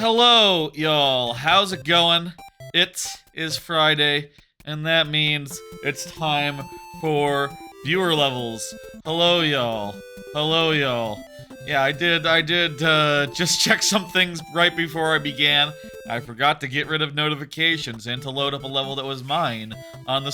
Hello, y'all. How's it going? It is Friday, and that means it's time for viewer levels. Hello, y'all. Hello, y'all. Yeah, I did just check some things right before I began. I forgot to get rid of notifications and to load up a level that was mine on the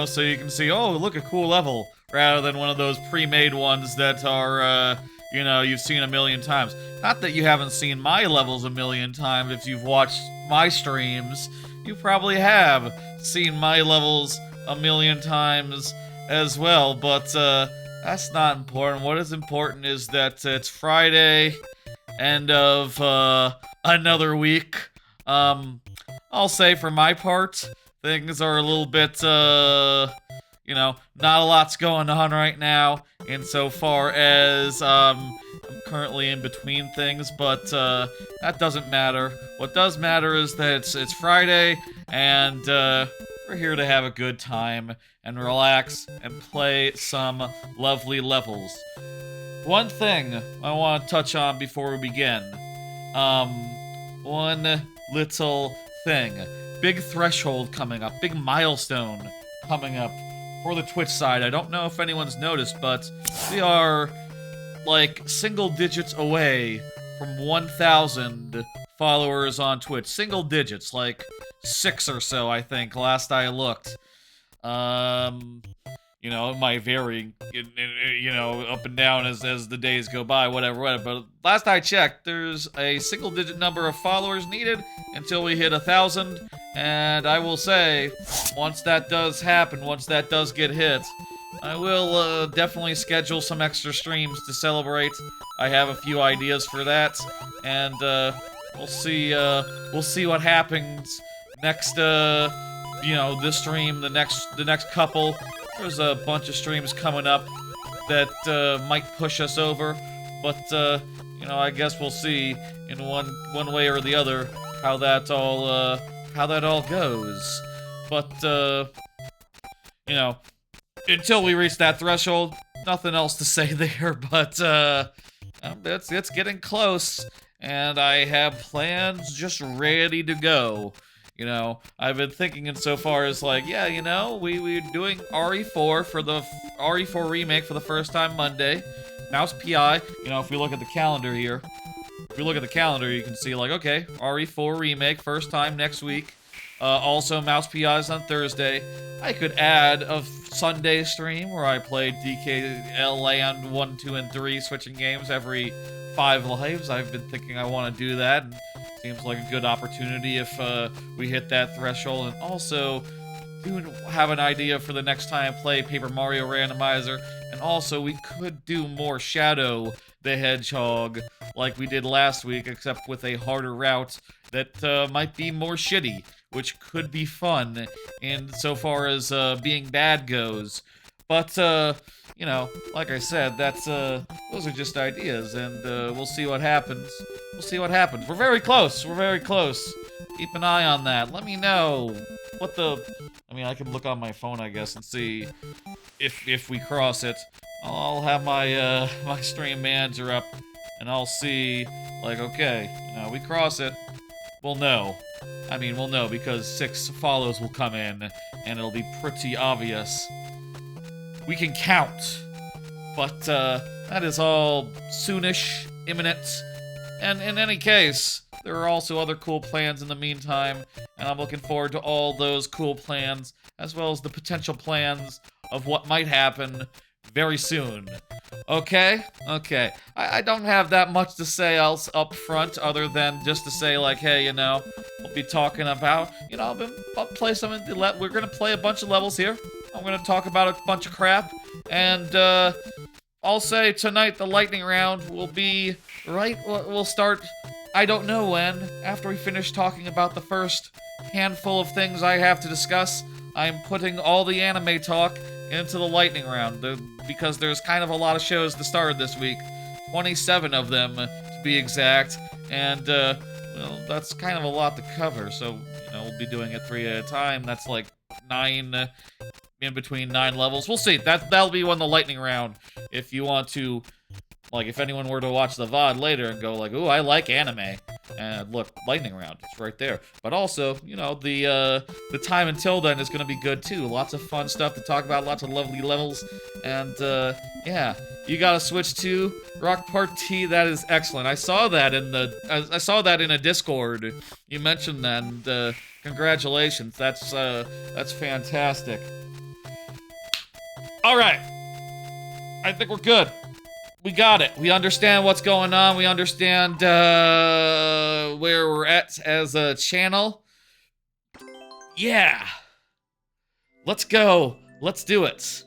so you can see, oh, look, a cool level, rather than one of those pre-made ones that are, you've seen a million times. Not that you haven't seen my levels a million times if you've watched my streams. You probably have seen my levels a million times as well, but that's not important. What is important is that it's Friday, end of another week. I'll say for my part, things are a little bit, not a lot's going on right now insofar as I'm currently in between things, but that doesn't matter. What does matter is that it's Friday, and we're here to have a good time and relax and play some lovely levels. One thing I want to touch on before we begin. One little thing. Big threshold coming up. Big milestone coming up for the Twitch side. I don't know if anyone's noticed, but we are like single digits away from 1,000 followers on Twitch. Single digits, like 6 or so, I think, last I looked. It might vary, up and down as the days go by, whatever. But last I checked, there's a single-digit number of followers needed until we hit 1,000. And I will say, once that does happen, once that does get hit, I will definitely schedule some extra streams to celebrate. I have a few ideas for that, and we'll see what happens next. This stream, the next couple. There's a bunch of streams coming up that might push us over, but I guess we'll see in one way or the other how that all goes. But until we reach that threshold, nothing else to say there. But it's getting close, and I have plans just ready to go. I've been thinking insofar as like, we're doing RE4 for the RE4 remake for the first time Monday. Mouse PI, if we look at the calendar here, you can see like, okay, RE4 remake, first time next week. Also, Mouse PI is on Thursday. I could add a Sunday stream where I play DKL Land 1, 2, and 3, switching games every 5 lives. I've been thinking I want to do that. And seems like a good opportunity if we hit that threshold, and also do have an idea for the next time I play Paper Mario Randomizer, and also we could do more Shadow the Hedgehog like we did last week, except with a harder route that might be more shitty, which could be fun insofar as being bad goes. But like I said, those are just ideas, and we'll see what happens. We're very close. Keep an eye on that. Let me know I can look on my phone, I guess, and see if we cross it. I'll have my my stream manager up, and I'll see, like, okay, we cross it. We'll know because 6 follows will come in, and it'll be pretty obvious. We can count, but that is all soonish, imminent, and in any case, there are also other cool plans in the meantime, and I'm looking forward to all those cool plans, as well as the potential plans of what might happen very soon. Okay? I don't have that much to say else up front, other than just to say, like, hey, we'll be talking about, I'll play we're gonna play a bunch of levels here. I'm gonna talk about a bunch of crap, and I'll say tonight the lightning round will be we'll start, I don't know when, after we finish talking about the first handful of things I have to discuss. I'm putting all the anime talk into the lightning round, because there's kind of a lot of shows to start this week, 27 of them to be exact, and that's kind of a lot to cover, so we'll be doing it 3 at a time. That's like 9 in between 9 levels. We'll see. That'll be on the lightning round if you want to Like, if anyone were to watch the VOD later and go like, ooh, I like anime. And look, lightning round, it's right there. But also, you know, the time until then is gonna be good too. Lots of fun stuff to talk about, lots of lovely levels. And, yeah. You got a Switch 2, Rock Party, that is excellent. I saw that in I saw that in a Discord. You mentioned that, and, congratulations. That's fantastic. Alright. I think we're good. We got it. We understand what's going on. We understand where we're at as a channel. Yeah. Let's go. Let's do it.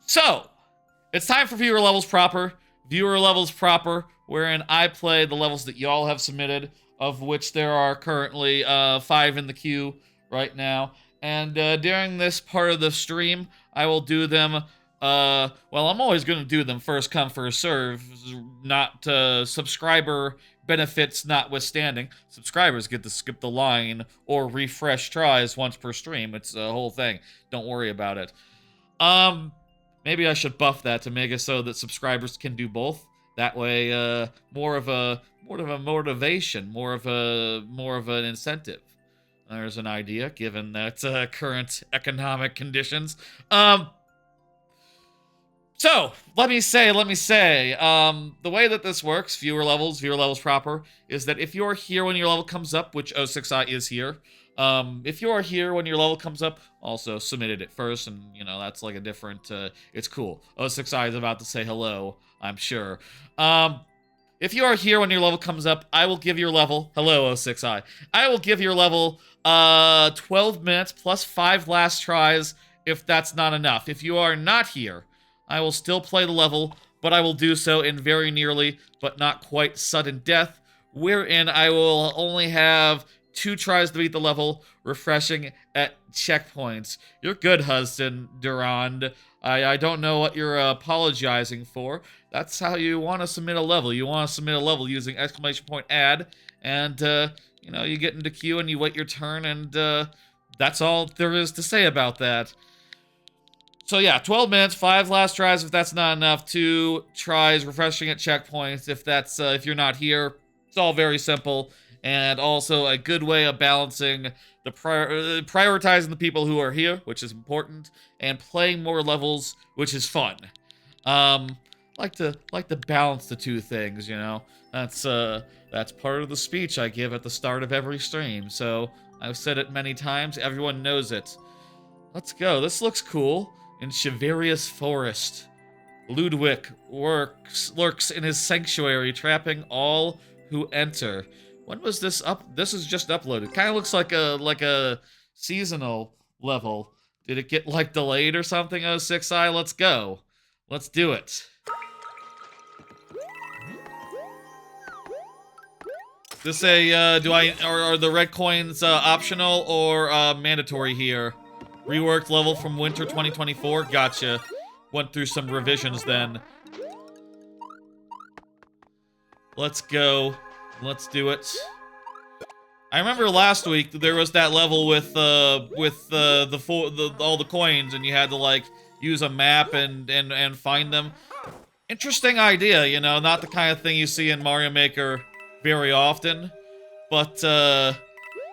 So, it's time for Viewer Levels Proper. Viewer Levels Proper, wherein I play the levels that y'all have submitted, of which there are currently 5 in the queue right now. And during this part of the stream, I will do them. Well, I'm always going to do them first come, first serve, not subscriber benefits notwithstanding. Subscribers get to skip the line or refresh tries once per stream. It's a whole thing. Don't worry about it. Maybe I should buff that to make it so that subscribers can do both. That way, more of a motivation, more of an incentive. There's an idea, given that current economic conditions. So, let me say, the way that this works, viewer levels proper, is that if you're here when your level comes up, which 06i is here, if you're here when your level comes up, also submitted it first, and, you know, that's like a different, it's cool. 06i is about to say hello, I'm sure. If you are here when your level comes up, I will give your level, hello 06i, I will give your level, 12 minutes plus 5 last tries, if that's not enough. If you are not here, I will still play the level, but I will do so in very nearly, but not quite sudden death, wherein I will only have 2 tries to beat the level, refreshing at checkpoints. You're good, Huston Durand. I don't know what you're apologizing for. That's how you want to submit a level. You want to submit a level using !add, and, you know, you get into queue and you wait your turn, and that's all there is to say about that. So yeah, 12 minutes, 5 last tries if that's not enough, 2 tries refreshing at checkpoints if that's if you're not here. It's all very simple, and also a good way of balancing the prioritizing the people who are here, which is important, and playing more levels, which is fun. Like to balance the two things, you know. That's part of the speech I give at the start of every stream. So I've said it many times. Everyone knows it. Let's go. This looks cool. In Chiverius Forest, Ludwig lurks in his sanctuary, trapping all who enter. When was this up? This is just uploaded. Kind of looks like a seasonal level. Did it get like delayed or something? 06i, let's go. Let's do it. This are the red coins optional or mandatory here? Reworked level from winter 2024. Gotcha. Went through some revisions then. Let's go. Let's do it. I remember last week there was that level with all the coins, and you had to like use a map and find them. Interesting idea, you know, not the kind of thing you see in Mario Maker very often, but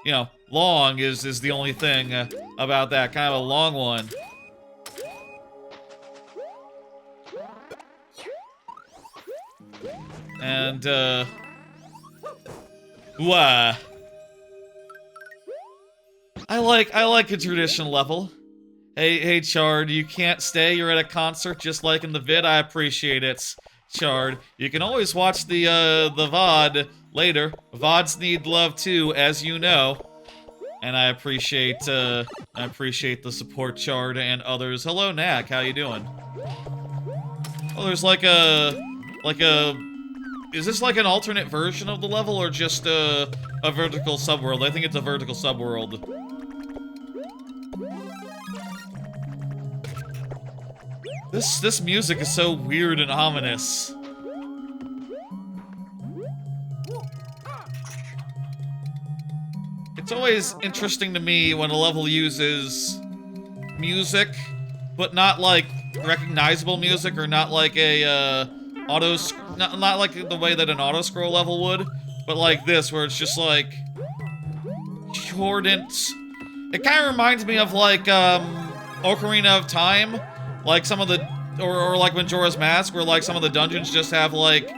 you know, long is the only thing about that. Kind of a long one. And, wah. I like a traditional level. Hey, Chard, you can't stay? You're at a concert just like in the vid? I appreciate it, Chard. You can always watch the VOD later. VODs need love too, as you know. And I appreciate the support, Chard, and others. Hello, Knack, how you doing? Oh, there's like a... Is this like an alternate version of the level, or just a vertical subworld? I think it's a vertical subworld. This music is so weird and ominous. It's always interesting to me when a level uses music, but not like recognizable music, or not like a not like the way that an auto scroll level would, but like this, where it's just like Jordant. It kind of reminds me of like Ocarina of Time, like some of the or like Majora's Mask, where like some of the dungeons just have like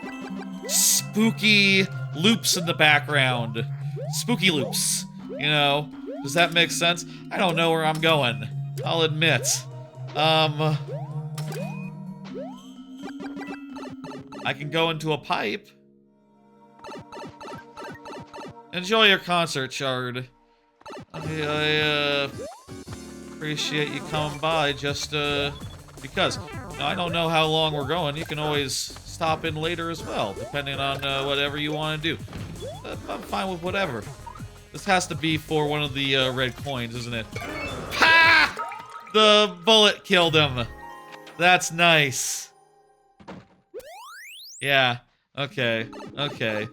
spooky loops in the background. Spooky loops, you know? Does that make sense? I don't know where I'm going, I'll admit. I can go into a pipe. Enjoy your concert, Shard. I appreciate you coming by just because. Now, I don't know how long we're going. You can always stop in later as well, depending on whatever you want to do. I'm fine with whatever. This has to be for one of the red coins, isn't it? Ha! The bullet killed him. That's nice. Yeah. Okay. Okay.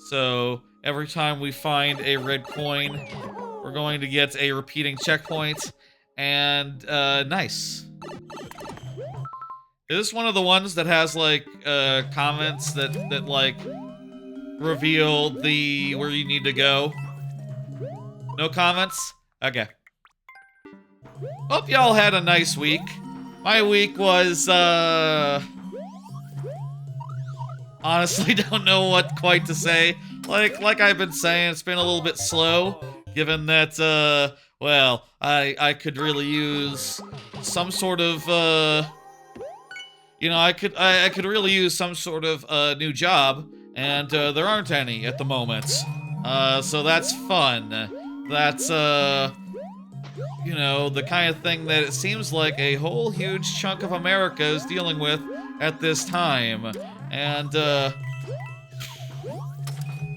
So every time we find a red coin, we're going to get a repeating checkpoint. And nice. Is this one of the ones that has like comments that like reveal where you need to go? No comments? Okay. Hope y'all had a nice week. My week was honestly don't know what quite to say. Like I've been saying, it's been a little bit slow, given that well, I could really use some sort of you know, I could really use some sort of new job, and there aren't any at the moment. So that's fun. That's you know, the kind of thing that it seems like a whole huge chunk of America is dealing with at this time. And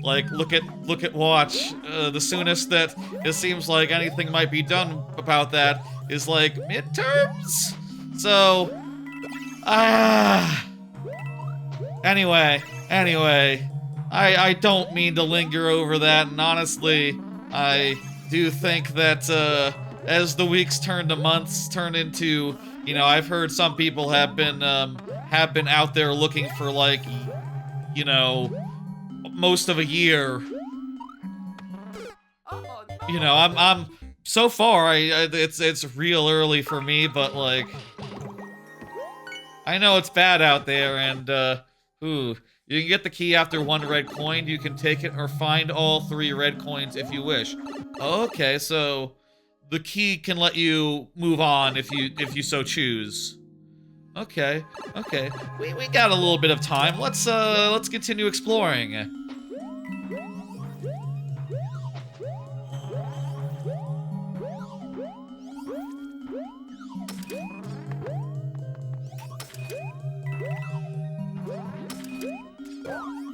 like look at watch. The soonest that it seems like anything might be done about that is like midterms. So anyway, I don't mean to linger over that, and honestly, I do think that as the weeks turn to months, turn into, you know, I've heard some people have been out there looking for like, you know, most of a year. You know, I'm so far, it's real early for me, but like, I know it's bad out there, and ooh, you can get the key after one red coin. You can take it or find all 3 red coins if you wish. Okay, so the key can let you move on if you so choose. Okay, okay. We got a little bit of time. Let's continue exploring.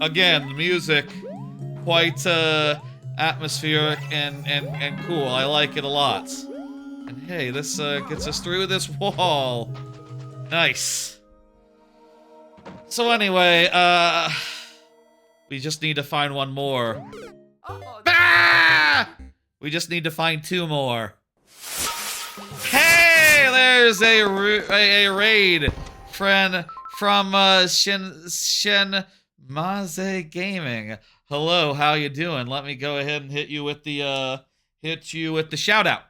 Again, the music, quite atmospheric and cool. I like it a lot. And hey, this gets us through this wall. Nice. So anyway, we just need to find one more. Ah! We just need to find 2 more. Hey, there's a raid friend from Shen Maze Gaming. Hello, how you doing? Let me go ahead and hit you with the shout out.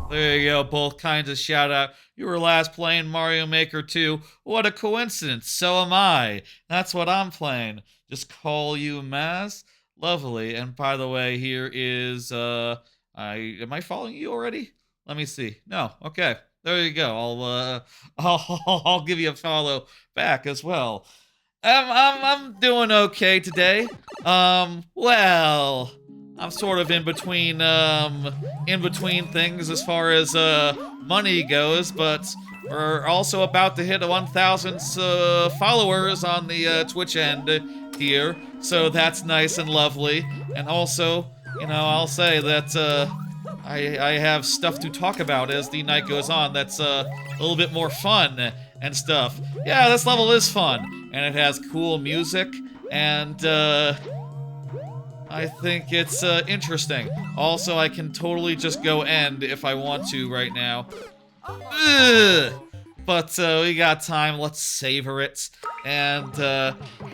There you go, both kinds of shout out. You were last playing Mario Maker 2. What a coincidence. So am I. That's what I'm playing. Just call you Maz. Lovely. And by the way, here is am I following you already? Let me see. No. Okay. There you go. I'll give you a follow back as well. I'm doing okay today. Well, I'm sort of in between things as far as money goes, but we're also about to hit 1,000 followers on the Twitch end here, so that's nice and lovely. And also, you know, I'll say that I have stuff to talk about as the night goes on that's a little bit more fun and stuff. Yeah, this level is fun, and it has cool music, and I think it's interesting. Also, I can totally just go end if I want to right now. Ugh. but we got time. Let's savor it and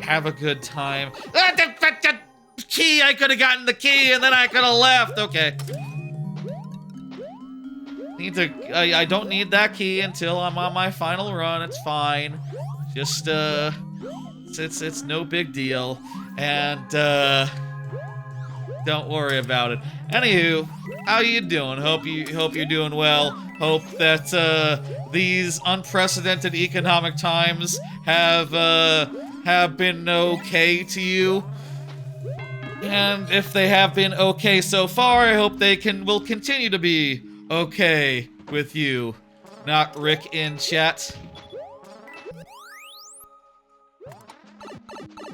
have a good time. Key! I could have gotten the key and then I could have left. Okay. I don't need that key until I'm on my final run. It's fine. Just it's no big deal. And don't worry about it. Anywho, how you doing? Hope you're doing well. Hope that these unprecedented economic times have been okay to you. And if they have been okay so far, I hope they will continue to be okay with you. Not Rick in chat.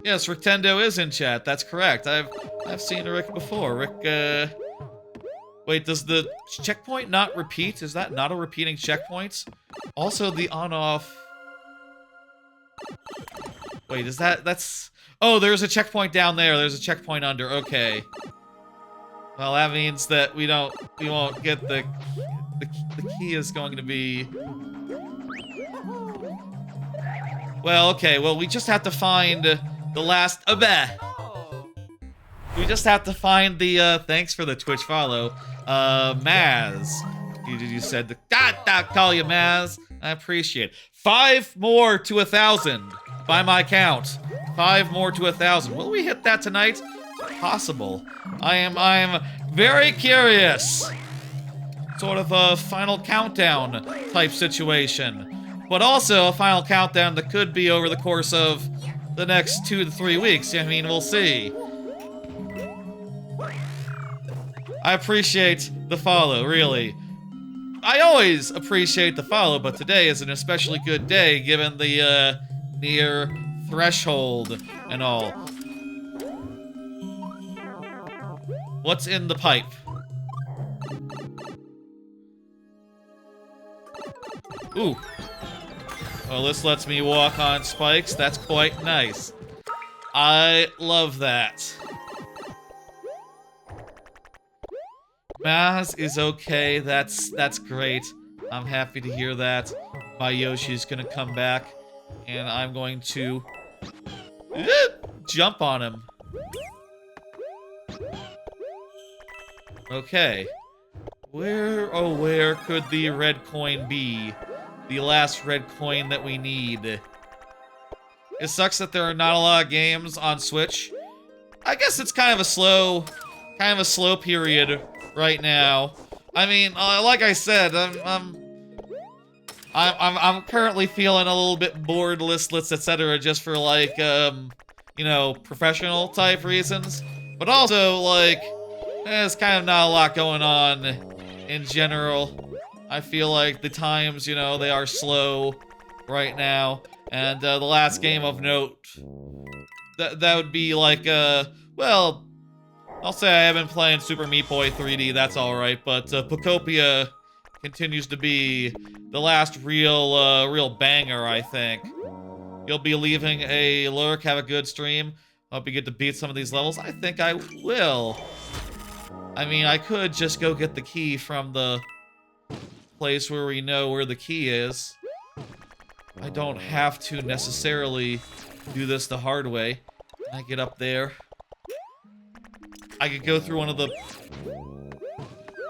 Yes, Ricktendo is in chat. That's correct. I've seen Rick before. Rick, wait, does the checkpoint not repeat? Is that not a repeating checkpoint? Also, the on-off... Wait, is that's... Oh, there's a checkpoint down there. There's a checkpoint under. Okay. Well, that means that we won't get the key is going to be... Well, okay. Well, we just have to find the last... We just have to find the, thanks for the Twitch follow. Maz. You said the... God, call you Maz. I appreciate it. 5 more to 1,000 by my count. 5 more to 1,000. Will we hit that tonight? Possible. I am very curious. Sort of a final countdown type situation. But also a final countdown that could be over the course of the next 2 to 3 weeks. I mean, we'll see. I appreciate the follow, really. I always appreciate the follow, but today is an especially good day given the near threshold and all. What's in the pipe? Ooh. Well, this lets me walk on spikes. That's quite nice. I love that. Maz is okay. That's great. I'm happy to hear that. My Yoshi's gonna come back, and I'm going to jump on him. Okay. Where could the red coin be? The last red coin that we need. It sucks that there are not a lot of games on Switch. I guess it's kind of a slow period right now. I mean, like I said, I'm currently feeling a little bit bored, listless, etc. just for like, you know, professional type reasons. But also, like, there's kind of not a lot going on in general. I feel like the times, you know, they are slow right now. And the last game of note, that would be like, well, I'll say I haven't been playing Super Meat Boy 3D, that's alright, but Pocopia continues to be the last real banger, I think. You'll be leaving a lurk, have a good stream. Hope you get to beat some of these levels. I think I will. I mean, I could just go get the key from the place where we know where the key is. I don't have to necessarily do this the hard way. Can I get up there? I could go through one of the...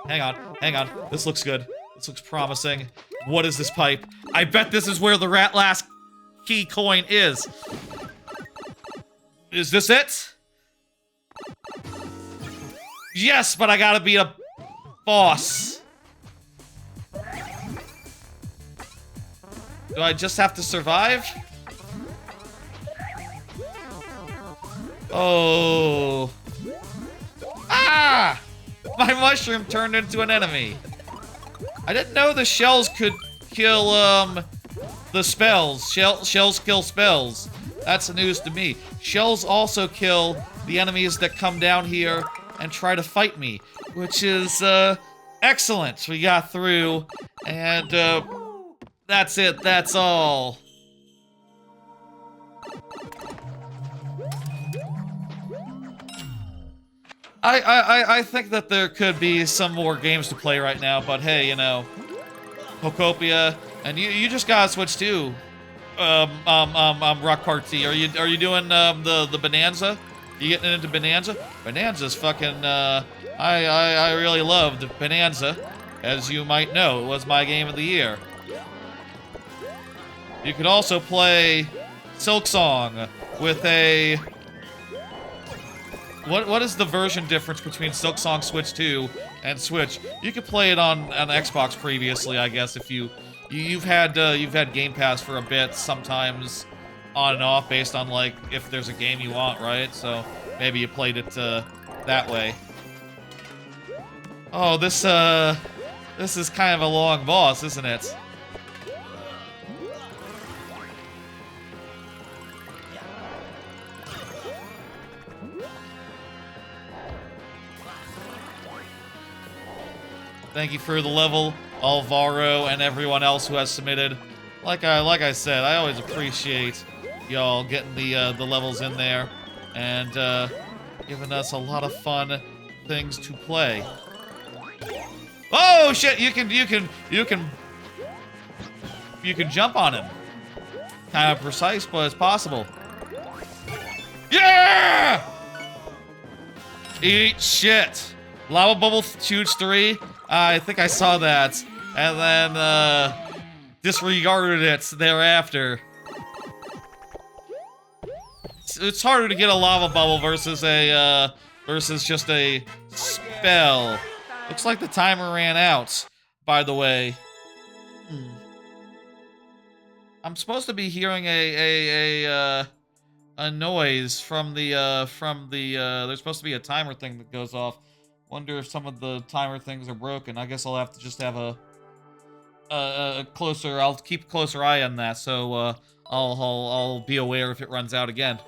Hang on. This looks good. This looks promising. What is this pipe? I bet this is where the last key coin is. Is this it? Yes, but I gotta beat a boss. Do I just have to survive? Oh. Ah! My mushroom turned into an enemy. I didn't know the shells could kill, the spells. Shells kill spells. That's news to me. Shells also kill the enemies that come down here and try to fight me, which is, excellent. We got through, and, that's it. That's all. I think that there could be some more games to play right now, but hey, you know, Pocopia And you just gotta switch too. Rock Party. Are you doing the Bonanza? You getting into Bonanza? Bonanza's fucking I really loved Bonanza. As you might know, it was my game of the year. You could also play Silk Song with a what is the version difference between Silk Song Switch 2 and Switch? You could play it on Xbox previously, I guess, if you've had Game Pass for a bit, sometimes on and off based on like if there's a game you want, right? So maybe you played it that way. Oh, this is kind of a long boss, isn't it? Thank you for the level, Alvaro, and everyone else who has submitted. Like I said, I always appreciate y'all getting the levels in there and giving us a lot of fun things to play. Oh shit! You can jump on him. Kind of precise, but it's possible. Yeah! Eat shit. Lava Bubble shoots 3. I think I saw that, and then disregarded it thereafter. It's harder to get a lava bubble versus just a spell. Looks like the timer ran out, by the way. I'm supposed to be hearing a noise from the there's supposed to be a timer thing that goes off. Wonder if some of the timer things are broken. I guess I'll have to just have I'll keep a closer eye on that, so I'll be aware if it runs out again.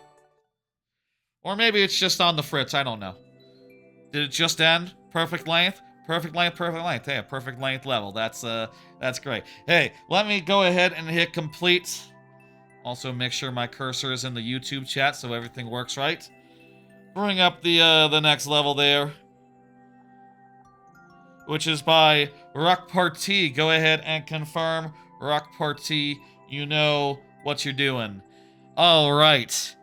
Or maybe it's just on the fritz, I don't know. Did it just end? Perfect length? Perfect length, perfect length. Hey, a perfect length level. That's great. Hey, let me go ahead and hit complete. Also make sure my cursor is in the YouTube chat so everything works right. Bring up the next level there, which is by Rock Party. Go ahead and confirm, Rock Party, you know what you're doing. All right.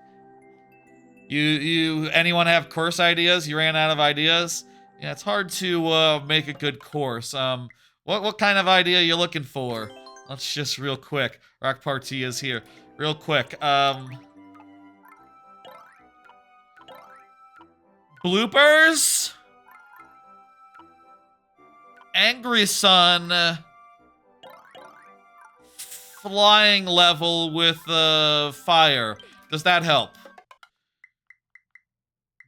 Anyone have course ideas? You ran out of ideas? Yeah, it's hard to make a good course. What kind of idea are you looking for? Let's just real quick. Rock Party is here. Real quick. Bloopers? Angry Sun, flying level with fire. Does that help?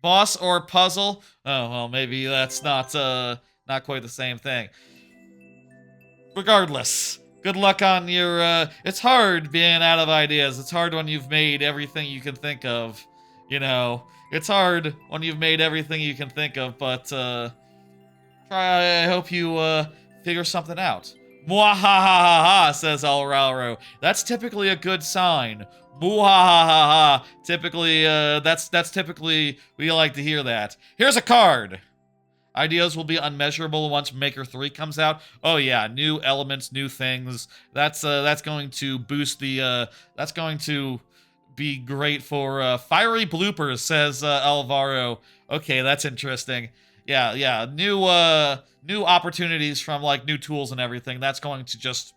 Boss or puzzle? Oh, well, maybe that's not quite the same thing. Regardless, good luck on your, it's hard being out of ideas. It's hard when you've made everything you can think of, you know. It's hard when you've made everything you can think of, but, I hope you figure something out. Mwahahaha, says Alrauro. That's typically a good sign. Mwahahaha. Typically, that's typically, we like to hear that. Here's a card. Ideas will be unmeasurable once Maker 3 comes out. Oh yeah, new elements, new things. That's going to boost the, that's going to be great for, fiery bloopers, says, Alvaro. Okay, that's interesting. Yeah, new opportunities from, like, new tools and everything. That's going to just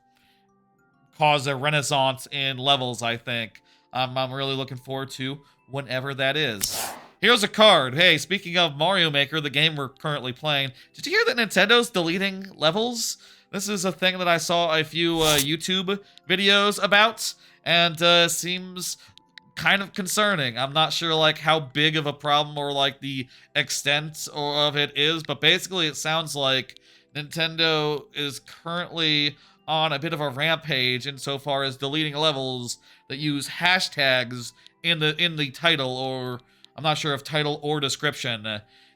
cause a renaissance in levels, I think. I'm really looking forward to whenever that is. Here's a card. Hey, speaking of Mario Maker, the game we're currently playing, did you hear that Nintendo's deleting levels? This is a thing that I saw a few YouTube videos about, and seems kind of concerning. I'm not sure like how big of a problem or like the extent of it is, but basically it sounds like Nintendo is currently on a bit of a rampage insofar as deleting levels that use hashtags in the title, or I'm not sure if title or description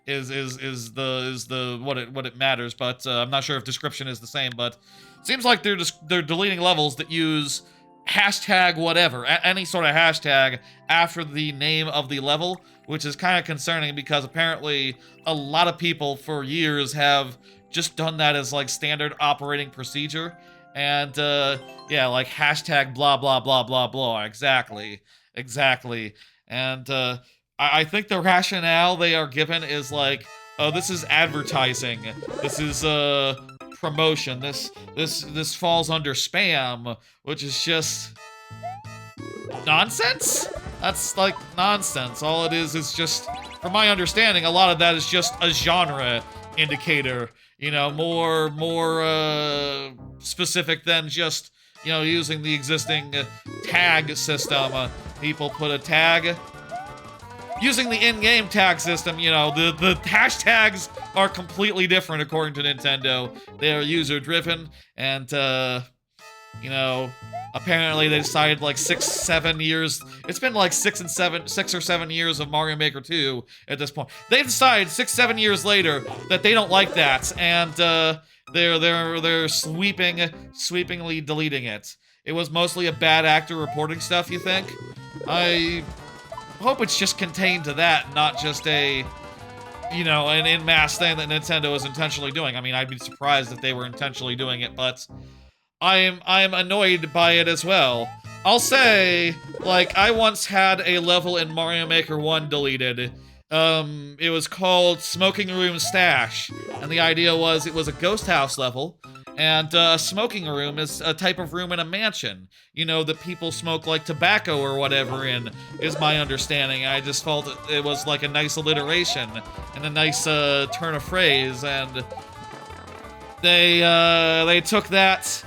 is the what it matters, but I'm not sure if description is the same, but it seems like they're deleting levels that use hashtag whatever, any sort of hashtag after the name of the level, which is kind of concerning because apparently a lot of people for years have just done that as like standard operating procedure, And, yeah, like hashtag blah, blah, blah, blah, blah. Exactly. Exactly. And, I think the rationale they are given is like, oh, this is advertising. This is, promotion. This falls under spam, which is just nonsense? That's like nonsense. All it is just, from my understanding, a lot of that is just a genre indicator. You know, more specific than just, you know, using the existing tag system. People put a tag. Using the in-game tag system, you know, the hashtags are completely different according to Nintendo. They are user-driven, and, you know, apparently they decided like 7 years. It's been like 6 or 7 years of Mario Maker 2 at this point. They decided 7 years later that they don't like that, and they're sweepingly deleting it. It was mostly a bad actor reporting stuff, you think? I hope it's just contained to that, not just a, you know, an en masse thing that Nintendo is intentionally doing. I mean, I'd be surprised if they were intentionally doing it, but I'm annoyed by it as well. I'll say, like, I once had a level in Mario Maker 1 deleted. It was called Smoking Room Stash, and the idea was it was a ghost house level, and a smoking room is a type of room in a mansion, you know, that people smoke, like, tobacco or whatever in, is my understanding. I just felt it was, like, a nice alliteration, and a nice, turn of phrase, and they took that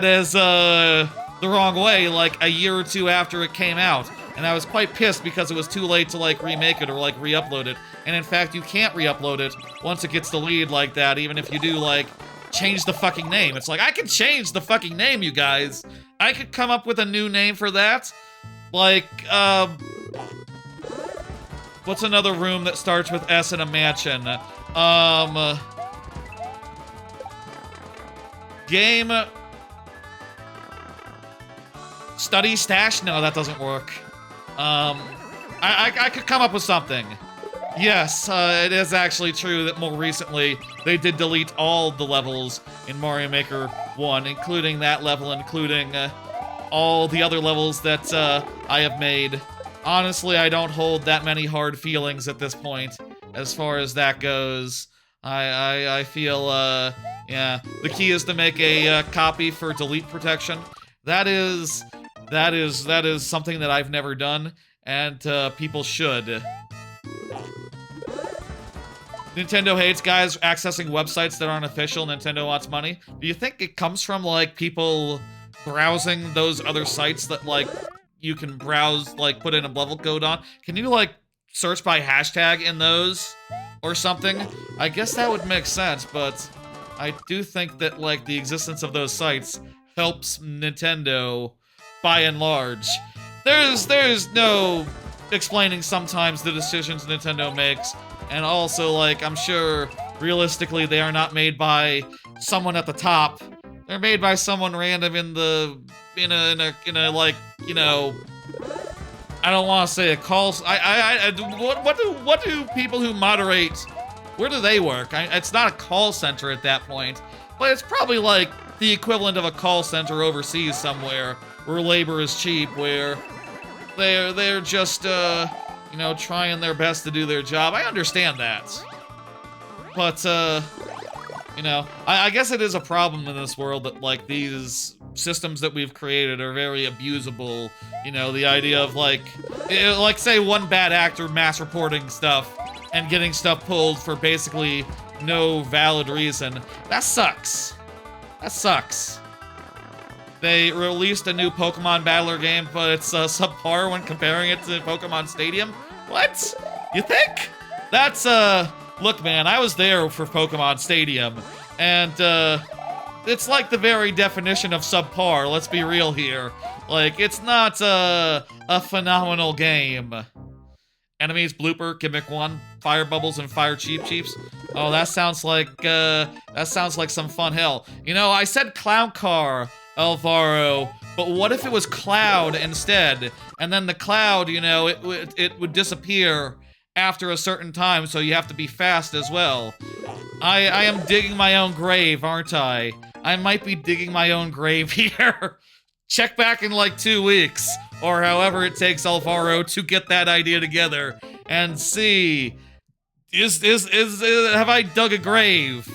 as, the wrong way, like, a year or two after it came out. And I was quite pissed because it was too late to, like, remake it or, like, re-upload it. And in fact, you can't re-upload it once it gets deleted like that, even if you do, like, change the fucking name. It's like, I can change the fucking name, you guys. I could come up with a new name for that. Like, what's another room that starts with S in a mansion? Game... Study stash? No, that doesn't work. I could come up with something. Yes, it is actually true that more recently, they did delete all the levels in Mario Maker 1, including that level, including, all the other levels that, I have made. Honestly, I don't hold that many hard feelings at this point, as far as that goes. I feel, yeah, the key is to make a, copy for delete protection. That is something that I've never done, and people should. Nintendo hates guys accessing websites that aren't official. Nintendo wants money. Do you think it comes from, like, people browsing those other sites that, like, you can browse, like, put in a level code on? Can you, like, search by hashtag in those or something? I guess that would make sense, but I do think that, like, the existence of those sites helps Nintendo by and large. There's no explaining sometimes the decisions Nintendo makes, and also, like, I'm sure realistically they are not made by someone at the top. They're made by someone random in a like, you know, I don't want to say a call. What do people who moderate? Where do they work? It's not a call center at that point, but it's probably like the equivalent of a call center overseas somewhere, where labor is cheap, where they're just, you know, trying their best to do their job. I understand that. But, you know, I guess it is a problem in this world that, like, these systems that we've created are very abusable. You know, the idea of, like, say one bad actor mass reporting stuff and getting stuff pulled for basically no valid reason. That sucks. That sucks. They released a new Pokemon Battler game, but it's subpar when comparing it to Pokemon Stadium? What? You think? That's, look, man, I was there for Pokemon Stadium, and, it's like the very definition of subpar, let's be real here. Like, it's not, a phenomenal game. Enemies, blooper, gimmick 1, fire bubbles, and fire cheeps. Oh, that sounds like some fun hell. You know, I said clown car, Alvaro, but what if it was Cloud instead? And then the Cloud, you know, it would disappear after a certain time, so you have to be fast as well. I am digging my own grave, aren't I? I might be digging my own grave here. Check back in like 2 weeks, or however it takes Alvaro to get that idea together, and see, have I dug a grave?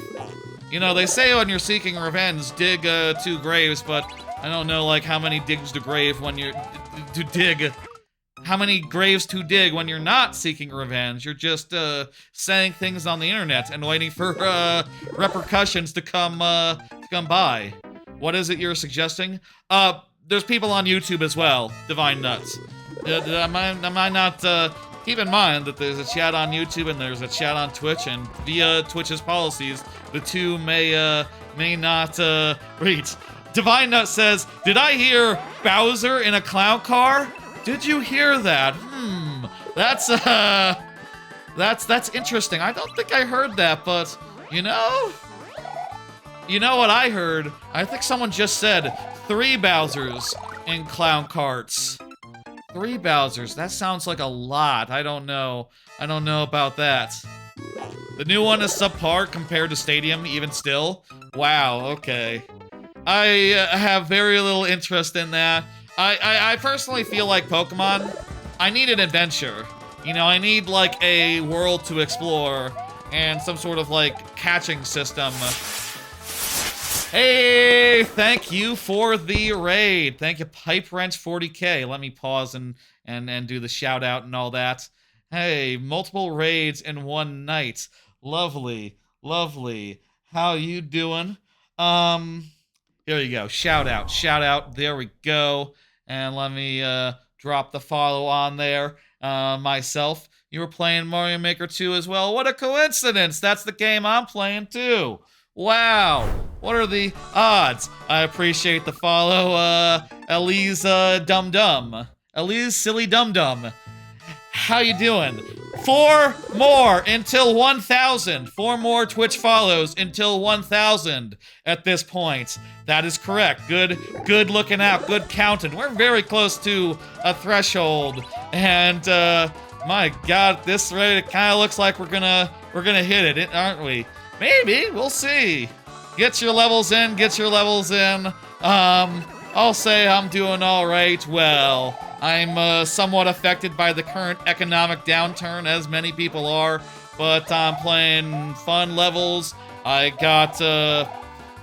You know, they say when you're seeking revenge, dig 2 graves, but I don't know, like, how many digs to grave when you're, to dig. How many graves to dig when you're not seeking revenge? You're just, saying things on the internet and waiting for, repercussions to come by. What is it you're suggesting? There's people on YouTube as well, Divine Nuts. Am I not, keep in mind that there's a chat on YouTube and there's a chat on Twitch, and via Twitch's policies, the two may not, reach. Divine Nut says, did I hear Bowser in a clown car? Did you hear that? That's interesting. I don't think I heard that, but, you know what I heard? I think someone just said 3 Bowsers in clown carts. 3 Bowsers, that sounds like a lot. I don't know about that. The new one is subpar compared to Stadium, even still. Wow, okay. I have very little interest in that. I personally feel like Pokemon, I need an adventure. You know, I need like a world to explore and some sort of like catching system. Hey, thank you for the raid. Thank you, Pipe Wrench 40K. Let me pause and do the shout out and all that. Hey, multiple raids in one night. Lovely, lovely. How you doing? Here you go. Shout out. There we go. And let me drop the follow on there. Myself. You were playing Mario Maker 2 as well. What a coincidence. That's the game I'm playing too. Wow. What are the odds? I appreciate the follow, Elise Dum Dum. Elise Silly Dum Dum. How you doing? 4 more until 1,000. 4 more Twitch follows until 1,000 at this point. That is correct. Good looking out. Good counting. We're very close to a threshold. And, my God, at this rate, it kind of looks like we're gonna hit it, aren't we? Maybe. We'll see. Get your levels in. I'll say I'm doing all right. Well, I'm somewhat affected by the current economic downturn, as many people are, but I'm playing fun levels. I got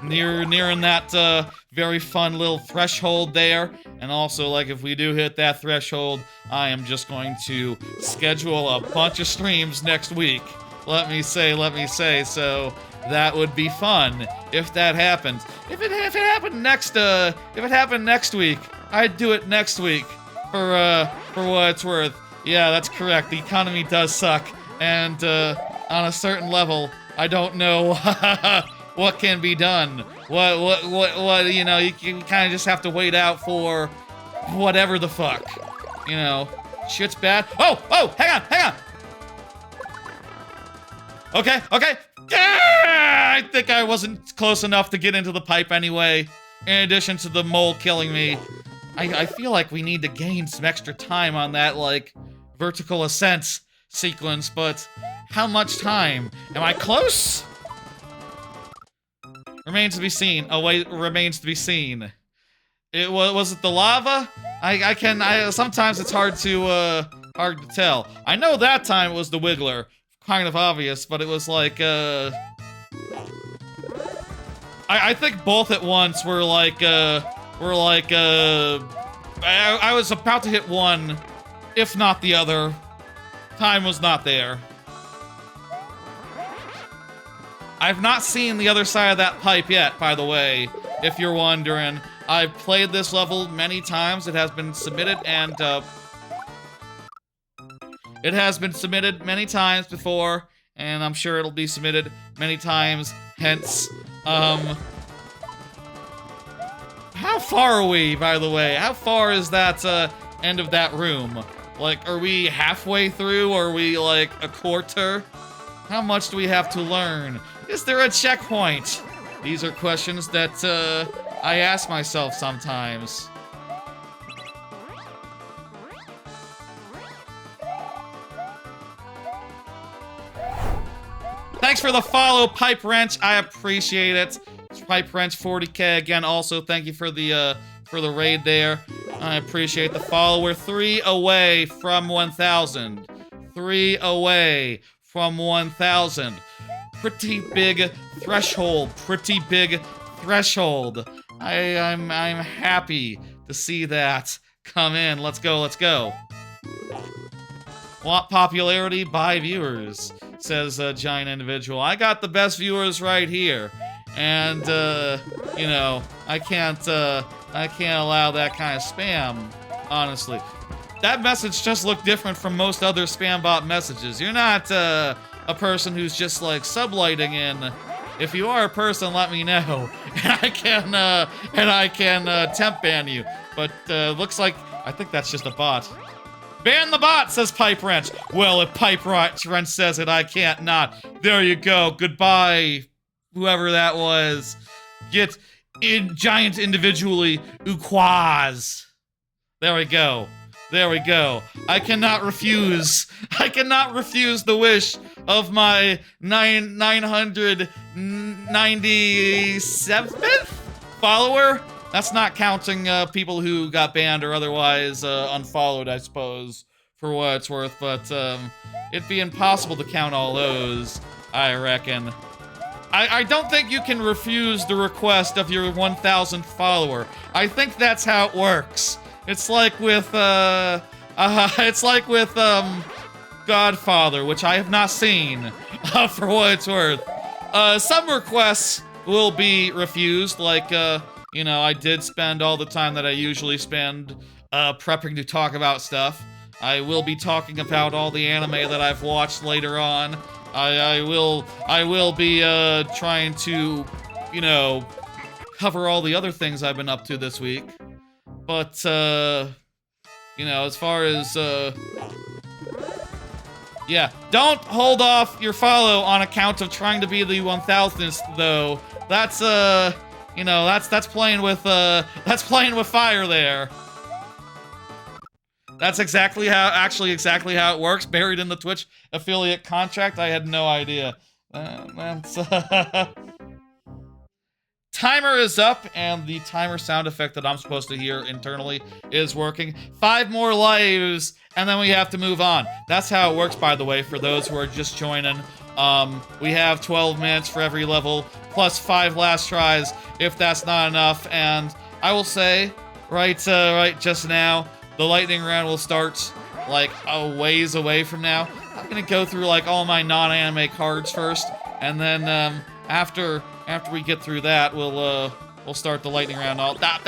nearing that very fun little threshold there, and also, like, if we do hit that threshold, I am just going to schedule a bunch of streams next week. Let me say, so that would be fun if that happened. If it happened next week, I'd do it next week. For what it's worth. Yeah, that's correct. The economy does suck, and on a certain level, I don't know what can be done. What? You know, you kind of just have to wait out for whatever the fuck. You know, shit's bad. Oh, hang on. Okay. I think I wasn't close enough to get into the pipe anyway. In addition to the mole killing me. I feel like we need to gain some extra time on that, like, vertical ascent sequence, but how much time? Am I close? Remains to be seen. Oh, wait, remains to be seen. Was it the lava? Sometimes it's hard to tell. I know that time it was the Wiggler. Kind of obvious, but it was like, I think both at once were like, I was about to hit one, if not the other. Time was not there. I've not seen the other side of that pipe yet, by the way, if you're wondering. I've played this level many times. It has been submitted, and, it has been submitted many times before, and I'm sure it'll be submitted many times, hence, how far are we, by the way? How far is that, end of that room? Like, are we halfway through, or are we, like, a quarter? How much do we have to learn? Is there a checkpoint? These are questions that, I ask myself sometimes. Thanks for the follow, Pipe Wrench. I appreciate it. It's Pipe Wrench 40K again. Also, thank you for the raid there. I appreciate the follower. 3 away from 1,000. 3 away from 1,000. Pretty big threshold. Pretty big threshold. I'm happy to see that come in. Let's go, let's go. Want popularity? Buy viewers, says a giant individual. I got the best viewers right here. And, you know, I can't allow that kind of spam, honestly. That message just looked different from most other spam bot messages. You're not, a person who's just, like, sublighting in. If you are a person, let me know. And I can temp ban you. But, looks like, I think that's just a bot. Ban the bot, says Pipe Wrench. Well, if Pipe Wrench says it, I can't not. There you go. Goodbye, whoever that was. Get in giant individually uquaz. There we go. There we go. I cannot refuse. I cannot refuse the wish of my 997th follower. That's not counting people who got banned or otherwise unfollowed, I suppose, for what it's worth. But it'd be impossible to count all those, I reckon. I don't think you can refuse the request of your 1,000th follower. I think that's how it works. It's like with Godfather, which I have not seen, for what it's worth. Some requests will be refused, like, you know, I did spend all the time that I usually spend, prepping to talk about stuff. I will be talking about all the anime that I've watched later on. I will be, trying to, you know, cover all the other things I've been up to this week. But, you know, as far as, yeah, don't hold off your follow on account of trying to be the 1,000th, though. That's, you know, that's playing with fire there. That's exactly how it works. Buried in the Twitch affiliate contract. I had no idea. Timer is up, and the timer sound effect that I'm supposed to hear internally is working. 5 more lives, and then we have to move on. That's how it works, by the way, for those who are just joining. We have 12 minutes for every level, plus 5 last tries, if that's not enough. And I will say, right just now, the lightning round will start, like, a ways away from now. I'm gonna go through, like, all my non-anime cards first, and then, after we get through that, we'll start the lightning round. All dot.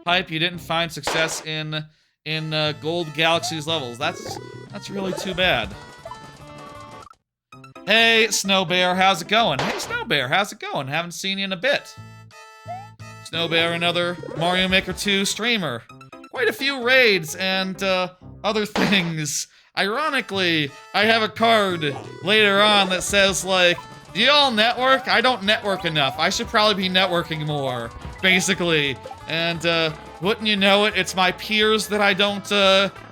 Pipe, you didn't find success in Gold Galaxy's levels. That's really too bad. Hey, Snow Bear, how's it going? Hey, Snow Bear, how's it going? Haven't seen you in a bit. Snow Bear, another Mario Maker 2 streamer. Quite a few raids and other things. Ironically, I have a card later on that says, like, do y'all network? I don't network enough. I should probably be networking more, basically. And, wouldn't you know it, it's my peers that I don't,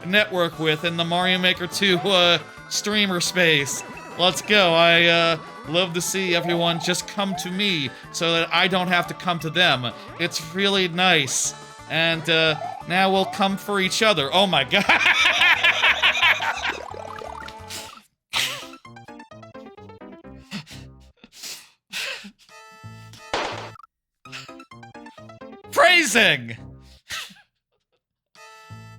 network with in the Mario Maker 2, streamer space. Let's go. I, love to see everyone just come to me so that I don't have to come to them. It's really nice. And, now we'll come for each other. Oh my god. Phrasing!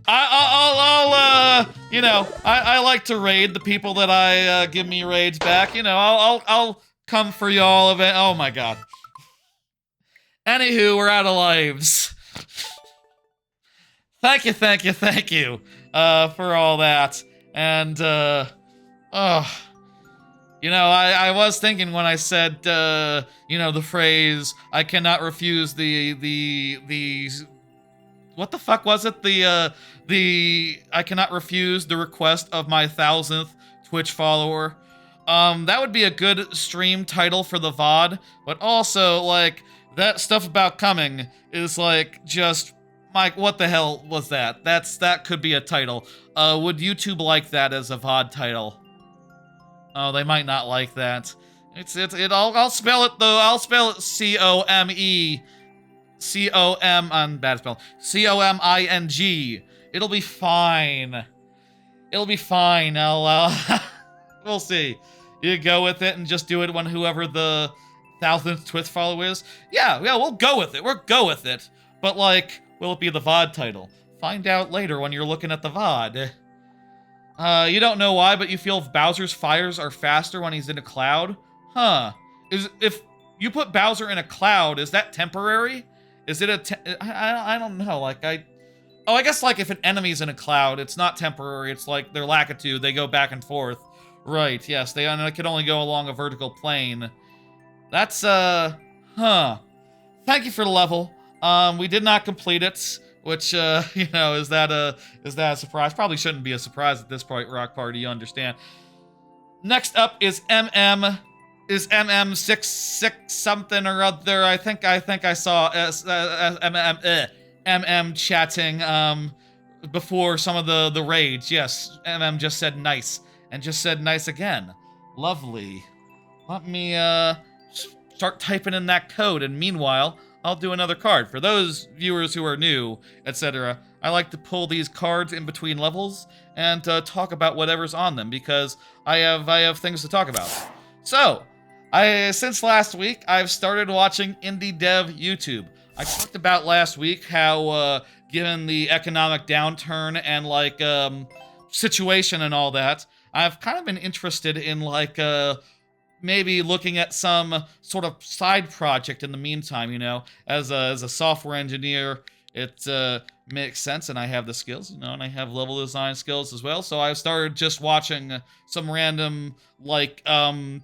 I'll you know, I like to raid the people that I, give me raids back. You know, I'll come for y'all of it. Oh my god. Anywho, we're out of lives. Thank you, for all that. And, you know, I was thinking when I said, you know, the phrase, I cannot refuse the what the fuck was it? I cannot refuse the request of my 1,000th Twitch follower. That would be a good stream title for the VOD, but also, like, that stuff about coming is, like, just, Mike, what the hell was that? That could be a title. Would YouTube like that as a VOD title? Oh, they might not like that. I'll spell it though. I'll spell it I'm bad at spelling. COMING. It'll be fine. It'll be fine. We'll see. You go with it and just do it when whoever the 1000th Twitch follower is. Yeah, we'll go with it. We'll go with it. But like, will it be the VOD title? Find out later when you're looking at the VOD. You don't know why, but you feel Bowser's fires are faster when he's in a cloud? Huh. If you put Bowser in a cloud, is that temporary? Is it I don't know, like I guess like if an enemy's in a cloud, it's not temporary, it's like their lackitude, they go back and forth. Right, yes, they can only go along a vertical plane. That's, huh. Thank you for the level. We did not complete it, which, you know, is that a surprise? Probably shouldn't be a surprise at this point, Rock Party, you understand. Next up is MM66 something or other. I think I saw MM chatting before some of the rage. Yes, MM just said nice and just said nice again. Lovely. Let me start typing in that code, and meanwhile I'll do another card. For those viewers who are new, etc., I like to pull these cards in between levels and talk about whatever's on them because I have things to talk about. So, since last week, I've started watching indie dev YouTube. I talked about last week how, given the economic downturn and, like, situation and all that, I've kind of been interested in, like, maybe looking at some sort of side project in the meantime, you know? As a software engineer, it makes sense, and I have the skills, you know, and I have level design skills as well, so I started just watching some random, like,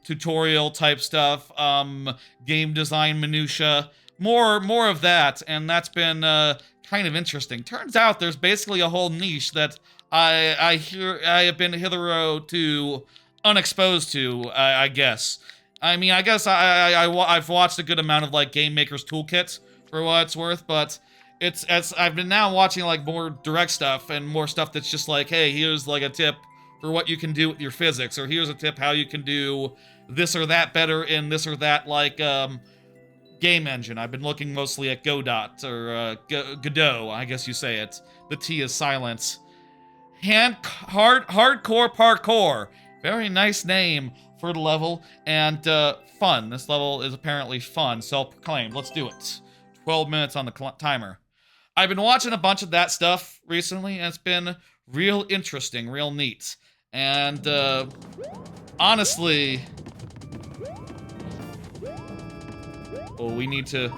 tutorial type stuff, game design minutia, more of that, and that's been kind of interesting. Turns out there's basically a whole niche that I have been hitherto unexposed to, I guess. I mean, I guess I've watched a good amount of, like, Game Maker's Toolkit, for what it's worth, but I've been now watching, like, more direct stuff and more stuff that's just like, hey, here's, like, a tip for what you can do with your physics, or here's a tip how you can do this or that better in this or that, like, game engine. I've been looking mostly at Godot, or Godot, I guess you say it. The T is silent. Hardcore Parkour. Very nice name for the level, and fun. This level is apparently fun, self-proclaimed. Let's do it. 12 minutes on the timer. I've been watching a bunch of that stuff recently, and it's been real interesting, real neat. And, honestly... Oh, we need to...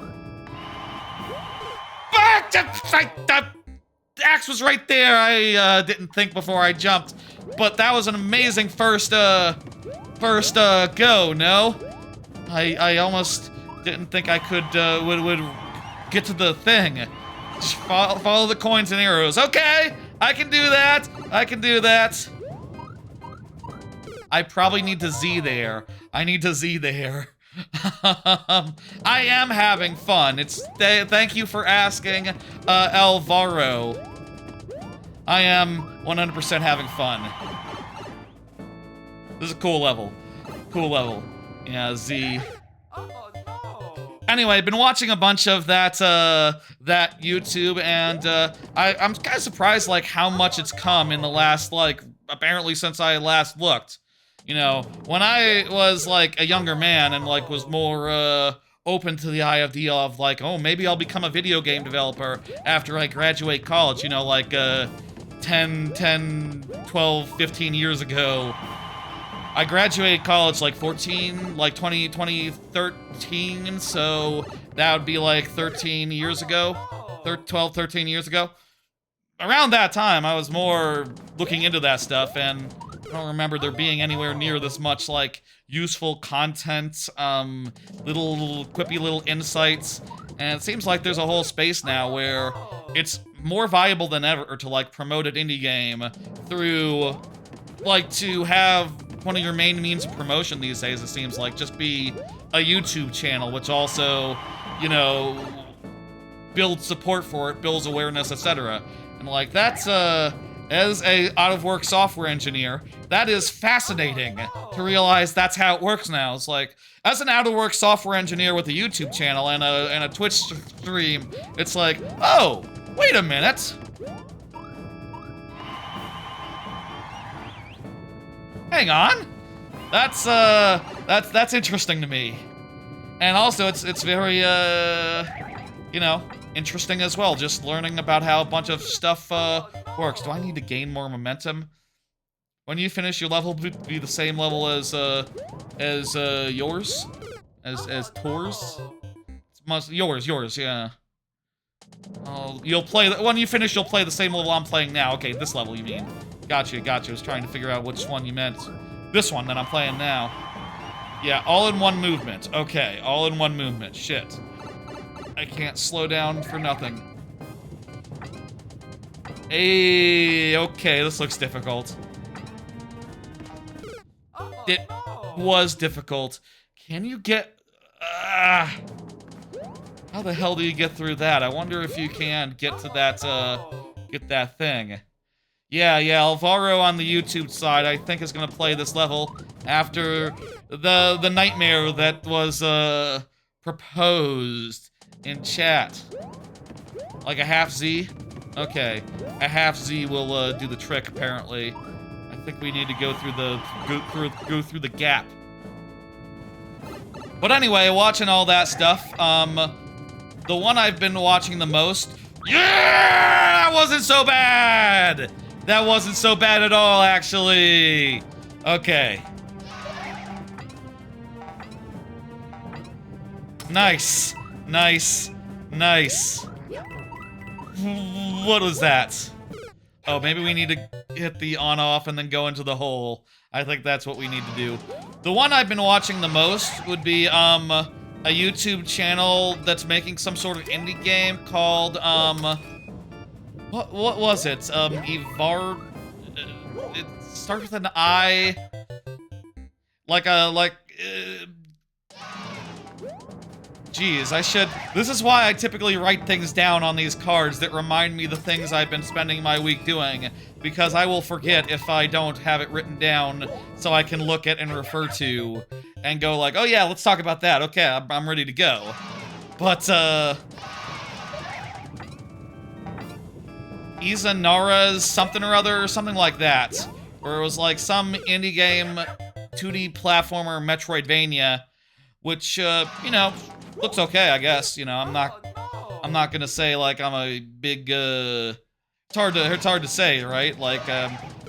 The axe was right there! I didn't think before I jumped. But that was an amazing first go, no? I almost didn't think I could, would get to the thing. Just follow the coins and arrows. Okay, I can do that. I can do that. I probably need to Z there. I need to Z there. I am having fun. Thank you for asking, Alvaro. I am 100% having fun. This is a cool level. Cool level. Yeah, Z. Anyway, I've been watching a bunch of that YouTube, and I'm kind of surprised, like, how much it's come in the last, like, apparently since I last looked. You know, when I was, like, a younger man and, like, was more, open to the idea of, like, oh, maybe I'll become a video game developer after I graduate college, you know, like, 10, 12, 15 years ago. I graduated college, like, 2013, so that would be, like, 13 years ago, 12, 13 years ago. Around that time, I was more looking into that stuff, and I don't remember there being anywhere near this much, like, useful content, little quippy little insights, and it seems like there's a whole space now where it's more viable than ever to, like, promote an indie game through, like, to have one of your main means of promotion these days, it seems like, just be a YouTube channel, which also, you know, builds support for it, builds awareness, etc. And, like, that's As a out-of-work software engineer, that is fascinating to realize that's how it works now. It's like, as an out-of-work software engineer with a YouTube channel and a Twitch stream, it's like, oh, wait a minute. Hang on. That's interesting to me. And also, it's very, you know, interesting as well, just learning about how a bunch of stuff, works. Do I need to gain more momentum? When you finish, your level will be the same level as yours? As Tor's? Yours, yeah. You'll play, when you finish, you'll play the same level I'm playing now. Okay, this level, you mean. Gotcha. I was trying to figure out which one you meant. This one that I'm playing now. Yeah, all in one movement. Okay, all in one movement. Shit. I can't slow down for nothing. Hey, okay, this looks difficult. It was difficult. Can you get... how the hell do you get through that? I wonder if you can get to that, get that thing. Yeah, Alvaro on the YouTube side, I think, is gonna play this level after the nightmare that was, proposed in chat. Like a half Z? Okay, a half Z will do the trick. Apparently, I think we need to go through the gap. But anyway, watching all that stuff, the one I've been watching the most. Yeah, that wasn't so bad. That wasn't so bad at all, actually. Okay. Nice. What was that? Oh, maybe we need to hit the on-off and then go into the hole. I think that's what we need to do. The one I've been watching the most would be, a YouTube channel that's making some sort of indie game called, what was it? It starts with an I. Geez, I should... This is why I typically write things down on these cards that remind me the things I've been spending my week doing, because I will forget if I don't have it written down so I can look at and refer to and go like, oh yeah, let's talk about that. Okay, I'm ready to go. But, Izanara's something or other, something like that, where it was like some indie game, 2D platformer, Metroidvania, which, you know, looks okay, I guess. You know, I'm not gonna say like I'm a big, it's hard to say, right? Like,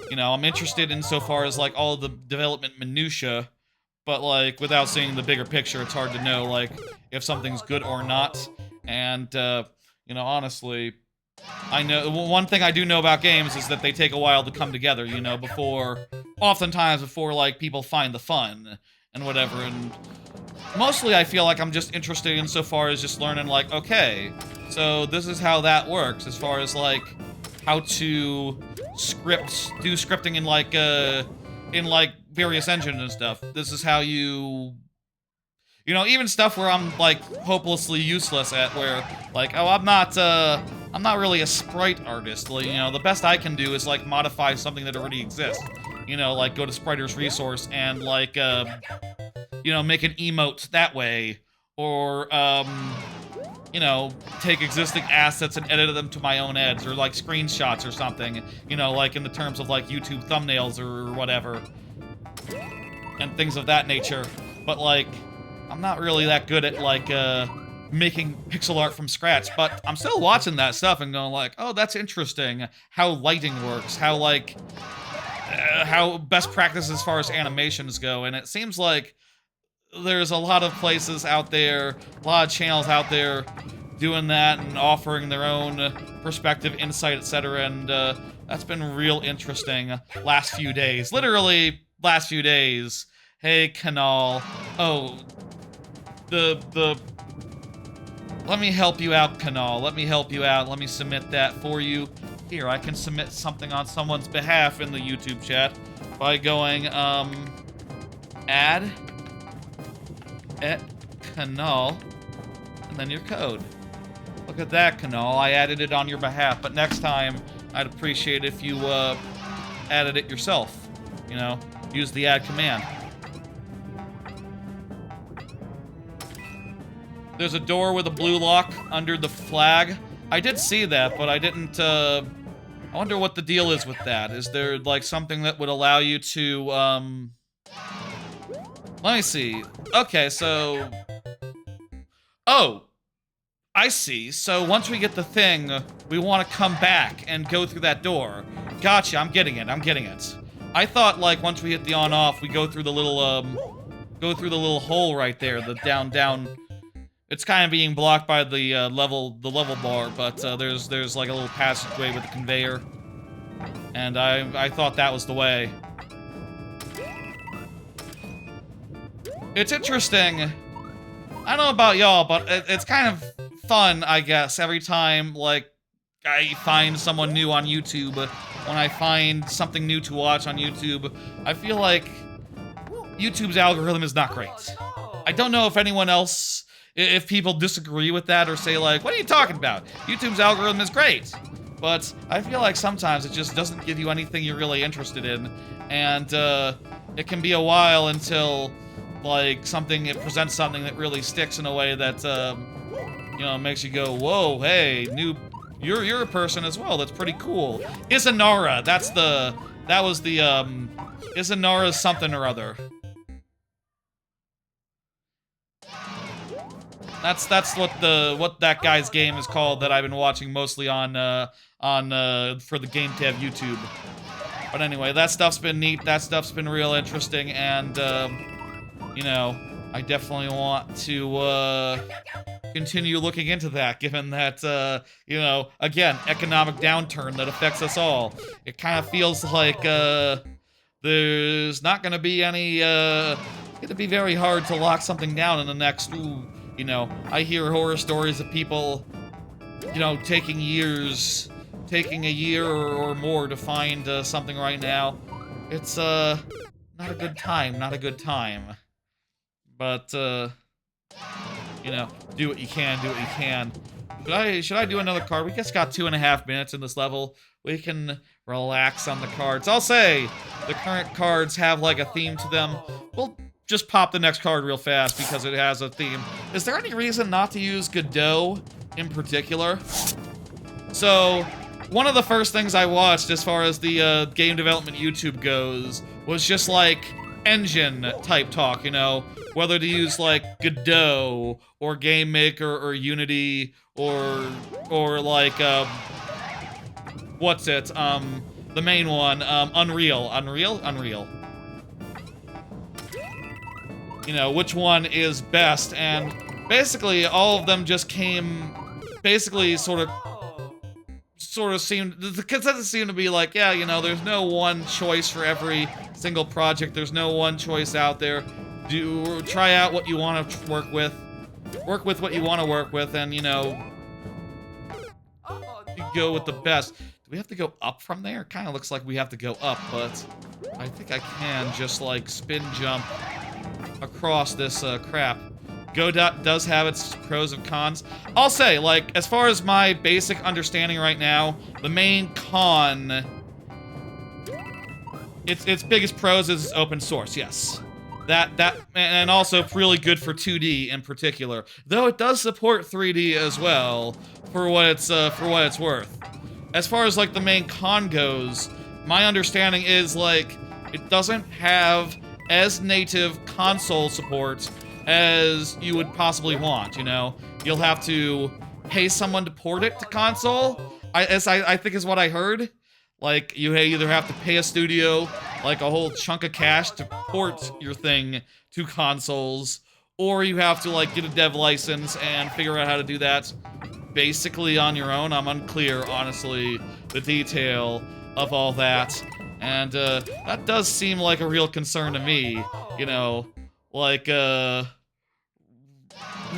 you know, I'm interested in so far as like all the development minutia, but like without seeing the bigger picture, it's hard to know like if something's good or not. And, you know, honestly, I know one thing I do know about games is that they take a while to come together, you know, oftentimes before like people find the fun and whatever. And mostly I feel like I'm just interested in so far as just learning like, okay, so this is how that works as far as like how to do scripting in like various engines and stuff. This is how you know, even stuff where I'm like hopelessly useless at, where like, oh, I'm not really a sprite artist. Like, you know, the best I can do is like modify something that already exists. You know, like go to Spriter's resource and like, you know, make an emote that way, or, you know, take existing assets and edit them to my own eds, or like screenshots or something, you know, like in the terms of like YouTube thumbnails or whatever, and things of that nature. But like, I'm not really that good at like, making pixel art from scratch, but I'm still watching that stuff and going like, oh, that's interesting, how lighting works, how like, how best practice as far as animations go, and it seems like there's a lot of places out there, a lot of channels out there doing that and offering their own perspective, insight, etc. And that's been real interesting last few days. Literally, last few days. Hey, Canal. Oh, let me help you out, Canal. Let me help you out. Let me submit that for you. Here, I can submit something on someone's behalf in the YouTube chat by going, add at Canal, and then your code. Look at that, Canal. I added it on your behalf, but next time, I'd appreciate if you added it yourself. You know, use the add command. There's a door with a blue lock under the flag. I did see that, but I didn't, I wonder what the deal is with that. Is there, like, something that would allow you to, let me see. Okay, so... Oh! I see. So once we get the thing, we want to come back and go through that door. Gotcha, I'm getting it, I'm getting it. I thought, like, once we hit the on-off, we go through the little, hole right there, the down. It's kind of being blocked by the level bar, but there's like a little passageway with a conveyor, and I thought that was the way. It's interesting. I don't know about y'all, but it's kind of fun, I guess, every time like I find someone new on YouTube. When I find something new to watch on YouTube, I feel like YouTube's algorithm is not great. I don't know if anyone else. If people disagree with that or say, like, what are you talking about? YouTube's algorithm is great. But I feel like sometimes it just doesn't give you anything you're really interested in. And it can be a while until, like, it presents something that really sticks in a way that, you know, makes you go, whoa, hey, you're a person as well. That's pretty cool. Isanara, that was the, Isanara's something or other. That's what that guy's game is called that I've been watching mostly on for the Game Tab YouTube. But anyway, that stuff's been neat. That stuff's been real interesting, and you know, I definitely want to continue looking into that, given that you know, again, economic downturn that affects us all. It kind of feels like there's not going to be any. It's going to be very hard to lock something down in the next. You know, I hear horror stories of people, you know, taking a year or more to find something right now. It's, not a good time, But, you know, do what you can. Should I do another card? We just got 2.5 minutes in this level. We can relax on the cards. I'll say, the current cards have, like, a theme to them. We'll just pop the next card real fast because it has a theme. Is there any reason not to use Godot in particular? So, one of the first things I watched as far as the game development YouTube goes was just like engine type talk, you know, whether to use like Godot or Game Maker or Unity or like what's it? The main one, Unreal. You know, which one is best, and basically all of them just came, basically sort of seemed, the consensus seemed to be like, yeah, you know, there's no one choice for every single project, there's no one choice out there. Try out what you want to work with what you want to work with, and, you know, you go with the best. Do we have to go up from there? It kind of looks like we have to go up, but I think I can just, like, spin jump across this crap. Godot does have its pros and cons. I'll say, like, as far as my basic understanding right now, the main con, its biggest pros is open source, yes. That and also really good for 2D in particular. Though it does support 3D as well, for what it's worth. As far as, like, the main con goes, my understanding is, like, it doesn't have as native console support as you would possibly want, you know? You'll have to pay someone to port it to console, I think is what I heard. Like, you either have to pay a studio, like, a whole chunk of cash to port your thing to consoles, or you have to, like, get a dev license and figure out how to do that basically on your own. I'm unclear, honestly, the detail of all that. And, that does seem like a real concern to me, you know, like,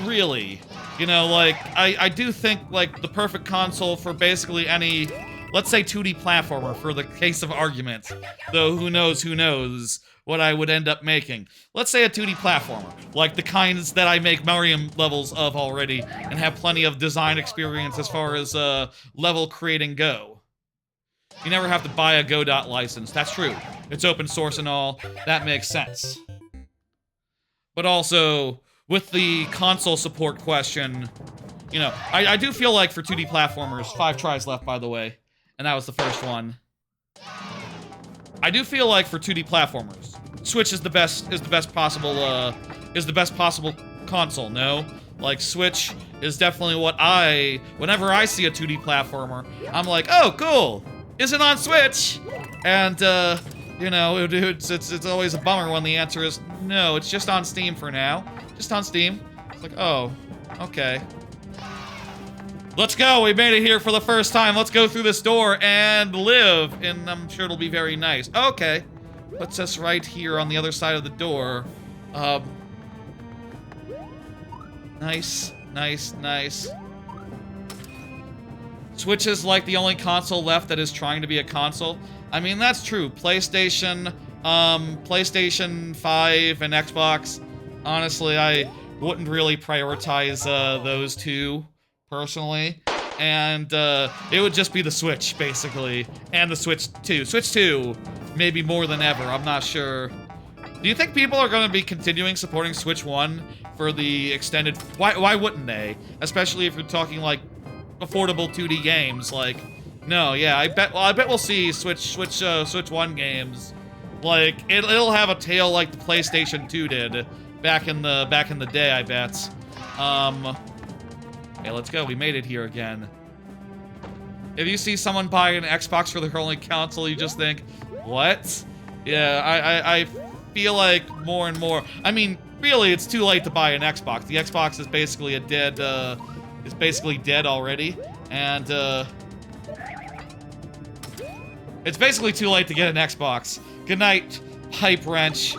really, you know, like, I do think, like, the perfect console for basically any, let's say 2D platformer, for the case of argument, though who knows what I would end up making. Let's say a 2D platformer, like the kinds that I make Mario levels of already, and have plenty of design experience as far as, level creating go. You never have to buy a Godot license. That's true. It's open source and all. That makes sense. But also, with the console support question, you know, I do feel like for 2D platformers, 5 tries left, by the way, and that was the first one. I do feel like for 2D platformers, Switch is the best possible console. No, like Switch is definitely what whenever I see a 2D platformer, I'm like, oh, cool, is it on Switch? And you know, it's always a bummer when the answer is no. It's just on Steam for now. Just on Steam. It's like, oh, okay. Let's go, we made it here for the first time. Let's go through this door and live, and I'm sure it'll be very nice. Okay, puts us right here on the other side of the door. Nice, nice, nice. Switch is like the only console left that is trying to be a console. I mean, that's true. PlayStation 5 and Xbox, honestly, I wouldn't really prioritize those two. Personally, and it would just be the Switch, basically, and the Switch 2. Switch 2, maybe more than ever, I'm not sure. Do you think people are going to be continuing supporting Switch 1 for the extended... Why wouldn't they? Especially if you're talking, like, affordable 2D games, like... No, yeah, I bet we'll see Switch 1 games. Like, it'll have a tail like the PlayStation 2 did back in the day, I bet. Okay, let's go. We made it here again. If you see someone buy an Xbox for their only console, you just think, what? Yeah, I feel like more and more. I mean, really, it's too late to buy an Xbox. The Xbox is basically dead already, and it's basically too late to get an Xbox. Good night, pipe wrench.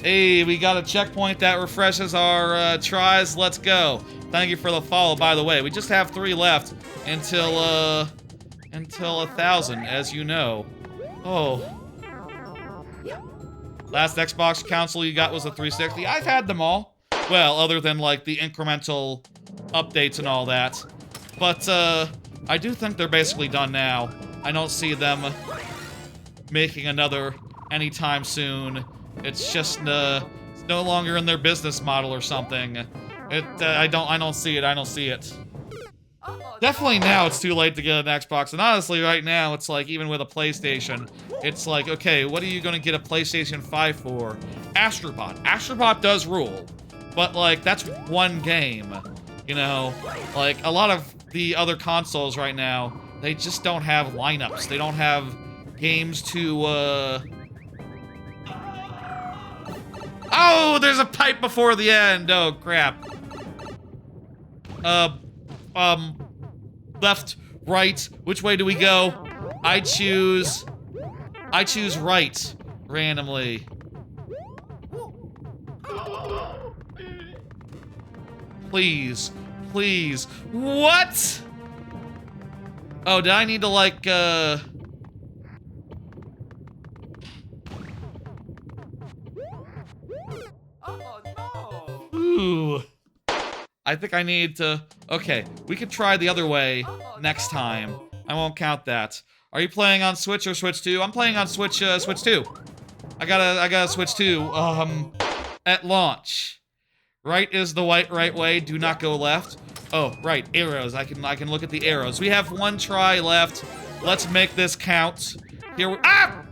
Hey, we got a checkpoint that refreshes our tries. Let's go. Thank you for the follow, by the way. We just have 3 left until 1,000, as you know. Oh. Last Xbox console you got was a 360. I've had them all. Well, other than, like, the incremental updates and all that. But, I do think they're basically done now. I don't see them making another anytime soon. It's just, it's no longer in their business model or something. I don't see it. I don't see it. Definitely now it's too late to get an Xbox, and honestly right now it's like, even with a PlayStation, it's like, okay, what are you gonna get a PlayStation 5 for? Astrobot. Astrobot does rule, but like, that's one game, you know? Like, a lot of the other consoles right now, they just don't have lineups. They don't have games to, Oh, there's a pipe before the end! Oh, crap. Left, right, which way do we go? I choose right, randomly. Please, please, what? Oh, did I need to, like, Ooh. I think I need to... Okay, we could try the other way next time. I won't count that. Are you playing on Switch or Switch 2? I'm playing on Switch 2. I gotta Switch 2, at launch. Right is the right way, do not go left. Oh, right, arrows. I can look at the arrows. We have 1 try left. Let's make this count. Here we... Ah!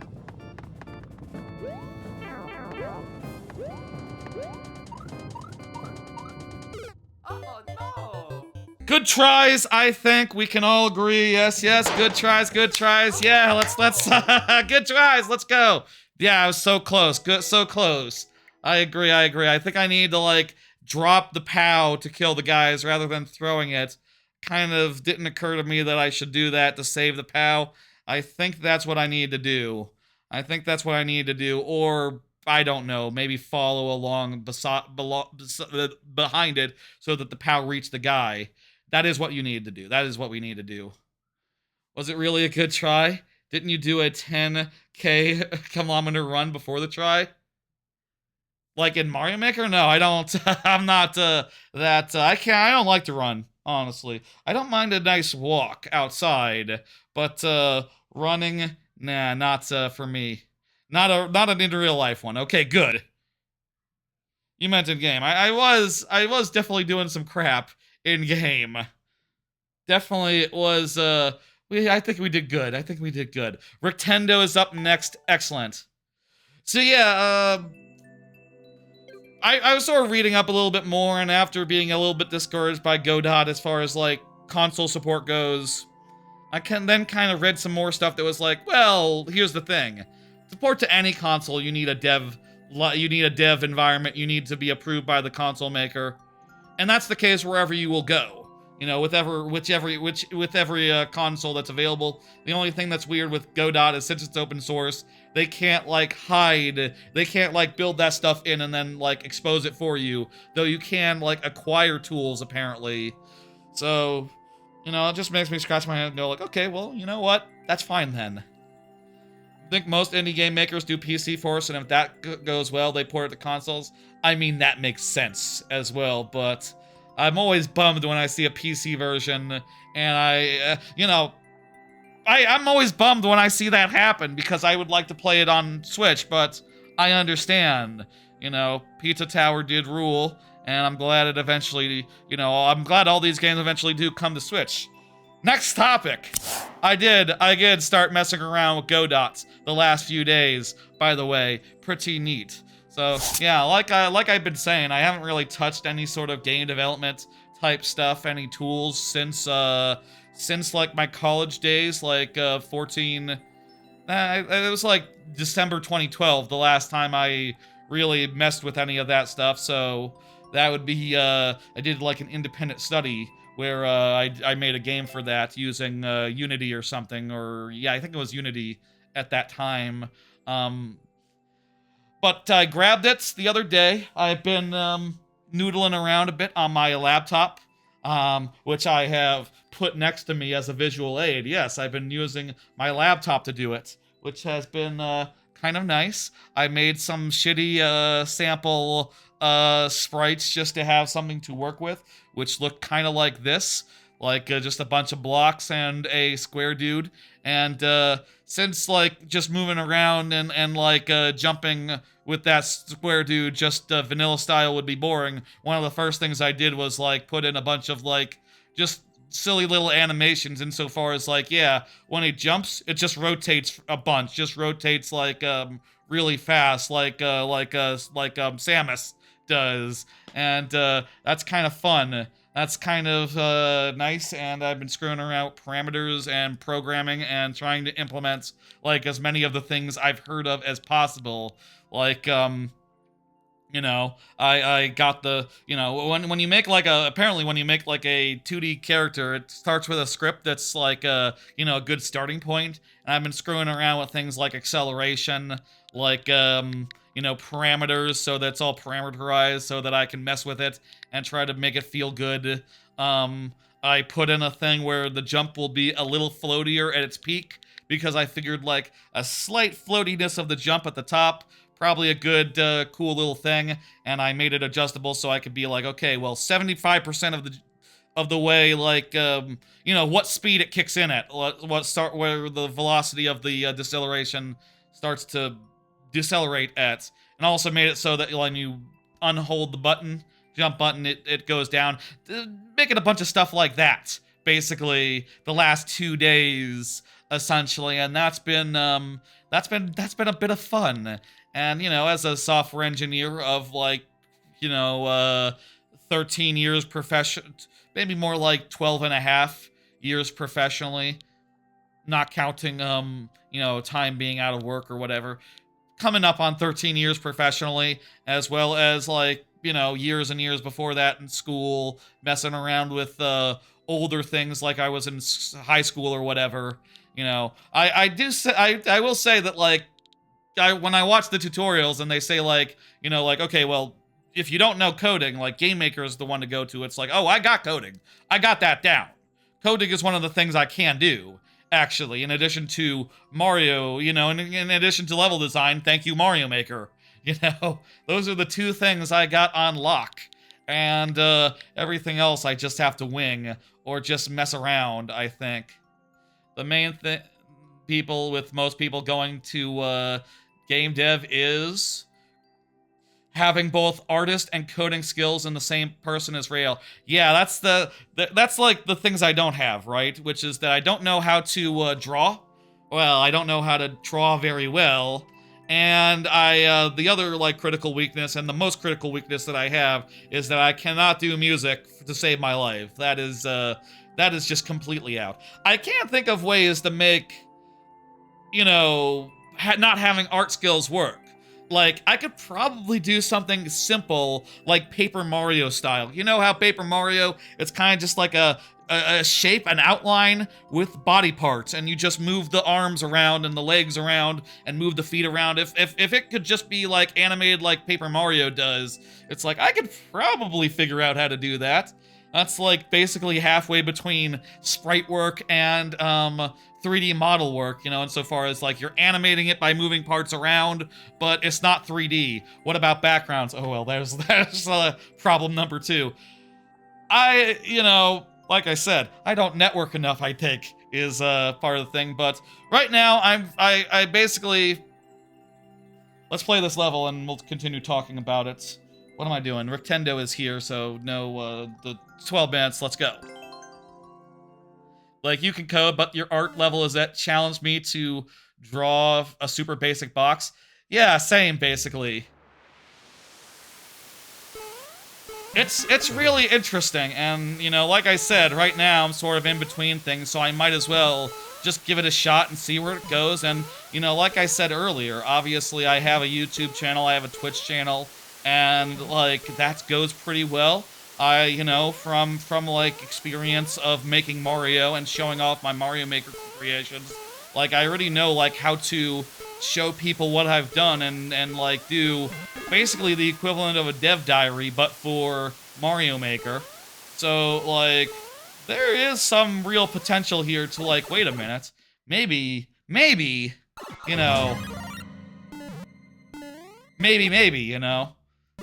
Good tries, I think. We can all agree. Yes, yes. Good tries, good tries. Yeah, let's, good tries. Let's go. Yeah, I was so close. Good, so close. I agree, I agree. I think I need to, like, drop the POW to kill the guys rather than throwing it. Kind of didn't occur to me that I should do that to save the POW. I think that's what I need to do. I think that's what I need to do. Or, I don't know, maybe follow along behind it so that the POW reach the guy. That is what you need to do. That is what we need to do. Was it really a good try? Didn't you do a 10K kilometer run before the try? Like in Mario Maker? No, I don't. I'm not I don't like to run. honestly. I don't mind a nice walk outside, but running, nah, not for me. Not an in real life one. Okay, good. You meant in game. I was definitely doing some crap in game. Definitely was I think we did good. I think we did good. Rictendo is up next. Excellent. So yeah, I was sort of reading up a little bit more, and after being a little bit discouraged by Godot as far as like console support goes, I then kind of read some more stuff that was like, well, here's the thing. Support to any console, you need a dev environment, you need to be approved by the console maker. And that's the case wherever you will go. You know, with every console that's available. The only thing that's weird with Godot is since it's open source, they can't like they can't like build that stuff in and then like expose it for you. Though you can like acquire tools apparently. So, you know, it just makes me scratch my head and go like, okay, well, you know what? That's fine then. I think most indie game makers do PC first, and if that goes well, they port it to consoles. I mean, that makes sense as well, but I'm always bummed when I see a PC version, and I'm always bummed when I see that happen, because I would like to play it on Switch, but I understand. You know, Pizza Tower did rule, and I'm glad it eventually, I'm glad all these games eventually do come to Switch. Next topic. I did start messing around with Godot the last few days, by the way. Pretty neat. So, yeah, like I've been saying, I haven't really touched any sort of game development type stuff, any tools since like my college days, like 14 it was like December 2012 the last time I really messed with any of that stuff. So, that would be I did like an independent study where I made a game for that using Unity or something, or yeah, I think it was Unity at that time. But I grabbed it the other day. I've been noodling around a bit on my laptop, which I have put next to me as a visual aid. Yes, I've been using my laptop to do it, which has been kind of nice. I made some shitty sample sprites just to have something to work with, which look kind of like this, like just a bunch of blocks and a square dude. And since like just moving around and like jumping with that square dude just vanilla style would be boring, one of the first things I did was like put in a bunch of like just silly little animations insofar as like, yeah, when he jumps, it just rotates a bunch, just rotates like really fast, like Samus does, and that's kind of fun. That's kind of nice, and I've been screwing around with parameters and programming and trying to implement like as many of the things I've heard of as possible. Like I got the, when you make like apparently when you make like a 2D character, it starts with a script that's like a good starting point. And I've been screwing around with things like acceleration, like parameters, so that's all parameterized so that I can mess with it and try to make it feel good. I put in a thing where the jump will be a little floatier at its peak, because I figured like a slight floatiness of the jump at the top, probably a good, cool little thing, and I made it adjustable so I could be like, okay, well, 75% of the way, like, what speed it kicks in at, where the velocity of the deceleration starts to decelerate at, and also made it so that when you unhold the button, jump button, it goes down, making a bunch of stuff like that, basically, the last 2 days, essentially, and that's been a bit of fun. And, as a software engineer of, like, 13 years maybe more like 12 and a half years professionally, not counting, time being out of work or whatever, coming up on 13 years professionally, as well as, like, years and years before that in school, messing around with older things like I was in high school or whatever. I will say that, like, when I watch the tutorials and they say like, okay, well, if you don't know coding, like Game Maker is the one to go to. It's like, oh, I got coding. I got that down. Coding is one of the things I can do, actually, in addition to Mario, in addition to level design, thank you, Mario Maker. Those are the two things I got on lock. And everything else I just have to wing or just mess around, I think. The main thing most people going to game dev is having both artist and coding skills in the same person as Rail. Yeah, that's like the things I don't have, right? Which is that I don't know how to draw. Well, I don't know how to draw very well. And the other like critical weakness, and the most critical weakness that I have, is that I cannot do music to save my life. That is just completely out. I can't think of ways to make, you know, not having art skills work. Like, I could probably do something simple, like Paper Mario style. You know how Paper Mario, it's kind of just like a shape, an outline with body parts, and you just move the arms around and the legs around and move the feet around. If it could just be like animated like Paper Mario does, it's like, I could probably figure out how to do that. That's like basically halfway between sprite work and 3D model work, you know, insofar as like you're animating it by moving parts around, but it's not 3D. What about backgrounds? Oh well, there's problem number 2. You know, like I said, I don't network enough, I think, is part of the thing, but right now I basically, let's play this level and we'll continue talking about it. What am I doing? Rictendo is here, so no, the 12 minutes, let's go. Like, you can code, but your art level is that challenged me to draw a super basic box. Yeah, same, basically. It's really interesting, and, you know, like I said, right now I'm sort of in between things, so I might as well just give it a shot and see where it goes, and, you know, like I said earlier, obviously I have a YouTube channel, I have a Twitch channel, and, like, that goes pretty well. You know, from like experience of making Mario and showing off my Mario Maker creations, like I already know like how to show people what I've done and like do basically the equivalent of a dev diary but for Mario Maker. So like there is some real potential here to like, wait a minute, maybe, you know, maybe, you know.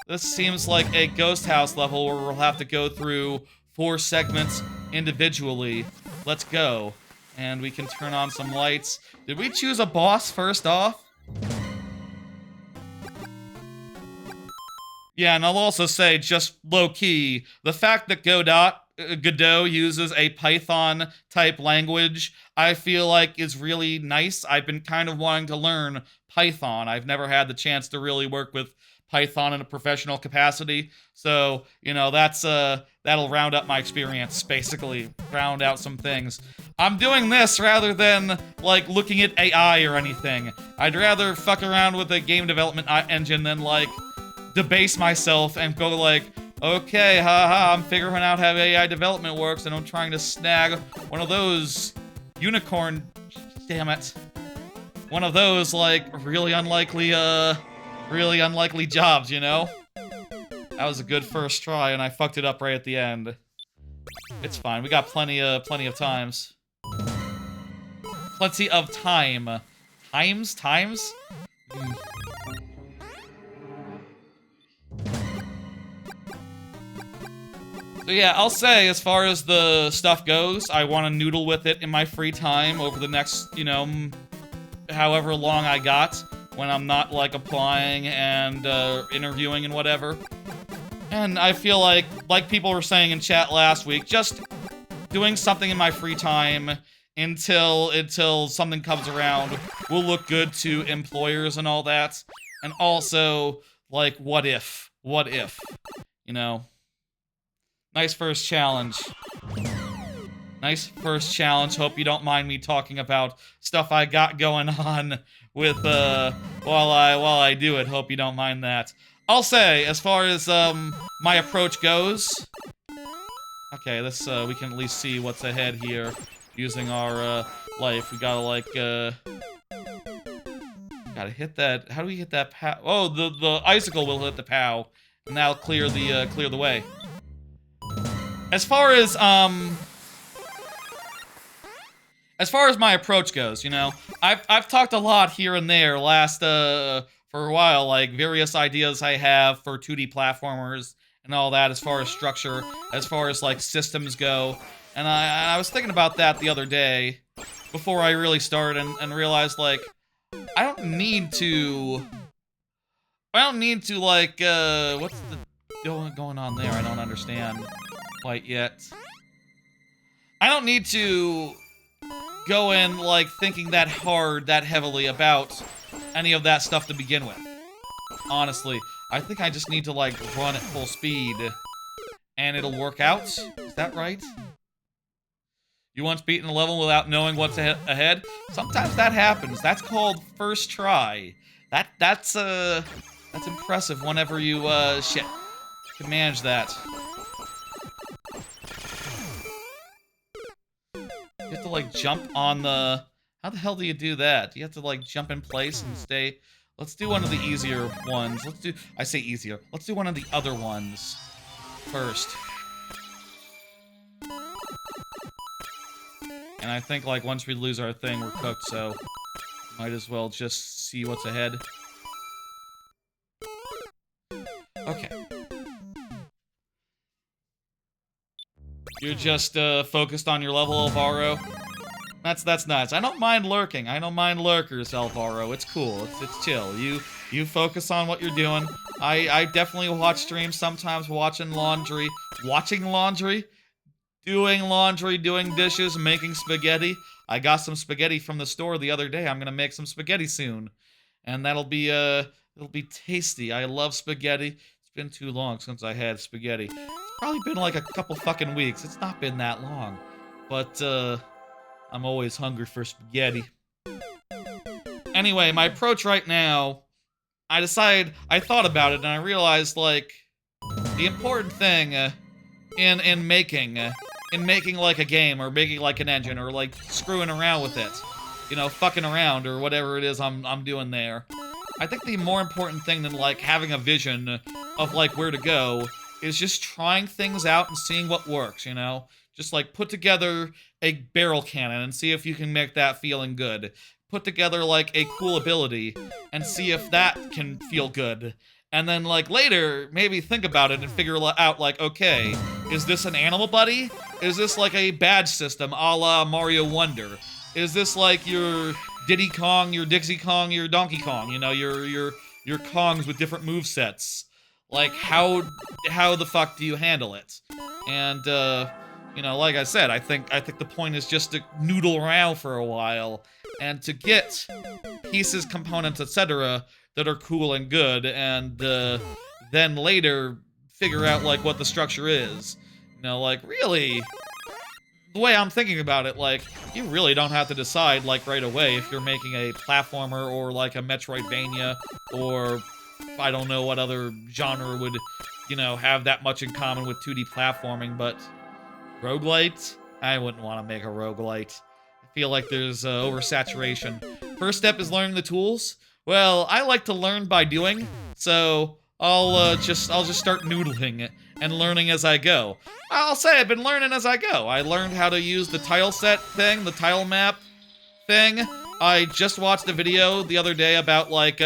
This seems like a ghost house level where we'll have to go through 4 segments individually. Let's go. And we can turn on some lights. Did we choose a boss first off? Yeah, and I'll also say, just low-key, the fact that Godot uses a Python-type language, I feel like is really nice. I've been kind of wanting to learn Python. I've never had the chance to really work with Python in a professional capacity, so, you know, that'll round up my experience, basically, round out some things. I'm doing this rather than, like, looking at AI or anything. I'd rather fuck around with a game development engine than, like, debase myself and go like, okay, haha, I'm figuring out how AI development works, and I'm trying to snag one of those unicorn, damn it, one of those, like, really unlikely jobs, you know? That was a good first try, and I fucked it up right at the end. It's fine. We got plenty of times. Plenty of time. Times? So yeah, I'll say, as far as the stuff goes, I want to noodle with it in my free time over the next, you know, however long I got, when I'm not, like, applying and interviewing and whatever. And I feel like people were saying in chat last week, just doing something in my free time until something comes around will look good to employers and all that. And also, like, what if? You know? Nice first challenge. Nice first challenge. Hope you don't mind me talking about stuff I got going on with, while I do it. Hope you don't mind that. I'll say, as far as, my approach goes... Okay, this, we can at least see what's ahead here, using our, life. We gotta, like, gotta hit that... How do we hit that pow? Oh, the icicle will hit the pow, and that'll clear the way. As far as my approach goes, you know, I've talked a lot here and there for a while, like, various ideas I have for 2D platformers and all that as far as structure, as far as like systems go. And I was thinking about that the other day before I really started and realized like I don't need to like what's the going on there? I don't understand quite yet. I don't need to go in like thinking that hard, that heavily about any of that stuff to begin with. Honestly, I think I just need to like run at full speed and it'll work out. Is that right? You once beaten a level without knowing what's ahead? Sometimes that happens. That's called first try. That's impressive whenever you can manage that. You have to like jump on the... How the hell do you do that? You have to like jump in place and stay... Let's do one of the easier ones. I say easier. Let's do one of the other ones first. And I think like once we lose our thing, we're cooked, so might as well just see what's ahead. Okay. You're just focused on your level, Alvaro. That's nice. I don't mind lurking. I don't mind lurkers, Alvaro. It's cool. It's chill. You focus on what you're doing. I definitely watch streams sometimes, watching laundry, doing laundry, doing dishes, making spaghetti. I got some spaghetti from the store the other day. I'm gonna make some spaghetti soon, and it'll be tasty. I love spaghetti. It's been too long since I had spaghetti. It's probably been like a couple fucking weeks. It's not been that long, but I'm always hungry for spaghetti. Anyway, my approach right now, I thought about it and I realized like the important thing in making like a game or making like an engine or like screwing around with it, you know, fucking around or whatever it is I'm doing there. I think the more important thing than like having a vision of like where to go is just trying things out and seeing what works, you know? Just like put together a barrel cannon and see if you can make that feeling good. Put together like a cool ability and see if that can feel good. And then like later, maybe think about it and figure out like, okay, is this an animal buddy? Is this like a badge system a la Mario Wonder? Is this like your Diddy Kong, your Dixie Kong, your Donkey Kong? You know, your Kongs with different movesets. Like how the fuck do you handle it? And you know, like I said, I think the point is just to noodle around for a while and to get pieces, components, etc. that are cool and good, and then later figure out like what the structure is. You know, like really, the way I'm thinking about it, like you really don't have to decide like right away if you're making a platformer or like a Metroidvania or I don't know what other genre would, you know, have that much in common with 2D platforming, but roguelite? I wouldn't want to make a roguelite. I feel like there's oversaturation. First step is learning the tools. Well, I like to learn by doing, so I'll just start noodling and learning as I go. I'll say I've been learning as I go. I learned how to use the tile set thing, the tile map thing. I just watched a video the other day about like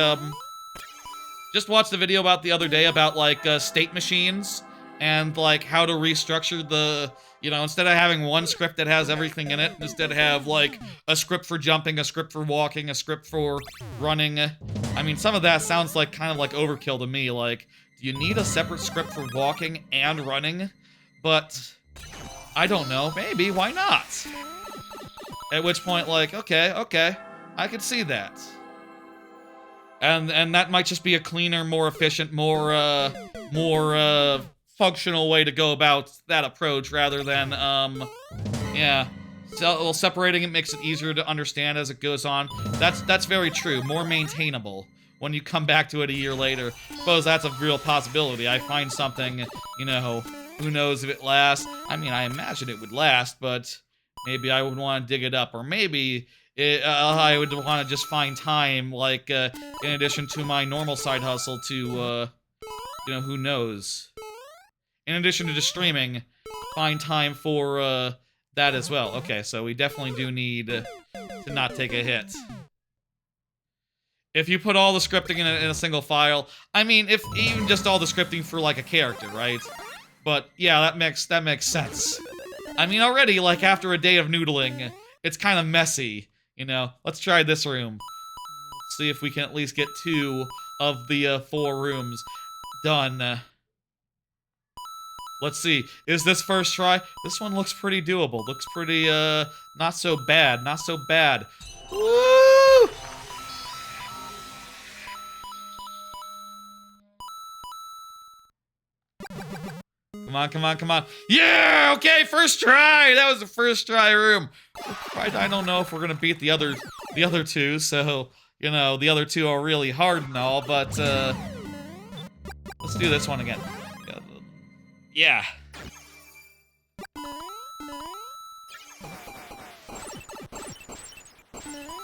state machines and like how to restructure the, you know, instead of having one script that has everything in it, instead have like a script for jumping, a script for walking, a script for running. I mean, some of that sounds like kind of like overkill to me. Like, do you need a separate script for walking and running? But I don't know. Maybe, why not? At which point, like, okay, I could see that. And that might just be a cleaner, more efficient, more functional way to go about that approach rather than, yeah. So, separating it makes it easier to understand as it goes on. That's very true. More maintainable when you come back to it a year later. Suppose that's a real possibility. I find something, you know, who knows if it lasts. I mean, I imagine it would last, but maybe I would want to dig it up. Or maybe I would want to just find time, like, in addition to my normal side hustle to, you know, who knows. In addition to just streaming, find time for, that as well. Okay, so we definitely do need to not take a hit. If you put all the scripting in a single file, I mean, if even just all the scripting for like a character, right? But yeah, that makes sense. I mean, already like after a day of noodling, it's kind of messy, you know. Let's try this room. See if we can at least get 2 of the 4 rooms done. Let's see. Is this first try? This one looks pretty doable. Looks pretty not so bad. Not so bad. Woo! Come on, come on, come on. Yeah! Okay, first try! That was the first try room. I don't know if we're gonna beat the other 2, so, you know, the other 2 are really hard and all, but, let's do this one again. Yeah.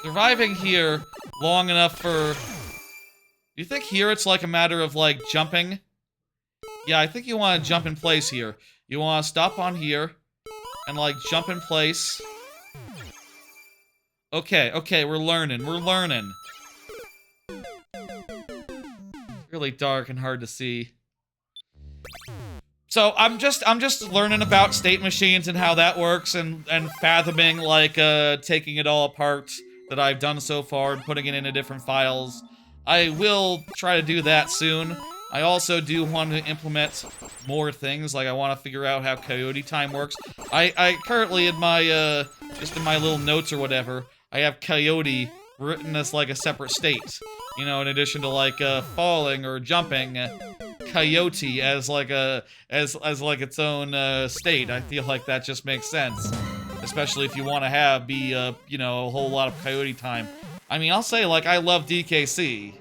Surviving here long enough for... Do you think here it's like a matter of, like, jumping? Yeah, I think you want to jump in place here. You want to stop on here and, like, jump in place. Okay, okay, we're learning. We're learning. It's really dark and hard to see. So I'm just learning about state machines and how that works and fathoming, like, taking it all apart that I've done so far and putting it into different files. I will try to do that soon. I also do want to implement more things, like I want to figure out how coyote time works. I currently in my, just in my little notes or whatever, I have coyote written as like a separate state. You know, in addition to like, falling or jumping, coyote as like a, as like its own, state. I feel like that just makes sense. Especially if you want to be, you know, a whole lot of coyote time. I mean, I'll say, like, I love DKC.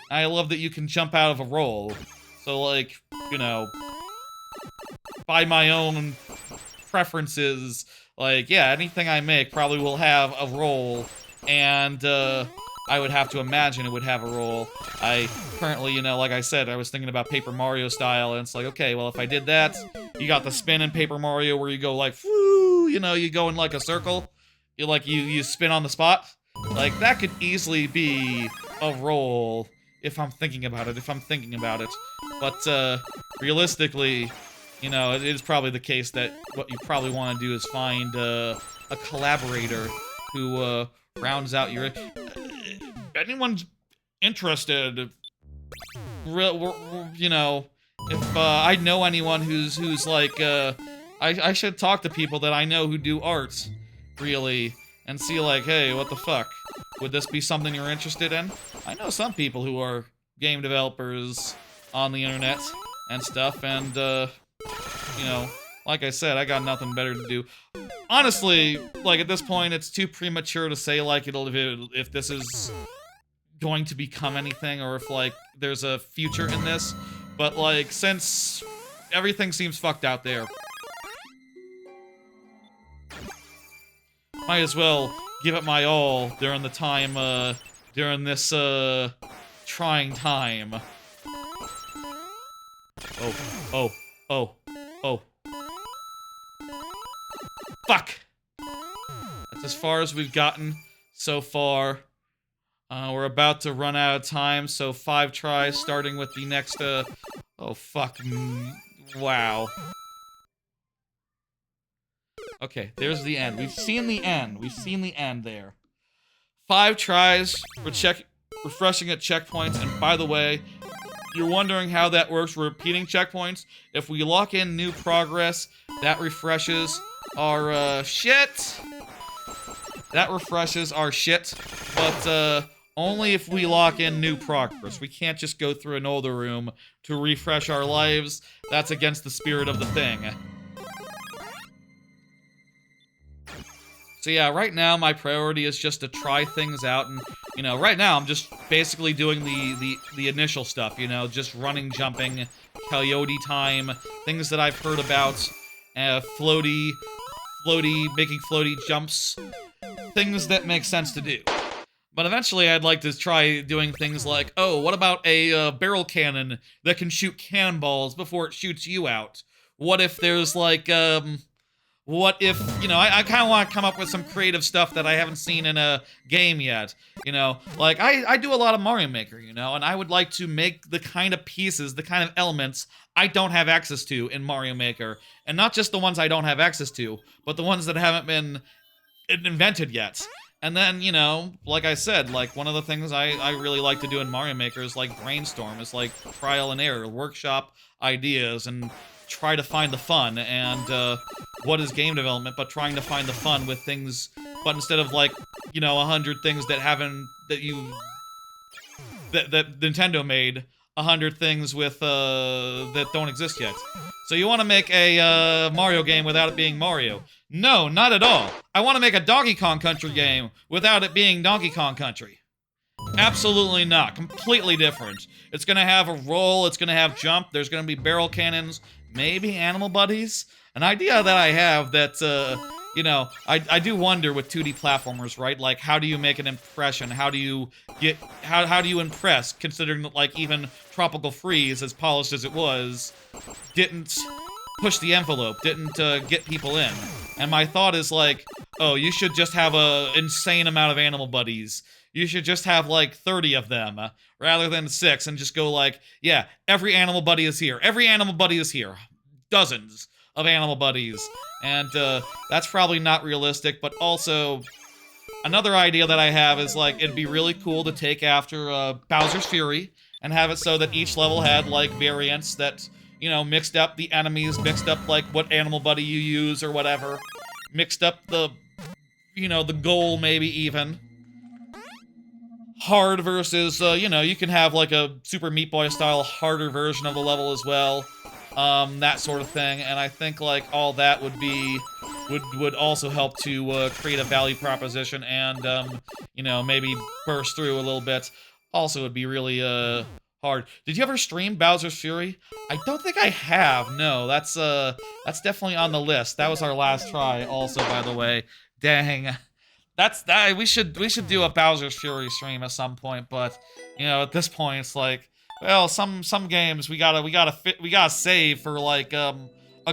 I love that you can jump out of a roll. So, like, you know, by my own preferences, like, yeah, anything I make probably will have a roll, and, I would have to imagine it would have a roll. I currently, you know, like I said, I was thinking about Paper Mario style, and it's like, okay, well, if I did that, you got the spin in Paper Mario where you go, like, whoo, you know, you go in, like, a circle. You spin on the spot. Like, that could easily be a roll. If I'm thinking about it, But, realistically, you know, it is probably the case that what you probably want to do is find, a collaborator who, rounds out your... anyone's interested, you know, if, I know anyone who's like, I should talk to people that I know who do art, really, and see, like, hey, what the fuck? Would this be something you're interested in? I know some people who are game developers on the internet and stuff, and, you know, like I said, I got nothing better to do. Honestly, like, at this point, it's too premature to say, like, if this is going to become anything, or if, like, there's a future in this, but, like, since everything seems fucked out there, might as well give it my all during the time, during this, trying time. Oh. Fuck! That's as far as we've gotten so far. We're about to run out of time, so 5 tries, starting with the next, oh, fuck. Wow. Okay, there's the end. We've seen the end. We've seen the end there. 5 tries for refreshing at checkpoints, and by the way, you're wondering how that works for repeating checkpoints. If we lock in new progress, that refreshes our, shit. That refreshes our shit, but, only if we lock in new progress. We can't just go through an older room to refresh our lives. That's against the spirit of the thing. So yeah, right now my priority is just to try things out, and, you know, right now I'm just basically doing the initial stuff, you know, just running, jumping, coyote time, things that I've heard about, floaty, making floaty jumps, things that make sense to do. But eventually I'd like to try doing things like, oh, what about a barrel cannon that can shoot cannonballs before it shoots you out? What if there's like, what if, you know, I kind of want to come up with some creative stuff that I haven't seen in a game yet, you know? Like, I do a lot of Mario Maker, you know, and I would like to make the kind of pieces, the kind of elements I don't have access to in Mario Maker. And not just the ones I don't have access to, but the ones that haven't been invented yet. And then, you know, like I said, like, one of the things I really like to do in Mario Maker is, like, brainstorm. It's like trial and error, workshop ideas, and try to find the fun. And, what is game development but trying to find the fun with things, but instead of, like, you know, 100 things that that Nintendo made, 100 things with, that don't exist yet. So you want to make a, Mario game without it being Mario. No, not at all. I want to make a Donkey Kong Country game without it being Donkey Kong Country. Absolutely not. Completely different. It's gonna have a roll, it's gonna have jump, there's gonna be barrel cannons, maybe animal buddies? An idea that I have that, you know, I do wonder with 2D platformers, right? Like, how do you make an impression? How do you how do you impress, considering that, like, even Tropical Freeze, as polished as it was, didn't push the envelope, didn't get people in. And my thought is like, oh, you should just have a insane amount of animal buddies. You should just have like 30 of them rather than 6, and just go like, yeah, every animal buddy is here. Every animal buddy is here. Dozens of animal buddies. And that's probably not realistic, but also another idea that I have is like, it'd be really cool to take after Bowser's Fury and have it so that each level had like variants that, you know, mixed up the enemies, mixed up like what animal buddy you use or whatever, mixed up the, you know, the goal maybe even. Hard versus, you know, you can have like a Super Meat Boy style harder version of the level as well. That sort of thing, and I think like all that would be, would also help to create a value proposition and, you know, maybe burst through a little bit. Also would be really, hard. Did you ever stream Bowser's Fury? I don't think I have, no, that's definitely on the list. That was our last try also, by the way. Dang. We should do a Bowser's Fury stream at some point, but you know, at this point it's like, well, some games we gotta save for like a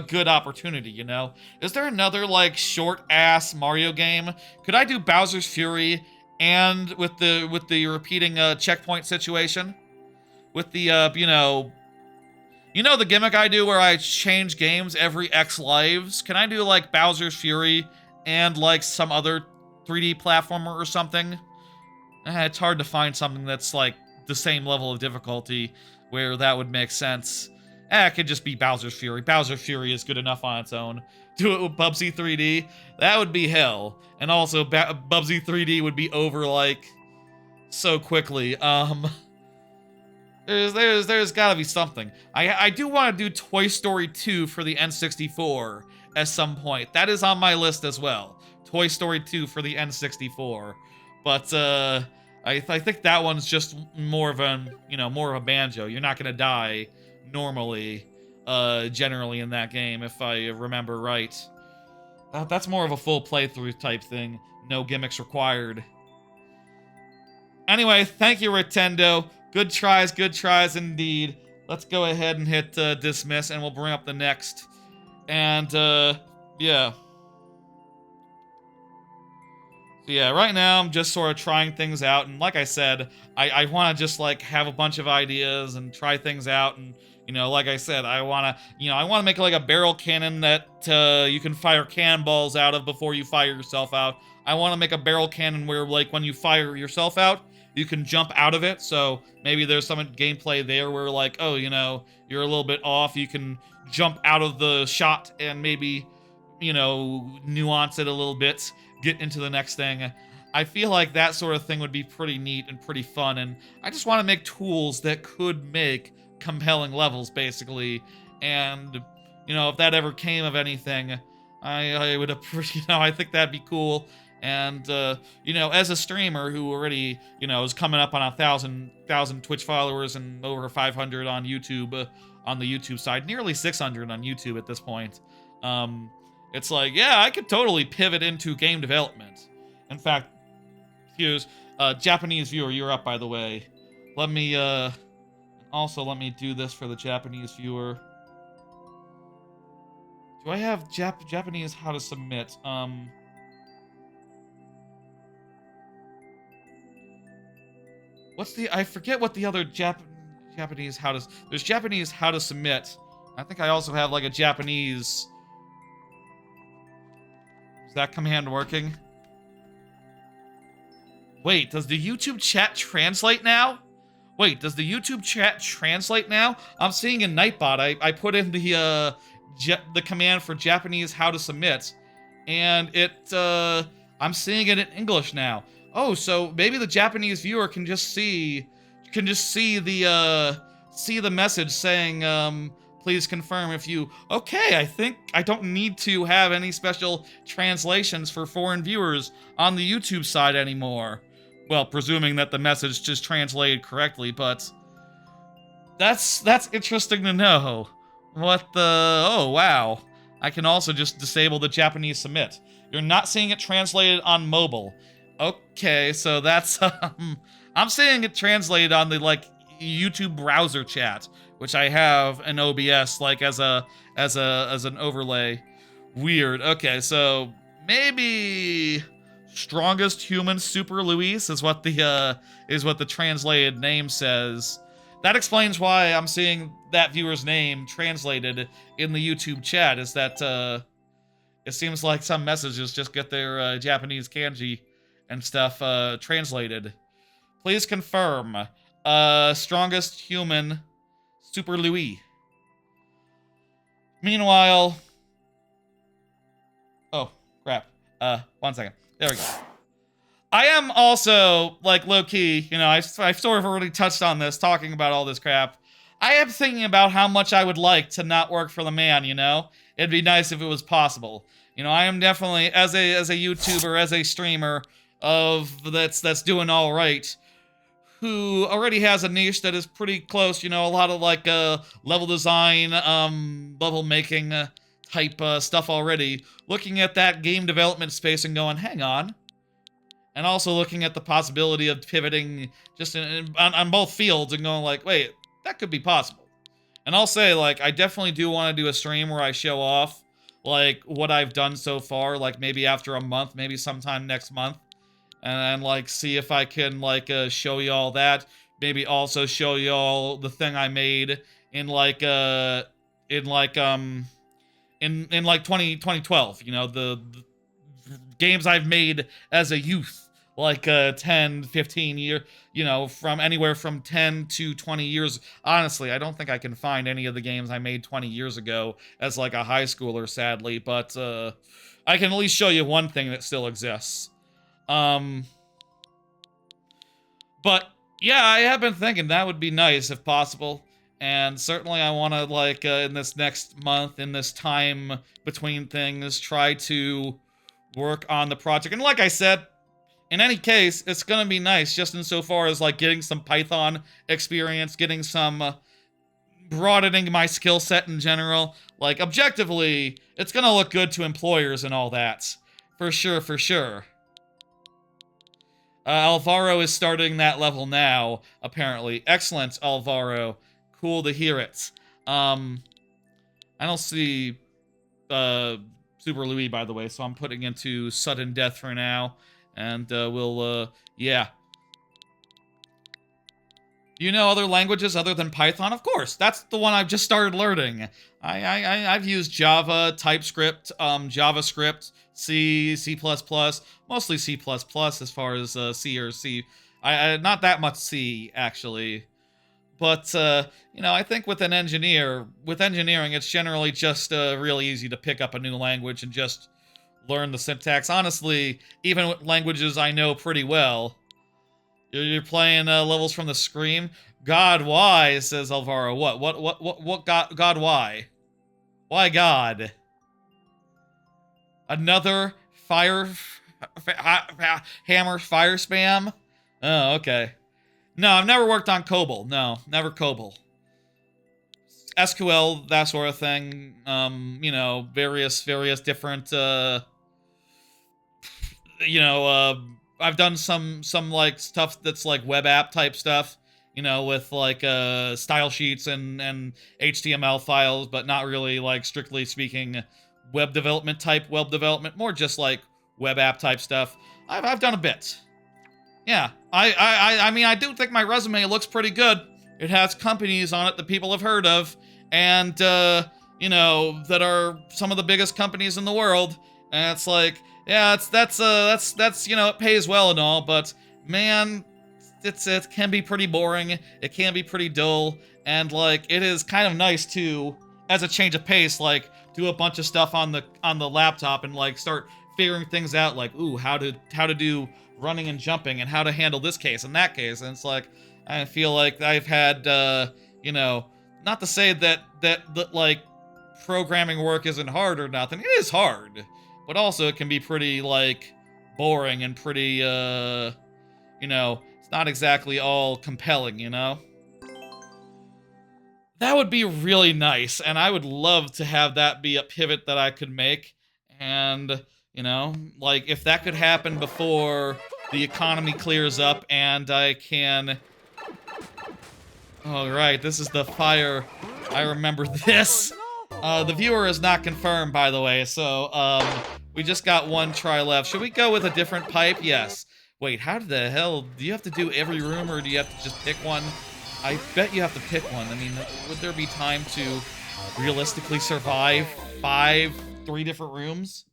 good opportunity, you know? Is there another like short ass Mario game? Could I do Bowser's Fury and with the repeating checkpoint situation? With the you know the gimmick I do where I change games every X lives? Can I do like Bowser's Fury and like some other 3D platformer or something? It's hard to find something that's like the same level of difficulty where that would make sense. It could just be Bowser's Fury. Bowser's Fury is good enough on its own. Do it with Bubsy 3D. That would be hell. And also, Bubsy 3D would be over like so quickly. There's gotta be something. I do want to do Toy Story 2 for the N64 at some point. That is on my list as well. Toy Story 2 for the N64. But, I think that one's just more of a banjo. You're not gonna die normally, generally in that game, if I remember right. That's more of a full playthrough type thing. No gimmicks required. Anyway, thank you, Nintendo. Good tries indeed. Let's go ahead and hit dismiss, and we'll bring up the next. And, yeah. So yeah, right now I'm just sort of trying things out, and like I said, I want to just like have a bunch of ideas and try things out, and you know, like I said, I want to make like a barrel cannon that you can fire cannonballs out of before you fire yourself out. I want to make a barrel cannon where like when you fire yourself out, you can jump out of it. So maybe there's some gameplay there where like, oh, you know, you're a little bit off, you can jump out of the shot and maybe, you know, nuance it a little bit, get into the next thing. I feel like that sort of thing would be pretty neat and pretty fun, and I just want to make tools that could make compelling levels, basically. And, you know, if that ever came of anything, I would, you know, I think that'd be cool. And, you know, as a streamer who already, you know, is coming up on 1,000 Twitch followers and over 500 on YouTube, on the YouTube side, nearly 600 on YouTube at this point, it's like, yeah, I could totally pivot into game development. In fact, here's Japanese viewer, you're up, by the way. Let me, also let me do this for the Japanese viewer. Do I have Japanese how to submit? What's the... I forget what the other Japanese how to... There's Japanese how to submit. I think I also have, like, a Japanese... Is that command working? Wait, does the YouTube chat translate now? Wait, does the YouTube chat translate now? I'm seeing in Nightbot, I put in the command for Japanese how to submit, and I'm seeing it in English now. Oh, so maybe the Japanese viewer can just see the message saying, please confirm if you... Okay, I think I don't need to have any special translations for foreign viewers on the YouTube side anymore. Well, presuming that the message just translated correctly, but... That's interesting to know. What the... Oh, wow. I can also just disable the Japanese submit. You're not seeing it translated on mobile. Okay, so that's... I'm seeing it translated on the, like, YouTube browser chat, which I have an OBS, like, as an overlay. Weird. Okay, so maybe strongest human Super Luis is what the translated name says. That explains why I'm seeing that viewer's name translated in the YouTube chat, is that it seems like some messages just get their Japanese kanji and stuff translated. Please confirm. Strongest human Super Louis. Meanwhile... Oh, crap. 1 second. There we go. I am also, like, low-key, you know, I've sort of already touched on this, talking about all this crap. I am thinking about how much I would like to not work for the man, you know? It'd be nice if it was possible. You know, I am definitely, as a YouTuber, as a streamer that's doing all right, who already has a niche that is pretty close, you know, a lot of, like, level design, level making type stuff already, looking at that game development space and going, hang on. And also looking at the possibility of pivoting just on both fields and going like, wait, that could be possible. And I'll say, like, I definitely do want to do a stream where I show off, like, what I've done so far, like, maybe after a month, maybe sometime next month. And, like, see if I can, like, show y'all that. Maybe also show y'all the thing I made in, like, 2012, you know, the games I've made as a youth, like 10, 15 years, you know, from anywhere from 10 to 20 years. Honestly, I don't think I can find any of the games I made 20 years ago as like a high schooler, sadly, but I can at least show you one thing that still exists. But yeah, I have been thinking that would be nice if possible. And certainly I want to, like, in this next month, in this time between things, try to work on the project. And like I said, in any case, it's going to be nice just insofar as, like, getting some Python experience, getting some broadening my skill set in general. Like, objectively, it's going to look good to employers and all that. For sure, for sure. Alvaro is starting that level now, apparently. Excellent, Alvaro. Cool to hear it. I don't see Super Louis, by the way, so I'm putting into sudden death for now. And yeah. You know other languages other than Python? Of course, that's the one I've just started learning. I've used Java, TypeScript, JavaScript, C, C++, mostly C++ as far as C or C. Not that much C, actually. But, you know, I think with engineering, it's generally just real easy to pick up a new language and just learn the syntax. Honestly, even with languages I know pretty well. You're playing levels from the Scream? God, why? Says Alvaro. What, God, why? Why God? Another hammer fire spam? Oh, okay. No, I've never worked on COBOL. No, never COBOL. SQL, that sort of thing. You know, various different, you know, I've done some like stuff that's like web app type stuff, you know, with like style sheets and HTML files, but not really like strictly speaking web development type web development, more just like web app type stuff. I've done a bit. Yeah, I mean, I do think my resume looks pretty good. It has companies on it that people have heard of, and you know, that are some of the biggest companies in the world. And it's like, yeah, that's you know, it pays well and all, but man, it can be pretty boring. It can be pretty dull, and like it is kind of nice to, as a change of pace, like do a bunch of stuff on the laptop and like start figuring things out, like ooh, how to do running and jumping and how to handle this case and that case. And it's like I feel like I've had you know, not to say that like programming work isn't hard or nothing. It is hard, but also it can be pretty like boring and pretty you know, it's not exactly all compelling, you know? That would be really nice, and I would love to have that be a pivot that I could make. And, you know, like, if that could happen before the economy clears up and I can... Oh, right, this is the fire. I remember this. The viewer is not confirmed, by the way, so, we just got one try left. Should we go with a different pipe? Yes. Wait, how the hell... Do you have to do every room, or do you have to just pick one? I bet you have to pick one. I mean, would there be time to realistically survive 3 different rooms?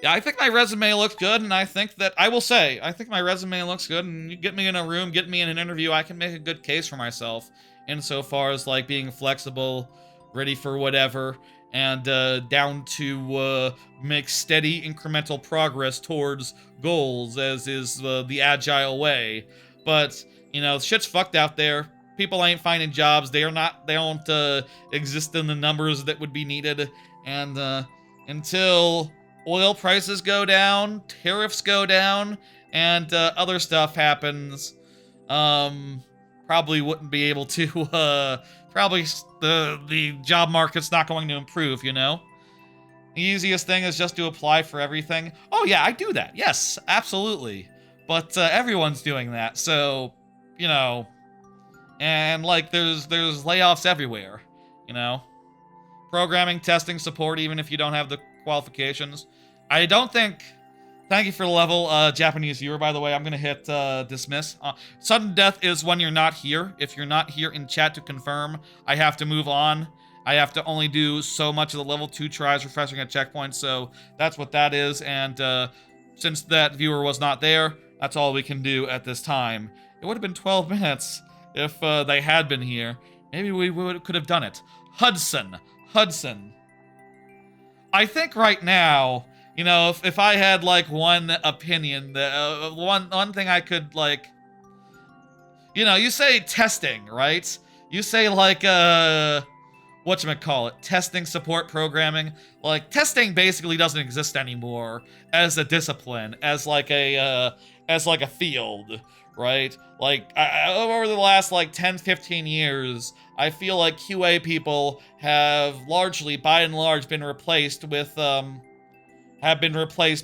Yeah, I think my resume looks good, and I think that, I will say, I think my resume looks good, and you get me in a room, get me in an interview, I can make a good case for myself, insofar as, like, being flexible, ready for whatever, and down to make steady incremental progress towards goals, as is the agile way. But, you know, shit's fucked out there. People ain't finding jobs. They don't exist in the numbers that would be needed. And until oil prices go down, tariffs go down, and other stuff happens, probably wouldn't be able to, probably the job market's not going to improve, you know? The easiest thing is just to apply for everything. Oh yeah, I do that. Yes, absolutely. But everyone's doing that, so, you know, and like there's layoffs everywhere, you know? Programming, testing, support, even if you don't have the qualifications. I don't think... Thank you for the level, Japanese viewer, by the way. I'm gonna hit dismiss. Sudden death is when you're not here. If you're not here in chat to confirm, I have to move on. I have to only do so much of the level 2 tries refreshing at checkpoints, so that's what that is. And since that viewer was not there, that's all we can do at this time. It would have been 12 minutes if they had been here. Maybe we could have done it. Hudson. I think right now, you know, if I had, like, one opinion, one thing I could, like... You know, you say testing, right? You say, like, whatchamacallit, testing, support, programming. Like, testing basically doesn't exist anymore as a discipline, as like a field, right? Like, over the last, like, 10, 15 years, I feel like QA people have largely, by and large, been replaced with,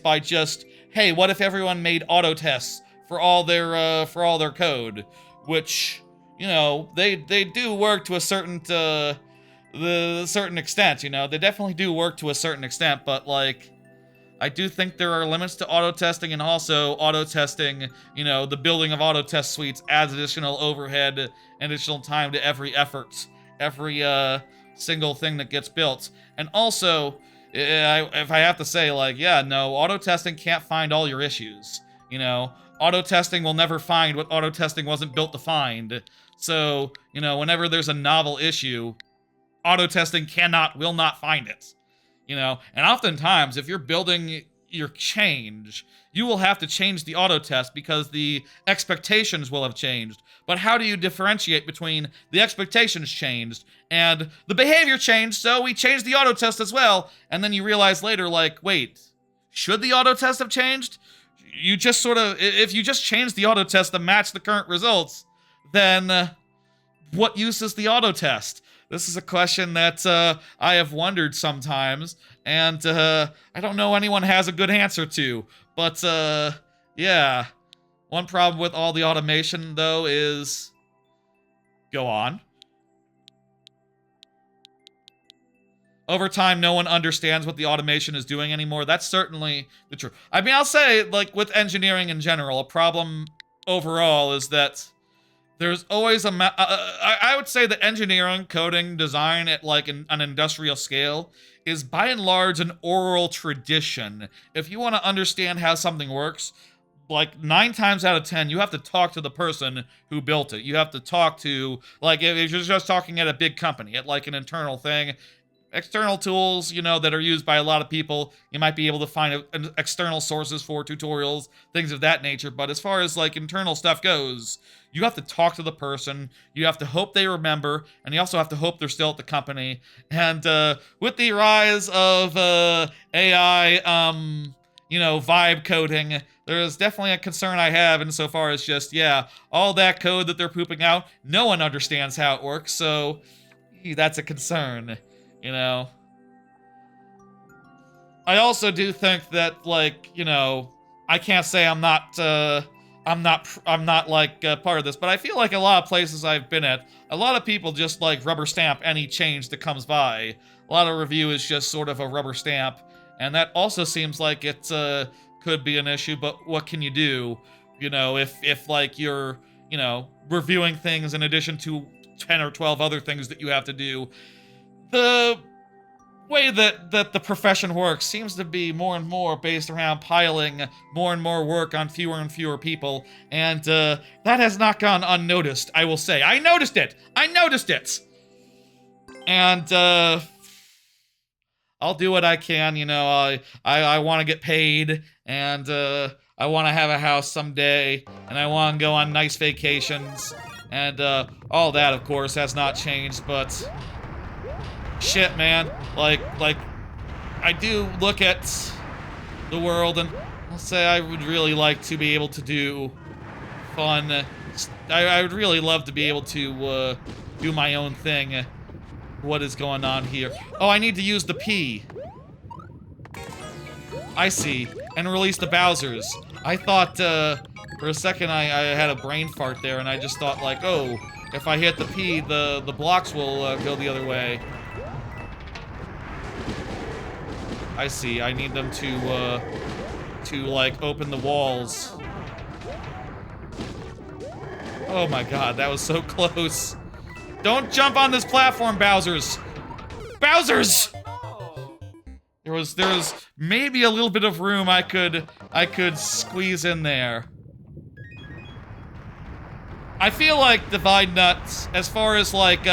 by just, hey, what if everyone made auto tests for all their code? Which, you know, they do work to a certain certain extent, you know. They definitely do work to a certain extent, but like I do think there are limits to auto testing, and also auto testing, you know, the building of auto test suites adds additional overhead and additional time to every single thing that gets built. And also, if I have to say, like, yeah, no, auto testing can't find all your issues, you know. Auto testing will never find what auto testing wasn't built to find. So, you know, whenever there's a novel issue, auto testing will not find it. You know, and oftentimes, if you're building your change, you will have to change the auto test because the expectations will have changed. But how do you differentiate between the expectations changed and the behavior changed, so we changed the auto test as well, and then you realize later, like, wait, should the auto test have changed? You just sort of, if you just change the auto test to match the current results, then what use is the auto test? This is a question that I have wondered sometimes, and I don't know anyone has a good answer to. But, yeah. One problem with all the automation, though, is... Go on. over time, no one understands what the automation is doing anymore. That's certainly the truth. I mean, I'll say, like, with engineering in general, a problem overall is that there's always I would say that engineering, coding, design at, like, an industrial scale is, by and large, an oral tradition. If you want to understand how something works, like 9 times out of 10, you have to talk to the person who built it. You have to talk to, like, if you're just talking at a big company, at, like, an internal thing, external tools, you know, that are used by a lot of people, you might be able to find external sources for tutorials, things of that nature. But as far as, like, internal stuff goes, you have to talk to the person, you have to hope they remember, and you also have to hope they're still at the company. And with the rise of AI, you know, vibe coding, there's definitely a concern I have insofar as just, yeah, all that code that they're pooping out, no one understands how it works, so that's a concern. You know, I also do think that, like, you know, I can't say I'm not like part of this, but I feel like a lot of places I've been at, a lot of people just like rubber stamp any change that comes by. A lot of review is just sort of a rubber stamp, and that also seems like it could be an issue. But what can you do? You know, if like you're, you know, reviewing things in addition to 10 or 12 other things that you have to do. The way that the profession works seems to be more and more based around piling more and more work on fewer and fewer people, and that has not gone unnoticed, I will say. I noticed it! I noticed it! And, I'll do what I can, you know, I want to get paid, and, I want to have a house someday, and I want to go on nice vacations, and, all that, of course, has not changed, but shit, man, like, I do look at the world, and I'll say I would really like to be able to do fun, I would really love to be able to, do my own thing. What is going on here? Oh, I need to use the P. I see, and release the Bowsers. I thought, for a second I had a brain fart there, and I just thought, like, oh, if I hit the P, the blocks will, go the other way. I see. I need them to like open the walls. Oh my god, that was so close. Don't jump on this platform, Bowsers. Bowsers! There was maybe a little bit of room I could squeeze in there. I feel like Divide Nuts, as far as like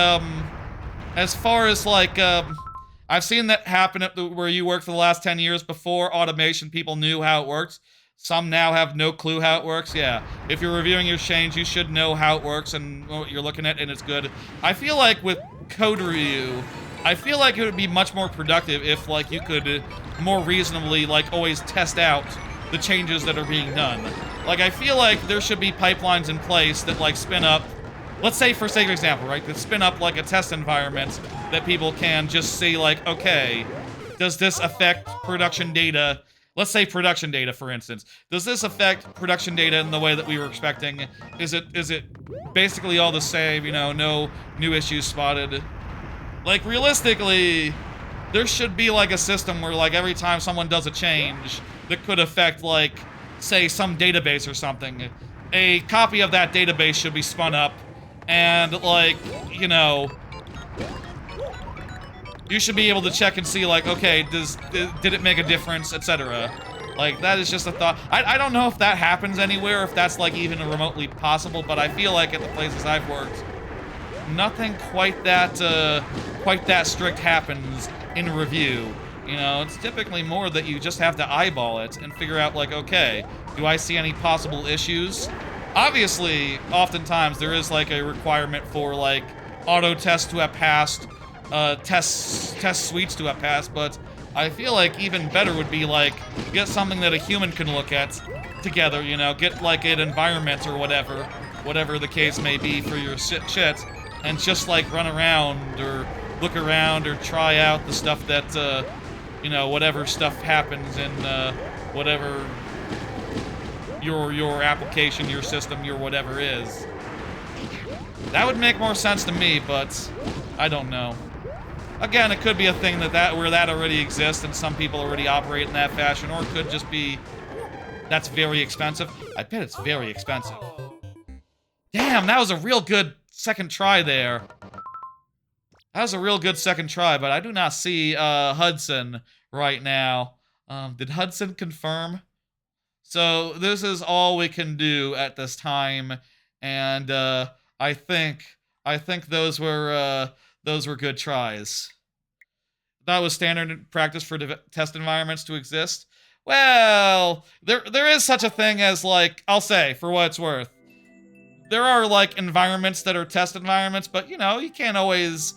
I've seen that happen at where you worked for the last 10 years. Before automation, people knew how it works. Some now have no clue how it works. Yeah, if you're reviewing your change, you should know how it works and what you're looking at, and it's good. I feel like with code review, I feel like it would be much more productive if, like, you could more reasonably, like, always test out the changes that are being done. Like, I feel like there should be pipelines in place that, like, spin up, let's say, for sake of example, right, that spin up, like, a test environment that people can just see, like, okay, does this affect production data? Let's say production data, for instance. Does this affect production data in the way that we were expecting? Is it basically all the same, you know, no new issues spotted? Like, realistically, there should be, like, a system where, like, every time someone does a change that could affect, like, say, some database or something, a copy of that database should be spun up, and, like, you know, you should be able to check and see, like, okay, did it make a difference, etc. Like, that is just a thought. I don't know if that happens anywhere, if that's, like, even remotely possible, but I feel like at the places I've worked, nothing quite that strict happens in review. You know, it's typically more that you just have to eyeball it and figure out, like, okay, do I see any possible issues? Obviously, oftentimes there is, like, a requirement for, like, auto tests to have passed, test suites to have passed, but I feel like even better would be, like, get something that a human can look at together, you know, get, like, an environment or whatever the case may be for your shit, and just, like, run around or look around or try out the stuff that, you know, whatever stuff happens in, whatever your application, your system, your whatever is. That would make more sense to me, but I don't know. Again, it could be a thing where that already exists and some people already operate in that fashion, or it could just be that's very expensive. I bet it's very expensive. Damn, that was a real good second try there. That was a real good second try, but I do not see Hudson right now. Did Hudson confirm? So this is all we can do at this time, and I think those were good tries. That was standard practice for test environments to exist. Well, there is such a thing as, like, I'll say, for what it's worth, there are, like, environments that are test environments, but, you know, you can't always,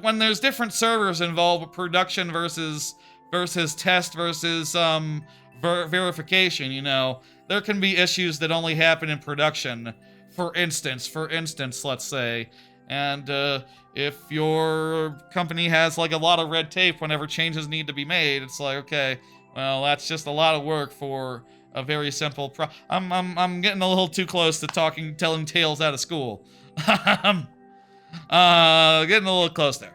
when there's different servers involved, production versus test versus verification, you know, there can be issues that only happen in production. For instance, let's say, and if your company has, like, a lot of red tape whenever changes need to be made, it's like, okay, well, that's just a lot of work for a very simple I'm getting a little too close to telling tales out of school. Getting a little close there.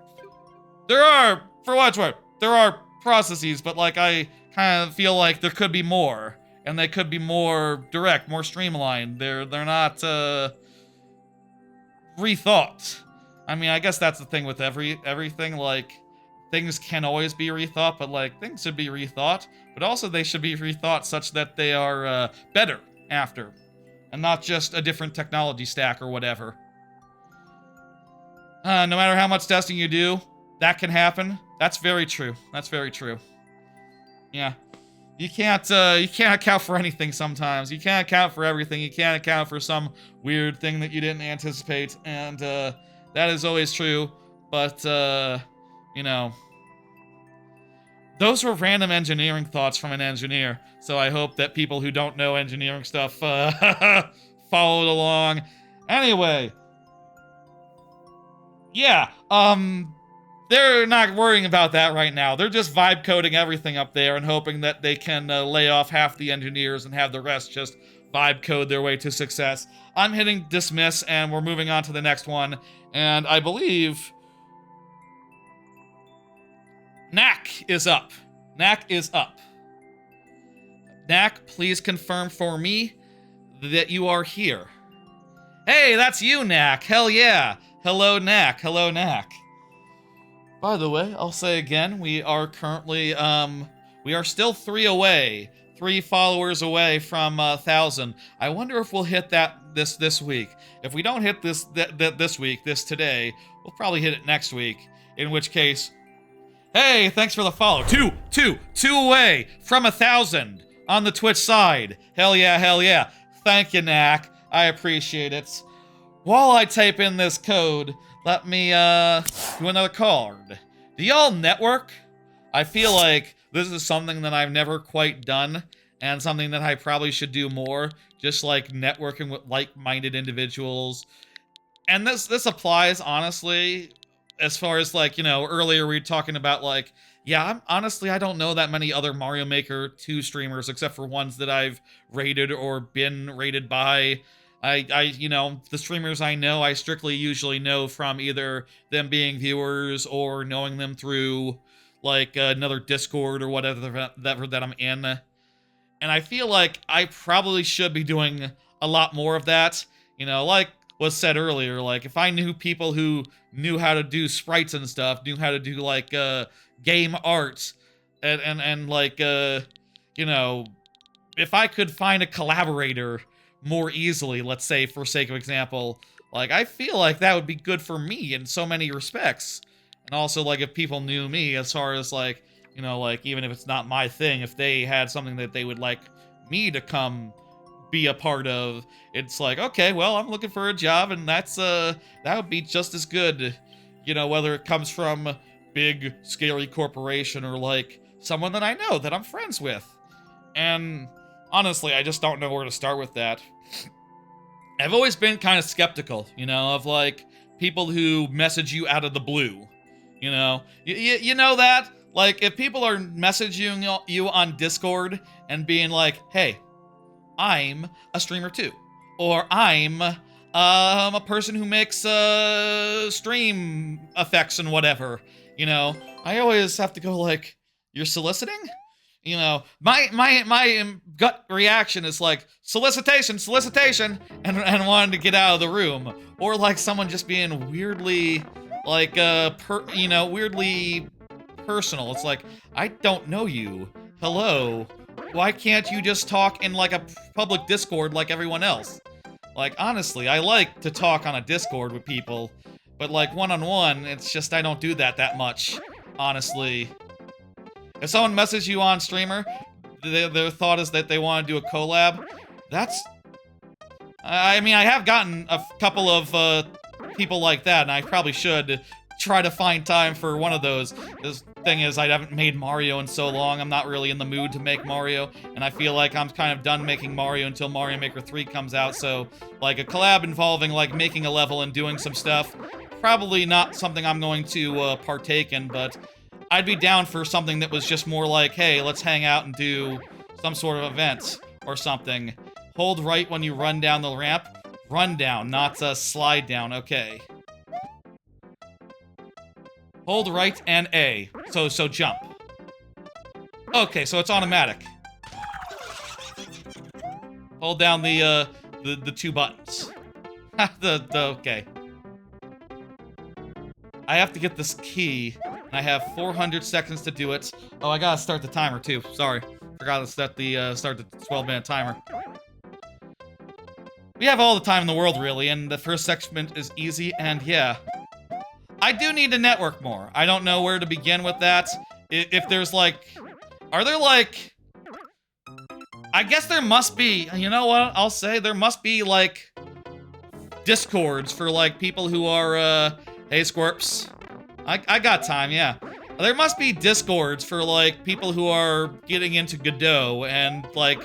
There are, for what it's worth, there are processes, but, like, I kind of feel like there could be more, and they could be more direct, more streamlined. They're not rethought. I mean, I guess that's the thing with everything, like, things can always be rethought, but, like, things should be rethought, but also they should be rethought such that they are better after, and not just a different technology stack or whatever. No matter how much testing you do, that can happen. That's very true. That's very true. Yeah. You can't account for anything sometimes. You can't account for everything. You can't account for some weird thing that you didn't anticipate, and that is always true, but you know, those were random engineering thoughts from an engineer, so I hope that people who don't know engineering stuff followed along. Anyway, yeah, they're not worrying about that right now. They're just vibe coding everything up there and hoping that they can lay off half the engineers and have the rest just vibe code their way to success. I'm hitting dismiss, and we're moving on to the next one, and I believe Knack is up. Knack is up. Knack, please confirm for me that you are here. Hey, that's you, Knack. Hell yeah. Hello, Knack. Hello, Knack. By the way, I'll say again, we are currently, we are still 3 followers away from 1,000. I wonder if we'll hit that this week. If we don't hit this today, we'll probably hit it next week. In which case, hey, thanks for the follow. Two away from 1,000 on the Twitch side. Hell yeah, hell yeah. Thank you, Knack. I appreciate it. While I type in this code, let me do another card. Do y'all network? I feel like this is something that I've never quite done, and something that I probably should do more, just like networking with like-minded individuals. And this applies, honestly, as far as, like, you know, earlier we were talking about, like, yeah, honestly, I don't know that many other Mario Maker 2 streamers, except for ones that I've rated or been rated by. You know, the streamers I know, I strictly usually know from either them being viewers or knowing them through, like, another Discord or whatever that I'm in. And I feel like I probably should be doing a lot more of that. You know, like was said earlier, like, if I knew people who knew how to do sprites and stuff, knew how to do, like, game art, and like, you know, if I could find a collaborator more easily, let's say, for sake of example, like, I feel like that would be good for me in so many respects. And also, like, if people knew me as far as, like, you know, like, even if it's not my thing, if they had something that they would like me to come be a part of, it's like, okay, well, I'm looking for a job, and that's, that would be just as good, you know, whether it comes from a big, scary corporation or, like, someone that I know, that I'm friends with. And honestly, I just don't know where to start with that. I've always been kind of skeptical, you know, of, like, people who message you out of the blue, you know? You know that? Like, if people are messaging you on Discord and being like, hey, I'm a streamer too, or I'm a person who makes stream effects and whatever, You know, I always have to go like, you're soliciting? You know, my gut reaction is like, solicitation, solicitation, and wanting to get out of the room. Or like someone just being weirdly, like, weirdly personal. It's like, I don't know you. Hello. Why can't you just talk in like a public Discord like everyone else? Like, honestly, I like to talk on a Discord with people, but like one-on-one, it's just I don't do that much, honestly. If someone messages you on streamer, their thought is that they want to do a collab, that's... I mean, I have gotten a couple of people like that, and I probably should try to find time for one of those. The thing is, I haven't made Mario in so long, I'm not really in the mood to make Mario, and I feel like I'm kind of done making Mario until Mario Maker 3 comes out, so, like, a collab involving, like, making a level and doing some stuff, probably not something I'm going to partake in, but I'd be down for something that was just more like, hey, let's hang out and do some sort of event or something. Hold right when you run down the ramp. Run down, not slide down. Okay. Hold right and A. So jump. Okay, so it's automatic. Hold down the two buttons. Okay. I have to get this key. I have 400 seconds to do it. Oh, I gotta start the timer too. Sorry, forgot to start the 12-minute timer. We have all the time in the world, really, and the first segment is easy. And yeah, I do need to network more. I don't know where to begin with that. If there's like, are there like? I guess there must be. You know what? I'll say there must be like Discords for like people who are. Hey, Squirps. I got time, yeah. There must be Discords for, like, people who are getting into Godot, and, like,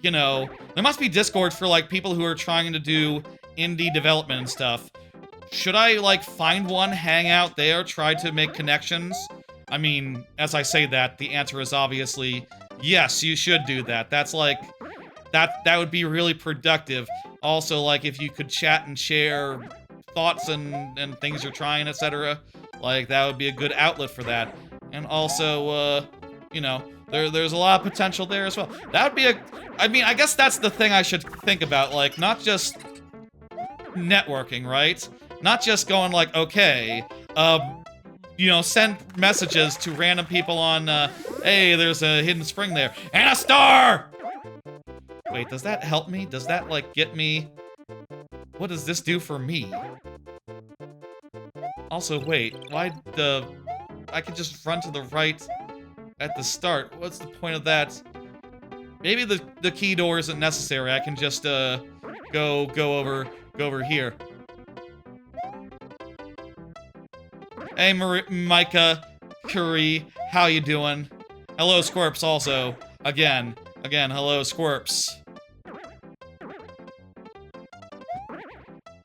you know, there must be Discords for, like, people who are trying to do indie development and stuff. Should I, like, find one, hang out there, try to make connections? I mean, as I say that, the answer is obviously, yes, you should do that. That's, like, that would be really productive. Also, like, if you could chat and share thoughts and things you're trying, etc., like, that would be a good outlet for that. And also, you know, there's a lot of potential there as well. That would be I mean, I guess that's the thing I should think about, like, not just networking, right? Not just going like, okay, you know, send messages to random people on, hey, there's a hidden spring there, and a star! Wait, does that help me? Does that, like, get me? What does this do for me? Also, wait, why I could just run to the right at the start. What's the point of that? Maybe the key door isn't necessary. I can just, go over here. Hey, Micah, Curry, how you doing? Hello, Squirps, also. Again, hello, Squirps.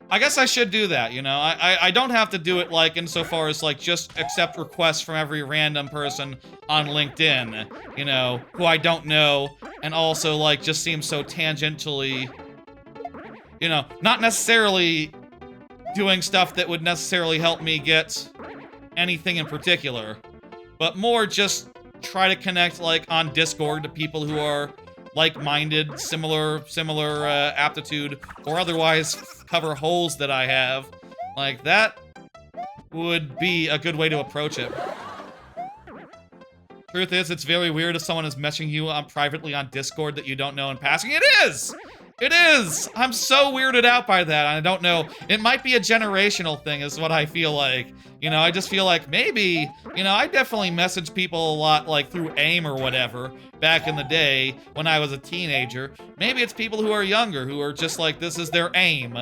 I guess I should do that, you know? I don't have to do it, like, insofar as, like, just accept requests from every random person on LinkedIn, you know, who I don't know, and also, like, just seems so tangentially, you know, not necessarily doing stuff that would necessarily help me get anything in particular, but more just try to connect, like, on Discord to people who are like-minded, similar aptitude, or otherwise cover holes that I have. Like, that would be a good way to approach it. Truth is, it's very weird if someone is messaging you privately on Discord that you don't know in passing. It is! It is! I'm so weirded out by that. I don't know. It might be a generational thing is what I feel like. You know, I just feel like maybe, you know, I definitely message people a lot, like, through AIM or whatever, back in the day when I was a teenager. Maybe it's people who are younger, who are just like, this is their AIM.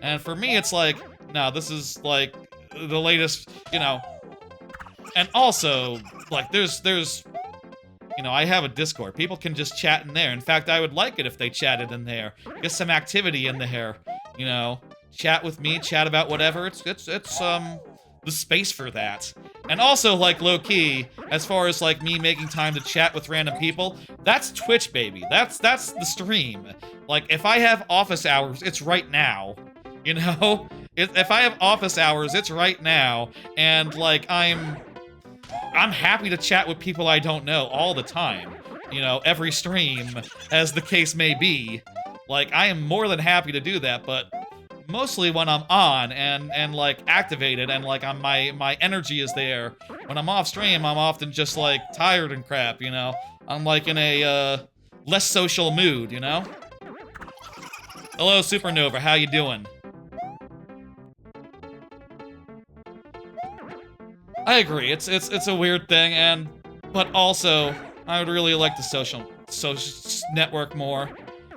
And for me, it's like, no, this is, like, the latest, you know. And also, like, there's, you know, I have a Discord. People can just chat in there. In fact, I would like it if they chatted in there. Get some activity in there, you know. Chat with me, chat about whatever. It's the space for that. And also, like, low-key, as far as, like, me making time to chat with random people, that's Twitch, baby. That's the stream. Like, if I have office hours, it's right now. You know? If I have office hours, it's right now. And, like, I'm I'm happy to chat with people I don't know all the time. You know, every stream, as the case may be. Like, I am more than happy to do that, but mostly when I'm on and like activated and like my energy is there. When I'm off stream, I'm often just like tired and crap, you know? I'm like in a less social mood, you know? Hello, Supernova, how you doing? I agree, it's a weird thing, but also, I would really like the social network more.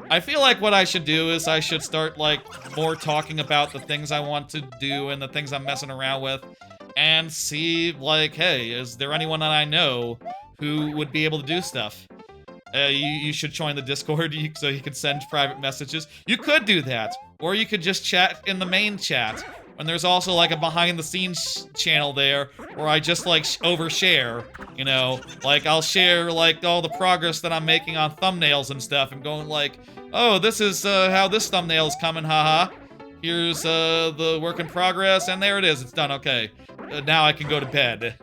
I feel like what I should do is I should start, like, more talking about the things I want to do and the things I'm messing around with, and see, like, hey, is there anyone that I know who would be able to do stuff? You should join the Discord so you can send private messages. You could do that, or you could just chat in the main chat. And there's also, like, a behind-the-scenes channel there where I just, like, overshare, you know? Like, I'll share, like, all the progress that I'm making on thumbnails and stuff and going, like, oh, this is, how this thumbnail's coming, haha. Here's, the work in progress, and there it is, it's done, okay. Now I can go to bed.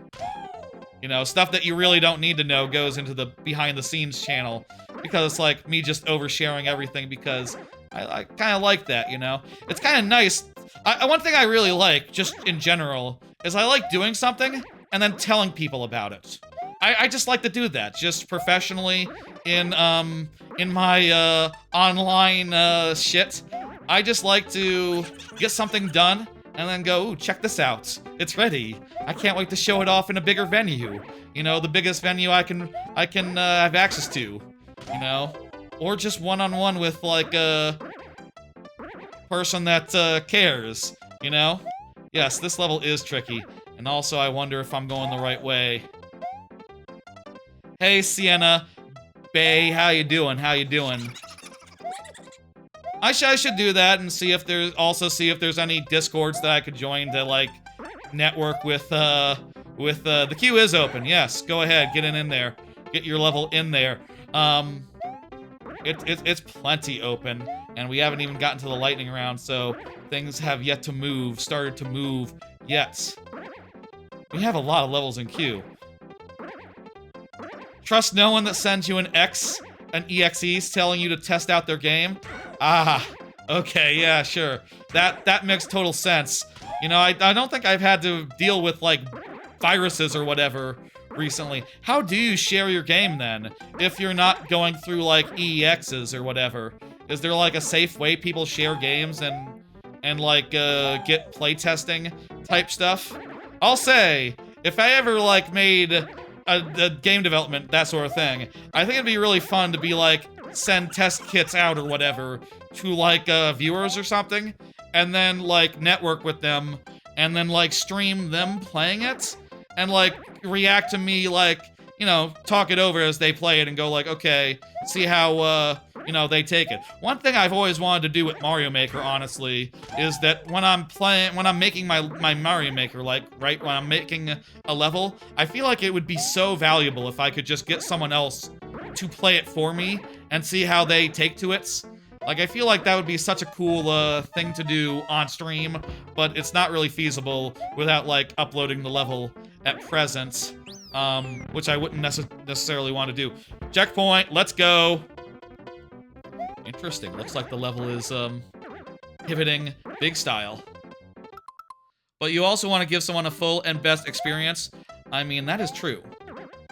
You know, stuff that you really don't need to know goes into the behind-the-scenes channel because it's, like, me just oversharing everything because I kind of like that, you know? It's kind of nice. One thing I really like, just in general, is I like doing something and then telling people about it. I just like to do that, just professionally in my online shit. I just like to get something done and then go, ooh, check this out. It's ready. I can't wait to show it off in a bigger venue. You know, the biggest venue I can have access to. You know, or just one-on-one with like a person that cares. You know. Yes, this level is tricky, and also I wonder if I'm going the right way. Hey, Sienna, Bay, how you doing? How you doing? I should do that and see if there's any Discords that I could join to like network with the queue is open. Yes, go ahead, get in there, get your level in there. It's plenty open, and we haven't even gotten to the lightning round, so things have yet to move, started to move yet. We have a lot of levels in queue. Trust no one that sends you an EXE telling you to test out their game. Ah, okay, yeah, sure. That makes total sense. You know, I don't think I've had to deal with, like, viruses or whatever recently. How do you share your game, then? If you're not going through, like, EEXs or whatever. Is there, like, a safe way people share games and like, get playtesting type stuff? I'll say, if I ever, like, made a game development, that sort of thing, I think it'd be really fun to be, like, send test kits out or whatever to, like, viewers or something, and then, like, network with them, and then, like, stream them playing it, and, like, react to me, like, you know, talk it over as they play it and go, like, okay, see how, you know, they take it. One thing I've always wanted to do with Mario Maker, honestly, is that when I'm making my Mario Maker, like, right, when I'm making a level, I feel like it would be so valuable if I could just get someone else to play it for me and see how they take to it. Like, I feel like that would be such a cool, thing to do on stream, but it's not really feasible without, like, uploading the level at present, which I wouldn't necessarily want to do. Checkpoint, let's go! Interesting, looks like the level is, pivoting big style. But you also want to give someone a full and best experience. I mean, that is true.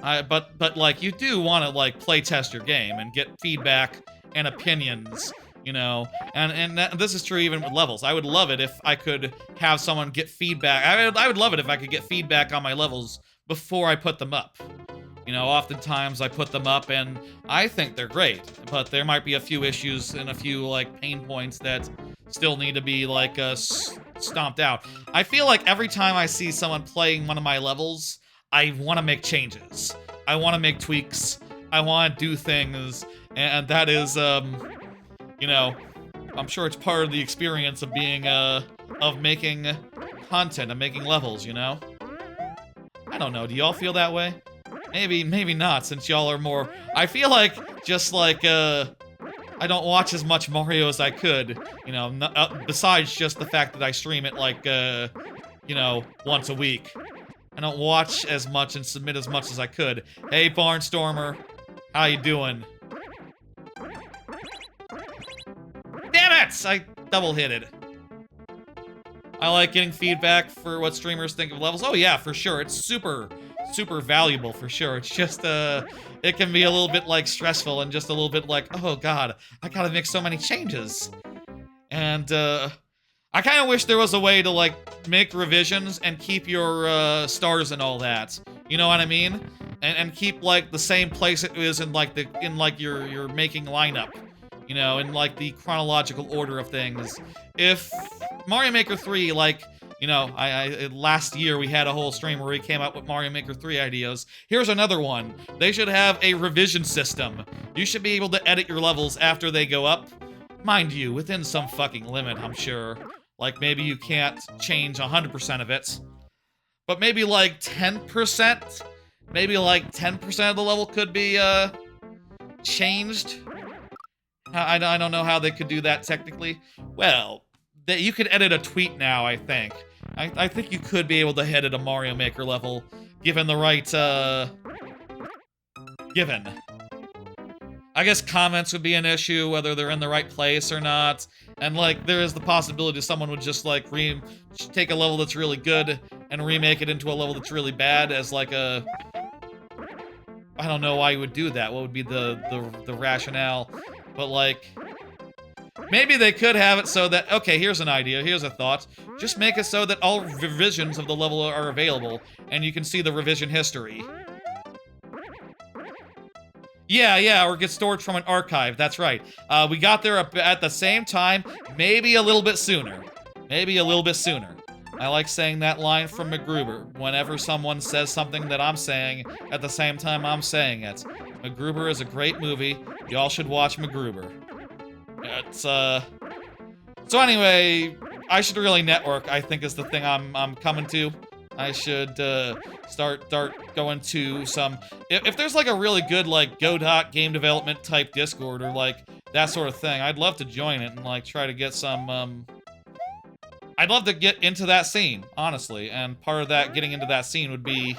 But like, you do want to, like, play test your game and get feedback and opinions, you know, and this is true even with levels. I would love it if I could have someone get feedback. I would love it if I could get feedback on my levels before I put them up. You know, oftentimes I put them up and I think they're great, but there might be a few issues and a few, like, pain points that still need to be, like, stomped out. I feel like every time I see someone playing one of my levels, I want to make changes. I want to make tweaks. I want to do things, and that is, you know, I'm sure it's part of the experience of being, of making content and making levels, you know? I don't know, do y'all feel that way? Maybe not, since y'all are more... I feel like, just like, I don't watch as much Mario as I could, you know, besides just the fact that I stream it, like, you know, once a week. I don't watch as much and submit as much as I could. Hey, Barnstormer. How you doing? Damn it! I double hit it. I like getting feedback for what streamers think of levels. Oh yeah, for sure. It's super valuable for sure. It's just, it can be a little bit, like, stressful and just a little bit like, oh god, I gotta make so many changes. And, I kind of wish there was a way to, like, make revisions and keep your, stars and all that. You know what I mean? And keep, like, the same place it is in, like, your making lineup. You know, in, like, the chronological order of things. If Mario Maker 3, like, you know, last year we had a whole stream where we came up with Mario Maker 3 ideas. Here's another one. They should have a revision system. You should be able to edit your levels after they go up. Mind you, within some fucking limit, I'm sure. Like, maybe you can't change 100% of it. But maybe, like, 10%? Maybe, like, 10% of the level could be, changed? I don't know how they could do that technically. Well, you could edit a tweet now, I think. I think you could be able to edit a Mario Maker level, given the right, given. I guess comments would be an issue, whether they're in the right place or not. And, like, there is the possibility someone would just, like, take a level that's really good and remake it into a level that's really bad as, like, a... I don't know why you would do that. What would be the rationale? But, like, maybe they could have it so that, okay, here's an idea, here's a thought. Just make it so that all revisions of the level are available, and you can see the revision history. Yeah, or get stored from an archive, that's right. We got there at the same time, maybe a little bit sooner. Maybe a little bit sooner. I like saying that line from MacGruber, whenever someone says something that I'm saying at the same time I'm saying it. MacGruber is a great movie. Y'all should watch MacGruber. It's, So anyway, I should really network, I think is the thing I'm coming to. I should, start going to some... If there's, like, a really good, like, Godot game development type Discord or, like, that sort of thing, I'd love to join it and, like, try to get some, I'd love to get into that scene, honestly, and part of that, getting into that scene, would be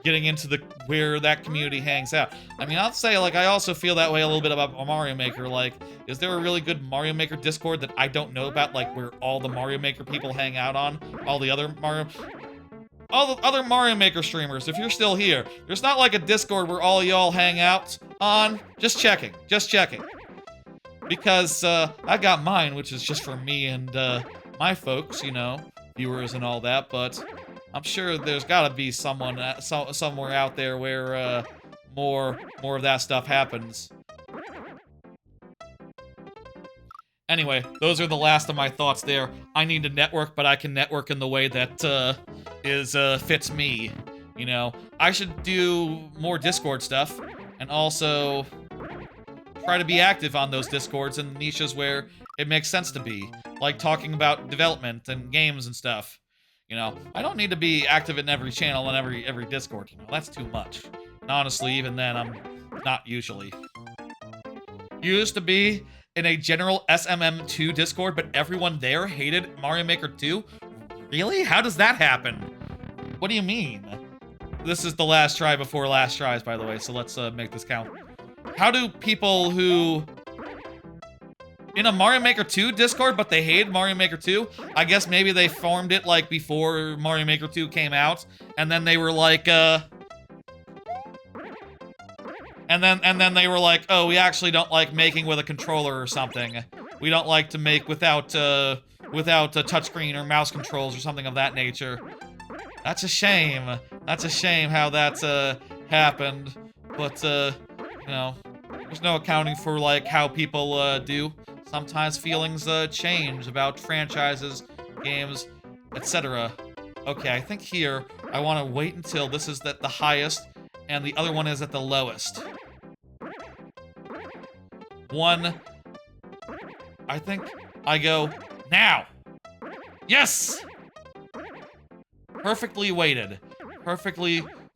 getting into where that community hangs out. I mean, I'll say, like, I also feel that way a little bit about Mario Maker. Like, is there a really good Mario Maker Discord that I don't know about, like, where all the Mario Maker people hang out on? All the other Mario Maker streamers, if you're still here, there's not, like, a Discord where all y'all hang out on? Just checking. Because, I got mine, which is just for me and, my folks, you know, viewers and all that, but I'm sure there's gotta be someone somewhere out there where more of that stuff happens. Anyway, those are the last of my thoughts there. I need to network, but I can network in the way that fits me. You know, I should do more Discord stuff, and also try to be active on those Discords in niches where it makes sense to be, like talking about development and games and stuff. You know, I don't need to be active in every channel and every Discord, you know, that's too much. And honestly, even then, I'm not usually. Used to be in a general SMM2 Discord, but everyone there hated Mario Maker 2? Really? How does that happen? What do you mean? This is the last try before last tries, by the way, so let's make this count. How do people who... in a Mario Maker 2 Discord, but they hate Mario Maker 2. I guess maybe they formed it, like, before Mario Maker 2 came out, and then they were like, And then they were like, oh, we actually don't like making with a controller or something. We don't like to make without a touchscreen or mouse controls or something of that nature. That's a shame. That's a shame how that's, happened. But, you know, there's no accounting for, like, how people, do. Sometimes feelings, change about franchises, games, etc. Okay, I think here, I want to wait until this is at the highest, and the other one is at the lowest. I think I go now. Yes! Perfectly weighted.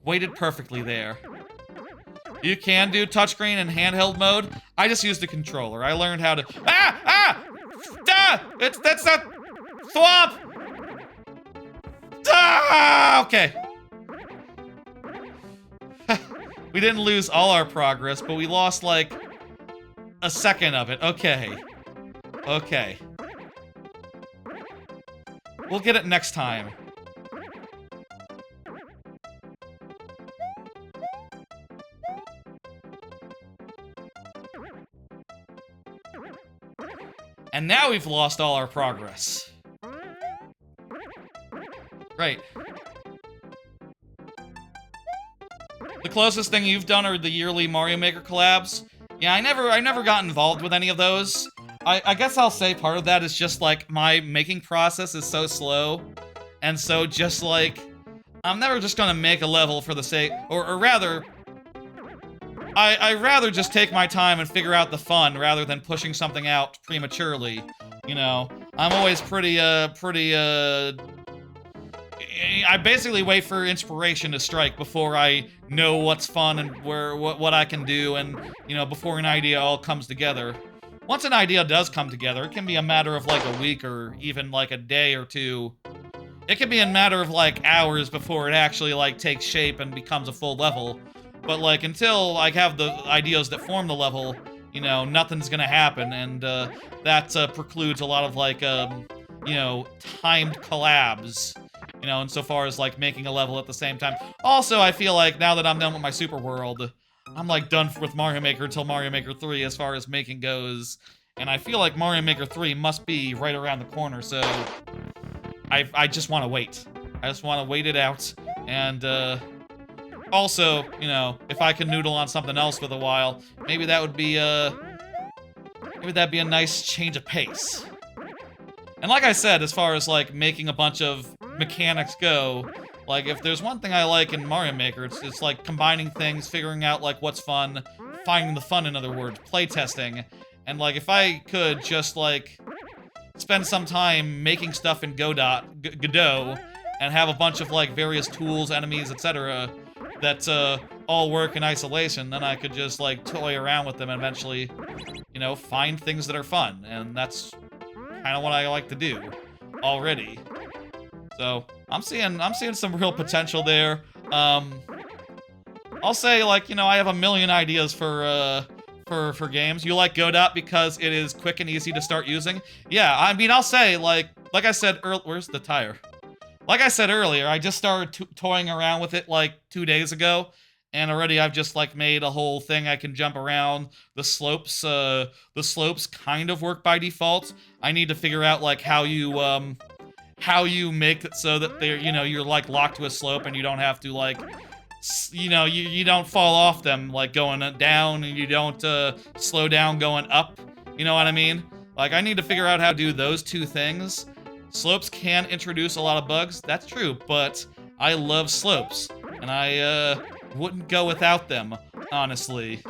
Weighted perfectly there. You can do touchscreen and handheld mode. I just used a controller. I learned how to... That's not... Swamp! Okay. We didn't lose all our progress, but we lost, like, a second of it. Okay. Okay. We'll get it next time. And now we've lost all our progress. Right. The closest thing you've done are the yearly Mario Maker collabs. Yeah, I never got involved with any of those. I guess I'll say part of that is just, like, my making process is so slow. And so just, like, I'm never just gonna make a level for the sake... Or rather... I'd rather just take my time and figure out the fun rather than pushing something out prematurely. You know? I'm always I basically wait for inspiration to strike before I know what's fun and what I can do, and, you know, before an idea all comes together. Once an idea does come together, it can be a matter of, like, a week or even, like, a day or two. It can be a matter of, like, hours before it actually, like, takes shape and becomes a full level. But, like, until I have the ideas that form the level, you know, nothing's gonna happen, and that precludes a lot of, like, you know, timed collabs. You know, insofar as, like, making a level at the same time. Also, I feel like now that I'm done with my Super World, I'm, like, done with Mario Maker until Mario Maker 3 as far as making goes. And I feel like Mario Maker 3 must be right around the corner, so... I just want to wait. I just want to wait it out. And, also, you know, if I can noodle on something else for a while, maybe that would be, maybe that'd be a nice change of pace. And like I said, as far as, like, making a bunch of mechanics go, like, if there's one thing I like in Mario Maker, it's like combining things, figuring out, like, what's fun, finding the fun, in other words, playtesting. And, like, if I could just, like, spend some time making stuff in Godot, and have a bunch of, like, various tools, enemies, etc., that, all work in isolation, then I could just, like, toy around with them and eventually, you know, find things that are fun. And that's kind of what I like to do already. So I'm seeing some real potential there. I'll say, like, you know, I have a million ideas for games. You like Godot because it is quick and easy to start using? Yeah, I mean, I'll say, like I said earlier, where's the tire? Like I said earlier, I just started toying around with it, like, 2 days ago, and already I've just, like, made a whole thing I can jump around. The slopes kind of work by default. I need to figure out, like, how you make it so that they're, you know, you're, like, locked to a slope and you don't have to, like, you know, you don't fall off them, like, going down, and you don't, slow down going up. You know what I mean? Like, I need to figure out how to do those two things. Slopes can introduce a lot of bugs, that's true, but I love slopes, and I, wouldn't go without them, honestly.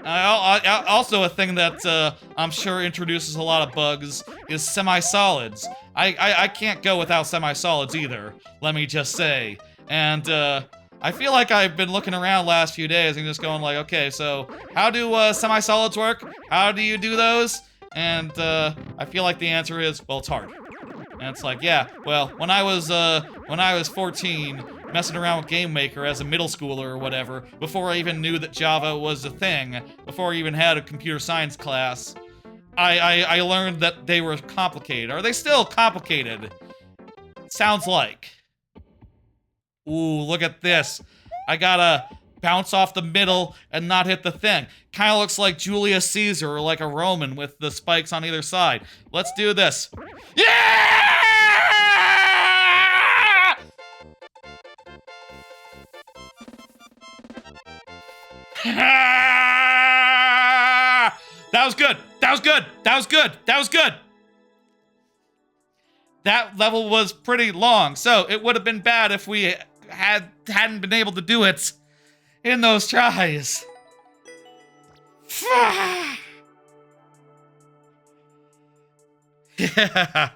Also, a thing that, I'm sure introduces a lot of bugs is semi-solids. I can't go without semi-solids either, let me just say. And, I feel like I've been looking around last few days and just going like, okay, so how do, semi-solids work? How do you do those? And, I feel like the answer is, well, it's hard. And it's like, yeah, well, when I was 14, messing around with Game Maker as a middle schooler or whatever, before I even knew that Java was a thing, before I even had a computer science class, I learned that they were complicated. Are they still complicated? Sounds like. Ooh, look at this. I gotta bounce off the middle and not hit the thing. Kinda looks like Julius Caesar or like a Roman with the spikes on either side. Let's do this. Yeah! That was good. That was good. That was good. That was good. That level was pretty long, so it would have been bad if we hadn't been able to do it in those tries. Yeah.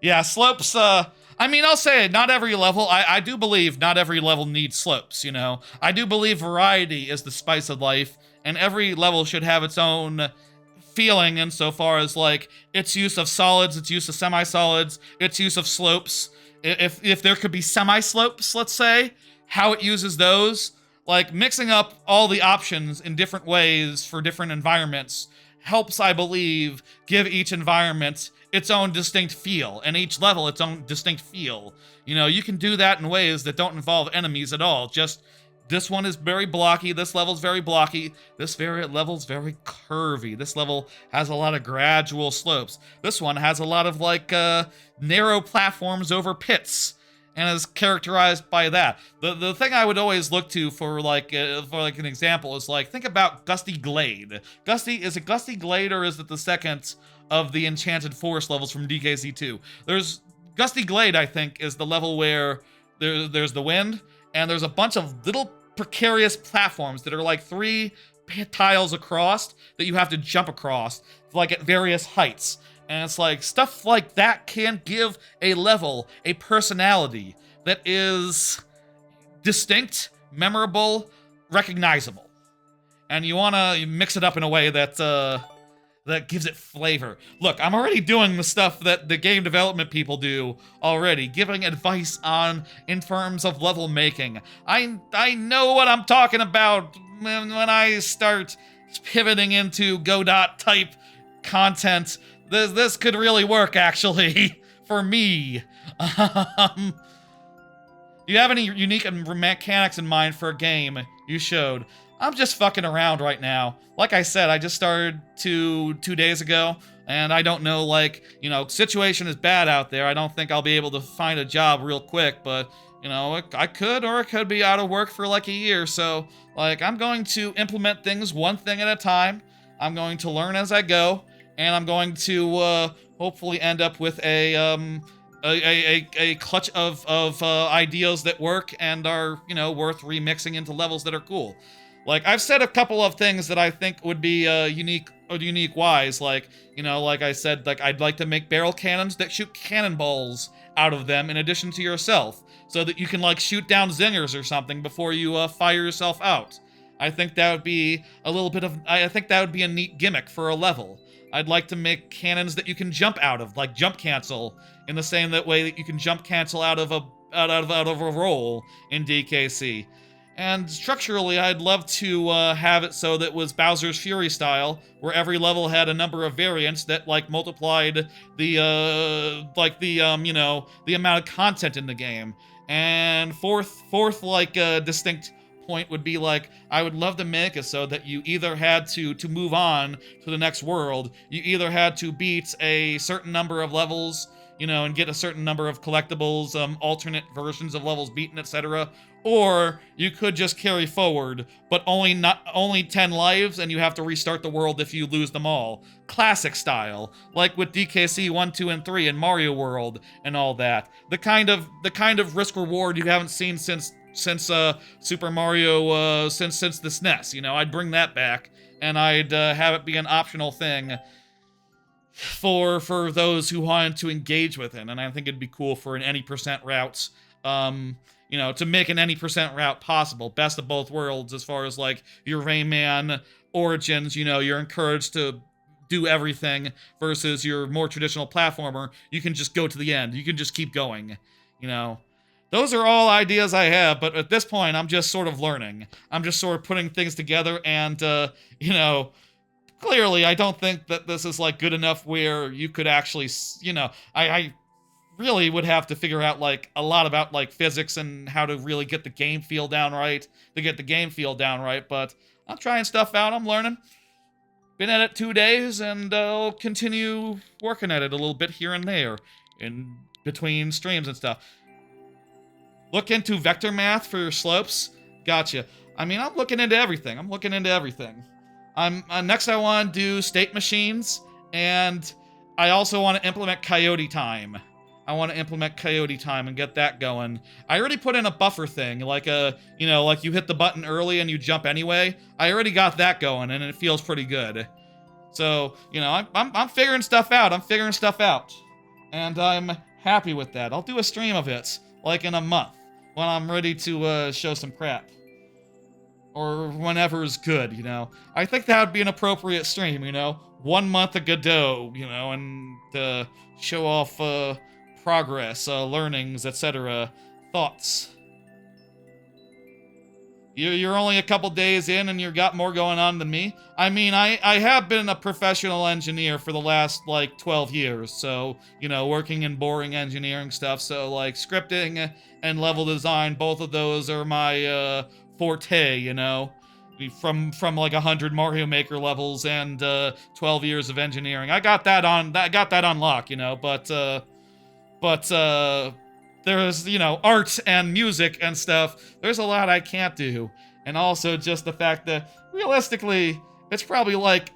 Yeah, slopes, I mean, I'll say it, not every level, I do believe not every level needs slopes, you know? I do believe variety is the spice of life, and every level should have its own feeling insofar as, like, its use of solids, its use of semi-solids, its use of slopes. If there could be semi-slopes, let's say, how it uses those. Like, mixing up all the options in different ways for different environments helps, I believe, give each environment its own distinct feel, and each level its own distinct feel. You know, you can do that in ways that don't involve enemies at all. Just, this one is very blocky, this level's very blocky, this level's very curvy, this level has a lot of gradual slopes, this one has a lot of, like, narrow platforms over pits, and is characterized by that. The thing I would always look to for like an example is, like, think about Gusty Glade. Is it Gusty Glade, or is it the second of the Enchanted Forest levels from DKZ2? There's Gusty Glade, I think, is the level where there's the wind, and there's a bunch of little precarious platforms that are like 3 tiles across that you have to jump across, like at various heights. And it's like, stuff like that can give a level a personality that is distinct, memorable, recognizable. And you want to mix it up in a way that that gives it flavor. Look, I'm already doing the stuff that the game development people do already, giving advice on in terms of level making. I know what I'm talking about when I start pivoting into Godot type content. This could really work, actually, for me. Do you have any unique mechanics in mind for a game you showed? I'm just fucking around right now. Like I said, I just started 2 days ago, and I don't know, like, you know, situation is bad out there. I don't think I'll be able to find a job real quick, but, you know, I could, or I could be out of work for like a year, so, like, I'm going to implement things one thing at a time. I'm going to learn as I go, and I'm going to hopefully end up with a clutch of ideas that work and are, you know, worth remixing into levels that are cool. Like, I've said a couple of things that I think would be unique wise. Like, you know, like I said, like, I'd like to make barrel cannons that shoot cannonballs out of them in addition to yourself, so that you can, like, shoot down zingers or something before you fire yourself out. I think that would be I think that would be a neat gimmick for a level. I'd like to make cannons that you can jump out of, like jump cancel, in the same way that you can jump cancel out of a roll in DKC. And structurally, I'd love to have it so that it was Bowser's Fury style, where every level had a number of variants that, like, multiplied the you know, the amount of content in the game. And fourth like distinct point would be, like, I would love to make it so that you either had to move on to the next world, you either had to beat a certain number of levels, you know, and get a certain number of collectibles, alternate versions of levels beaten, etc., or you could just carry forward, but only 10 lives, and you have to restart the world if you lose them all. Classic style, like with DKC 1, 2, and 3 and Mario World and all that. The kind of risk reward you haven't seen since Super Mario, since the SNES. You know, I'd bring that back, and I'd have it be an optional thing for those who wanted to engage with it. And I think it'd be cool for an any percent routes. You know, to make an any percent route possible. Best of both worlds as far as, like, your Rayman Origins, you know, you're encouraged to do everything, versus your more traditional platformer, you can just go to the end. You can just keep going, you know. Those are all ideas I have, but at this point, I'm just sort of learning. I'm just sort of putting things together, and, you know, clearly, I don't think that this is, like, good enough where you could actually, you know, I really would have to figure out, like, a lot about, like, physics and how to really get the game feel down right, but I'm trying stuff out, I'm learning. Been at it 2 days, and I'll continue working at it a little bit here and there, in between streams and stuff. Look into vector math for your slopes? Gotcha. I mean, I'm looking into everything. Next I want to do state machines, and I also want to implement coyote time. And get that going. I already put in a buffer thing, like you know, like you hit the button early and you jump anyway. I already got that going, and it feels pretty good. So, you know, I'm figuring stuff out. And I'm happy with that. I'll do a stream of it, like in a month, when I'm ready to show some crap. Or whenever is good, you know. I think that would be an appropriate stream, you know. 1 month of Godot, you know, and show off progress, learnings, etc. Thoughts. You're only a couple days in and you got more going on than me. I mean, I have been a professional engineer for the last, like, 12 years. So, you know, working in boring engineering stuff. So, like, scripting and level design, both of those are my, forte, you know? From like 100 Mario Maker levels and 12 years of engineering. I got that on lock, you know, but there's, you know, art and music and stuff. There's a lot I can't do. And also just the fact that realistically, it's probably like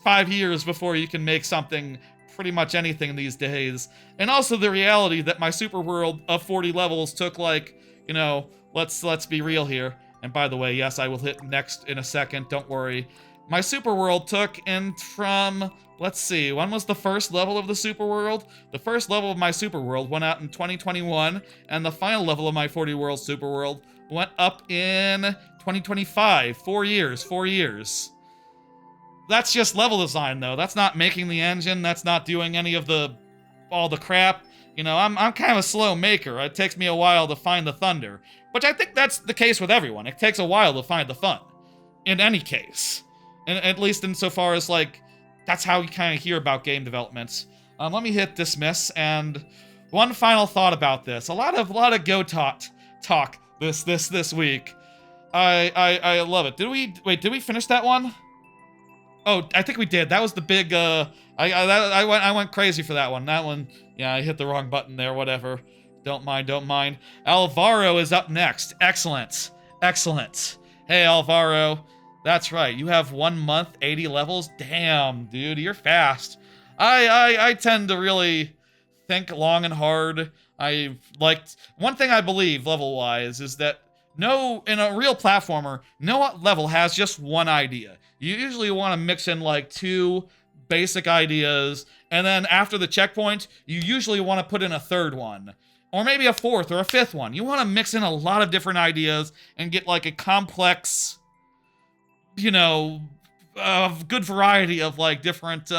5 years before you can make something, pretty much anything these days. And also the reality that my super world of 40 levels took, like, you know, let's be real here. And by the way, yes, I will hit next in a second, don't worry. My super world took in from, let's see, when was the first level of the super world? The first level of my super world went out in 2021, and the final level of my 40 world super world went up in 2025. 4 years, 4 years. That's just level design, though. That's not making the engine. That's not doing any of all the crap. You know, I'm kind of a slow maker. It takes me a while to find the thunder. Which I think that's the case with everyone. It takes a while to find the fun. In any case. And at least insofar as, like, that's how you kind of hear about game developments. Let me hit dismiss, and one final thought about this. A lot of Godot talk this week. I love it. Did we finish that one? Oh, I think we did. That was the big, I went crazy for that one. That one, yeah, I hit the wrong button there, whatever. Don't mind. Alvaro is up next. Excellent. Hey, Alvaro. That's right. You have 1 month, 80 levels? Damn, dude, you're fast. I tend to really think long and hard. One thing I believe, level-wise, is that in a real platformer, no level has just one idea. You usually want to mix in, like, 2 basic ideas, and then after the checkpoint, you usually want to put in a 3rd one. Or maybe a 4th or a 5th one. You want to mix in a lot of different ideas and get, like, a complex, you know, good variety of, like, different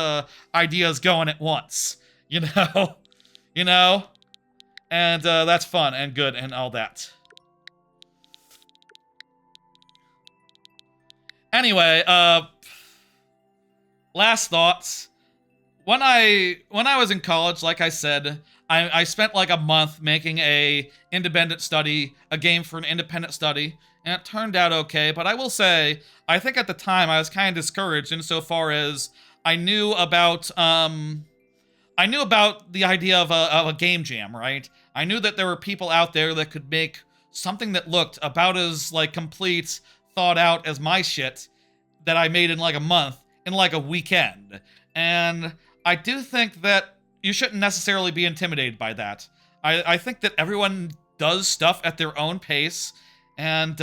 ideas going at once. You know? You know? And that's fun and good and all that. Anyway, last thoughts. When I was in college, like I said, I spent like a month making a game for an independent study, and it turned out okay, but I will say, I think at the time I was kind of discouraged insofar as I knew about the idea of a game jam, right? I knew that there were people out there that could make something that looked about as, like, complete, thought out as my shit that I made in like a month, in like a weekend. And I do think that you shouldn't necessarily be intimidated by that. I think that everyone does stuff at their own pace and,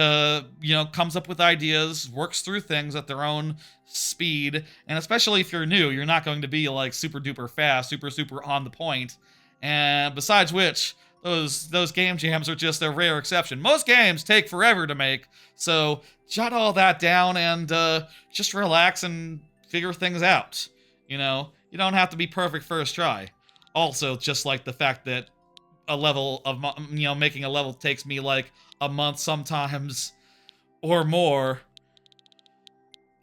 you know, comes up with ideas, works through things at their own speed. And especially if you're new, you're not going to be like super duper fast, super on the point. And besides which, those game jams are just a rare exception. Most games take forever to make, so jot all that down and just relax and figure things out. You know, you don't have to be perfect first try. Also, just like the fact that making a level takes me like a month sometimes or more.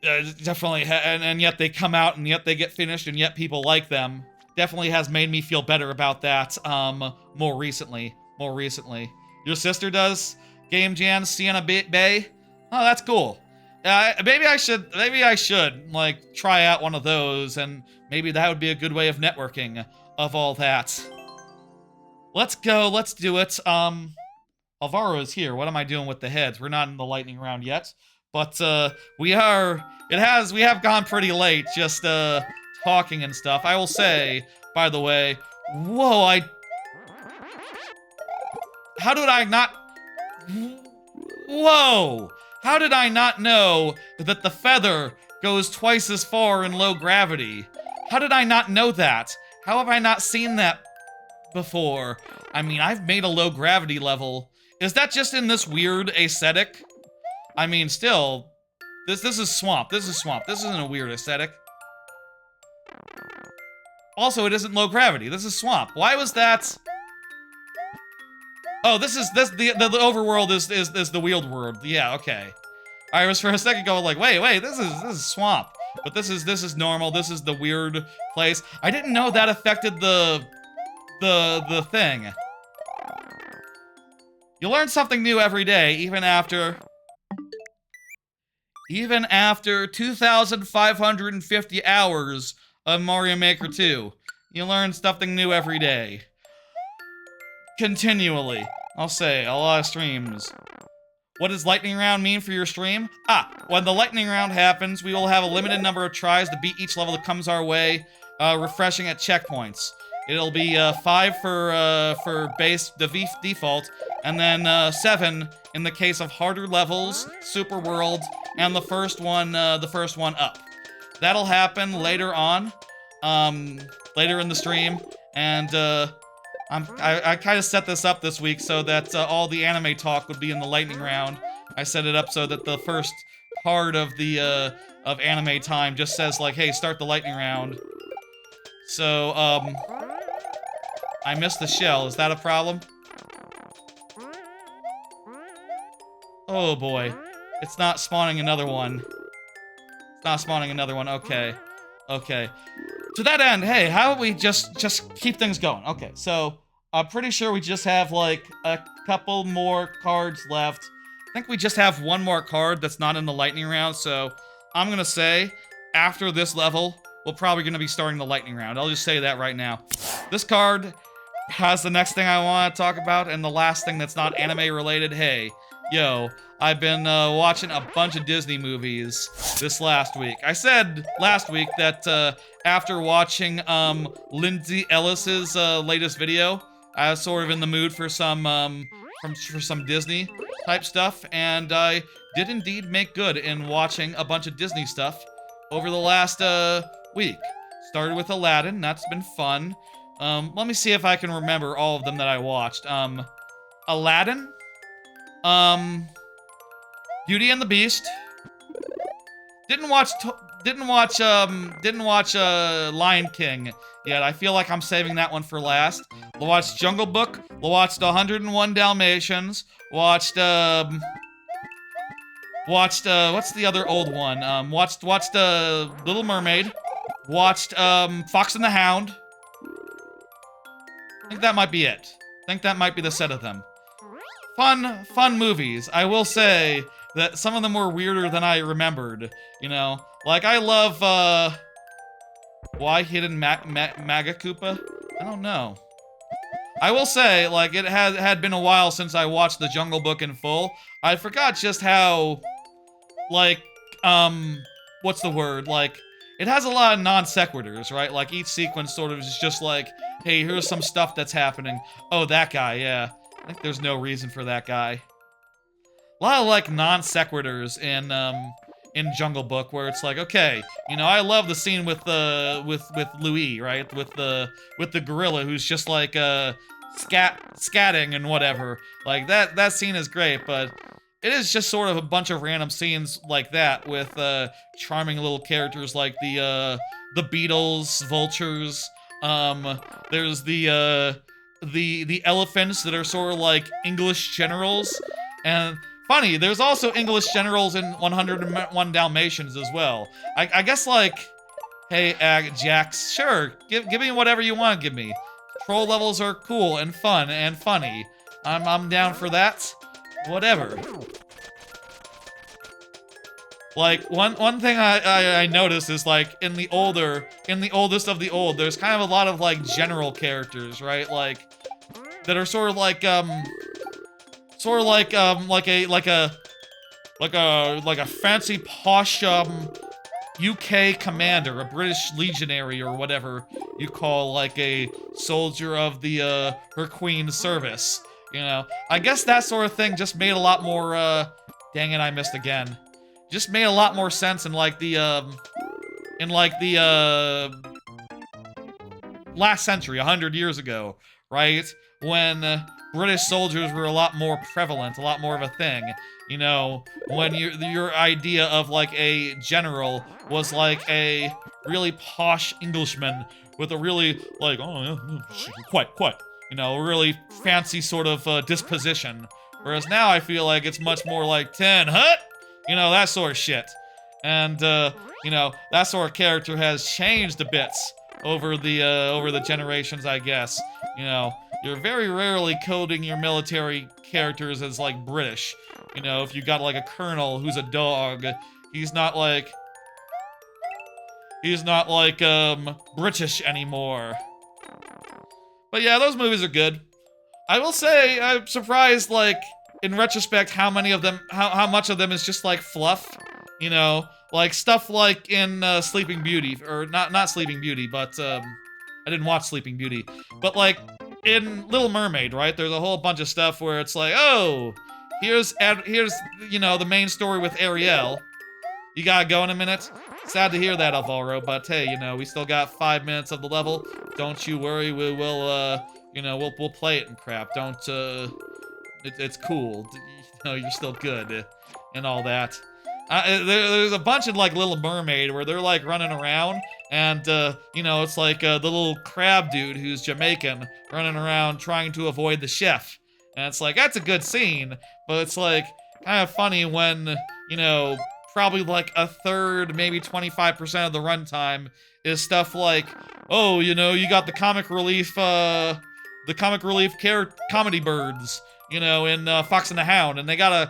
Definitely, and yet they come out and yet they get finished and yet people like them. Definitely has made me feel better about that, more recently. Your sister does game jams, Sienna Bay? Oh, that's cool. Maybe I should, like, try out one of those, and maybe that would be a good way of networking of all that. Let's go, let's do it. Alvaro is here. What am I doing with the heads? We're not in the lightning round yet, but, we have gone pretty late, just, talking and stuff. I will say, by the way, whoa, how did I not... Whoa! How did I not know that the feather goes twice as far in low gravity? How did I not know that? How have I not seen that before? I mean, I've made a low gravity level. Is that just in this weird aesthetic? I mean, still, this is swamp. This isn't a weird aesthetic. Also, it isn't low gravity. This is swamp. Why was that? Oh, this the overworld is the wheeled world. Yeah, okay. I was for a second going like, wait, this is swamp. But this is normal. This is the weird place. I didn't know that affected the thing. You learn something new every day, even after 2,550 hours of Mario Maker 2. You learn something new every day. Continually. I'll say, a lot of streams. What does lightning round mean for your stream? When the lightning round happens, we will have a limited number of tries to beat each level that comes our way, refreshing at checkpoints. It'll be 5 for base default, and then 7 in the case of harder levels, super world, and the first one up. That'll happen later on, later in the stream, and I kind of set this up this week so that all the anime talk would be in the lightning round. I set it up so that the first part of the of anime time just says like, hey, start the lightning round. So I missed the shell. Is that a problem? Oh boy, it's not spawning another one. It's not spawning another one. Okay, okay. To that end, hey, how about we just keep things going? Okay, so I'm pretty sure we just have like a couple more cards left. I think we just have one more card that's not in the lightning round, so I'm gonna say after this level, we're probably gonna be starting the lightning round. I'll just say that right now. This card has the next thing I want to talk about, and the last thing that's not anime related. Hey, yo, I've been watching a bunch of Disney movies this last week. I said last week that after watching Lindsay Ellis's latest video, I was sort of in the mood for some Disney type stuff, and I did indeed make good in watching a bunch of Disney stuff over the last week. Started with Aladdin, that's been fun. Let me see if I can remember all of them that I watched. Aladdin, Beauty and the Beast. Didn't watch Lion King yet. I feel like I'm saving that one for last. Watched Jungle Book. Watched 101 Dalmatians. Watched what's the other old one? Watched Little Mermaid. Watched Fox and the Hound. I think that might be it. I think that might be the set of them. Fun movies. I will say that some of them were weirder than I remembered, you know? Like, I love, Why Hidden Maga Koopa? I don't know. I will say, like, it had been a while since I watched The Jungle Book in full. I forgot just how, like, what's the word? Like, it has a lot of non sequiturs, right? Like, each sequence sort of is just like, hey, here's some stuff that's happening. Oh, that guy, yeah. I think there's no reason for that guy. A lot of, like, non sequiturs in Jungle Book, where it's like, okay, you know, I love the scene with Louis, right? With the gorilla who's just like scatting and whatever. Like that scene is great, but it is just sort of a bunch of random scenes like that with charming little characters like the beetles, vultures. There's the elephants that are sort of like English generals, and funny, there's also English generals in 101 Dalmatians as well. I guess, like, hey, Jax, sure, give me whatever you want to give me. Troll levels are cool and fun and funny. I'm down for that. Whatever. Like, one thing I noticed is, like, in the oldest of the old, there's kind of a lot of, like, general characters, right? Like, that are sort of like, like a fancy posh UK commander, a British legionary or whatever you call like a soldier of the her queen's service. You know, I guess that sort of thing just made a lot more dang it, I missed again. Just made a lot more sense in like the last century, 100 years ago, right? When British soldiers were a lot more prevalent, a lot more of a thing. You know, when your idea of like a general was like a really posh Englishman with a really like, oh, quite, You know, really fancy sort of disposition. Whereas now I feel like it's much more like 10 hut, you know, that sort of shit. And you know, that sort of character has changed a bit over the generations, I guess. You know, you're very rarely coding your military characters as like British. You know, if you got like a colonel who's a dog, he's not like British anymore. But yeah, those movies are good. I will say I'm surprised, like, in retrospect, how many of them, how much of them is just like fluff. You know, like stuff like in Sleeping Beauty, or not Sleeping Beauty, but I didn't watch Sleeping Beauty, but like in Little Mermaid, right? There's a whole bunch of stuff where it's like, oh, here's you know, the main story with Ariel. You gotta go in a minute. Sad to hear that, Alvaro, but hey, you know, we still got 5 minutes of the level. Don't you worry, we will, you know, we'll play it and crap. Don't, it's cool. You know, you're still good and all that. There's a bunch of, like, Little Mermaid where they're, like, running around, and, you know, it's like, the little crab dude who's Jamaican running around trying to avoid the chef. And it's like, that's a good scene, but it's, like, kind of funny when, you know, probably, like, a third, maybe 25% of the runtime is stuff like, oh, you know, you got the comic relief comedy birds, you know, in, Fox and the Hound, and they gotta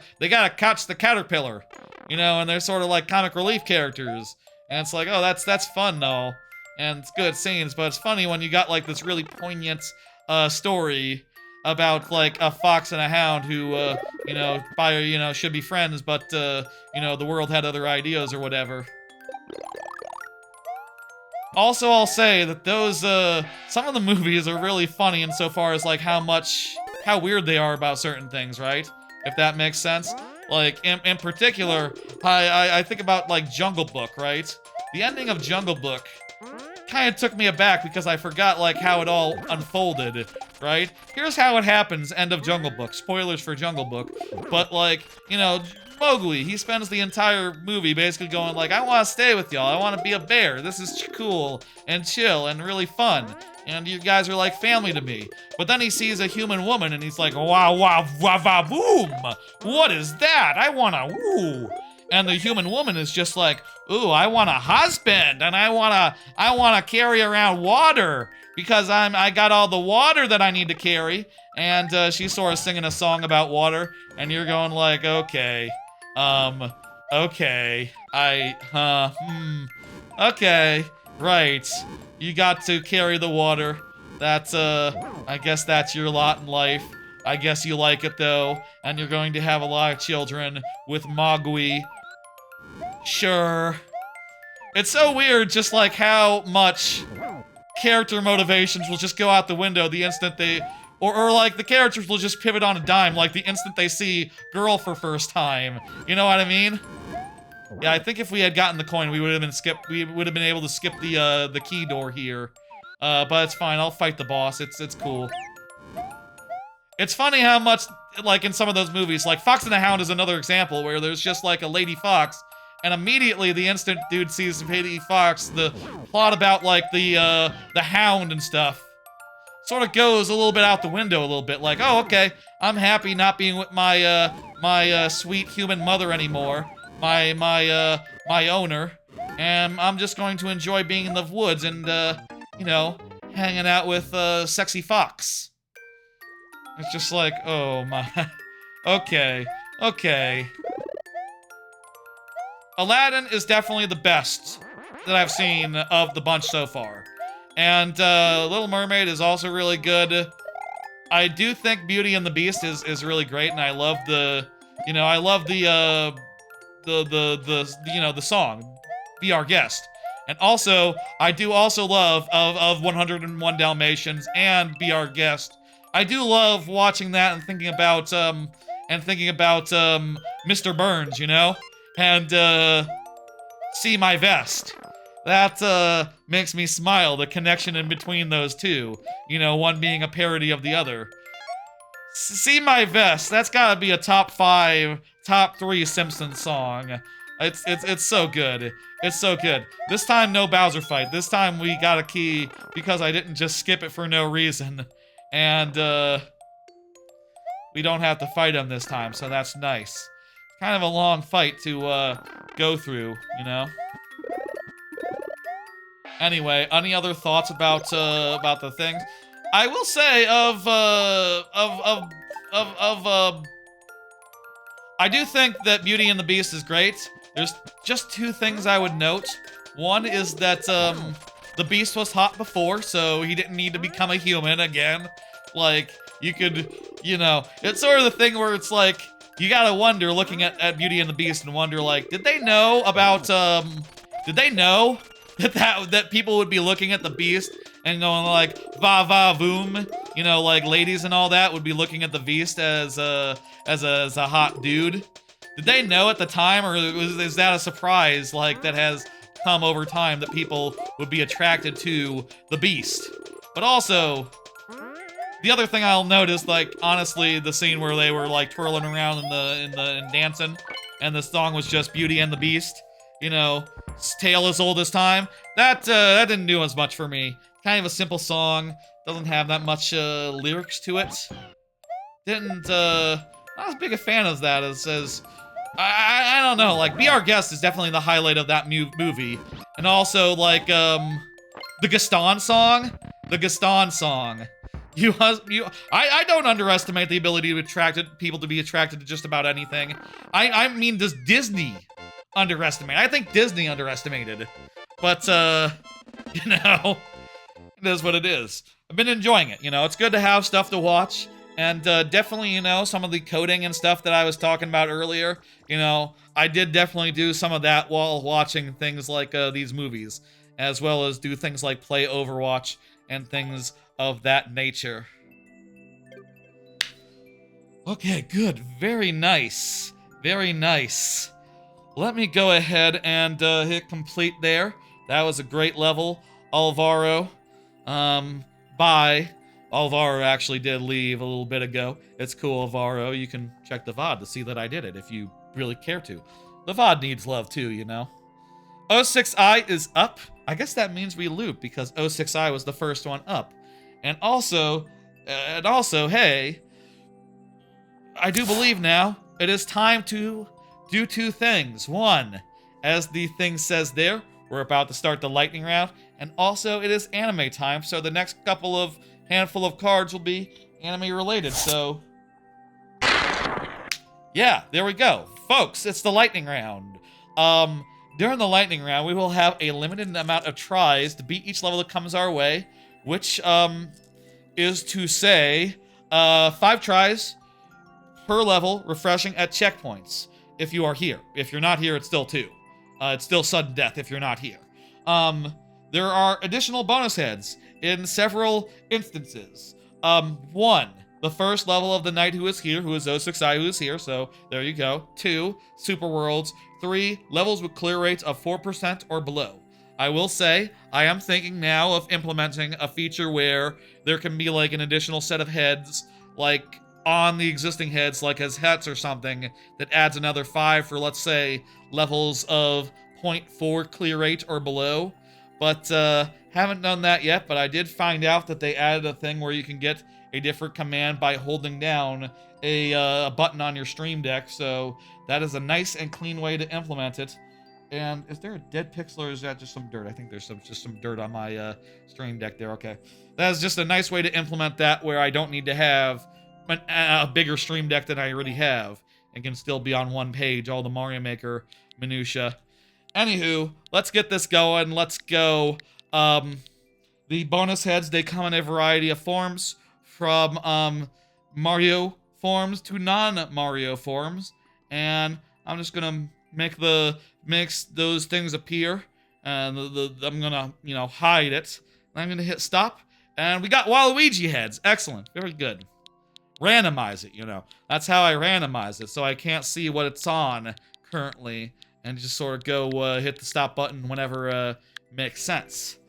catch the caterpillar. You know, and they're sort of like comic relief characters. And it's like, oh, that's fun though. And it's good scenes, but it's funny when you got like this really poignant story about like a fox and a hound who you know, should be friends, but you know, the world had other ideas or whatever. Also, I'll say that those some of the movies are really funny insofar as like how weird they are about certain things, right? If that makes sense. Like, in particular, I think about, like, Jungle Book, right? The ending of Jungle Book kind of took me aback because I forgot, like, how it all unfolded, right? Here's how it happens, end of Jungle Book. Spoilers for Jungle Book. But, like, you know, Mowgli, he spends the entire movie basically going, like, I want to stay with y'all. I want to be a bear. This is cool and chill and really fun. And you guys are like family to me. But then he sees a human woman and he's like, wow, wow, wow, wow, boom! What is that? I wanna, woo! And the human woman is just like, ooh, I want a husband, and I wanna carry around water because I got all the water that I need to carry. And she's sort of singing a song about water, and you're going like, okay, okay, okay, right. You got to carry the water. That's, I guess that's your lot in life. I guess you like it, though. And you're going to have a lot of children with Mowgli. Sure. It's so weird just, like, how much character motivations will just go out the window the instant they... Or like, the characters will just pivot on a dime, like, the instant they see girl for first time. You know what I mean? Yeah, I think if we had gotten the coin, we would have been able to skip the key door here. But it's fine. I'll fight the boss. It's cool. It's funny how much, like in some of those movies, like Fox and the Hound is another example where there's just like a lady fox, and immediately the instant dude sees Lady Fox, the plot about like the hound and stuff sort of goes a little bit out the window a little bit. Like, oh, okay, I'm happy not being with my my sweet human mother anymore. My owner, and I'm just going to enjoy being in the woods and, you know, hanging out with, sexy fox. It's just like, oh my, okay, okay. Aladdin is definitely the best that I've seen of the bunch so far. And, Little Mermaid is also really good. I do think Beauty and the Beast is really great, and I love the, you know, I love the you know, the song, Be Our Guest. And also, I do also love of 101 Dalmatians and Be Our Guest. I do love watching that and thinking about Mr. Burns, you know? And, See My Vest. That, makes me smile, the connection in between those two. You know, one being a parody of the other. See My Vest, that's gotta be a top 5, top 3 Simpsons song. It's so good. It's so good. This time, no Bowser fight. This time we got a key because I didn't just skip it for no reason. And, we don't have to fight him this time, so that's nice. Kind of a long fight to, go through, you know? Anyway, any other thoughts about the things? I will say I do think that Beauty and the Beast is great. There's just two things I would note. One is that, the Beast was hot before, so he didn't need to become a human again. Like, you could, you know, it's sort of the thing where it's like, you gotta wonder, looking at Beauty and the Beast, and wonder, like, did they know about, did they know that people would be looking at the Beast and going like, va va voom? You know, like, ladies and all that would be looking at the Beast as a hot dude. Did they know at the time, or is that a surprise, like, that has come over time, that people would be attracted to the Beast? But also, the other thing I'll notice, like, honestly, the scene where they were, like, twirling around and dancing, and the song was just Beauty and the Beast, you know, tale as old as time, that didn't do as much for me. Kind of a simple song, doesn't have that much, lyrics to it. Not as big a fan of that as I don't know, like, Be Our Guest is definitely the highlight of that movie. And also, like, the Gaston song? The Gaston song. I don't underestimate the ability to attract people to be attracted to just about anything. I mean, does Disney underestimate? I think Disney underestimated. But, you know, it is what it is. I've been enjoying it, you know, it's good to have stuff to watch. And definitely, you know, some of the coding and stuff that I was talking about earlier, you know, I did definitely do some of that while watching things like these movies, as well as do things like play Overwatch and things of that nature. Okay, good. Very nice. Very nice. Let me go ahead and hit complete there. That was a great level, Alvaro. Bye. Alvaro actually did leave a little bit ago. It's cool, Alvaro. You can check the VOD to see that I did it if you really care to. The VOD needs love too, you know. 06i is up. I guess that means we loop because 06i was the first one up. And also, hey, I do believe now it is time to do two things. One, as the thing says there, we're about to start the lightning round. And also, it is anime time, so the next handful of cards will be anime related, so yeah, there we go. Folks, it's the lightning round. During the lightning round, we will have a limited amount of tries to beat each level that comes our way, which, is to say, 5 tries per level, refreshing at checkpoints, if you are here. If you're not here, it's still 2. It's still sudden death if you're not here. There are additional bonus heads in several instances. 1, the first level of the knight who is here, who is 06i who is here, so there you go. 2, super worlds. 3, levels with clear rates of 4% or below. I will say, I am thinking now of implementing a feature where there can be like an additional set of heads, like on the existing heads, like as hats or something, that adds another 5 for, let's say, levels of 0.4 clear rate or below. But, haven't done that yet, but I did find out that they added a thing where you can get a different command by holding down a button on your Stream Deck, so that is a nice and clean way to implement it. And is there a dead pixel or is that just some dirt? I think there's just some dirt on my Stream Deck there, okay. That is just a nice way to implement that where I don't need to have a bigger Stream Deck than I already have and can still be on one page, all the Mario Maker minutia. Anywho, let's get this going. Let's go. The bonus heads, they come in a variety of forms, from Mario forms to non-Mario forms, and I'm just gonna make those things appear, and I'm gonna, you know, hide it, and I'm gonna hit stop, and we got Waluigi heads. Excellent, very good. Randomize it, you know. That's how I randomize it, so I can't see what it's on currently, and just sort of go hit the stop button whenever makes sense.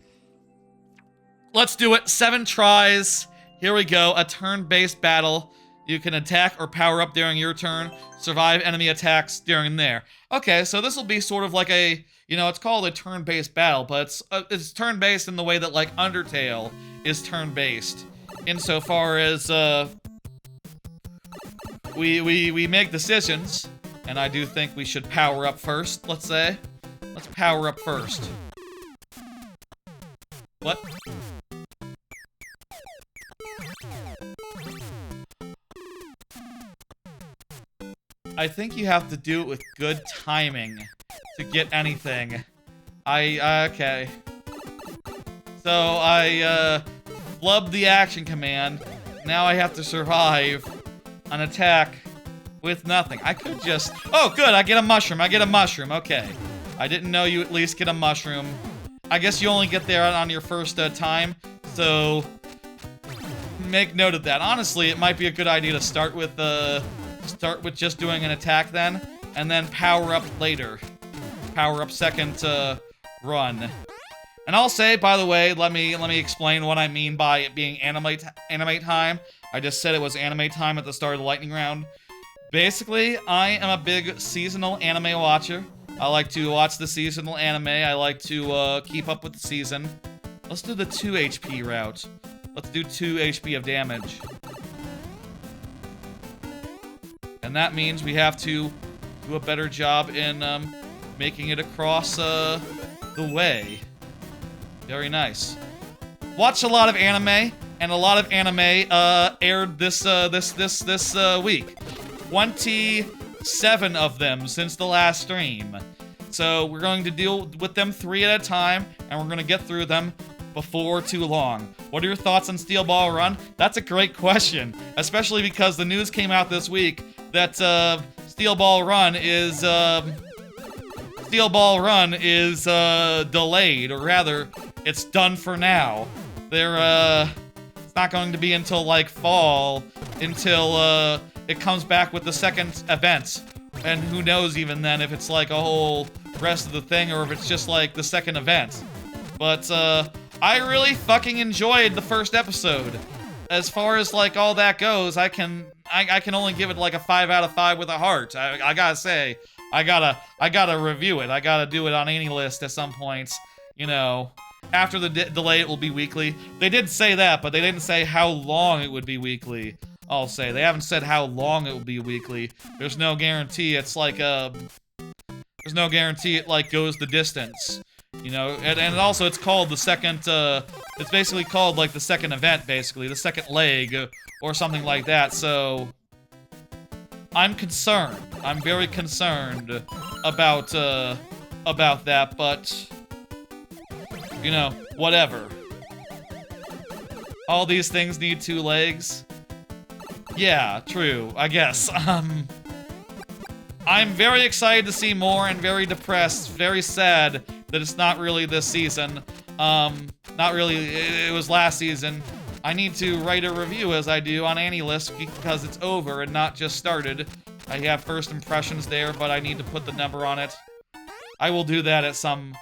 Let's do it. 7 tries. Here we go. A turn-based battle. You can attack or power up during your turn. Survive enemy attacks during there. Okay, so this will be sort of like a, you know, it's called a turn-based battle, but it's turn-based in the way that, like, Undertale is turn-based insofar as we make decisions, and I do think we should power up first, let's say. Let's power up first. What? I think you have to do it with good timing to get anything. Okay. So I flubbed the action command. Now I have to survive an attack with nothing. I could just... Oh, good, I get a mushroom. I get a mushroom. Okay. I didn't know you at least get a mushroom. I guess you only get there on your first time, so make note of that. Honestly, it might be a good idea to start with just doing an attack then, and then power up later. Power up second run. And I'll say, by the way, let me explain what I mean by it being anime time. I just said it was anime time at the start of the lightning round. Basically, I am a big seasonal anime watcher. I like to watch the seasonal anime. I like to keep up with the season. Let's do the 2 HP route. Let's do 2 HP of damage. And that means we have to do a better job in making it across the way. Very nice. Watched a lot of anime, and a lot of anime aired this week. 27 of them since the last stream. So we're going to deal with them 3 at a time, and we're going to get through them before too long. What are your thoughts on Steel Ball Run? That's a great question, especially because the news came out this week that Steel Ball Run is delayed, or rather, it's done for now. It's not going to be until like fall, until it comes back with the second event. And who knows even then if it's like a whole rest of the thing or if it's just like the second event. But I really fucking enjoyed the first episode. As far as like all that goes, I can only give it like a 5 out of 5 with a heart. I gotta say, I gotta review it. I gotta do it on any list at some point. You know, after the delay it will be weekly. They did say that, but they didn't say how long it would be weekly. I'll say they haven't said how long it will be weekly. There's no guarantee. It's like there's no guarantee it like goes the distance. You know, and also it's called the second, it's basically called like the second event, basically, the second leg, or something like that, so I'm concerned. I'm very concerned about that, but, you know, whatever. All these things need 2 legs. Yeah, true, I guess. I'm very excited to see more and very depressed, very sad that it's not really this season. Not really, it was last season. I need to write a review as I do on AniList because it's over and not just started. I have first impressions there, but I need to put the number on it. I will do that at some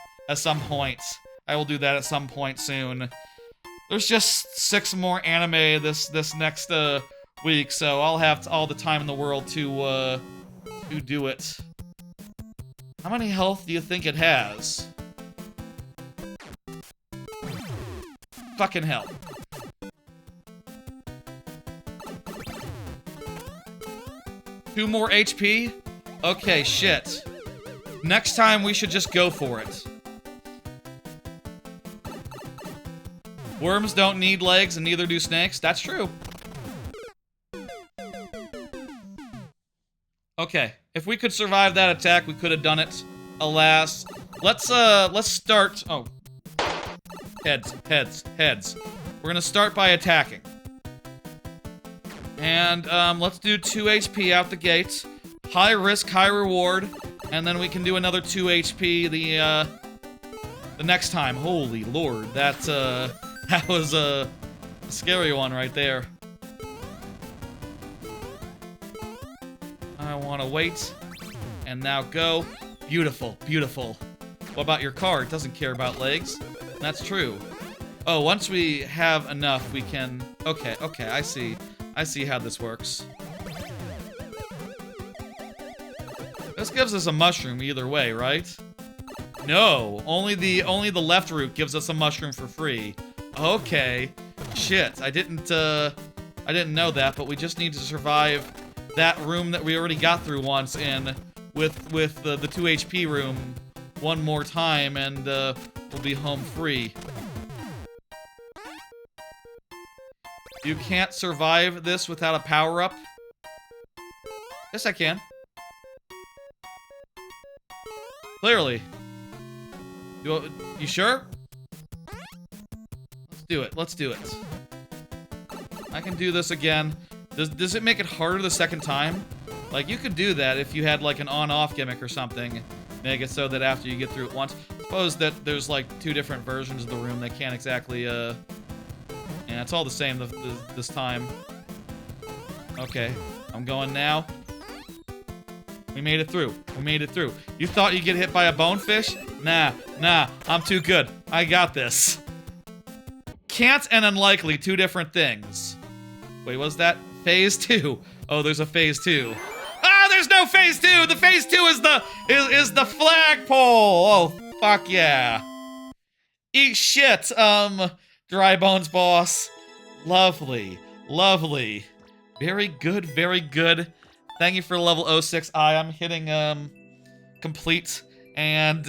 point. I will do that at some point soon. There's just 6 more anime this next week, so I'll have all the time in the world to do it. How many health do you think it has? Fucking hell. Two more HP? Okay, shit. Next time we should just go for it. Worms don't need legs and neither do snakes. That's true. Okay, if we could survive that attack, we could have done it. Alas. Let's start... Oh. Heads. We're gonna start by attacking. And, let's do 2 HP out the gate. High risk, high reward. And then we can do another 2 HP the next time. Holy lord, that was a scary one right there. I want to wait. And now go. Beautiful, beautiful. What about your car? It doesn't care about legs. That's true. Oh, once we have enough, we can... Okay, I see. I see how this works. This gives us a mushroom either way, right? No, only the left route gives us a mushroom for free. Okay. Shit, I didn't know that, but we just need to survive that room that we already got through once in with the 2 HP room one more time, and we'll be home free. You can't survive this without a power-up? Yes, I can. Clearly. You sure? Let's do it. Let's do it. I can do this again. Does it make it harder the second time? Like, you could do that if you had, like, an on-off gimmick or something. Make it so that after you get through it once. Suppose that there's, like, 2 different versions of the room that can't exactly, Yeah, it's all the same this time. Okay, I'm going now. We made it through. We made it through. You thought you'd get hit by a bonefish? Nah, I'm too good. I got this. Can't and unlikely, 2 different things. Wait, what's that? Phase 2. Oh, there's a phase 2. Ah, there's no phase 2! The phase 2 is the flagpole! Oh, fuck yeah. Eat shit, Dry Bones boss. Lovely. Lovely. Very good, very good. Thank you for level 06. I am hitting, complete. And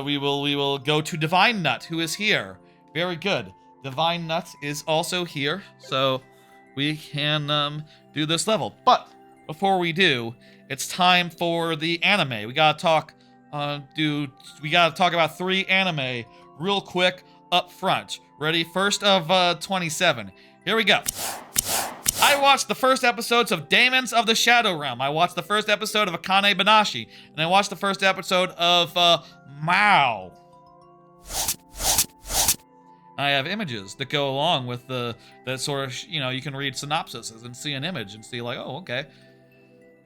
we will go to Divine Nut, who is here. Very good. Divine Nut is also here, so we can, do this level. But, before we do, it's time for the anime. We gotta talk, about 3 anime real quick up front. Ready? First of, 27. Here we go. I watched the first episodes of Demons of the Shadow Realm. I watched the first episode of Akane Banashi. And I watched the first episode of, Mao. I have images that go along with that sort of, you know, you can read synopsises and see an image and see like, oh, okay.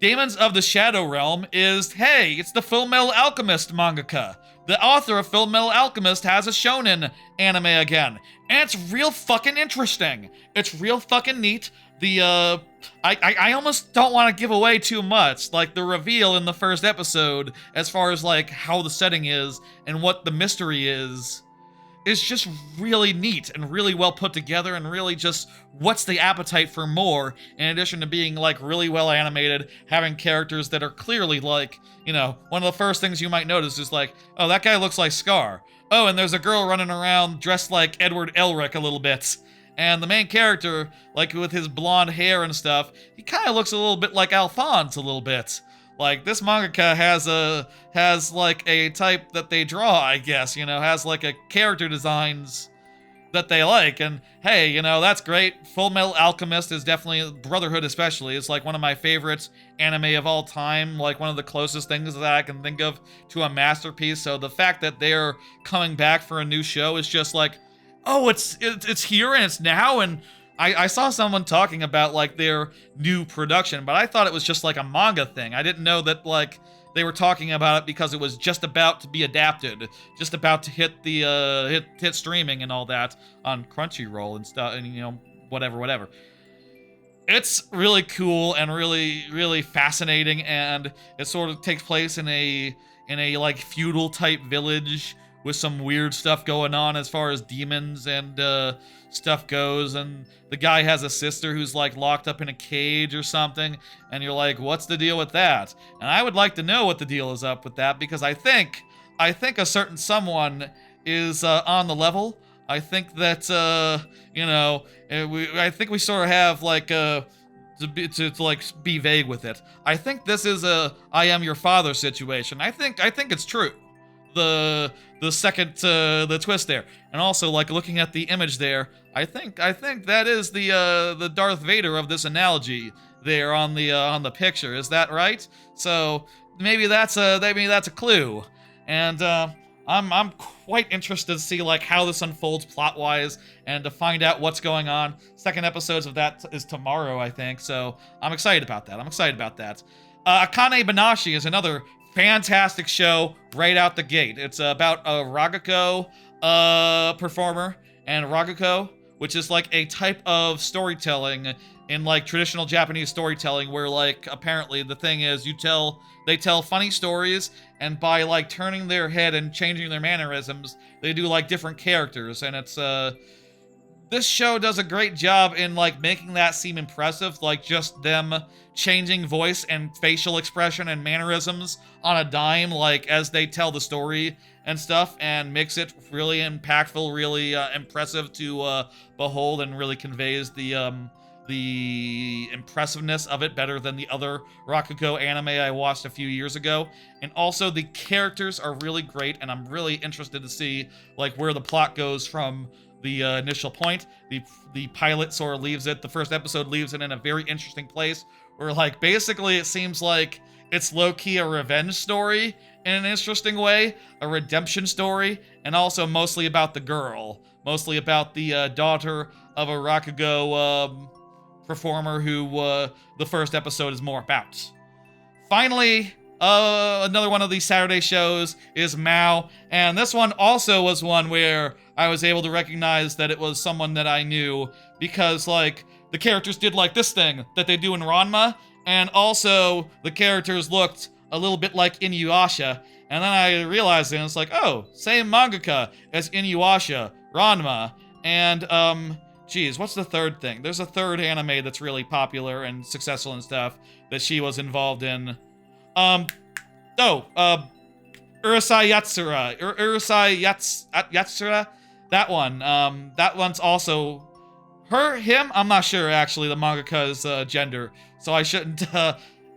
Demons of the Shadow Realm is, hey, it's the Full Metal Alchemist mangaka. The author of Full Metal Alchemist has a shonen anime again. And it's real fucking interesting. It's real fucking neat. I almost don't want to give away too much, like the reveal in the first episode, as far as like how the setting is and what the mystery is just really neat and really well put together, and really just what's the appetite for more, in addition to being like really well animated, having characters that are clearly like, you know, one of the first things you might notice is like, oh, that guy looks like Scar. Oh, and there's a girl running around dressed like Edward Elric a little bit. And the main character, like with his blonde hair and stuff, he kind of looks a little bit like Alphonse a little bit. Like, this mangaka has like a type that they draw, I guess, you know, has like a character designs that they like, and hey, you know, that's great. Full Metal Alchemist is definitely, Brotherhood especially, is like one of my favorite anime of all time, like one of the closest things that I can think of to a masterpiece, so the fact that they're coming back for a new show is just like, oh, it's here and it's now, and I saw someone talking about, like, their new production, but I thought it was just, like, a manga thing. I didn't know that, like, they were talking about it because it was just about to be adapted, just about to hit the, hit streaming and all that on Crunchyroll and stuff, and, you know, whatever. It's really cool and really, really fascinating, and it sort of takes place in a like, feudal-type village with some weird stuff going on as far as demons and, stuff goes, and the guy has a sister who's like locked up in a cage or something, and you're like, what's the deal with that? And I would like to know what the deal is up with that, because I think a certain someone is on the level. I think that you know, I think we sort of have like to like be vague with it. I think this is a I am your father situation. I think it's true. The second the twist there, and also like looking at the image there, I think that is the Darth Vader of this analogy there on the picture. Is that right? So maybe that's a clue, and I'm quite interested to see like how this unfolds plot wise and to find out what's going on. Second episodes of that is tomorrow, I think. So I'm excited about that. Akane Banashi is another fantastic show right out the gate. It's about a Raguko performer, and Raguko, which is like a type of storytelling in like traditional Japanese storytelling, where like apparently the thing is they tell funny stories, and by like turning their head and changing their mannerisms, they do like different characters, and it's this show does a great job in like making that seem impressive, like just them changing voice and facial expression and mannerisms on a dime, like as they tell the story and stuff, and makes it really impactful, really impressive to behold, and really conveys the impressiveness of it better than the other Rakugo anime I watched a few years ago. And also the characters are really great, and I'm really interested to see like where the plot goes from the initial point. The pilot sort of leaves it, the first episode leaves it in a very interesting place, where like basically it seems like it's low-key a revenge story in an interesting way, a redemption story, and also mostly about the girl, mostly about the daughter of a Rakugo performer who the first episode is more about. Finally, another one of these Saturday shows is Mao, and this one also was one where I was able to recognize that it was someone that I knew, because like the characters did like this thing that they do in Ranma, and also the characters looked a little bit like Inuyasha, and then I realized it, and it's like, oh, same mangaka as Inuyasha, Ranma, and geez, what's the third thing? There's a third anime that's really popular and successful and stuff that she was involved in. Urusei Yatsura. Urusei Yatsura? That one. That one's also him? I'm not sure, actually, the mangaka's gender. So I shouldn't,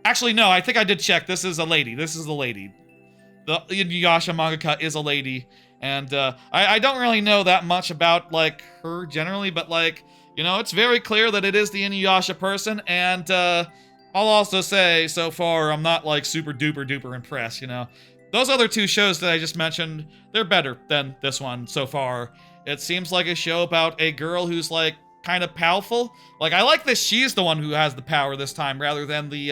actually, no, I think I did check. This is a lady. This is the lady. The Inuyasha mangaka is a lady. And, I don't really know that much about, like, her generally, but, like, you know, it's very clear that it is the Inuyasha person, and, I'll also say, so far, I'm not, like, super duper duper impressed, you know? Those other two shows that I just mentioned, they're better than this one so far. It seems like a show about a girl who's, like, kind of powerful. Like, I like that she's the one who has the power this time, rather than the,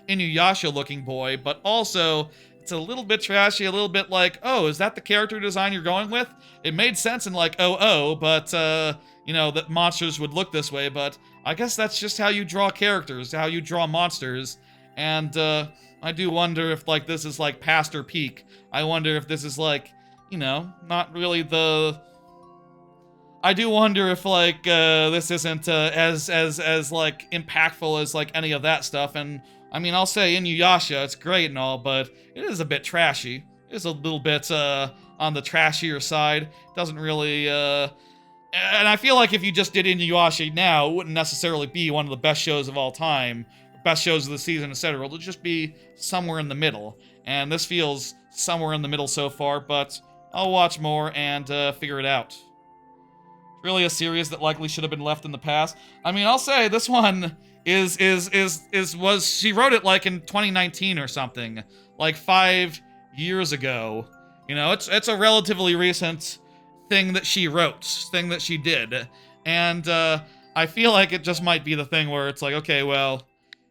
Inuyasha-looking boy, but also it's a little bit trashy, a little bit like, oh, is that the character design you're going with? It made sense in, like, oh, but, you know, that monsters would look this way, but I guess that's just how you draw characters, how you draw monsters, and, I do wonder if, like, this is, like, past or peak. I wonder if this is, like, you know, not really the... I do wonder if, like, this isn't, as, like, impactful as, like, any of that stuff, and, I mean, I'll say Inuyasha, it's great and all, but it is a bit trashy. It is a little bit, on the trashier side. It doesn't really, and I feel like if you just did Inuyasha now, it wouldn't necessarily be one of the best shows of all time, best shows of the season, etc. It'll just be somewhere in the middle, and this feels somewhere in the middle so far, but I'll watch more and, figure it out. Really a series that likely should have been left in the past. I mean, I'll say this one she wrote it like in 2019 or something, like 5 years ago. You know, it's a relatively recent thing that she wrote, thing that she did, and I feel like it just might be the thing where it's like, okay, well,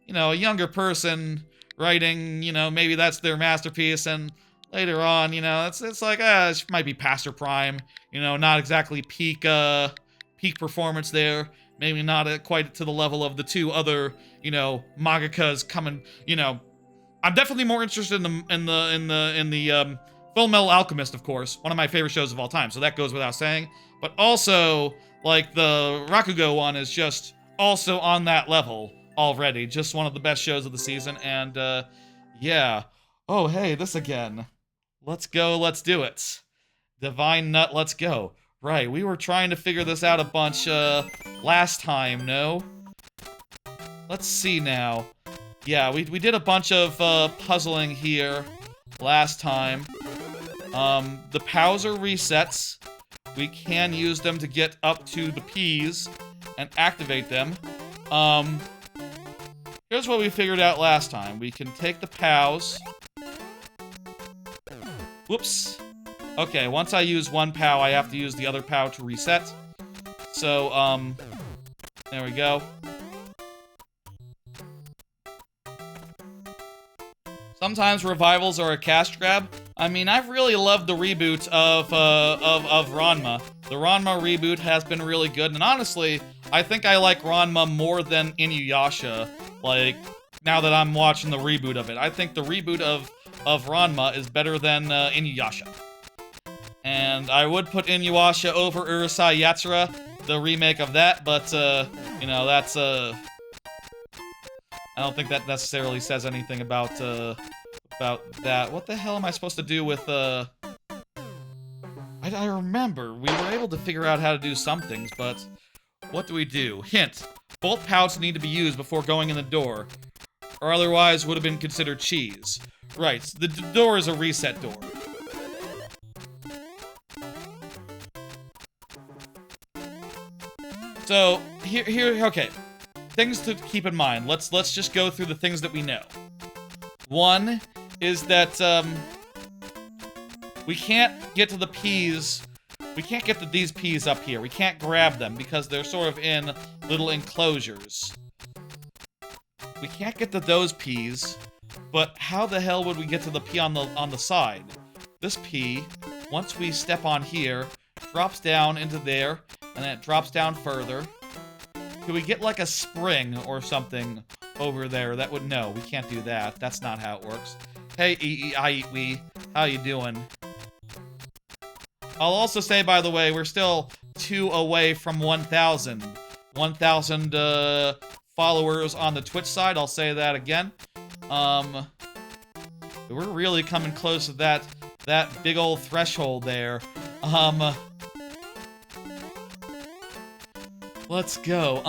you know, a younger person writing, you know, maybe that's their masterpiece, and later on, you know, it's like, it might be past her prime, you know, not exactly peak performance there, maybe not quite to the level of the two other, you know, mangakas coming, you know. I'm definitely more interested in the Full Metal Alchemist, of course, one of my favorite shows of all time, so that goes without saying, but also, like, the Rakugo one is just also on that level already, just one of the best shows of the season, and, yeah. Oh, hey, this again. Let's go, let's do it. Divine Nut, let's go. Right, we were trying to figure this out a bunch, last time, no? Let's see now. Yeah, we did a bunch of, puzzling here last time. The POWs are resets. We can use them to get up to the P's and activate them. Here's what we figured out last time. We can take the POWs. Whoops. Okay, once I use one POW, I have to use the other POW to reset. So, there we go. Sometimes revivals are a cash grab. I mean, I've really loved the reboot of Ranma. The Ranma reboot has been really good, and honestly, I think I like Ranma more than Inuyasha, like, now that I'm watching the reboot of it. I think the reboot of Ranma is better than Inuyasha. And I would put Inuyasha over Urusei Yatsura, the remake of that, but, you know, that's, I don't think that necessarily says anything about that. What the hell am I supposed to do with, I remember, we were able to figure out how to do some things, but what do we do? Hint, both pouches need to be used before going in the door, or otherwise would have been considered cheese. Right, the door is a reset door. So, here, okay. Things to keep in mind. Let's just go through the things that we know. One is that, we can't get to the peas. We can't get to these peas up here. We can't grab them because they're sort of in little enclosures. We can't get to those peas, but how the hell would we get to the pea on the side? This pea, once we step on here, drops down into there, and then it drops down further. Could we get like a spring or something over there? That would, no, we can't do that. That's not how it works. Hey, I-Eat-We, how you doing? I'll also say, by the way, we're still 2 away from 1,000. 1,000 followers on the Twitch side, I'll say that again. We're really coming close to that big old threshold there. Let's go.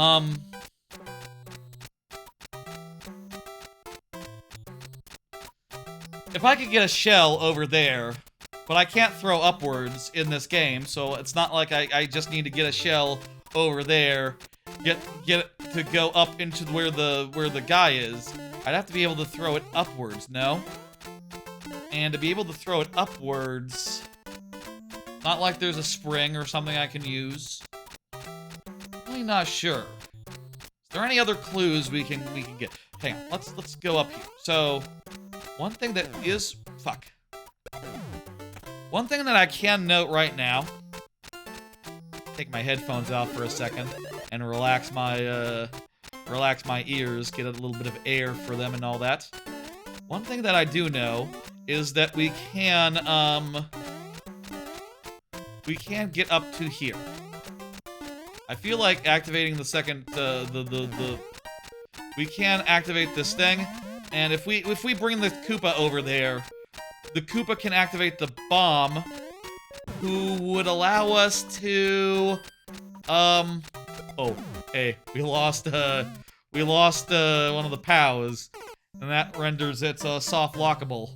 If I could get a shell over there, but I can't throw upwards in this game, so it's not like I just need to get a shell over there, get it to go up into where the guy is. I'd have to be able to throw it upwards, no? And to be able to throw it upwards, not like there's a spring or something I can use. Really not sure. Is there any other clues we can get? Hang on, let's go up here. So, one thing that is one thing that I can note right now. Take my headphones out for a second and relax my ears, get a little bit of air for them and all that. One thing that I do know is that we can get up to here. I feel like activating the second, we can activate this thing, and if we bring the Koopa over there, the Koopa can activate the bomb, who would allow us to, oh, hey, we lost one of the POWs, and that renders it soft lockable.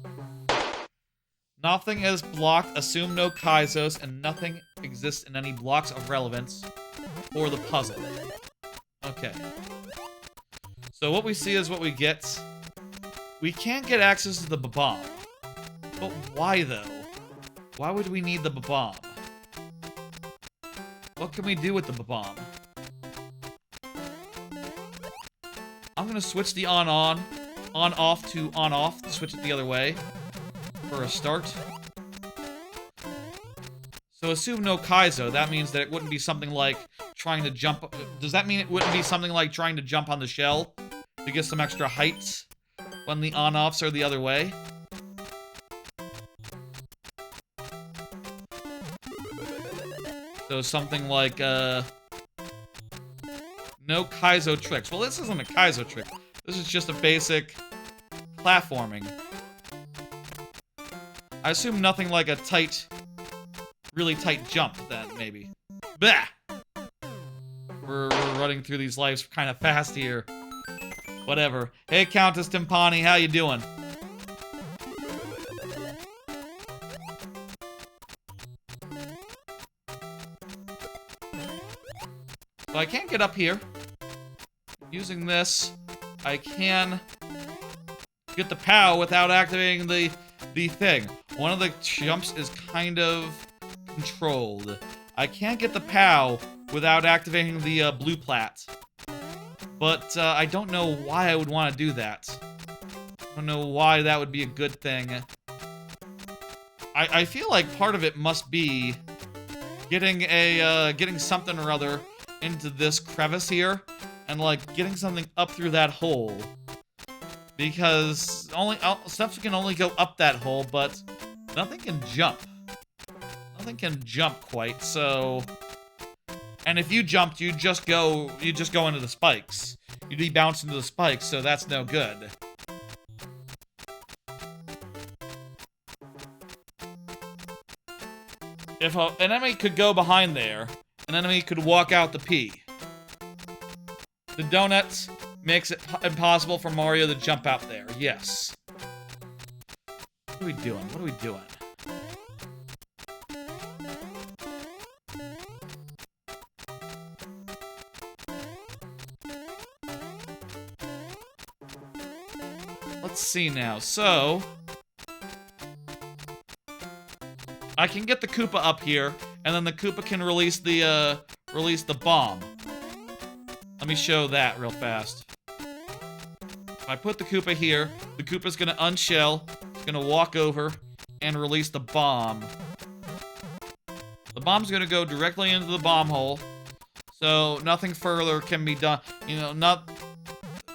Nothing is blocked, assume no Kaizos, and nothing exists in any blocks of relevance for the puzzle. Okay. So what we see is what we get. We can't get access to the bomb. But why, though? Why would we need the bomb? What can we do with the bomb? I'm gonna switch the on-off to on-off, switch it the other way for a start. So assume no Kaizo, that means that it wouldn't be something like trying to jump. Does that mean it wouldn't be something like trying to jump on the shell to get some extra height when the on-offs are the other way? So something like, no Kaizo tricks. Well, this isn't a Kaizo trick. This is just a basic platforming. I assume nothing like a really tight jump, then, maybe. Bah! We're running through these lives kind of fast here. Whatever. Hey, Countess Timpani, how you doing? So I can't get up here. Using this, I can get the POW without activating the thing. One of the jumps is kind of controlled. I can't get the POW without activating the blue plat. But I don't know why I would want to do that. I don't know why that would be a good thing. I feel like part of it must be getting something or other into this crevice here and, like, getting something up through that hole. Because stuff can only go up that hole, but nothing can jump. Nothing can jump quite, so... And if you jumped, you just go into the spikes. You'd be bouncing into the spikes, so that's no good. If an enemy could go behind there, an enemy could walk out the P. The donuts makes it impossible for Mario to jump out there. Yes. What are we doing? What are we doing? Let's see now. So I can get the Koopa up here, and then the Koopa can release the bomb. Let me show that real fast. If I put the Koopa here, the Koopa's gonna unshell, it's gonna walk over, and release the bomb. The bomb's gonna go directly into the bomb hole, so nothing further can be done. You know, not...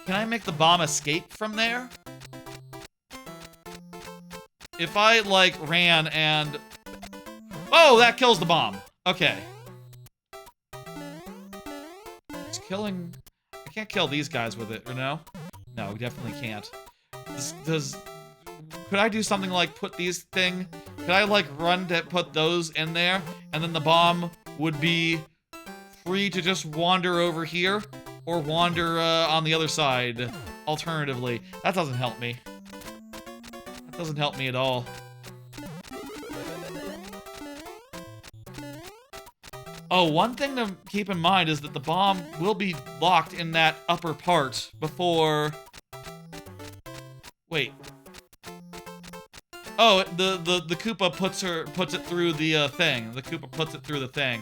Can I make the bomb escape from there? If I, like, ran and... Oh, that kills the bomb. Okay. It's killing... I can't kill these guys with it, or no? No, we definitely can't. Could I do something like put these thing... Could I, like, run to put those in there, and then the bomb would be free to just wander over here? Or wander, on the other side, alternatively. That doesn't help me. That doesn't help me at all. Oh, one thing to keep in mind is that the bomb will be locked in that upper part before... Wait. Oh, the Koopa puts it through the thing. The Koopa puts it through the thing.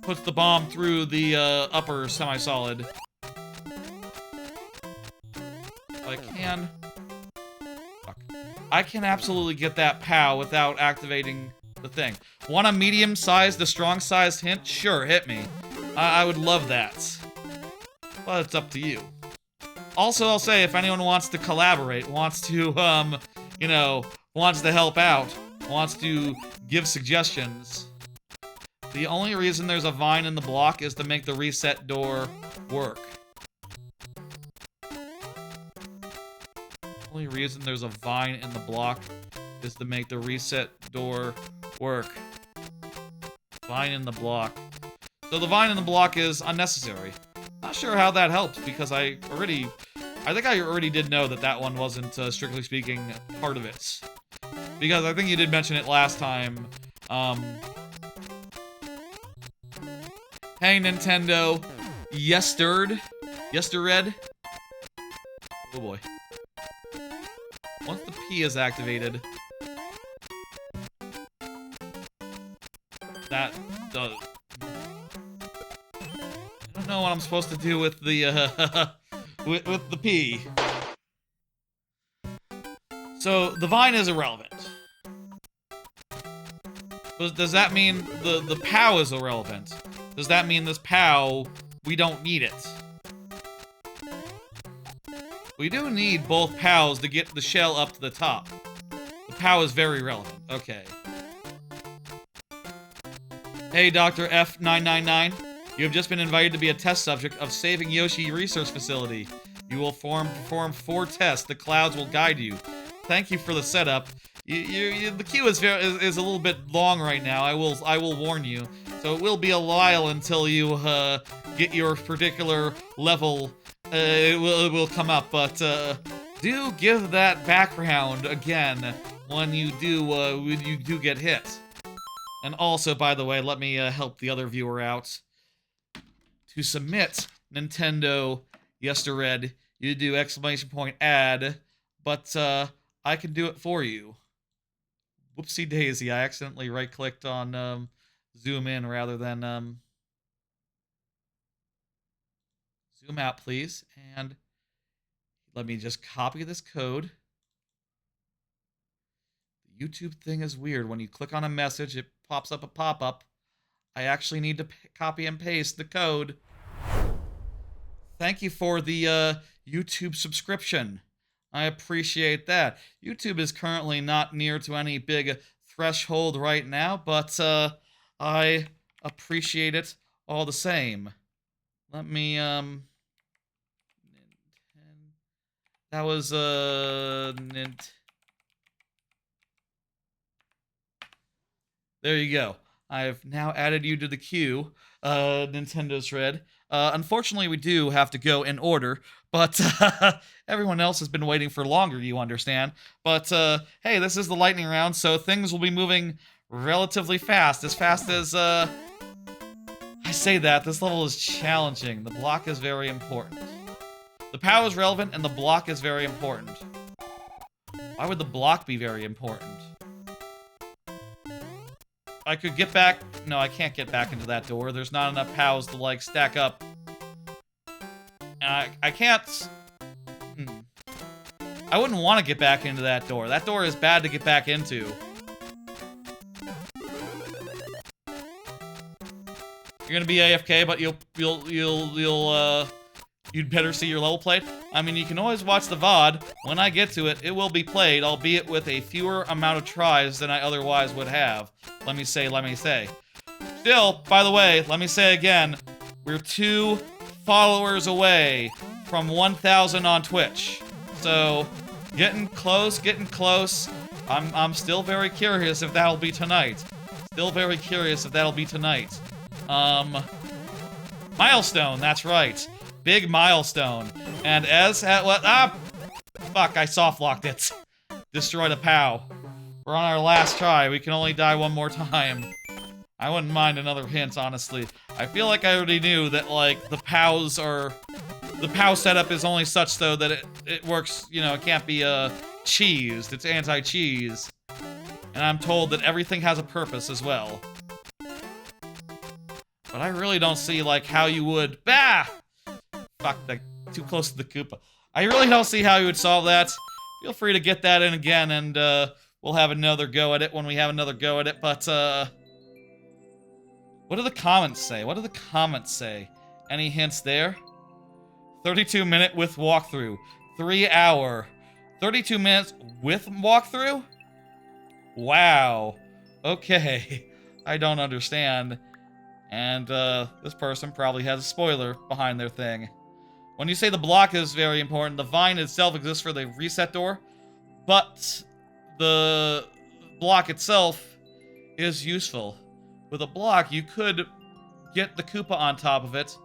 Puts the bomb through the upper semi-solid. I can... I can absolutely get that POW without activating the thing. Want a medium-sized, a strong-sized hint? Sure, hit me. I would love that. But it's up to you. Also, I'll say, if anyone wants to collaborate, wants to, you know, wants to help out, wants to give suggestions, the only reason there's a vine in the block is to make the reset door work. Only reason there's a vine in the block is to make the reset door work. Vine in the block. So the vine in the block is unnecessary. Not sure how that helps, because I think I already did know that that one wasn't, strictly speaking, part of it. Because I think you did mention it last time. Hey, Nintendo. Yesterred? Oh boy. Once the P is activated, that does... I don't know what I'm supposed to do with the, with the P. So, the vine is irrelevant. Does that mean the POW is irrelevant? Does that mean this POW, we don't need it? We do need both POWs to get the shell up to the top. The POW is very relevant. Okay. Hey, Dr. F999. You have just been invited to be a test subject of Saving Yoshi Research Facility. You will perform 4 tests. The clouds will guide you. Thank you for the setup. The queue is a little bit long right now. I will warn you. So it will be a while until you get your particular level. It will come up, but do give that background again when you do get hit. And also, by the way, let me help the other viewer out. To submit Nintendo Yesterred, you do !add, but I can do it for you. Whoopsie daisy, I accidentally right-clicked on zoom in rather than zoom out, please. And let me just copy this code. The YouTube thing is weird. When you click on a message, it pops up a pop-up. I actually need to copy and paste the code. Thank you for the YouTube subscription. I appreciate that. YouTube is currently not near to any big threshold right now, but I appreciate it all the same. Let me that was there you go. I've now added you to the queue, Nintendo Shred. Unfortunately, we do have to go in order, but everyone else has been waiting for longer, you understand. But, hey, this is the lightning round, so things will be moving relatively fast as, I say that, this level is challenging. The block is very important. The POW is relevant, and the block is very important. Why would the block be very important? I could get back... No, I can't get back into that door. There's not enough POWs to, like, stack up. And I can't... I wouldn't want to get back into that door. That door is bad to get back into. You're gonna be AFK, but you'd better see your level played. I mean, you can always watch the VOD. When I get to it, it will be played, albeit with a fewer amount of tries than I otherwise would have. Let me say. Still, by the way, let me say again, we're 2 followers away from 1,000 on Twitch. So, getting close. I'm still very curious if that'll be tonight. Milestone, that's right. Big milestone. And as at what fuck, I soft-locked it. Destroy the POW. We're on our last try. We can only die one more time. I wouldn't mind another hint, honestly. I feel like I already knew that, like, the POW setup is only such, though, that it works, you know, it can't be, cheesed. It's anti-cheese. And I'm told that everything has a purpose as well. But I really don't see, like, how you would... Fuck, too close to the Koopa. I really don't see how you would solve that. Feel free to get that in again, and, we'll have another go at it when we have another go at it, but, what do the comments say? Any hints there? 32-minute with walkthrough. 3 hour. 32 minutes with walkthrough? Wow. Okay. I don't understand. And, this person probably has a spoiler behind their thing. When you say the block is very important, the vine itself exists for the reset door, but the block itself is useful. With a block, you could get the Koopa on top of it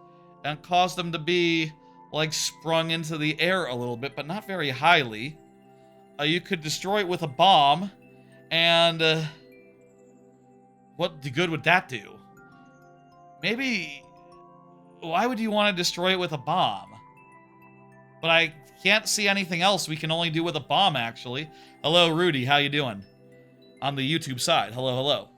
and cause them to be, like, sprung into the air a little bit, but not very highly. You could destroy it with a bomb, and, what good would that do? Maybe... Why would you want to destroy it with a bomb? But I can't see anything else we can only do with a bomb, actually. Hello, Rudy. How you doing? On the YouTube side. Hello.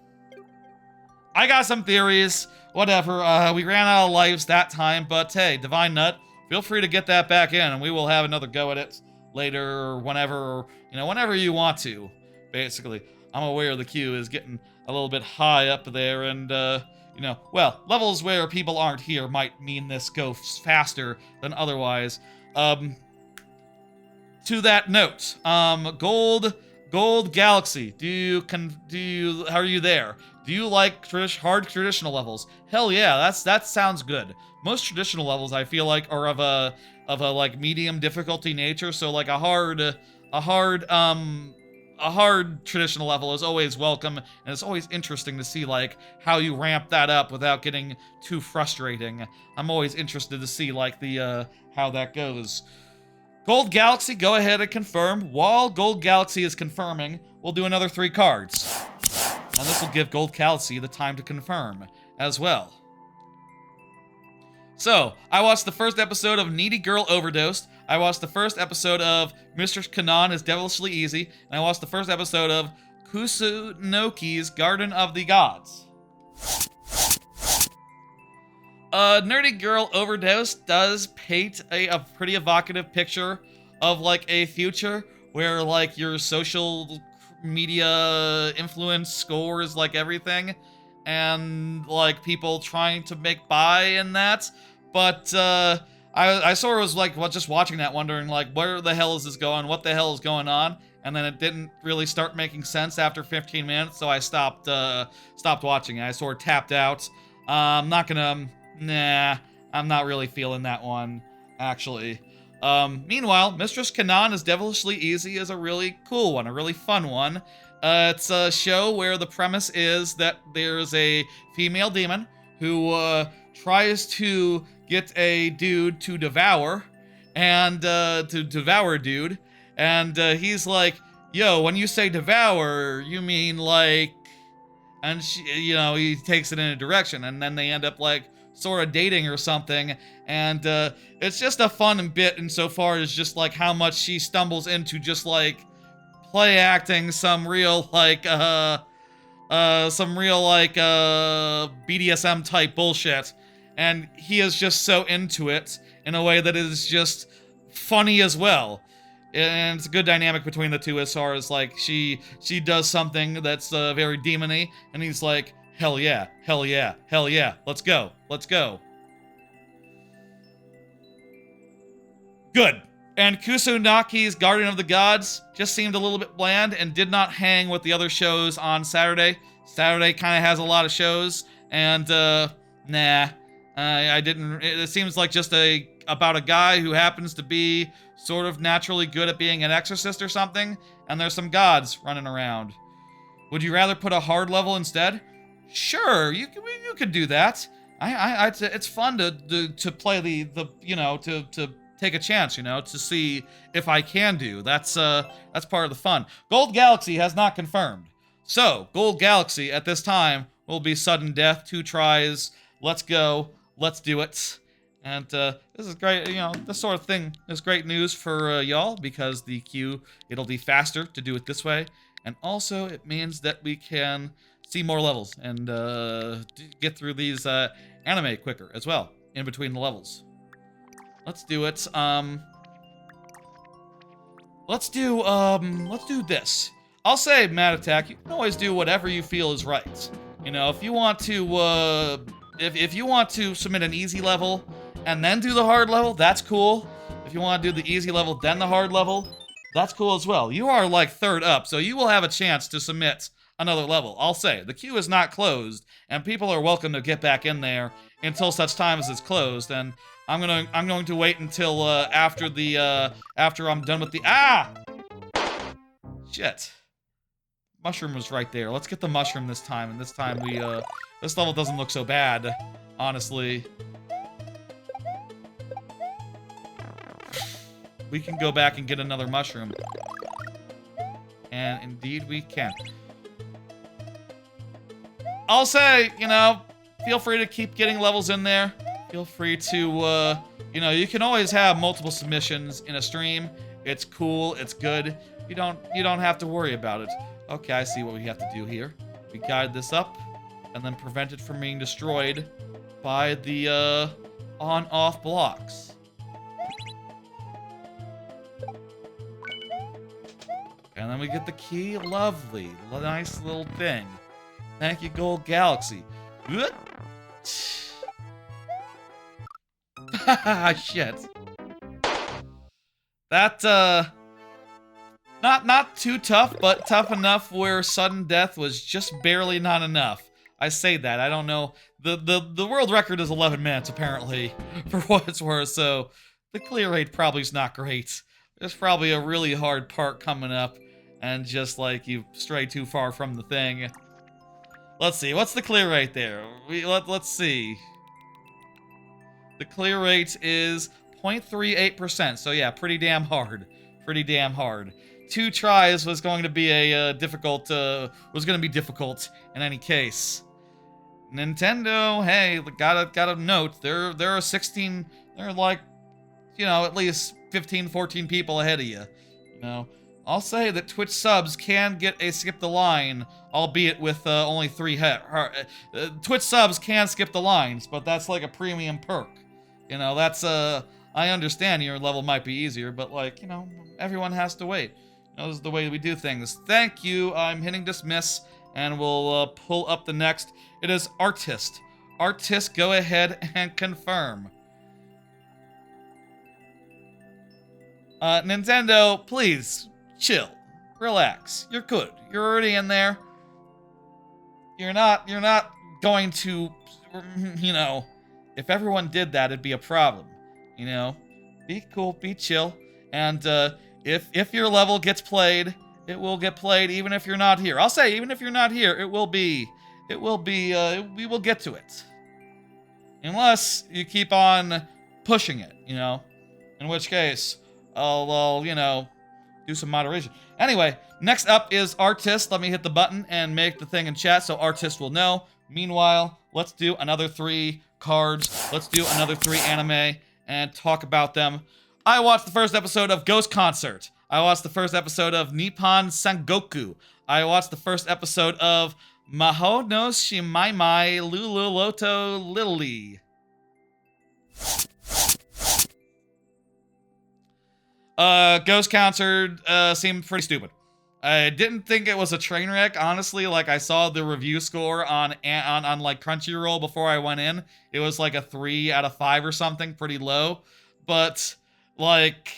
I got some theories. Whatever. We ran out of lives that time, but hey, Divine Nut, feel free to get that back in, and we will have another go at it later, or whenever, you know, whenever you want to, basically. I'm aware the queue is getting a little bit high up there, and, you know, well, levels where people aren't here might mean this goes faster than otherwise. To that note, Gold Galaxy, how are you there? Do you like hard traditional levels? Hell yeah, that sounds good. Most traditional levels I feel like are of a like medium difficulty nature, so like a hard traditional level is always welcome, and it's always interesting to see like how you ramp that up without getting too frustrating. I'm always interested to see like the how that goes. Gold Galaxy, go ahead and confirm. While Gold Galaxy is confirming, we'll do another 3 cards. And this will give Gold Galaxy the time to confirm as well. So, I watched the first episode of Needy Girl Overdosed. I watched the first episode of Mr. Kanan is Devilishly Easy. And I watched the first episode of Kusunoki's Garden of the Gods. Nerdy Girl Overdose does paint a pretty evocative picture of, like, a future where, like, your social media influence scores like everything, and like people trying to make buy in that. But I sort of was like, well, just watching that, wondering like, where the hell is this going? What the hell is going on? And then it didn't really start making sense after 15 minutes, so I stopped watching it. I sort of tapped out. I'm not gonna, nah, I'm not really feeling that one, actually. Meanwhile, Mistress Kanan is Devilishly Easy is a really cool one, a really fun one. It's a show where the premise is that there's a female demon who tries to get a dude to devour, and to devour a dude, and he's like, yo, when you say devour, you mean like, and she, you know, he takes it in a direction, and then they end up like sort of dating or something, and it's just a fun bit insofar as just like how much she stumbles into just like play acting some real like BDSM type bullshit, and he is just so into it in a way that is just funny as well. And it's a good dynamic between the two as far as like she does something that's very demony, and he's like, hell yeah, hell yeah, hell yeah, let's go, let's go. Good. And Kusunaki's Guardian of the Gods just seemed a little bit bland and did not hang with the other shows on Saturday. Saturday kind of has a lot of shows, and nah, I didn't. It seems like just about a guy who happens to be sort of naturally good at being an exorcist or something, and there's some gods running around. Would you rather put a hard level instead? Sure, you could do that. It's fun to play the you know, to take a chance, you know, to see if I can do. That's part of the fun. Gold Galaxy has not confirmed. So, Gold Galaxy at this time will be sudden death, 2 tries. Let's go. Let's do it. And this is great, you know, this sort of thing is great news for y'all, because the queue, it'll be faster to do it this way. And also, it means that we can see more levels and get through these anime quicker as well, in between the levels. Let's do it. Let's do this. I'll say, Mad Attack, you can always do whatever you feel is right. You know, if you want to, if you want to submit an easy level and then do the hard level, that's cool. If you want to do the easy level, then the hard level, that's cool as well. You are like third up, so you will have a chance to submit another level. I'll say, the queue is not closed, and people are welcome to get back in there until such time as it's closed, and I'm going to wait until after I'm done with the shit. Mushroom was right there. Let's get the mushroom this time, and this time we this level doesn't look so bad, honestly. We can go back and get another mushroom. And indeed we can. I'll say, you know, feel free to keep getting levels in there. Feel free to, you know, you can always have multiple submissions in a stream. It's cool, it's good. You don't have to worry about it. Okay, I see what we have to do here. We guide this up, and then prevent it from being destroyed by the, on-off blocks. And then we get the key. Lovely. Nice little thing. Thank you, Gold Galaxy. Shit. That, not too tough, but tough enough where sudden death was just barely not enough. I say that. I don't know. The world record is 11 minutes, apparently, for what it's worth, so the clear rate probably is not great. There's probably a really hard part coming up, and just like you stray too far from the thing. Let's see, what's the clear rate there? Let's see. The clear rate is 0.38%, so yeah, pretty damn hard. Pretty damn hard. 2 tries was going to be a difficult in any case. Nintendo, hey, gotta note, there are 16, there are like, you know, at least 15, 14 people ahead of you, you know. I'll say that Twitch subs can get a skip the line, albeit with only 3 Twitch subs can skip the lines, but that's like a premium perk. You know, that's I understand your level might be easier, but like, you know, everyone has to wait. That was the way we do things. Thank you. I'm hitting dismiss, and we'll pull up the next. It is Artist. Artist, go ahead and confirm. Nintendo, please, chill. Relax. You're good. You're already in there. You're not going to, you know, if everyone did that, it'd be a problem. You know? Be cool, be chill. And, if your level gets played, it will get played even if you're not here. I'll say, even if you're not here, we will get to it. Unless you keep on pushing it, you know? In which case, I'll you know, do some moderation. Anyway, next up is Artist. Let me hit the button and make the thing in chat so Artist will know. Meanwhile, let's do another 3 cards. Let's do another 3 anime and talk about them. I watched the first episode of Ghost Concert. I watched the first episode of Nippon Sangoku. I watched the first episode of Mahou no Shimaimai Lululoto Lily. Ghost Concert seemed pretty stupid. I didn't think it was a train wreck, honestly. Like, I saw the review score on like Crunchyroll before I went in. It was like a 3 out of 5 or something, pretty low. But like,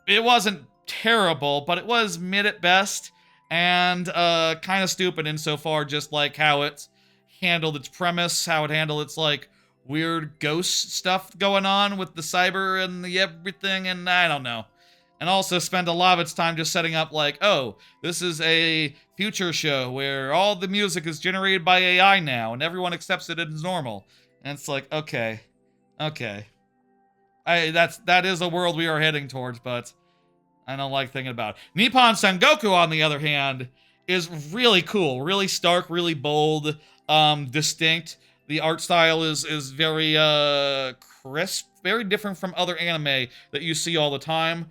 it wasn't terrible, but it was mid at best, and kind of stupid insofar just like how it handled its premise, how it handled its like weird ghost stuff going on with the cyber and the everything, and I don't know. And also spend a lot of its time just setting up like, oh, this is a future show where all the music is generated by AI now, and everyone accepts it as normal. And it's like, okay. That is a world we are heading towards, but I don't like thinking about it. Nippon Sangoku, on the other hand, is really cool, really stark, really bold, distinct. The art style is very crisp, very different from other anime that you see all the time.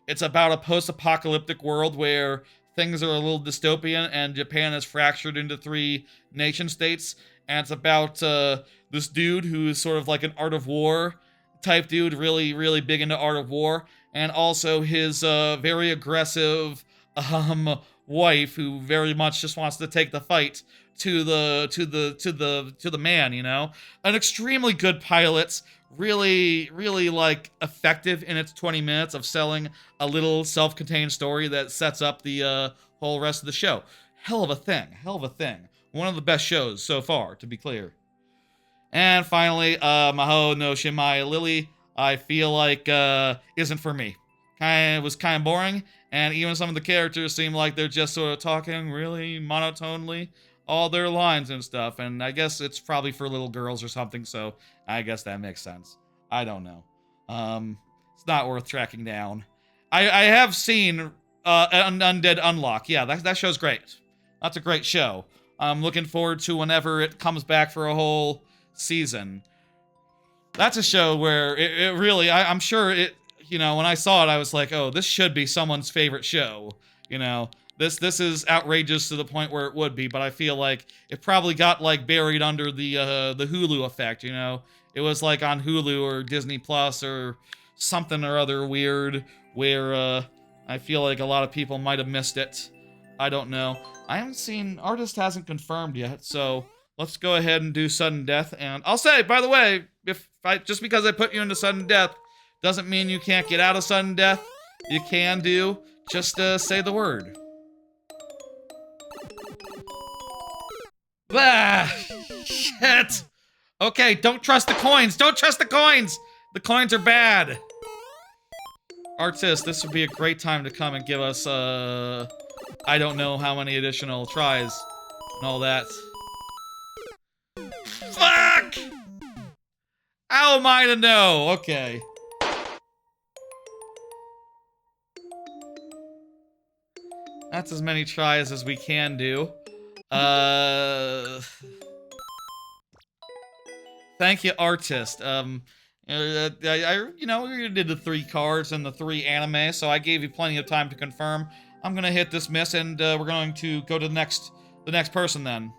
It's about a post-apocalyptic world where things are a little dystopian and Japan is fractured into 3 nation states. And it's about this dude who is sort of like an art of war type dude, really, really big into art of war, and also his very aggressive wife who very much just wants to take the fight to the man, you know? An extremely good pilot, really, really like effective in its 20 minutes of selling a little self-contained story that sets up the whole rest of the show. Hell of a thing. One of the best shows so far, to be clear. And finally, Mahou no Shimai Lily, I feel like isn't for me. Was kind of boring, and even some of the characters seem like they're just sort of talking really monotonely all their lines and stuff, and I guess it's probably for little girls or something, so I guess that makes sense. I don't know. It's not worth tracking down. I have seen Undead Unlock. Yeah, that show's great. That's a great show. I'm looking forward to whenever it comes back for a whole season. That's a show where it really, I'm sure it, you know, when I saw it, I was like, oh, this should be someone's favorite show. You know, this is outrageous to the point where it would be, but I feel like it probably got like buried under the Hulu effect, you know? It was like on Hulu or Disney Plus or something or other weird where I feel like a lot of people might have missed it. I don't know. I haven't seen, Artist hasn't confirmed yet, so let's go ahead and do sudden death. And I'll say, by the way, just because I put you into sudden death doesn't mean you can't get out of sudden death. You can do. Just say the word. Ah, shit. Okay, don't trust the coins. Don't trust the coins. The coins are bad. Artist, this would be a great time to come and give us, I don't know how many additional tries and all that. Fuck! How am I to know? Okay. That's as many tries as we can do. Thank you, Artist. You know, we did the 3 cards and the 3 anime, so I gave you plenty of time to confirm. I'm gonna hit dismiss, and we're going to go to the next person then.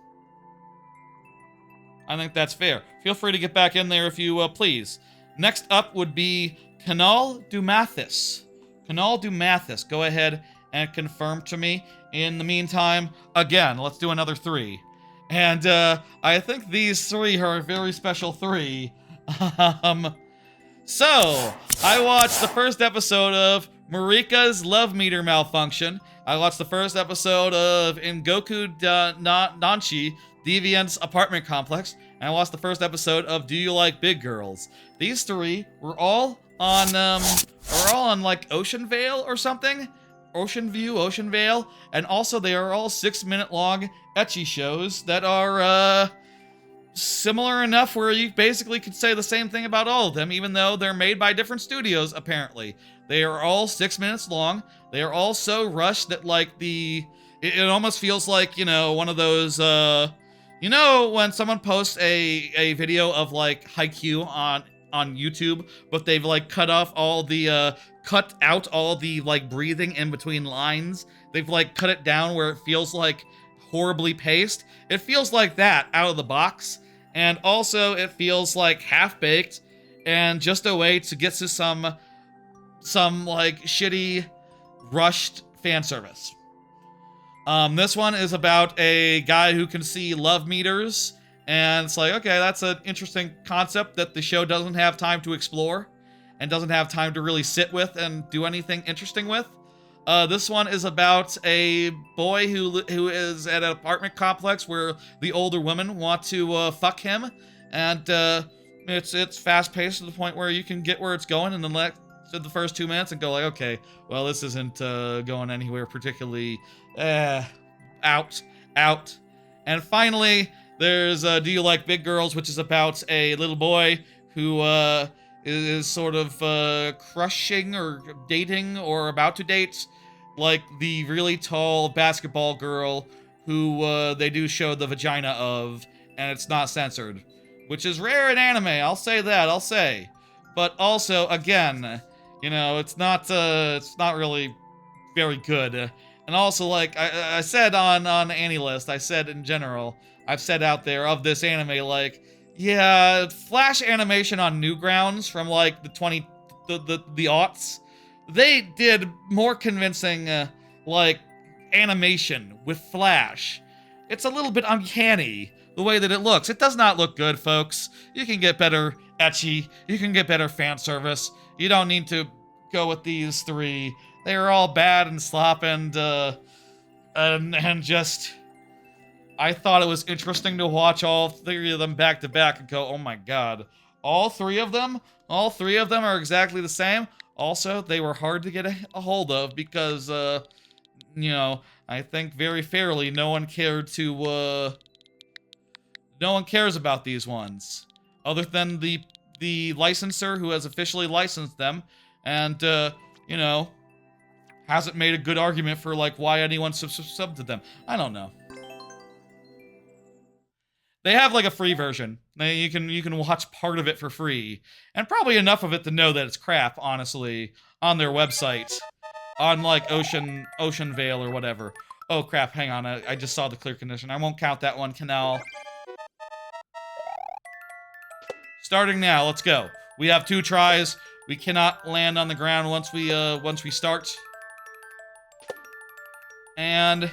I think that's fair. Feel free to get back in there if you please. Next up would be Canal du Mathis. Canal do Mathis. Go ahead and confirm to me. In the meantime, again, let's do another 3. And I think these 3 are a very special 3. So, I watched the first episode of Marika's Love Meter Malfunction. I watched the first episode of Ingoku Nanchi, Deviant's Apartment Complex. And I watched the first episode of Do You Like Big Girls? These 3 were all on, like Ocean Vale or something? Ocean View, Ocean Vale. And also they are all 6-minute long ecchi shows that are, similar enough where you basically could say the same thing about all of them, even though they're made by different studios, apparently. They are all 6 minutes long. They are all so rushed that, like, it almost feels like, you know, one of those, you know, when someone posts a video of, like, Haikyuu on YouTube, but they've, like, cut out all the, like, breathing in between lines. They've, like, cut it down where it feels, like, horribly paced. It feels like that out of the box. And also, it feels like half-baked and just a way to get to some like, shitty, rushed fan service. This one is about a guy who can see love meters, and it's like, okay, that's an interesting concept that the show doesn't have time to explore and doesn't have time to really sit with and do anything interesting with. This one is about a boy who is at an apartment complex where the older women want to fuck him, and it's fast-paced to the point where you can get where it's going in the first 2 minutes and go like, okay, well, this isn't going anywhere particularly out. And finally, there's Do You Like Big Girls, which is about a little boy who is sort of crushing or dating or about to date, like, the really tall basketball girl who they do show the vagina of, and it's not censored. Which is rare in anime, I'll say that, But also, again, you know, it's not really very good. And also, like, I said on AniList, I said in general, I've said out there of this anime, like, yeah, Flash animation on Newgrounds from, like, the aughts, they did more convincing, like, animation with Flash. It's a little bit uncanny, the way that it looks. It does not look good, folks. You can get better ecchi. You can get better fan service. You don't need to go with these 3. They are all bad and slop and just... I thought it was interesting to watch all 3 of them back to back and go, oh my god. All 3 of them are exactly the same. Also, they were hard to get a hold of because, you know, I think very fairly no one cared to, no one cares about these ones. Other than the licensor who has officially licensed them and, you know, hasn't made a good argument for, like, why anyone subbed to them. I don't know. They have, like, a free version. You can watch part of it for free. And probably enough of it to know that it's crap, honestly, on their website. On, like, Ocean Vale or whatever. Oh, crap, hang on. I just saw the clear condition. I won't count that one, Canal. Starting now, let's go. We have 2 tries. We cannot land on the ground once we start. And...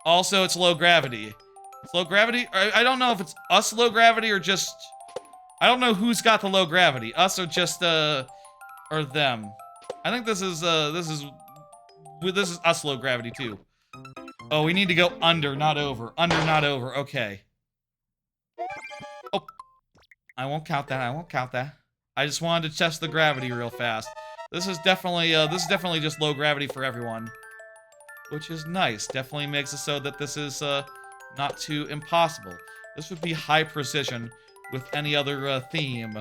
also, it's low gravity. It's low gravity? I don't know if it's us low gravity or just... I don't know who's got the low gravity. Us or just, or them. I think this is us low gravity, too. Oh, we need to go under, not over. Under, not over. Okay. Oh. I won't count that. I just wanted to test the gravity real fast. This is definitely just low gravity for everyone. Which is nice. Definitely makes it so that this is, not too impossible. This would be high precision with any other, theme.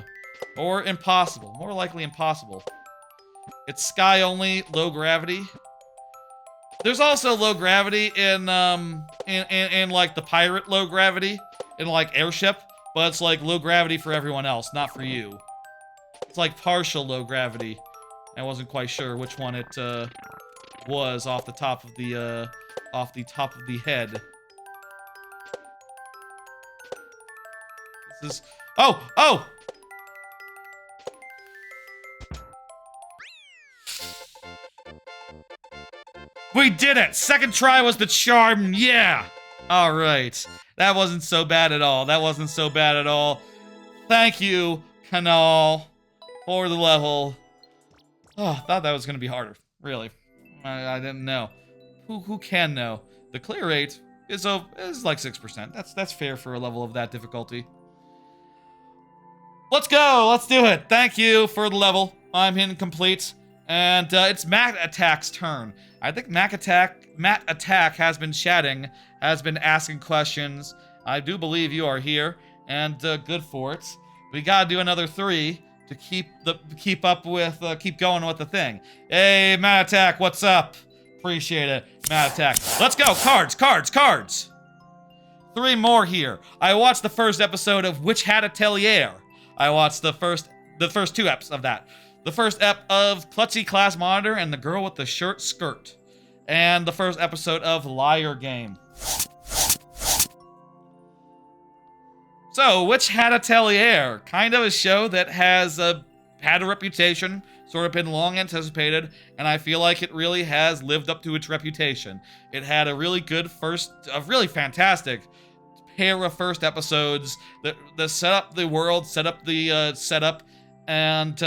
Or impossible. More likely impossible. It's sky only, low gravity. There's also low gravity in like, the pirate low gravity. In, like, airship. But it's, like, low gravity for everyone else, not for you. It's, like, partial low gravity. I wasn't quite sure which one it, was off the top of the head. This is... Oh! We did it! Second try was the charm, yeah! Alright. That wasn't so bad at all. That wasn't so bad at all. Thank you, Canal, for the level. Oh, I thought that was gonna be harder. Really. I didn't know. Who can know? The clear rate is like 6%. That's fair for a level of that difficulty. Let's go! Let's do it! Thank you for the level. I'm incomplete. And it's Matt Attack's turn. I think Matt Attack has been chatting, has been asking questions. I do believe you are here, and good for it. We gotta do another 3 to keep going with the thing. Hey, Matt Attack, what's up? Appreciate it, Matt Attack. Let's go, cards, cards, cards. 3 more here. I watched the first episode of Witch Hat Atelier. I watched the first 2 eps of that. The first ep of Klutzy Class Monitor and the Girl with the Short Skirt. And the first episode of Liar Game. So, Witch Hat Atelier, kind of a show that has had a reputation, sort of been long anticipated, and I feel like it really has lived up to its reputation. It had a really good really fantastic pair of first episodes that set up the world, set up the setup, and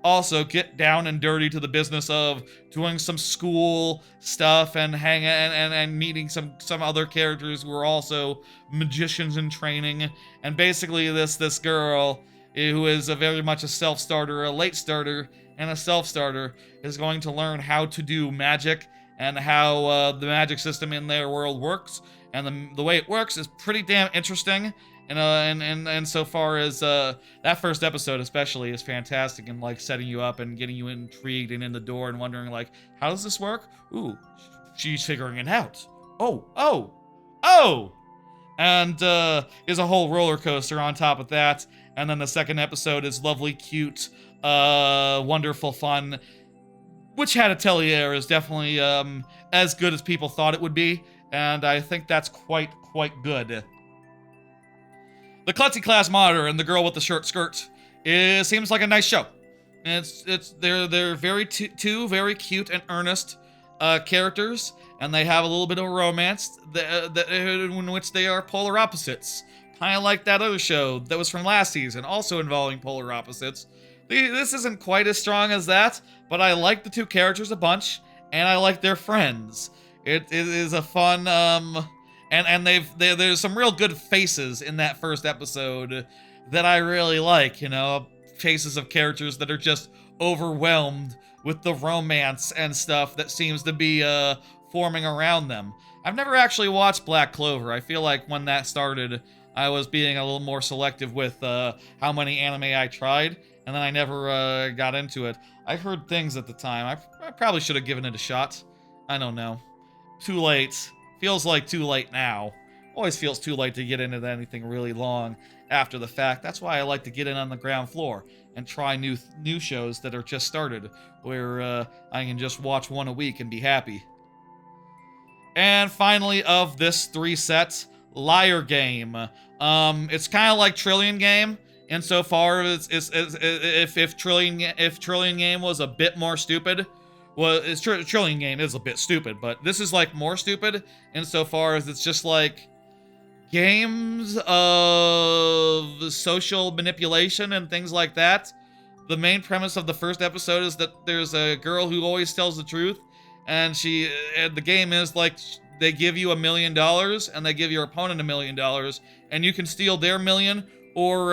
also get down and dirty to the business of doing some school stuff and and meeting some other characters who are also magicians in training. And basically this girl, who is very much a self-starter, a late starter, and a self-starter, is going to learn how to do magic and how the magic system in their world works. And the way it works is pretty damn interesting. And so far as that first episode especially is fantastic and like setting you up and getting you intrigued and in the door and wondering like, how does this work? Ooh, she's figuring it out. Oh! And is a whole roller coaster on top of that. And then the second episode is lovely, cute, wonderful fun. Witch Hat Atelier is definitely as good as people thought it would be, and I think that's quite good. The Klutzy Class Monitor and the Girl with the Short Skirt seems like a nice show. They're very two very cute and earnest characters, and they have a little bit of a romance in which they are polar opposites. Kind of like that other show that was from last season, also involving polar opposites. This isn't quite as strong as that, but I like the 2 characters a bunch, and I like their friends. It is a fun, and there's some real good faces in that first episode that I really like, you know, faces of characters that are just overwhelmed with the romance and stuff that seems to be forming around them. I've never actually watched Black Clover. I feel like when that started, I was being a little more selective with how many anime I tried, and then I never got into it. I heard things at the time. I probably should have given it a shot. I don't know. Too late. Feels like too late now. Always feels too late to get into anything really long after the fact. That's why I like to get in on the ground floor and try new shows that are just started, where I can just watch one a week and be happy. And finally, of this 3 sets, Liar Game. It's kind of like Trillion Game, insofar as if Trillion Game was a bit more stupid. Well, Trillion Game is a bit stupid, but this is like more stupid insofar as it's just like games of social manipulation and things like that. The main premise of the first episode is that there's a girl who always tells the truth, and the game is like they give you $1 million and they give your opponent $1 million, and you can steal their million, or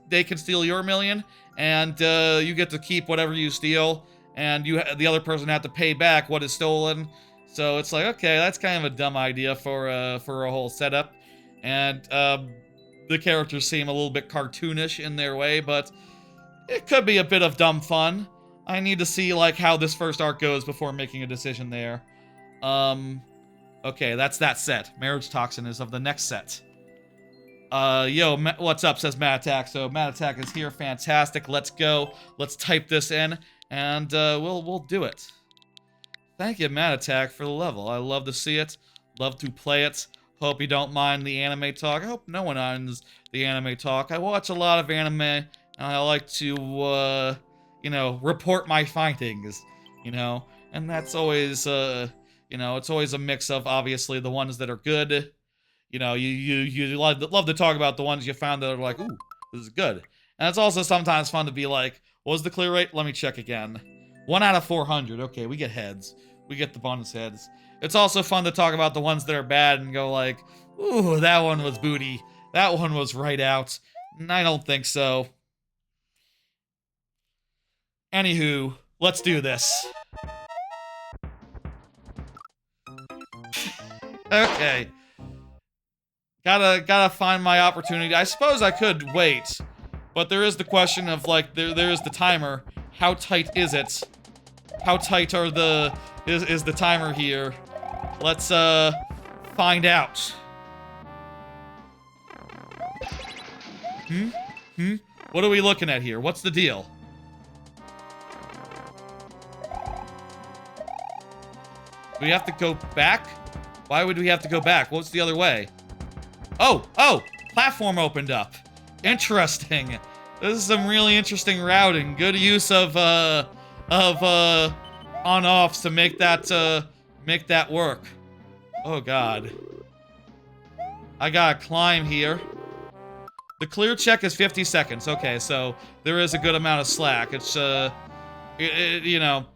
they can steal your million, and you get to keep whatever you steal, and the other person have to pay back what is stolen. So it's like, okay, that's kind of a dumb idea for a whole setup, and the characters seem a little bit cartoonish in their way, but it could be a bit of dumb fun. I need to see like how this first arc goes before making a decision there. Okay, that's that set. Marriage Toxin is of the next set. Yo, what's up, says Matt Attack. So Matt Attack is here, fantastic. Let's go. Let's type this in, and we'll do it. Thank you, Matt Attack, for the level. I love to see it. Love to play it. Hope you don't mind the anime talk. I hope no one minds the anime talk. I watch a lot of anime, and I like to, you know, report my findings, you know? And that's always, You know, it's always a mix of obviously the ones that are good. You know, you love to talk about the ones you found that are like, ooh, this is good. And it's also sometimes fun to be like, what was the clear rate? Let me check again. 1 out of 400. Okay, we get heads. We get the bonus heads. It's also fun to talk about the ones that are bad and go like, ooh, that one was booty. That one was right out. I don't think so. Anywho, let's do this. Okay. Gotta find my opportunity. I suppose I could wait, but there is the question of like, there is the timer. How tight is it? How tight are is the timer here? Let's find out. What are we looking at here? What's the deal? Do we have to go back? Why would we have to go back? What's the other way? Oh, platform opened up. Interesting. This is some really interesting routing. Good use of on-offs to make that work. Oh god. I gotta climb here. The clear check is 50 seconds. Okay, so there is a good amount of slack. It's you know,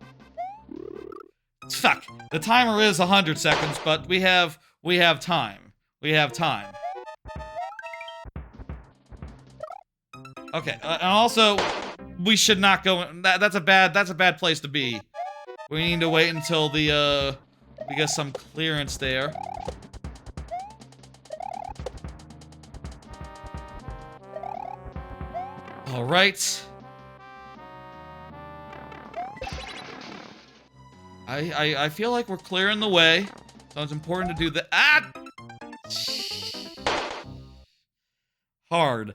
fuck. The timer is 100 seconds, but we have time. We have time. Okay, and also we should not go. That's a bad place to be. We need to wait until we get some clearance there. All right. I feel like we're clearing the way, so it's important to do that. Hard,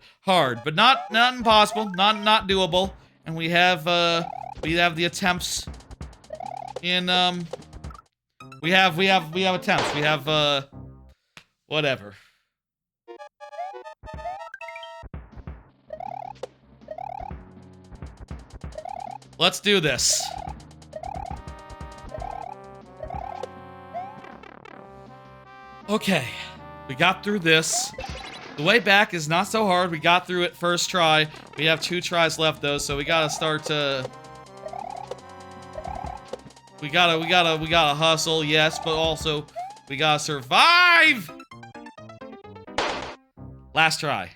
but not impossible, not doable. And we have the attempts in we have attempts. We have whatever. Let's do this. Okay, we got through this. The way back is not so hard. We got through it first try. We have 2 tries left though, so we gotta start we gotta hustle, yes, but also we gotta survive! Last try.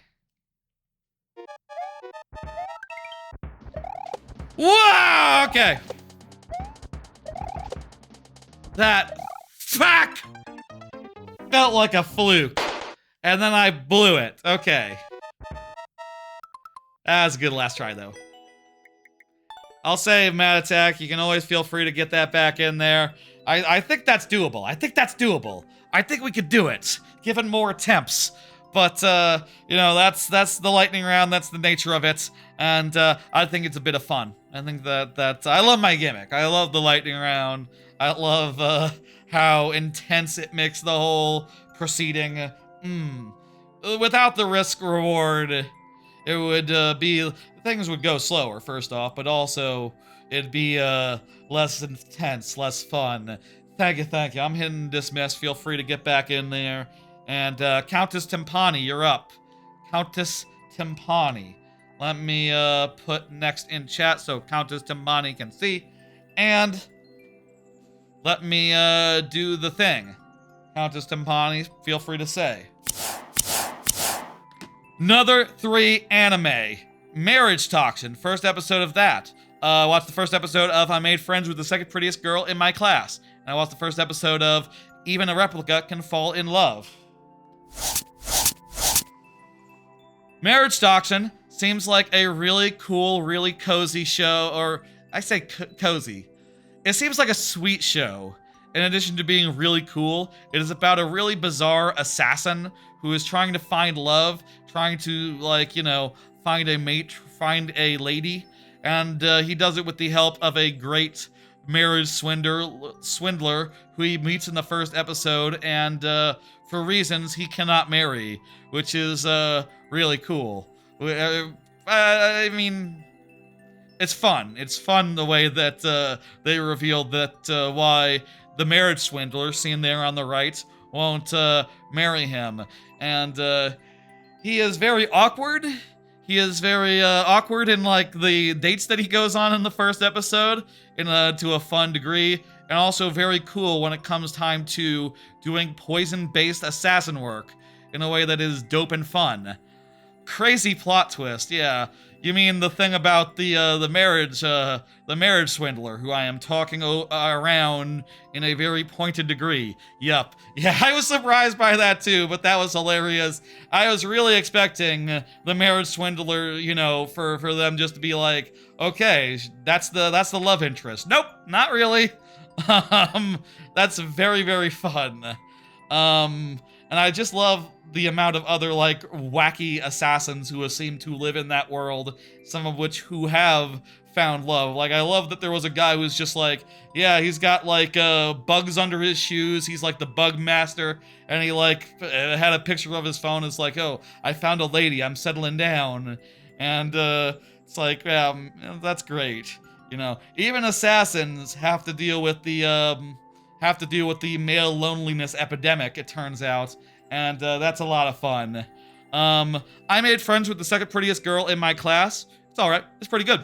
Whoa! Okay. That fuck felt like a fluke. And then I blew it. Okay. That was a good last try, though. I'll say, Mad Attack, you can always feel free to get that back in there. I think that's doable. I think we could do it, given more attempts. But, you know, that's the lightning round. That's the nature of it. And, I think it's a bit of fun. I think that I love my gimmick. I love the lightning round. I love, how intense it makes the whole proceeding. Without the risk reward, it would things would go slower, first off, but also it'd be less intense, less fun. Thank you. I'm hitting dismiss. Feel free to get back in there. And Countess Timpani, you're up. Countess Timpani. Let me put next in chat so Countess Timpani can see. And let me do the thing. Countess Timpani, feel free to say. Another 3 anime. Marriage Toxin, first episode of that. Watched the first episode of I Made Friends with the Second Prettiest Girl in My Class. And I watched the first episode of Even a Replica Can Fall in Love. Marriage Toxin seems like a really cool, really cozy show, or I say cozy. It seems like a sweet show. In addition to being really cool, it is about a really bizarre assassin who is trying to find love, trying to, like, you know, find a mate, find a lady, and he does it with the help of a great marriage swindler who he meets in the first episode, and for reasons he cannot marry, which is really cool. I mean, it's fun. It's fun the way that they revealed that why the marriage swindler, seen there on the right, won't marry him. And he is very awkward. He is very awkward in like the dates that he goes on in the first episode, to a fun degree, and also very cool when it comes time to doing poison-based assassin work in a way that is dope and fun. Crazy plot twist, yeah. You mean the thing about the marriage swindler, who I am talking around in a very pointed degree. Yup. Yeah, I was surprised by that too, but that was hilarious. I was really expecting the marriage swindler, you know, for them just to be like, okay, that's the love interest. Nope, not really. That's very, very fun. And I just love the amount of other, like, wacky assassins who seem to live in that world, some of which who have found love. Like, I love that there was a guy who's just like, yeah, he's got, like, bugs under his shoes, he's, like, the bug master, and he, like, had a picture of his phone, it's like, oh, I found a lady, I'm settling down, and, it's like, that's great, you know. Even assassins have to deal with the male loneliness epidemic, it turns out. And that's a lot of fun. I made friends with the second prettiest girl in my class. It's alright. It's pretty good.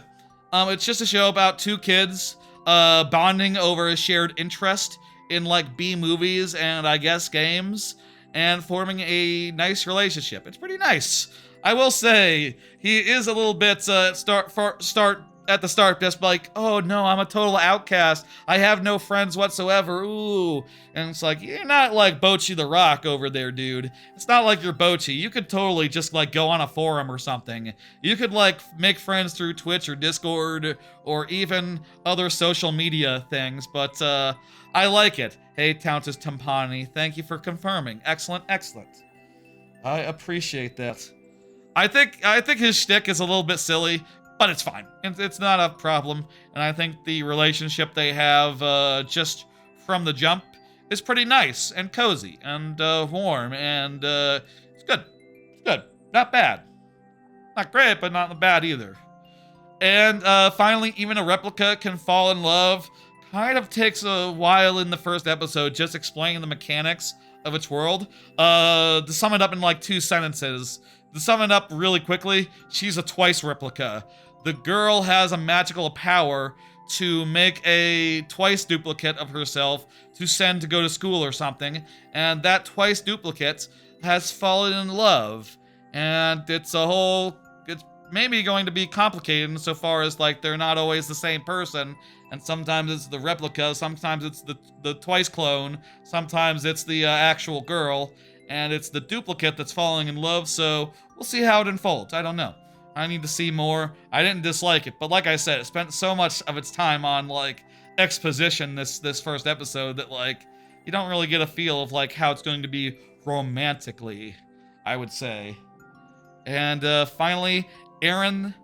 It's just a show about two kids bonding over a shared interest in, like, B-movies and, I guess, games, and forming a nice relationship. It's pretty nice. I will say, he is a little bit at the start, just like, oh no, I'm a total outcast. I have no friends whatsoever. Ooh. And it's like, you're not like Bochi the Rock over there, dude. It's not like you're Bochi. You could totally just like go on a forum or something. You could like make friends through Twitch or Discord or even other social media things, but I like it. Hey, Countess Tampani, thank you for confirming. Excellent, excellent. I appreciate that. I think his shtick is a little bit silly, but it's fine. It's not a problem. And I think the relationship they have just from the jump is pretty nice and cozy and warm. And it's good. It's good. Not bad. Not great, but not bad either. And finally, even a replica can fall in love. Kind of takes a while in the first episode just explaining the mechanics of its world. To sum it up in like 2 sentences. To sum it up really quickly, she's a twice replica. The girl has a magical power to make a twice duplicate of herself to send to go to school or something, and that twice duplicate has fallen in love. And it's maybe going to be complicated insofar as, like, they're not always the same person, and sometimes it's the replica, sometimes it's the twice clone, sometimes it's the actual girl, and it's the duplicate that's falling in love, so we'll see how it unfolds. I don't know. I need to see more. I didn't dislike it, but like I said, it spent so much of its time on, like, exposition this first episode that, like, you don't really get a feel of, like, how it's going to be romantically, I would say. And finally, Aaron...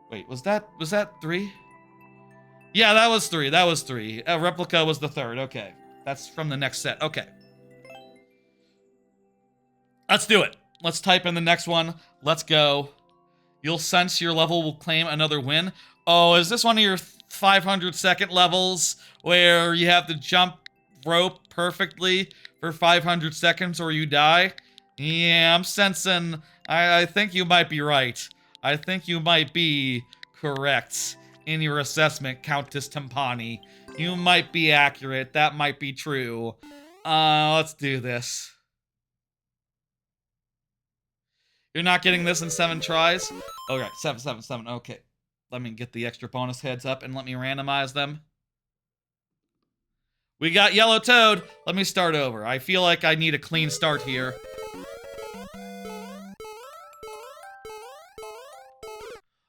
Wait, was that 3? Yeah, that was 3. That was 3. Replica was the 3rd. Okay. That's from the next set. Okay. Let's do it. Let's type in the next one. Let's go. You'll sense your level will claim another win. Oh, is this one of your 500-second levels where you have to jump rope perfectly for 500 seconds or you die? Yeah, I'm sensing... I think you might be right. I think you might be correct in your assessment, Countess Tampani. You might be accurate. That might be true. Let's do this. You're not getting this in 7 tries? Okay, 7, 7, 7, okay. Let me get the extra bonus heads up and let me randomize them. We got Yellow Toad. Let me start over. I feel like I need a clean start here.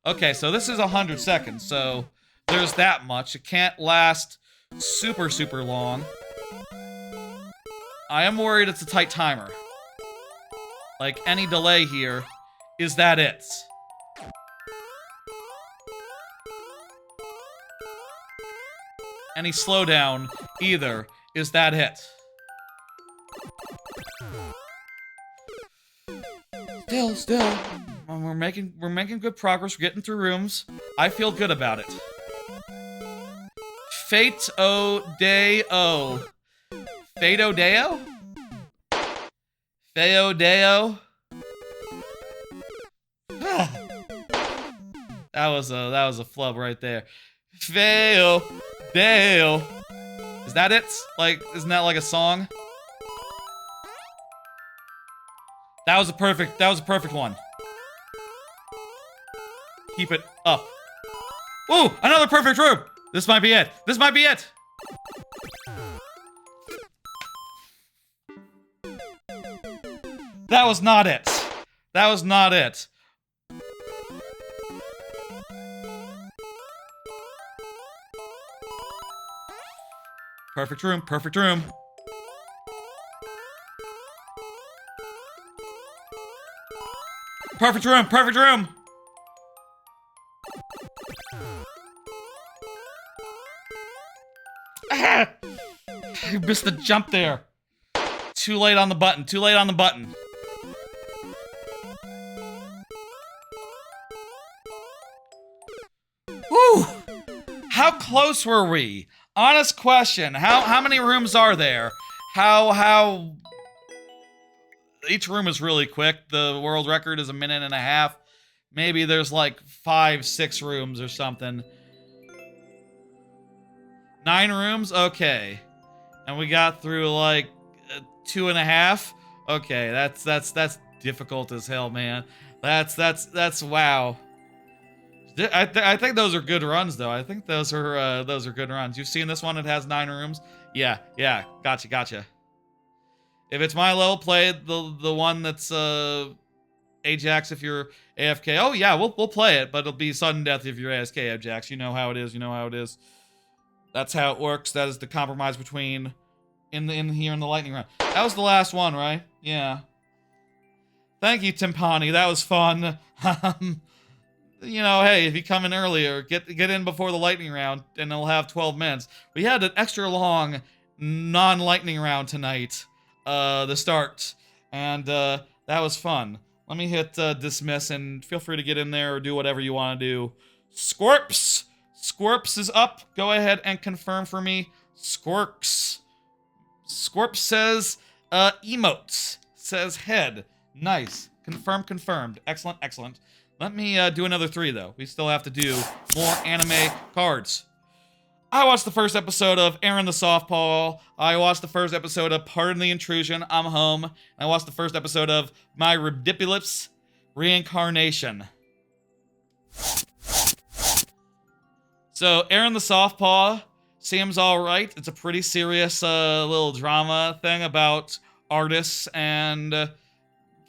Okay, so this is 100 seconds, so there's that much. It can't last super, super long. I am worried it's a tight timer. Like, any delay here, is that it? Any slowdown, either, is that it? Still. We're making good progress. We're getting through rooms. I feel good about it. Fate O Day O. Fado Deo? Feo Deo? That was a flub right there. Feo Deo. Is that it? Like, isn't that like a song? That was a perfect one. Keep it up. Ooh, another perfect room! This might be it. This might be it! That was not it. That was not it. Perfect room, perfect room. Perfect room, perfect room! Ah! I missed the jump there. Too late on the button, too late on the button. Woo! How close were we? Honest question. How many rooms are there? How each room is really quick. The world record is 1.5 minutes. Maybe there's like 5, 6 rooms or something. 9 rooms? Okay. And we got through like 2.5. Okay, that's difficult as hell, man. That's wow. I think those are good runs, though. I think those are good runs. You've seen this one? It has 9 rooms. Yeah. Gotcha. If it's my level, play the one that's Ajax if you're AFK. Oh yeah, we'll play it, but it'll be sudden death if you're AFK, Ajax. You know how it is. That's how it works. That is the compromise between in here in the lightning round. That was the last one, right? Yeah. Thank you, Timpani. That was fun. You know, hey, if you come in earlier, get in before the lightning round, and it'll have 12 minutes. We had an extra long non-lightning round tonight, the start, and that was fun. Let me hit dismiss, and feel free to get in there or do whatever you want to do. Squirps! Squirps is up. Go ahead and confirm for me. Squirps. Squirps says, emotes. Says head. Nice. Confirmed. Excellent. Let me do another 3, though. We still have to do more anime cards. I watched the first episode of Aaron the Softball. I watched the first episode of Pardon the Intrusion, I'm Home. I watched the first episode of My Ridiculous Reincarnation. So, Aaron the Softpaw seems alright. It's a pretty serious little drama thing about artists and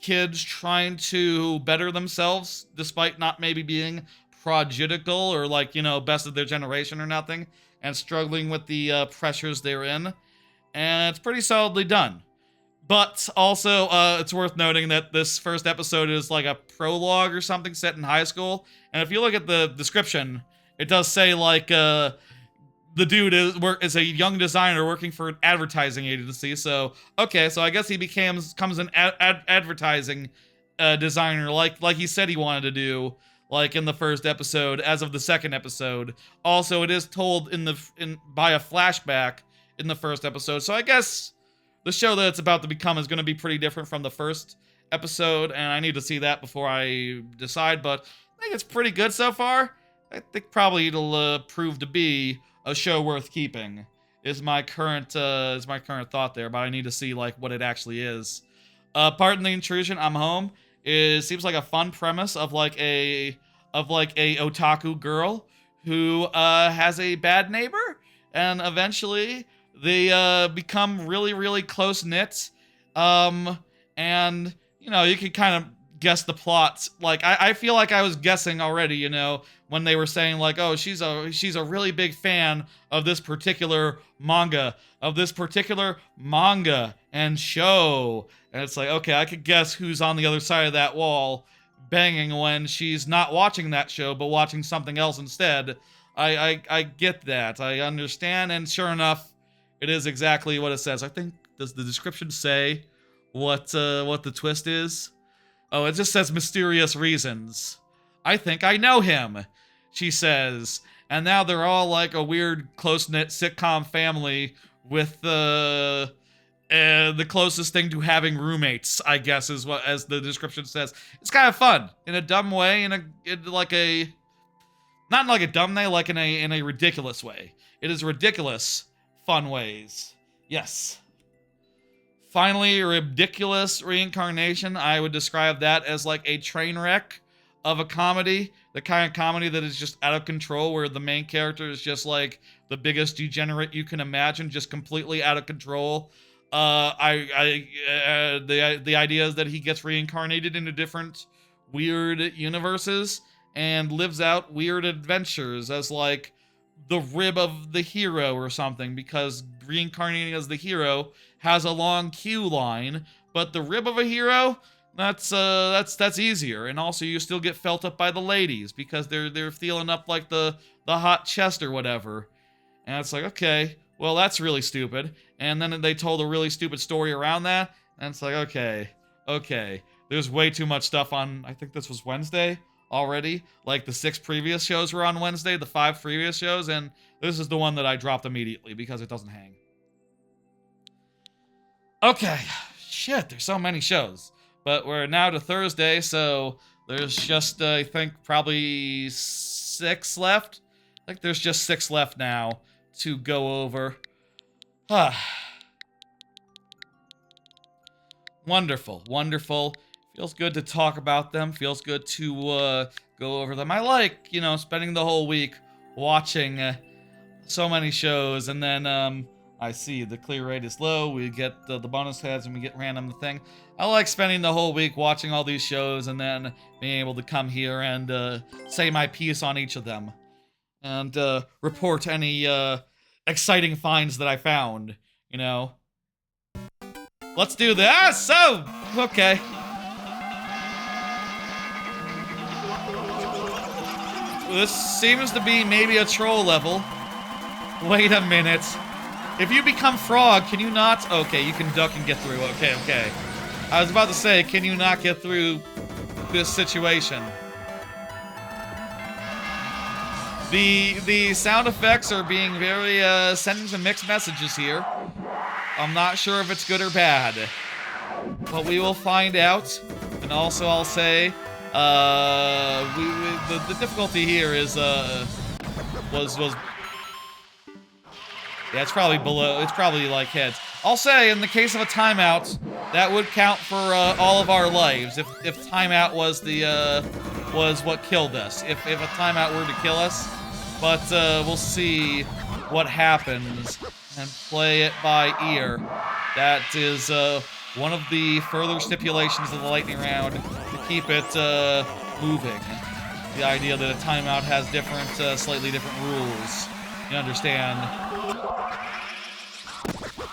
kids trying to better themselves despite not maybe being prodigical or like, you know, best of their generation or nothing, and struggling with the pressures they're in. And it's pretty solidly done. But also, it's worth noting that this first episode is like a prologue or something set in high school. And if you look at the description, it does say like the dude is a young designer working for an advertising agency. So okay, so I guess he becomes an advertising designer like he said he wanted to do, like in the first episode. As of the second episode, also it is told by a flashback in the first episode. So I guess the show that it's about to become is going to be pretty different from the first episode, and I need to see that before I decide. But I think it's pretty good so far. I think probably it'll prove to be a show worth keeping. Is my current thought there, but I need to see like what it actually is. Pardon the Intrusion, I'm Home. It seems like a fun premise of like a otaku girl who has a bad neighbor, and eventually they become really close knit. And you know, you can kind of guess the plots. Like I feel like I was guessing already, you know, when they were saying like, oh, she's a really big fan of this particular manga and show. And it's like, okay, I could guess who's on the other side of that wall banging when she's not watching that show but watching something else instead. I get that. I understand, and sure enough, it is exactly what it says. I think, does the description say what the twist is? Oh, it just says mysterious reasons. I think I know him, she says. And now they're all like a weird, close-knit sitcom family with the closest thing to having roommates, I guess, is what, as the description says. It's kind of fun in a dumb way, in like a, not in like a dumb way, like in a ridiculous way. It is ridiculous, fun ways. Yes. Finally, a ridiculous reincarnation. I would describe that as like a train wreck of a comedy. The kind of comedy that is just out of control, where the main character is just like the biggest degenerate you can imagine, just completely out of control. The idea is that he gets reincarnated into different weird universes and lives out weird adventures as like the rib of the hero or something, because reincarnating as the hero has a long queue line, but the rib of a hero, that's easier. And also you still get felt up by the ladies because they're feeling up like the hot chest or whatever. And it's like, okay, well, that's really stupid. And then they told a really stupid story around that, and it's like, okay. There's way too much stuff on, I think this was Wednesday already. Like, the 6 previous shows were on Wednesday, the 5 previous shows, and this is the one that I dropped immediately because it doesn't hang. Okay, shit, there's so many shows. But we're now to Thursday, so there's just, I think, probably 6 left. I think there's just 6 left now to go over. Wonderful, wonderful. Feels good to talk about them. Feels good to go over them. I like, you know, spending the whole week watching so many shows, and then I see the clear rate is low. We get the bonus heads, and we get random thing. I like spending the whole week watching all these shows, and then being able to come here and say my piece on each of them, and report any exciting finds that I found, you know. Let's do this. So, okay. This seems to be maybe a troll level. Wait a minute. If you become frog, can you not? Okay, you can duck and get through. Okay. I was about to say, can you not get through this situation? The sound effects are being very, sending some mixed messages here. I'm not sure if it's good or bad, but we will find out. And also, I'll say, the difficulty here is, yeah, it's probably below, it's probably like heads. I'll say, in the case of a timeout, that would count for, all of our lives, if timeout was was what killed us. If a timeout were to kill us. But, we'll see what happens and play it by ear. That is, one of the further stipulations of the lightning round, to keep it, moving. The idea that a timeout has different, slightly different rules. You understand?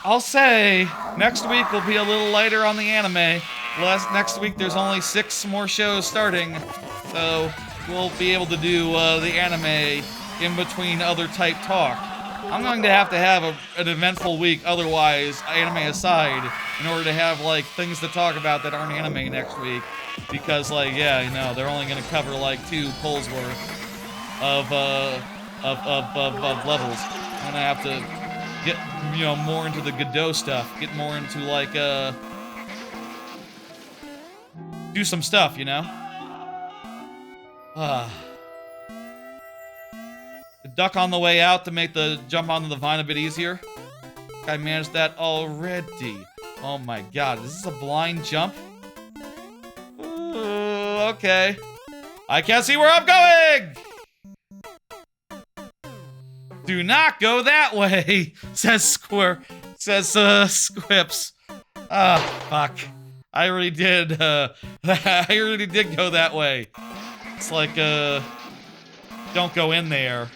I'll say, next week will be a little lighter on the anime. Next week there's only 6 more shows starting, so we'll be able to do, the anime in between other type talk. I'm going to have an eventful week, otherwise, anime aside, in order to have, like, things to talk about that aren't anime next week. Because, like, yeah, you know, they're only going to cover, like, 2 pulls worth of levels. I'm going to have to get, you know, more into the Godot stuff. Get more into, like, do some stuff, you know? Duck on the way out to make the jump onto the vine a bit easier. I managed that already. Oh my god, is this a blind jump? Ooh, okay. I can't see where I'm going! Do not go that way, says Squips. Ah, fuck. I already did, I already did go that way. It's like, don't go in there.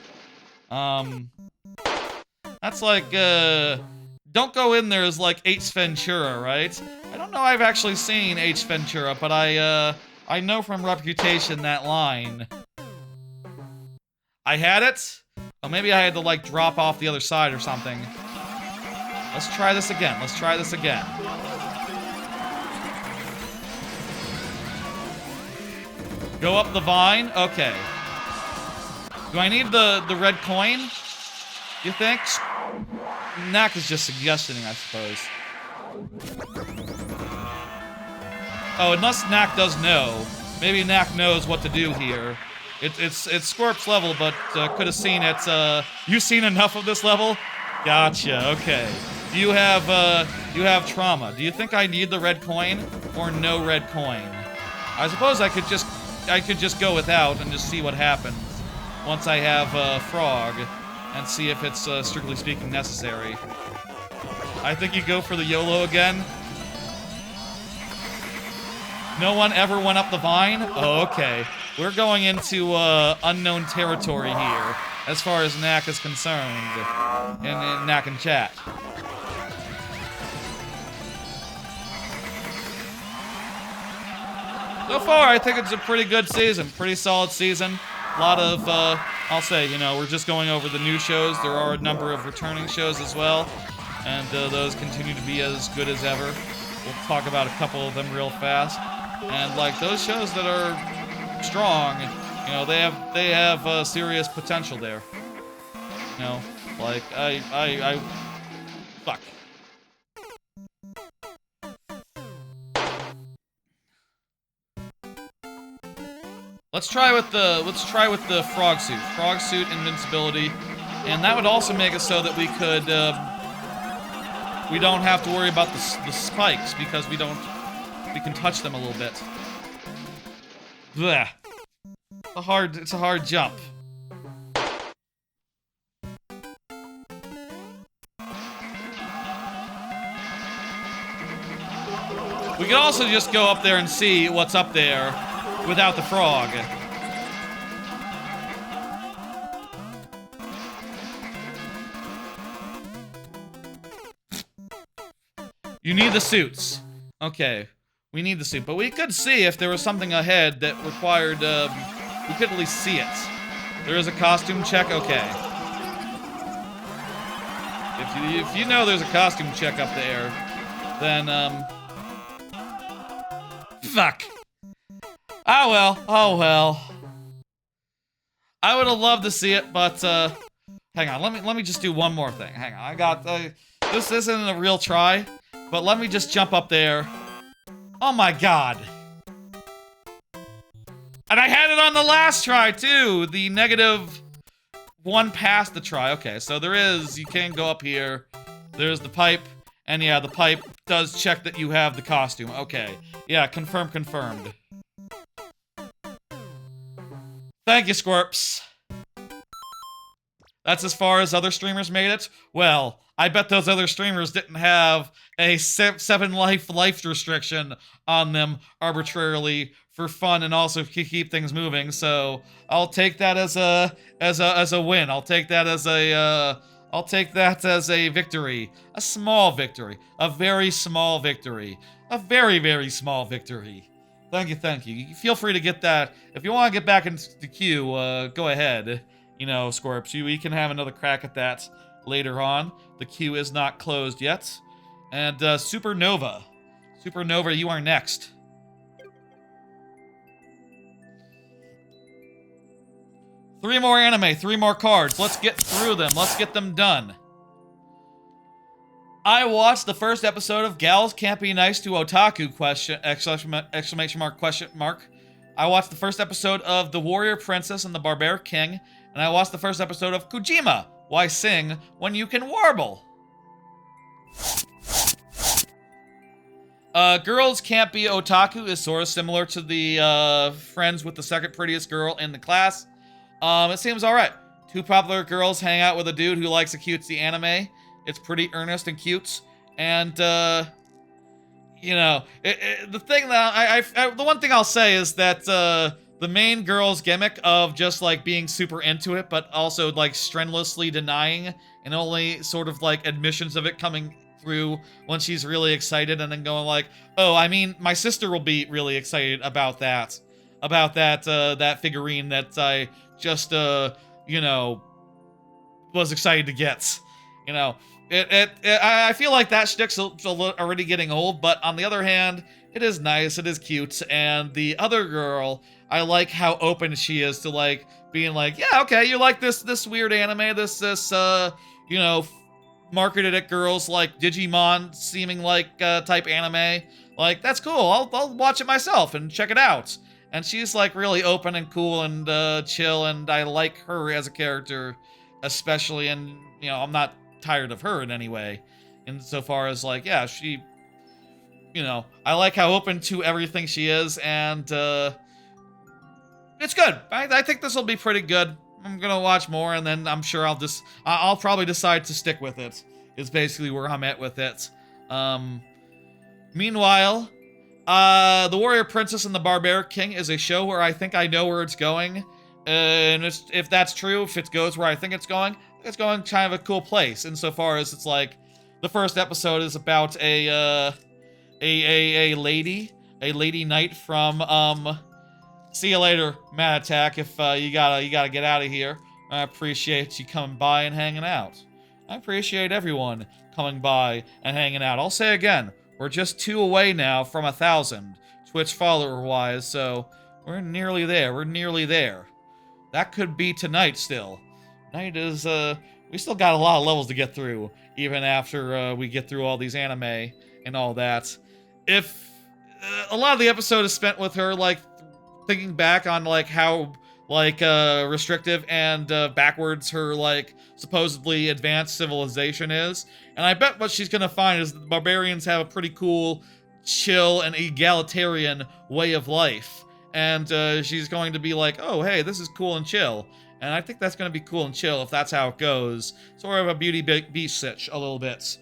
That's like, don't go in there is like Ace Ventura, right? I don't know I've actually seen Ace Ventura, but I know from reputation that line. I had it? Oh, maybe I had to, like, drop off the other side or something. Let's try this again. Go up the vine? Okay. Do I need the red coin? You think? Knack is just suggesting, I suppose. Oh, unless Knack does know. Maybe Knack knows what to do here. It's Scorp's level, but could have seen it. You seen enough of this level? Gotcha. Okay. You have trauma. Do you think I need the red coin or no red coin? I suppose I could just go without and just see what happens once I have Frog and see if it's strictly speaking necessary. I think you go for the YOLO again. No one ever went up the vine? Oh, okay. We're going into unknown territory here, as far as Knack is concerned, in Knack and chat. So far, I think it's a pretty good season, pretty solid season. A lot of, I'll say, you know, we're just going over the new shows. There are a number of returning shows as well, and those continue to be as good as ever. We'll talk about a couple of them real fast. And like those shows that are strong, you know, they have serious potential there. You know, like fuck. Let's try with the frog suit. Frog suit invincibility, and that would also make it so that we could we don't have to worry about the spikes because we can touch them a little bit. Blech. It's a hard jump. We could also just go up there and see what's up there without the frog. You need the suits. Okay. We need the suit, but we could see if there was something ahead that required, we could at least see it. There is a costume check? Okay. If you know there's a costume check up there, then, fuck. Oh well, oh well. I would have loved to see it, but, hang on, let me just do one more thing. Hang on, I got, this isn't a real try, but let me just jump up there. Oh my god. And I had it on the last try, too! The -1 past the try. Okay, so you can go up here. There's the pipe. And yeah, the pipe does check that you have the costume. Okay. Yeah, confirmed. Thank you, Scorps. That's as far as other streamers made it? Well, I bet those other streamers didn't have a 7 life restriction on them arbitrarily for fun and also to keep things moving. So I'll take that as a win. I'll take that as a victory, a small victory, a very small victory, a very, very small victory. Thank you. Feel free to get that. If you want to get back into the queue, go ahead. You know, Scorps, we can have another crack at that later on. The queue is not closed yet. And Supernova, you are next. Three more anime, 3 more cards. Let's get through them. Let's get them done. I watched the first episode of Gals Can't Be Nice to Otaku exclamation mark question mark. I watched the first episode of The Warrior Princess and the Barbaric King, and I watched the first episode of Kojima. Why sing when you can warble? Girls Can't Be Otaku is sort of similar to the friends with the second prettiest girl in the class. It seems alright. 2 popular girls hang out with a dude who likes a cutesy anime. It's pretty earnest and cute. And, you know, the thing that the one thing I'll say is that, the main girl's gimmick of just, like, being super into it, but also, like, strenuously denying, and only sort of, like, admissions of it coming through when she's really excited, and then going like, oh, I mean, my sister will be really excited about that. That figurine that I just, you know, was excited to get. You know, I feel like that shtick's already getting old, but on the other hand, it is nice, it is cute, and the other girl, I like how open she is to, like, being like, yeah, okay, you like this weird anime, this, you know, marketed at girls like Digimon seeming like type anime, like, that's cool. I'll watch it myself and check it out. And she's like really open and cool and chill, and I like her as a character, especially. And you know, I'm not tired of her in any way. Insofar as like, yeah, she, you know, I like how open to everything she is, and it's good. I think this will be pretty good. I'm gonna watch more, and then I'm sure I'll probably decide to stick with it. Is basically where I'm at with it. Meanwhile, The Warrior Princess and the Barbaric King is a show where I think I know where it's going. And if that's true, if it goes where I think it's going kind of a cool place. Insofar as it's like, the first episode is about a lady knight from, see you later, Matt Attack, if you gotta get out of here. I appreciate you coming by and hanging out. I appreciate everyone coming by and hanging out. I'll say again, we're just 2 away now from 1,000, Twitch follower-wise, so we're nearly there. We're nearly there. That could be tonight still. Night is, we still got a lot of levels to get through, even after we get through all these anime and all that. If a lot of the episode is spent with her, like, thinking back on, like, how, like, restrictive and backwards her, like, supposedly advanced civilization is. And I bet what she's gonna find is that the barbarians have a pretty cool, chill, and egalitarian way of life. And she's going to be like, oh, hey, this is cool and chill. And I think that's gonna be cool and chill if that's how it goes. Sort of a Beauty Beast sitch, a little bit.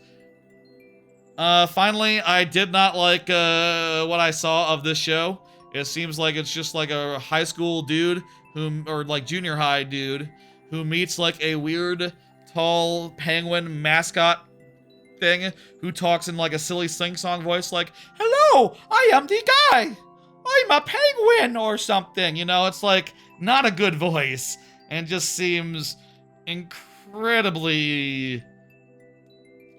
Finally, I did not like what I saw of this show. It seems like it's just like a high school dude or like junior high dude who meets like a weird, tall penguin mascot thing who talks in like a silly sing-song voice like, hello, I am the guy. I'm a penguin or something. You know, it's like not a good voice and just seems incredibly...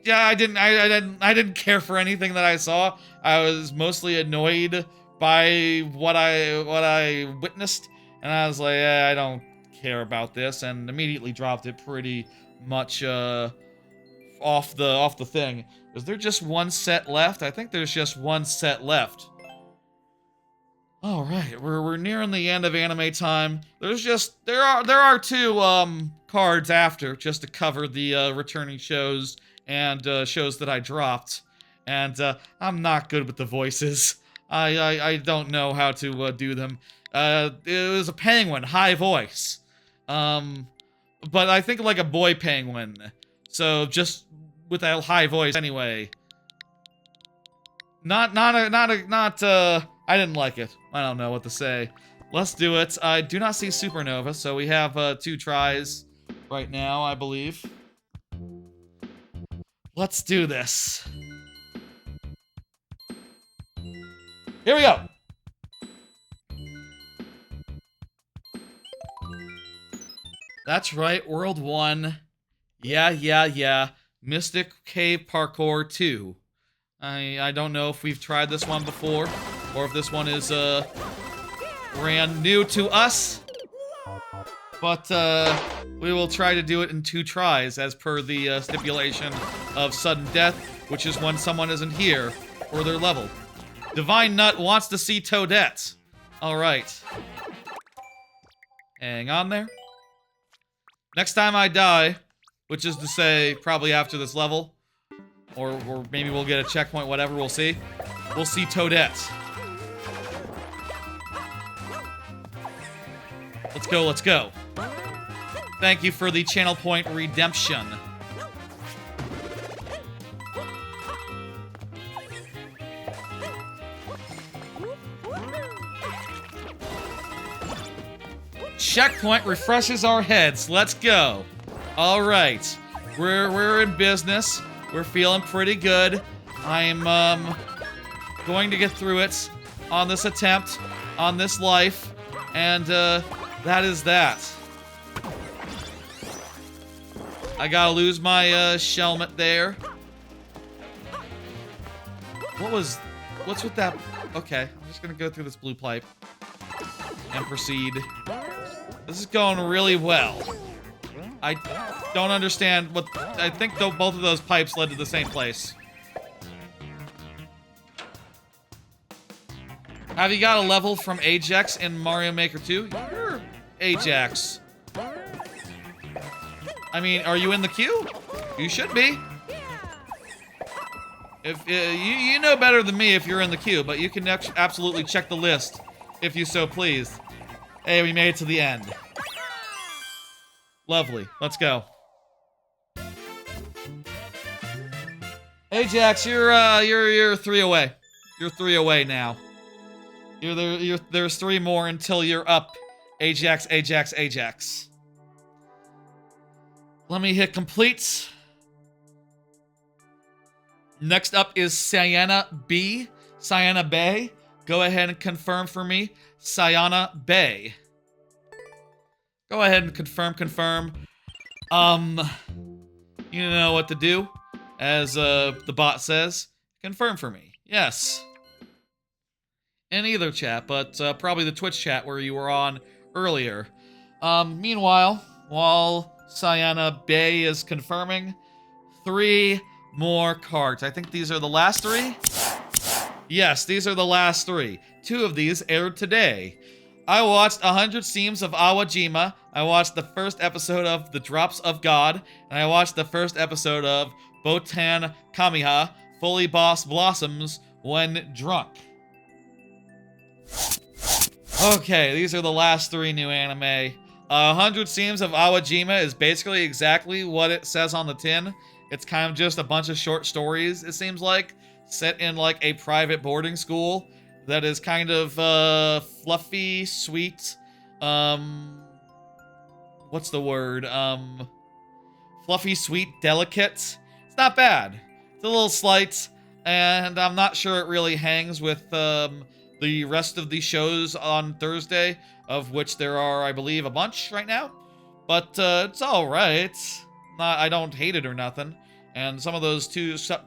Yeah, I didn't care for anything that I saw. I was mostly annoyed by what I witnessed, and I was like, I don't care about this, and immediately dropped it pretty much off the thing. Is there just one set left? I think there's just one set left. All right, we're nearing the end of anime time. There are 2 cards after, just to cover the returning shows and shows that I dropped, and I'm not good with the voices. I don't know how to do them. It was a penguin, high voice, but I think like a boy penguin. So just with a high voice anyway. I didn't like it. I don't know what to say. Let's do it. I do not see Supernova, so we have 2 tries right now, I believe. Let's do this. Here we go. That's right, World 1. Yeah. Mystic Cave Parkour 2. I don't know if we've tried this one before, or if this one is brand new to us. But we will try to do it in 2 tries, as per the stipulation of sudden death, which is when someone isn't here for their level. Divine Nut wants to see Toadette. Alright. Hang on there. Next time I die, which is to say, probably after this level, or maybe we'll get a checkpoint, whatever, we'll see. We'll see Toadette. Let's go, let's go. Thank you for the channel point redemption. Checkpoint refreshes our heads. Let's go. All right, we're in business. We're feeling pretty good. I'm going to get through it on this attempt, on this life, and that is that. I gotta lose my shelmet there. What's with that? Okay, I'm just gonna go through this blue pipe and proceed. This is going really well. I don't understand what... I think both of those pipes led to the same place. Have you got a level from Ajax in Mario Maker 2? You're Ajax. I mean, are you in the queue? You should be. If you know better than me if you're in the queue, but you can absolutely check the list if you so please. Hey, we made it to the end. Lovely. Let's go. Ajax, you're 3 away. You're 3 away now. There's 3 more until you're up. Ajax, Ajax, Ajax. Let me hit complete. Next up is Sayana B. Sayana Bay. Go ahead and confirm for me. Sayana Bay. Go ahead and confirm. You know what to do. As the bot says. Confirm for me. Yes. In either chat, but probably the Twitch chat where you were on earlier. Meanwhile, while Sayana Bay is confirming, 3 more cards. I think these are the last 3? Yes, these are the last 3. 2 of these aired today. I watched 100 Seams of Awajima. I watched the first episode of The Drops of God. And I watched the first episode of Botan Kamiha, Fully Boss Blossoms When Drunk. Okay, these are the last 3 new anime. 100 Seams of Awajima is basically exactly what it says on the tin. It's kind of just a bunch of short stories, it seems like, set in like a private boarding school that is kind of fluffy, sweet, what's the word? Fluffy, sweet, delicate. It's not bad. It's a little slight, and I'm not sure it really hangs with the rest of the shows on Thursday, of which there are, I believe, a bunch right now. But it's all right. I don't hate it or nothing. And some of those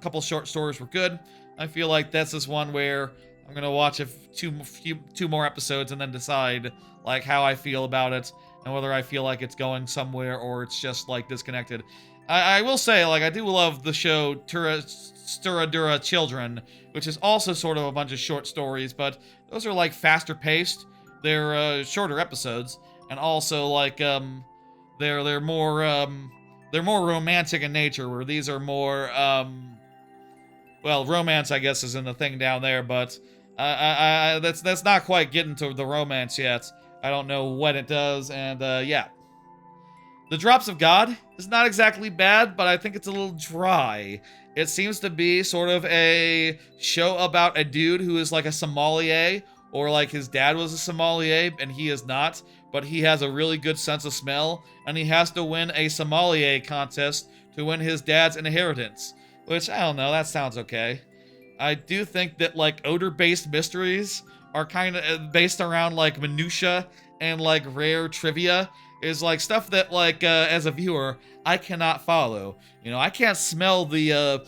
couple short stories were good. I feel like this is one where I'm gonna watch two more episodes and then decide like how I feel about it and whether I feel like it's going somewhere or it's just like disconnected. I will say, like, I do love the show Sturadura Children, which is also sort of a bunch of short stories, but those are like faster paced. They're shorter episodes, and also like they're more romantic in nature, where these are more well, romance I guess isn't a thing down there, but that's not quite getting to the romance yet. I don't know when it does, and yeah. The Drops of God is not exactly bad, but I think it's a little dry. It seems to be sort of a show about a dude who is like a sommelier, or like his dad was a sommelier and he is not, but he has a really good sense of smell, and he has to win a sommelier contest to win his dad's inheritance. Which, I don't know, that sounds okay. I do think that like odor-based mysteries are kind of based around like minutia and like rare trivia, is like stuff that like as a viewer I cannot follow. You know, I can't smell the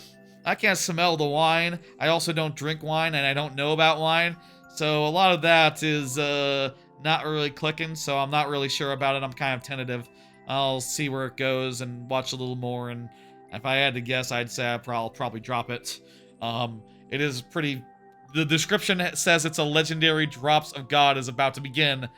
wine. I also don't drink wine, and I don't know about wine. So a lot of that is not really clicking, so I'm not really sure about it. I'm kind of tentative. I'll see where it goes and watch a little more, and if I had to guess, I'd say I'll probably drop it. It is pretty... The description says it's a legendary Drops of God is about to begin.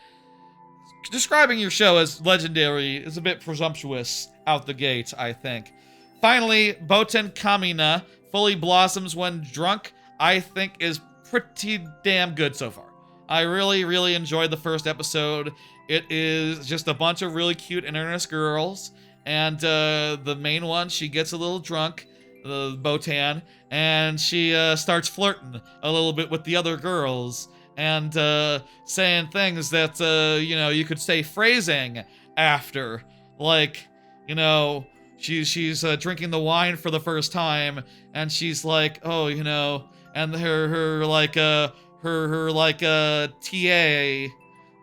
Describing your show as legendary is a bit presumptuous out the gate, I think. Finally, Boten Kamina fully blossoms when drunk, I think is pretty damn good so far. I really, really enjoyed the first episode. It is just a bunch of really cute and earnest girls, and the main one, she gets a little drunk, Botan, and she starts flirting a little bit with the other girls, and saying things that, you know, you could say phrasing after. Like, you know, she's drinking the wine for the first time, and she's like, oh, you know, and her TA,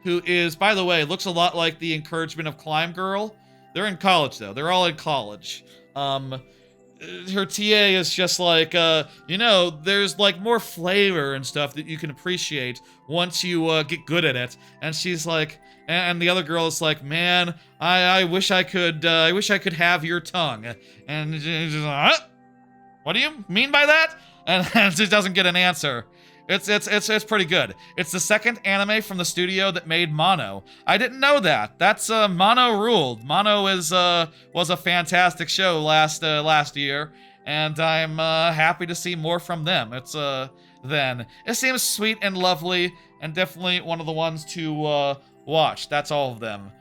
who is, by the way, looks a lot like the Encouragement of Climb girl. They're in college, though. They're all in college. her TA is just like, you know, there's like more flavor and stuff that you can appreciate once you get good at it. And she's like, and the other girl is like, man, I wish I could have your tongue. And she's like, huh? What do you mean by that? And she doesn't get an answer. It's pretty good. It's the second anime from the studio that made Mono. I didn't know that. That's Mono ruled. Mono was a fantastic show last year, and I'm happy to see more from them. It's then it seems sweet and lovely, and definitely one of the ones to watch. That's all of them.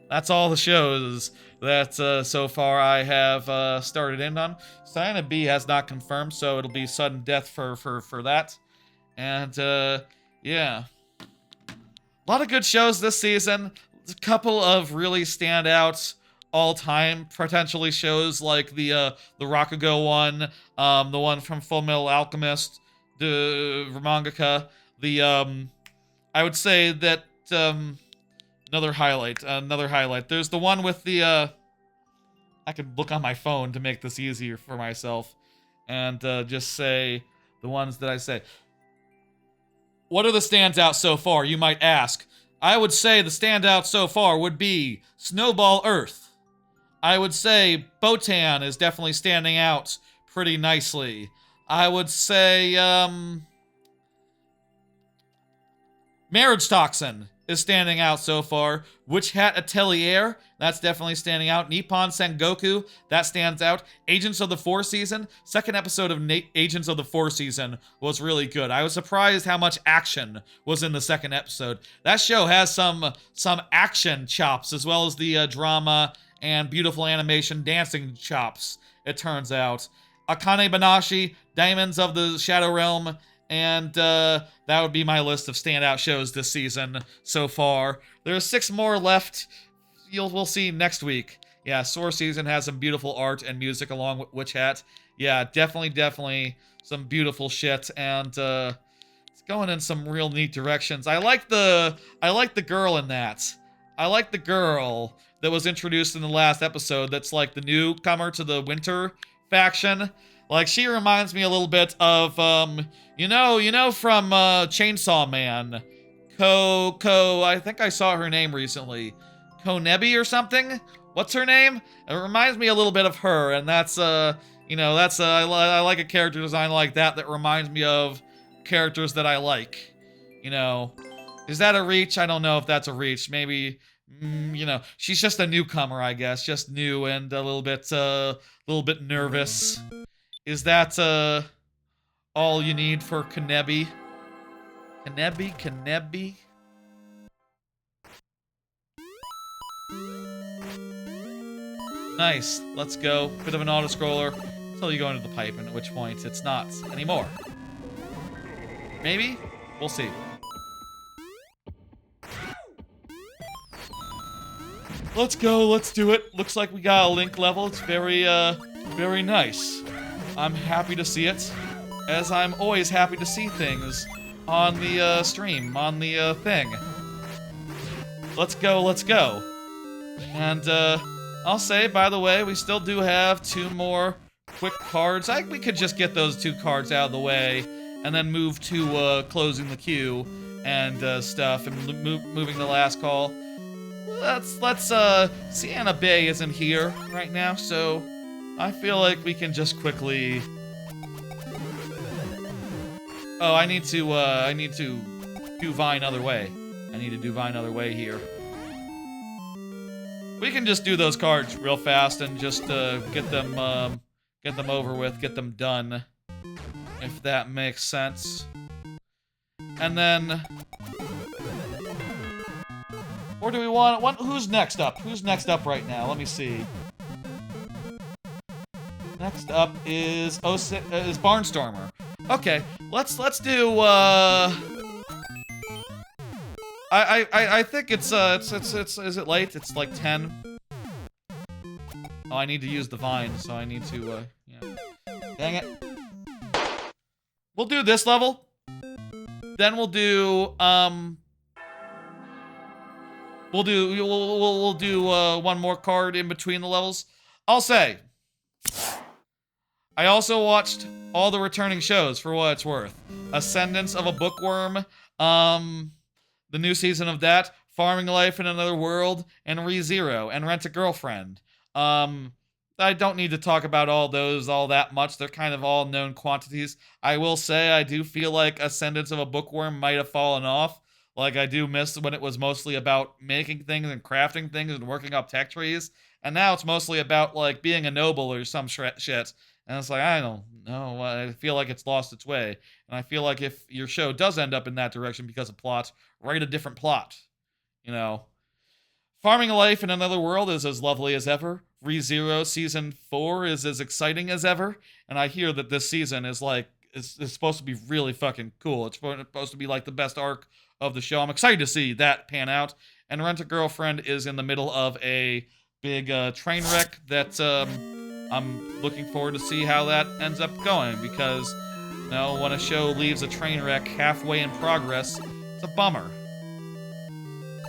That's all the shows that so far I have started in on. Cyanide B has not confirmed, so it'll be sudden death for that. And yeah, a lot of good shows this season. A couple of really standout all-time potentially shows like the Rakugo one, the one from Full Metal Alchemist, the mangaka. The I would say that another highlight. There's the one with the I could look on my phone to make this easier for myself and just say the ones that I say. What are the standouts so far, you might ask? I would say the standout so far would be Snowball Earth. I would say Botan is definitely standing out pretty nicely. I would say Marriage Toxin is standing out so far. Witch Hat Atelier, that's definitely standing out. Nippon Sengoku, that stands out. Agents of the Four Season, second episode of Agents of the Four Season was really good. I was surprised how much action was in the second episode. That show has some action chops, as well as the drama and beautiful animation dancing chops, it turns out. Akane Banashi, Diamonds of the Shadow Realm, and that would be my list of standout shows this season so far. There's 6 more left. We'll see next week. Yeah, Soar Season has some beautiful art and music along with Witch Hat. Yeah, definitely some beautiful shit, and it's going in some real neat directions. I like the girl in that. I like the girl that was introduced in the last episode. That's like the newcomer to the Winter faction. Like, she reminds me a little bit of, you know from Chainsaw Man. I think I saw her name recently. Konebi or something? What's her name? It reminds me a little bit of her, and that's, I like a character design like that reminds me of characters that I like. You know, is that a reach? I don't know if that's a reach. Maybe, she's just a newcomer, I guess. Just new and a little bit nervous. Is that, all you need for Konebi? Konebi? Nice. Let's go. Bit of an auto-scroller until you go into the pipe, and at which point it's not anymore. Maybe? We'll see. Let's go. Let's do it. Looks like we got a Link level. It's very nice. I'm happy to see it, as I'm always happy to see things on the stream, on the thing. Let's go. And I'll say, by the way, we still do have 2 more quick cards. We could just get those 2 cards out of the way and then move to closing the queue and stuff, and moving the last call. Let's Sienna Bay isn't here right now, so I feel like we can just quickly... Oh, I need to do Vine other way. I need to do Vine other way here. We can just do those cards real fast and just get them over with, get them done, if that makes sense. And then, or do we want who's next up? Who's next up right now? Let me see. Next up is Barnstormer. Okay, let's do I think it's is it late? It's like 10. Oh, I need to use the vine, so I need to yeah. Dang it. We'll do this level. Then we'll do we'll do one more card in between the levels. I'll say I also watched all the returning shows for what it's worth. Ascendance of a Bookworm, the new season of that, Farming Life in Another World, and ReZero, and Rent a Girlfriend. I don't need to talk about all those all that much. They're kind of all known quantities. I will say I do feel like Ascendance of a Bookworm might have fallen off. Like, I do miss when it was mostly about making things and crafting things and working up tech trees. And now it's mostly about, like, being a noble or some shit. And it's like, I don't know. I feel like it's lost its way. And I feel like if your show does end up in that direction because of plot, write a different plot. You know? Farming Life in Another World is as lovely as ever. ReZero Season 4 is as exciting as ever. And I hear that this season is like, it's supposed to be really fucking cool. It's supposed to be like the best arc of the show. I'm excited to see that pan out. And Rent a Girlfriend is in the middle of a big train wreck that I'm looking forward to see how that ends up going. Because, you know, when a show leaves a train wreck halfway in progress, it's a bummer.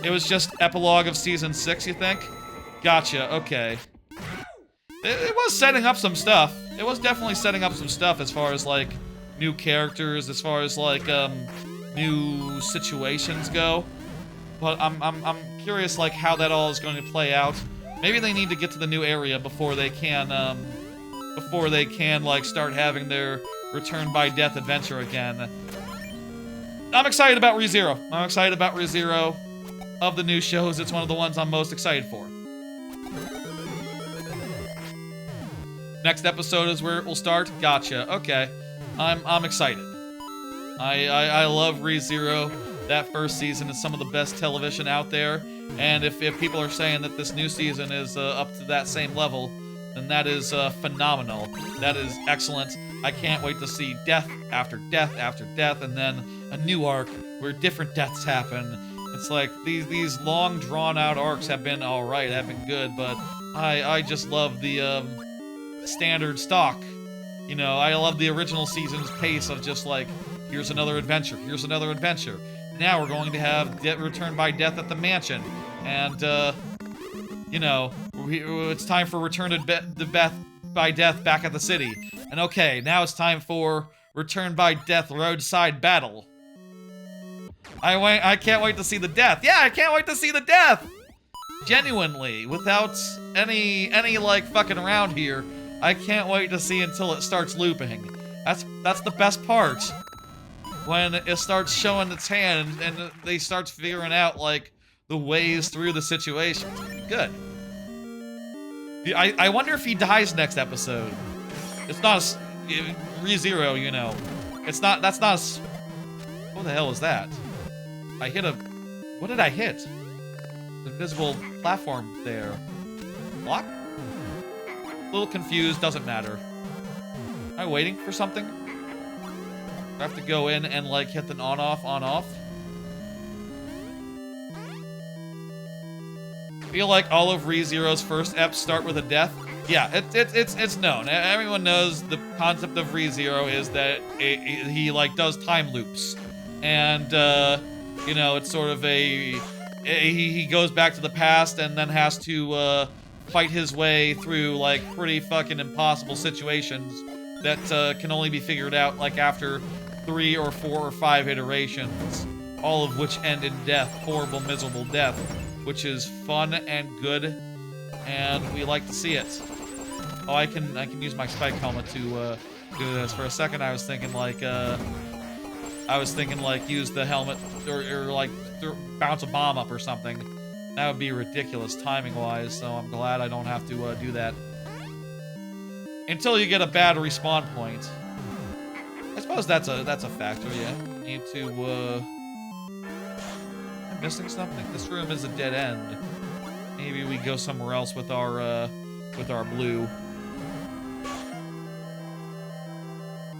It was just epilogue of season 6, you think? Gotcha, okay. It was setting up some stuff. It was definitely setting up some stuff as far as, like, new characters, as far as, like, new situations go. But I'm curious, like, how that all is going to play out. Maybe they need to get to the new area before they can, like, start having their return by death adventure again. I'm excited about ReZero. I'm excited about ReZero. Of the new shows, it's one of the ones I'm most excited for. Next episode is where it will start. Gotcha. Okay. I'm excited. I love ReZero. That first season is some of the best television out there. And if people are saying that this new season is up to that same level, then that is phenomenal. That is excellent. I can't wait to see death after death after death, and then a new arc where different deaths happen. It's like, these long, drawn-out arcs have been alright, have been good, but I just love the standard stock. You know, I love the original season's pace of just like, here's another adventure, here's another adventure. Now we're going to have Return by Death at the mansion, and, you know, it's time for Return by Death back at the city. And okay, now it's time for Return by Death roadside battle. I can't wait to see the death. Yeah, I can't wait to see the death! Genuinely, without any like, fucking around here, I can't wait to see until it starts looping. That's the best part. When it starts showing its hand, and they start figuring out, like, the ways through the situation. Good. I wonder if he dies next episode. It's not a... ReZero, you know. It's not... That's not a... What the hell is that? I hit a... What did I hit? The invisible platform there. Block? A little confused, doesn't matter. Am I waiting for something? Do I have to go in and, like, hit the on-off, on-off? I feel like all of ReZero's first eps start with a death. Yeah, it's known. Everyone knows the concept of ReZero is that he, like, does time loops. And, you know, it's sort of a... He goes back to the past and then has to, fight his way through, like, pretty fucking impossible situations that, can only be figured out, like, after 3 or 4 or 5 iterations. All of which end in death. Horrible, miserable death. Which is fun and good, and we like to see it. Oh, I can use my spike helmet to, do this. For a second, I was thinking, like, use the helmet, or like, bounce a bomb up or something. That would be ridiculous timing-wise, so I'm glad I don't have to, do that. Until you get a bad respawn point. I suppose that's a factor, yeah. You need to, am I missing something? This room is a dead end. Maybe we go somewhere else with our blue.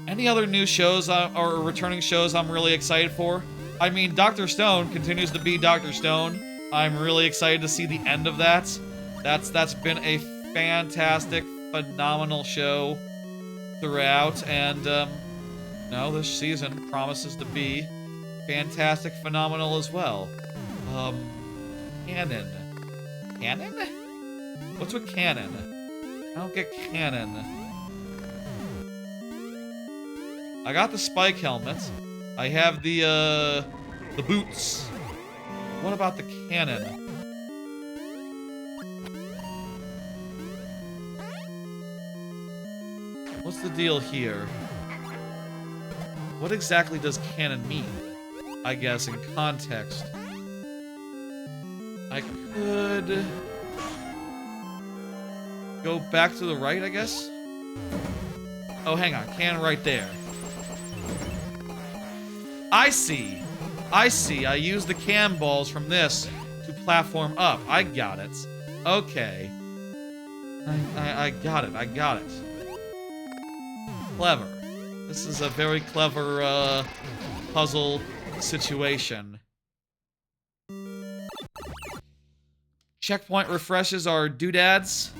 Any other new shows or returning shows I'm really excited for? I mean, Dr. Stone continues to be Dr. Stone. I'm really excited to see the end of that. That's been a fantastic, phenomenal show throughout, and no, this season promises to be fantastic, phenomenal as well. Canon. Canon? What's with canon? I don't get cannon. I got the spike helmet. I have the boots. What about the cannon? What's the deal here? What exactly does cannon mean? I guess in context. I could go back to the right, I guess? Oh, hang on. Cannon right there. I see. I see. I use the cam balls from this to platform up. I got it. Okay. I got it. I got it. Clever. This is a very clever, puzzle situation. Checkpoint refreshes our doodads.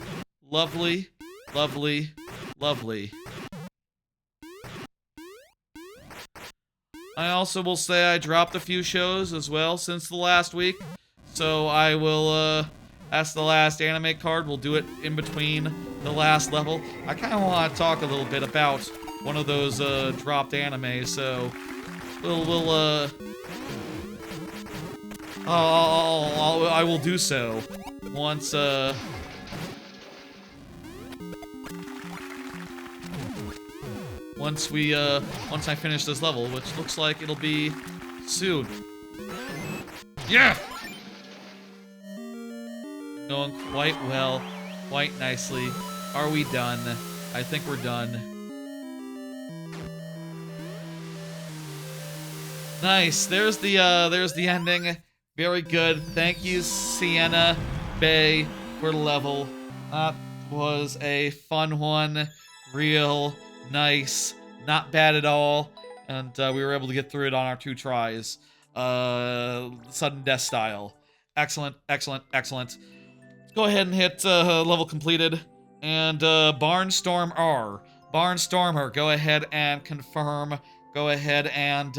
Lovely. Lovely. Lovely. I also will say I dropped a few shows as well since the last week. So I will, that's the last anime card. We'll do it in between the last level. I kind of want to talk a little bit about one of those, dropped animes, so I will do so once, once I finish this level, which looks like it'll be soon. Yeah! Going quite well, quite nicely. Are we done? I think we're done. Nice. There's the ending. Very good. Thank you, Sienna Bay, for the level. That was a fun one. Real nice. Not bad at all. And we were able to get through it on our 2 tries. Sudden death style. Excellent, excellent, excellent. Let's go ahead and hit level completed. And Barnstorm R. Barnstormer, go ahead and confirm. Go ahead and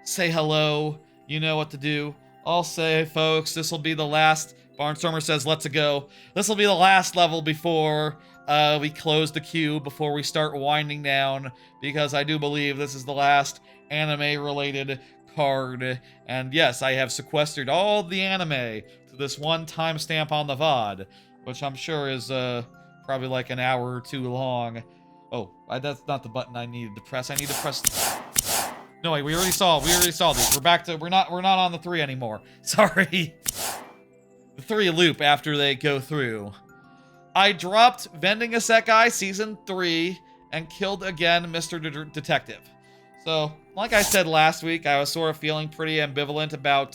say hello. You know what to do. I'll say, folks, this will be the last. Barnstormer says, let's go. This will be the last level before we close the queue, before we start winding down, because I do believe this is the last anime-related card. And yes, I have sequestered all the anime to this one timestamp on the VOD, which I'm sure is probably like an hour or 2 long. Oh, that's not the button I needed to press. I need to press. No, wait, we already saw these. We're back to, we're not on the 3 anymore. Sorry. The 3 loop after they go through. I dropped Vending Isekai Season 3 and killed again Mr. Detective. So, like I said last week, I was sort of feeling pretty ambivalent about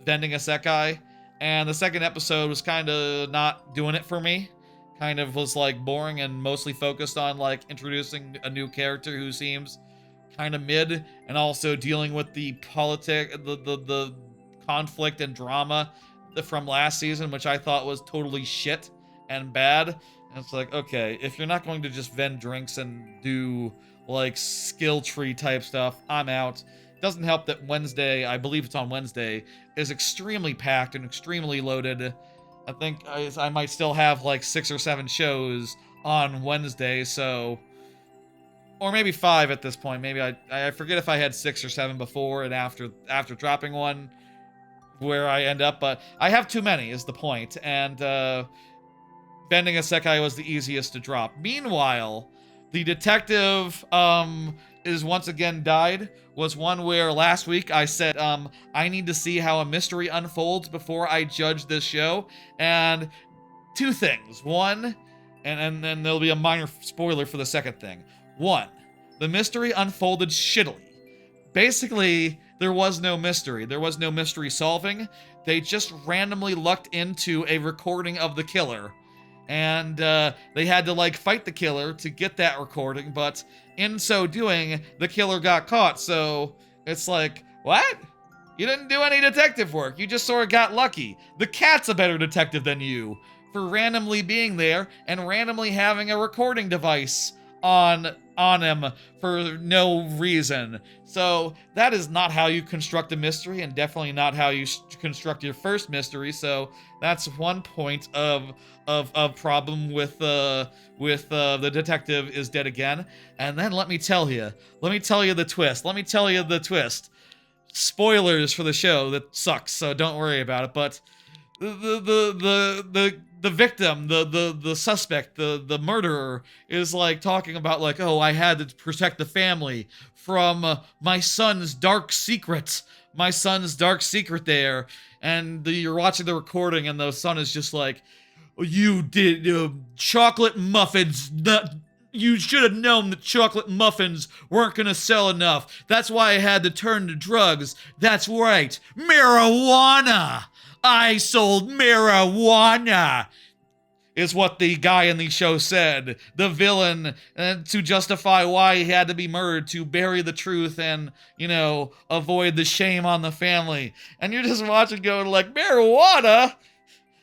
Vending Isekai, and the second episode was kind of not doing it for me. Kind of was like boring and mostly focused on like introducing a new character who seems kind of mid, and also dealing with the the conflict and drama from last season, which I thought was totally shit and bad. And it's like, okay, if you're not going to just vend drinks and do like skill tree type stuff, I'm out. Doesn't help that Wednesday, I believe it's on Wednesday, is extremely packed and extremely loaded. I think I might still have like 6 or 7 shows on Wednesday, so, or maybe 5 at this point. Maybe I forget if I had 6 or 7 before and after dropping one, where I end up, but I have too many is the point, and Vending Isekai was the easiest to drop. Meanwhile, the detective is once again died. Was one where last week I said I need to see how a mystery unfolds before I judge this show, and 2 things. One, and then there'll be a minor spoiler for the second thing. 1, the mystery unfolded shittily. Basically, there was no mystery. There was no mystery solving. They just randomly lucked into a recording of the killer. And they had to like fight the killer to get that recording, but in so doing, the killer got caught. So it's like, what? You didn't do any detective work. You just sort of got lucky. The cat's a better detective than you for randomly being there and randomly having a recording device on him for no reason. So that is not how you construct a mystery, and definitely not how you construct your first mystery. So that's one point of problem with the detective is dead again. And then let me tell you the twist. Spoilers for the show that sucks, so don't worry about it. But the victim, the suspect, the murderer is like talking about like, oh, I had to protect the family from my son's dark secret. My son's dark secret there. And you're watching the recording and the son is just like, you did chocolate muffins. You should have known that chocolate muffins weren't gonna sell enough. That's why I had to turn to drugs. That's right, marijuana. I sold marijuana, is what the guy in the show said. The villain, to justify why he had to be murdered, to bury the truth and, you know, avoid the shame on the family. And you're just watching going like, marijuana?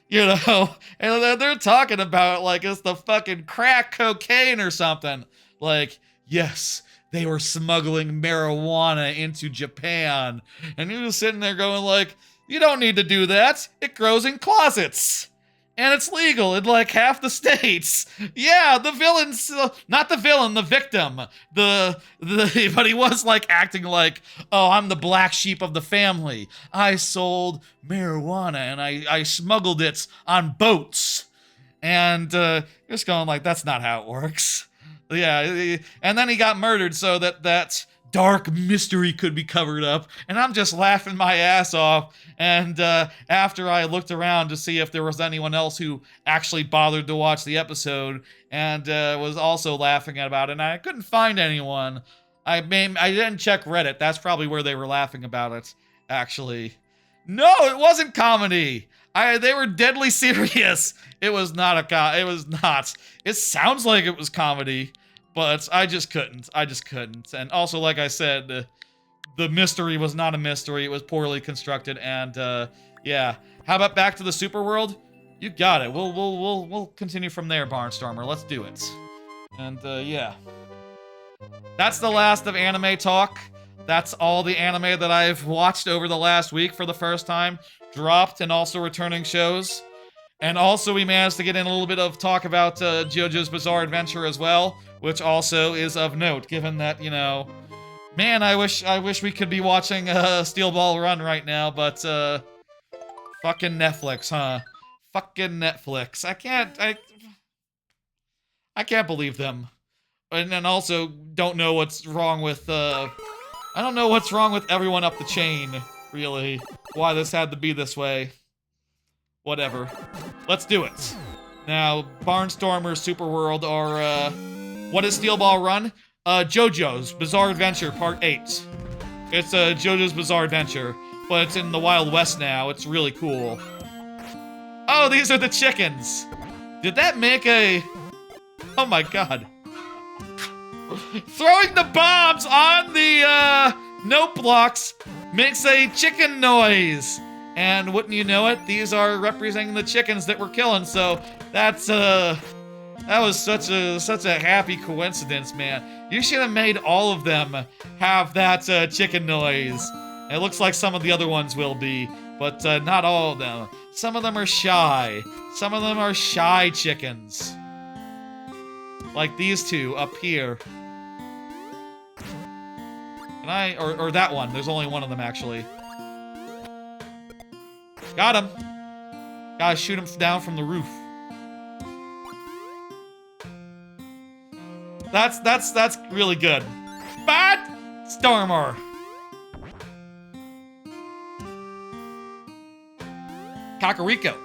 You know, and they're talking about it like it's the fucking crack cocaine or something. Like, yes, they were smuggling marijuana into Japan. And you're just sitting there going like, you don't need to do that. It grows in closets. And it's legal in like half the states. Yeah, the villain's not the villain, the victim. But he was like acting like, oh, I'm the black sheep of the family. I sold marijuana and I smuggled it on boats. And just going like, that's not how it works. Yeah, and then he got murdered so that dark mystery could be covered up, and I'm just laughing my ass off. And after I looked around to see if there was anyone else who actually bothered to watch the episode and was also laughing about it, and I couldn't find anyone. I didn't check Reddit. That's probably where they were laughing about it, actually. No, it wasn't comedy. They were deadly serious. It was not it was not. It sounds like it was comedy, but I just couldn't. And also, like I said, the mystery was not a mystery. It was poorly constructed, and yeah. How about back to the super world? You got it. We'll continue from there, Barnstormer. Let's do it. And yeah. That's the last of anime talk. That's all the anime that I've watched over the last week for the first time. Dropped and also returning shows. And also we managed to get in a little bit of talk about JoJo's Bizarre Adventure as well, which also is of note, given that, you know, man, I wish we could be watching Steel Ball Run right now, but fucking Netflix, huh? Fucking Netflix. I can't believe them. And then also don't know what's wrong with I don't know what's wrong with everyone up the chain, really. Why this had to be this way. Whatever. Let's do it. Now, Barnstormer, Superworld, or what is Steel Ball Run? JoJo's Bizarre Adventure Part 8. It's JoJo's Bizarre Adventure, but it's in the Wild West now. It's really cool. Oh, these are the chickens. Did that make a... Oh my god. Throwing the bombs on the note blocks makes a chicken noise. And wouldn't you know it, these are representing the chickens that we're killing, so that's that was such a happy coincidence, man. You should have made all of them have that chicken noise. It looks like some of the other ones will be, but not all of them. Some of them are shy. Some of them are shy chickens. Like these two up here. Can I, or that one, there's only one of them actually. Got him. Gotta shoot him down from the roof. That's really good. Stormer. Kakariko.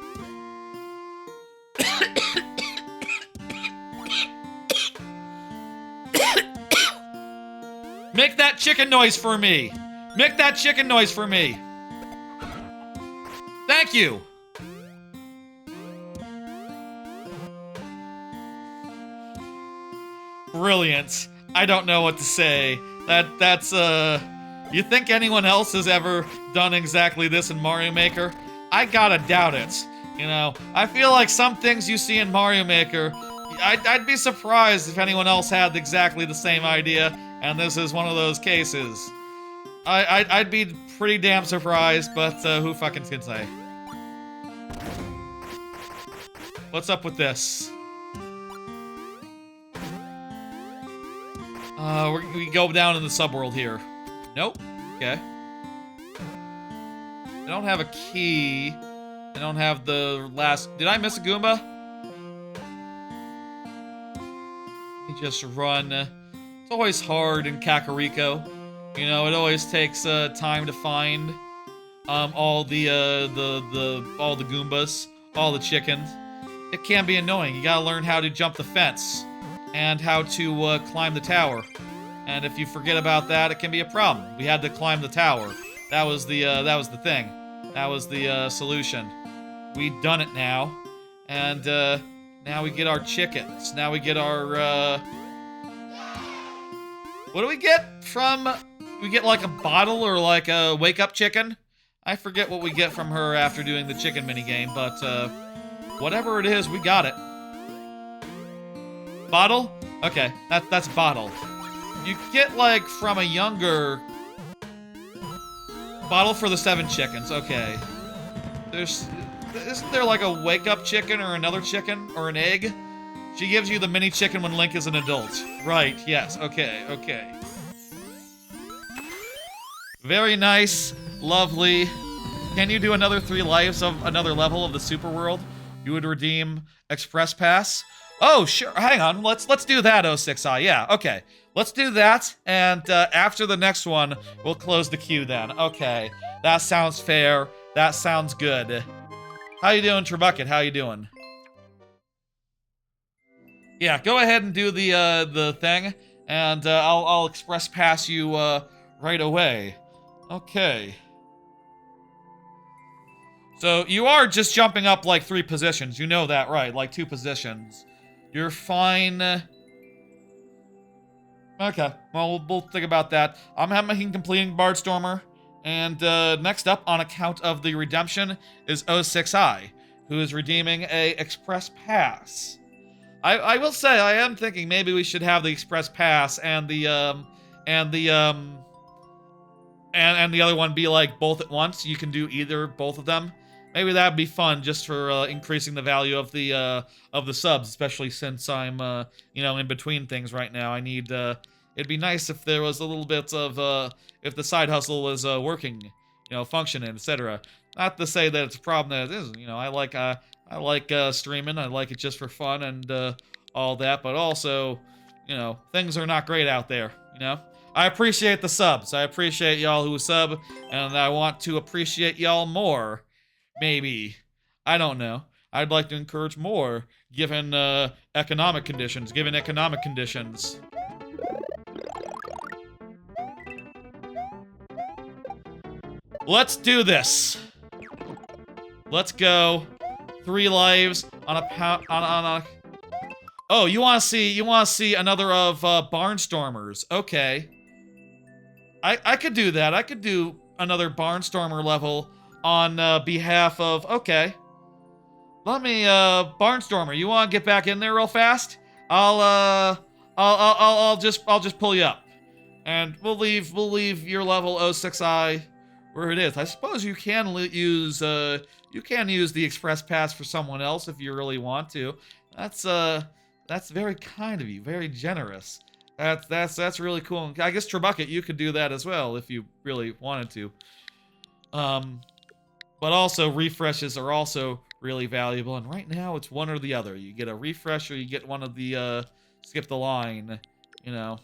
Make that chicken noise for me. Make that chicken noise for me. Thank you! Brilliant. I don't know what to say. That's you think anyone else has ever done exactly this in Mario Maker? I gotta doubt it. You know, I feel like some things you see in Mario Maker, I'd be surprised if anyone else had exactly the same idea, and this is one of those cases. I'd be pretty damn surprised, but who fucking can say? What's up with this? We go down in the subworld here. Nope. Okay. I don't have a key. I don't have the last... Did I miss a Goomba? Let me just run. It's always hard in Kakariko. You know, it always takes time to find all the Goombas, all the chickens. It can be annoying. You gotta learn how to jump the fence and how to climb the tower. And if you forget about that, it can be a problem. We had to climb the tower. That was the thing. That was the solution. We've done it now, and now we get our chickens. Now we get our what do we get from? We get like a bottle or like a wake-up chicken. I forget what we get from her after doing the chicken minigame, but whatever it is, we got it. Bottle? Okay, that's bottle. You get like from a younger bottle for the 7 chickens. Okay. Isn't there like a wake-up chicken or another chicken or an egg? She gives you the mini chicken when Link is an adult. Right, yes, okay, okay. Very nice, lovely. Can you do another 3 lives of another level of the Super World? You would redeem Express Pass? Oh, sure, hang on, let's do that, 06i, yeah, okay. Let's do that, and after the next one, we'll close the queue then. Okay, that sounds fair, that sounds good. How you doing, Trebucket? How you doing? Yeah, go ahead and do the thing, and I'll express pass you right away. Okay. So you are just jumping up like 3 positions. You know that, right? Like 2 positions. You're fine. Okay. Well, we'll think about that. I'm having completing Bardstormer. And next up, on account of the redemption, is 06i, who is redeeming a Express Pass. I will say, I am thinking maybe we should have the Express Pass and the other one be like both at once. You can do both of them. Maybe that'd be fun just for increasing the value of the subs, especially since I'm you know, in between things right now. I need it'd be nice if there was a little bit of if the side hustle was working, you know, functioning, etc. Not to say that it's a problem that it isn't. You know, I like streaming. I like it just for fun and all that. But also, you know, things are not great out there. You know, I appreciate the subs. I appreciate y'all who sub, and I want to appreciate y'all more. Maybe. I don't know. I'd like to encourage more, given economic conditions. Let's do this. Let's go. 3 lives on a Oh, you want to see another of Barnstormers? Okay. I could do that. I could do another Barnstormer level on behalf of. Okay. Let me Barnstormer. You want to get back in there real fast? I'll just pull you up, and we'll leave your level 06i where it is. I suppose you can use the Express Pass for someone else if you really want to. That's very kind of you, very generous. That's really cool. I guess Trebucket, you could do that as well if you really wanted to. But also refreshes are also really valuable, and right now it's one or the other. You get a refresh or you get one of the skip the line. You know,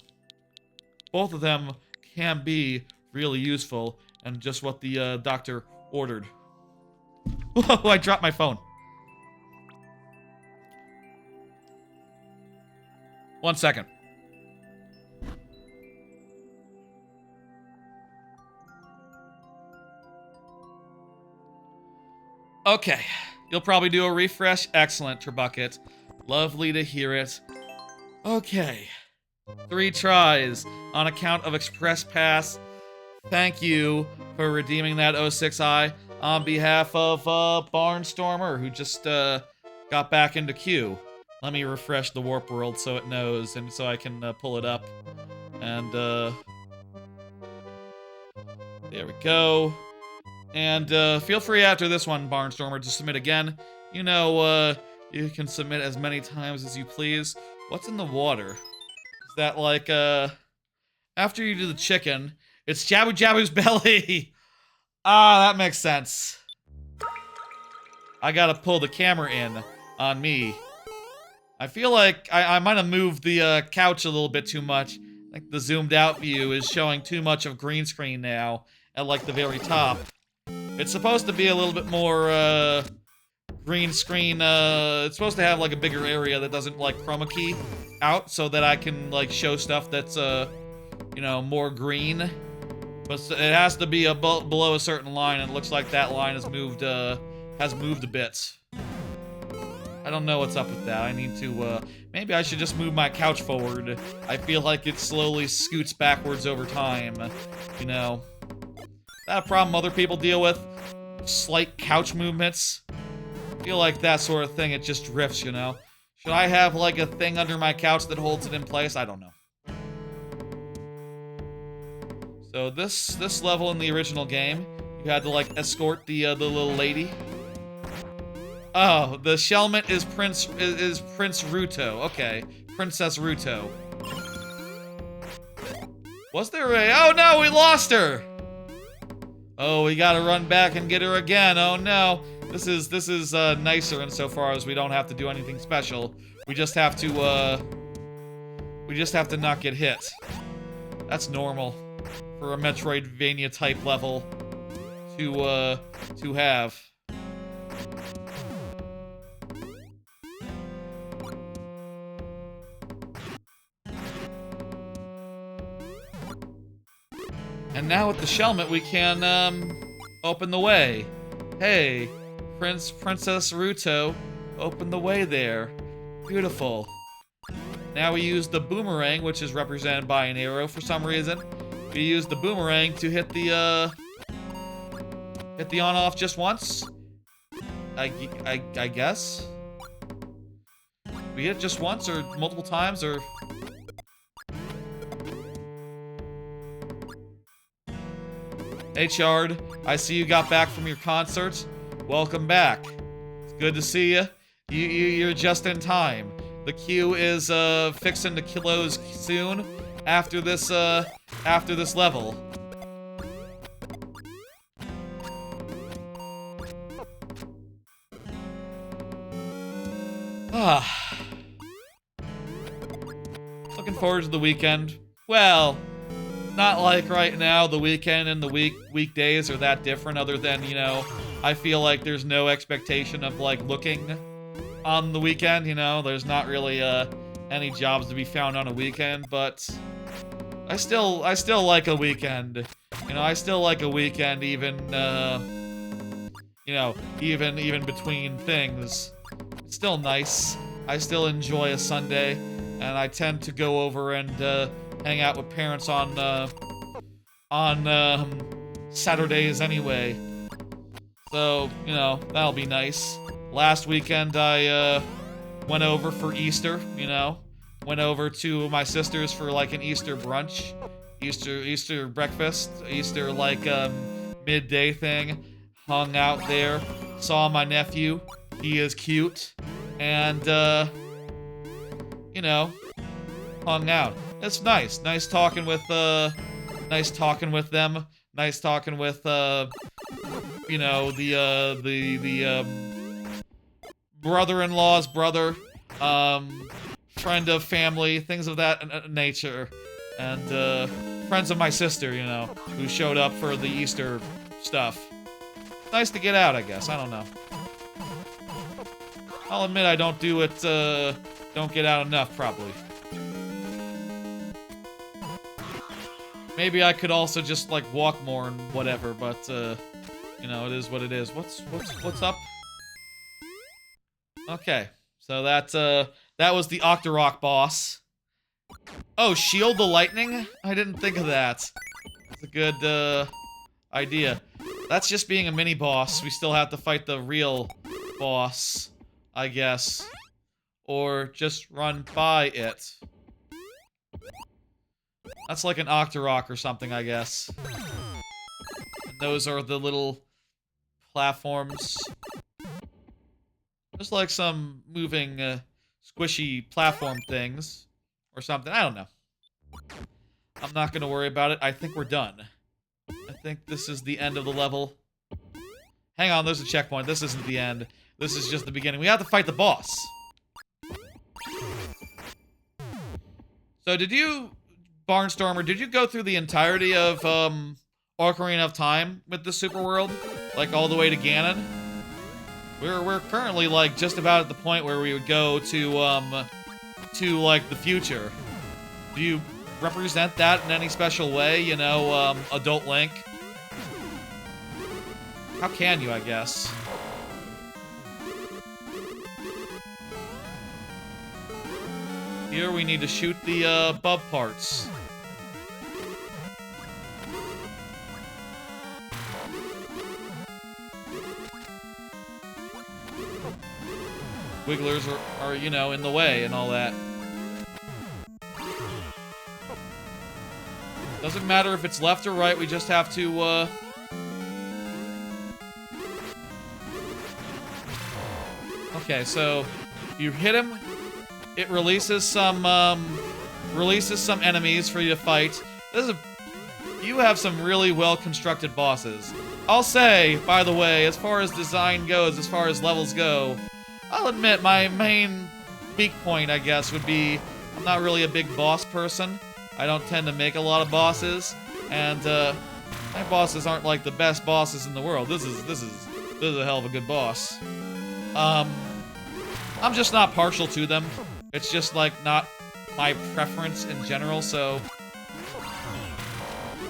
both of them can be really useful, and just what the doctor ordered. Whoa, I dropped my phone. 1 second. Okay, you'll probably do a refresh. Excellent, Trebucket. Lovely to hear it. Okay, 3 tries on account of Express Pass. Thank you for redeeming that 06i on behalf of Barnstormer, who just got back into queue. Let me refresh the warp world so it knows and so I can pull it up. And there we go. And feel free after this one, Barnstormer, to submit again. You know, you can submit as many times as you please. What's in the water? Is that like, after you do the chicken, it's Jabu Jabu's belly! Ah, that makes sense. I gotta pull the camera in on me. I feel like I might have moved the couch a little bit too much. I think the zoomed out view is showing too much of green screen now at like the very top. It's supposed to be a little bit more green screen. It's supposed to have like a bigger area that doesn't like chroma key out so that I can like show stuff that's you know, more green. But it has to be below a certain line, and it looks like that line has moved a bit. I don't know what's up with that. I need to, maybe I should just move my couch forward. I feel like it slowly scoots backwards over time, you know. Is that a problem other people deal with? Slight couch movements? I feel like that sort of thing, it just drifts, you know. Should I have, like, a thing under my couch that holds it in place? I don't know. So this level in the original game, you had to, like, escort the little lady. Oh, the Shellmet is Prince Ruto. Okay, Princess Ruto. Was there a? Oh no, we lost her. Oh, we gotta run back and get her again. Oh no, this is nicer insofar as we don't have to do anything special. We just have to not get hit. That's normal for a Metroidvania type level to have. And now with the Shellmet, we can, open the way. Hey, Princess Ruto, open the way there. Beautiful. Now we use the boomerang, which is represented by an arrow for some reason. We use the boomerang to hit the on-off just once. I guess. We hit it just once, or multiple times, or... Hey Chard, I see you got back from your concert. Welcome back. It's good to see you. You're just in time. The queue is fixing to close soon after this level. Ah. Looking forward to the weekend. Well, not like right now, the weekend and the weekdays are that different, other than, you know, I feel like there's no expectation of, like, looking on the weekend, you know? There's not really, any jobs to be found on a weekend, but I still like a weekend. You know, I still like a weekend even, you know, even between things. It's still nice. I still enjoy a Sunday, and I tend to go over and, hang out with parents on Saturdays anyway. So, you know, that'll be nice. Last weekend I went over for Easter, you know. Went over to my sister's for like an Easter brunch. Easter breakfast. Easter like midday thing. Hung out there. Saw my nephew. He is cute. And you know, hung out. It's nice. Nice talking with them. Nice talking with, you know, the brother-in-law's brother, friend of family, things of that nature. And, friends of my sister, you know, who showed up for the Easter stuff. Nice to get out, I guess. I don't know. I'll admit I don't do it, don't get out enough, probably. Maybe I could also just, like, walk more and whatever, but, you know, it is what it is. What's up? Okay, so that was the Octorok boss. Oh, shield the lightning? I didn't think of that. That's a good, idea. That's just being a mini-boss. We still have to fight the real boss, I guess. or just run by it. That's like an Octorok or something, I guess. And those are the little platforms. Just like some moving, squishy platform things. Or something. I don't know. I'm not gonna worry about it. I think we're done. I think this is the end of the level. Hang on, there's a checkpoint. This isn't the end. This is just the beginning. We have to fight the boss. So did you, Barnstormer, did you go through the entirety of Ocarina of Time with the Super World? Like all the way to Ganon? We're currently like just about at the point where we would go to like the future. Do you represent that in any special way? You know, Adult Link? How can you, I guess? Here we need to shoot the bub parts. Wigglers are, you know, in the way and all that. Doesn't matter if it's left or right, we just have to, Okay, so you hit him, it releases some enemies for you to fight. You have some really well-constructed bosses. I'll say, by the way, as far as design goes, as far as levels go, I'll admit my main weak point, I guess, would be I'm not really a big boss person. I don't tend to make a lot of bosses, and my bosses aren't like the best bosses in the world. This is a hell of a good boss. I'm just not partial to them. It's just like not my preference in general, so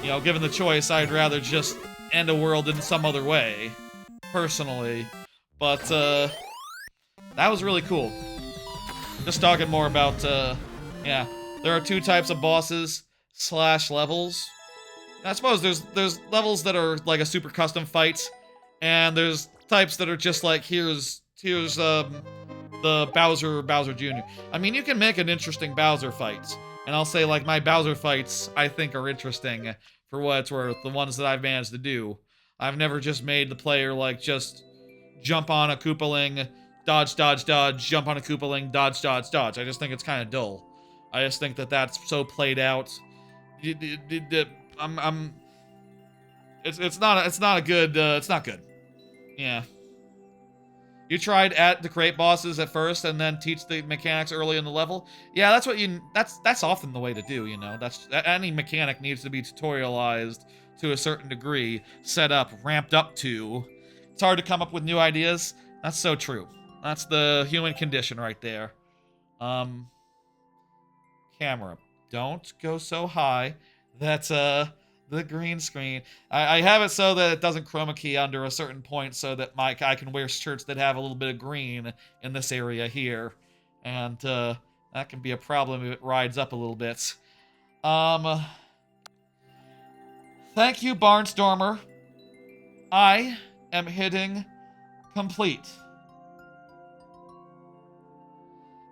you know, given the choice, I'd rather just end a world in some other way, personally. But that was really cool. Just talking more about yeah, there are two types of bosses / levels. I suppose there's levels that are like a super custom fight, and there's types that are just like here's the Bowser Jr. I mean, you can make an interesting Bowser fight, and I'll say like my Bowser fights I think are interesting for what it's worth. The ones that I've managed to do, I've never just made the player like just jump on a Koopaling, dodge, dodge, dodge, jump on a Koopaling, dodge, dodge, dodge. I just think it's kind of dull. I just think that that's so played out. It's not good. Yeah. You tried to create bosses at first and then teach the mechanics early in the level. Yeah, that's often the way to do, you know. Any mechanic needs to be tutorialized to a certain degree, set up, ramped up to. It's hard to come up with new ideas. That's so true. That's the human condition right there. Camera, don't go so high. That's the green screen. I have it so that it doesn't chroma key under a certain point so that I can wear shirts that have a little bit of green in this area here. And that can be a problem if it rides up a little bit. Thank you, Barnstormer. I am hitting complete.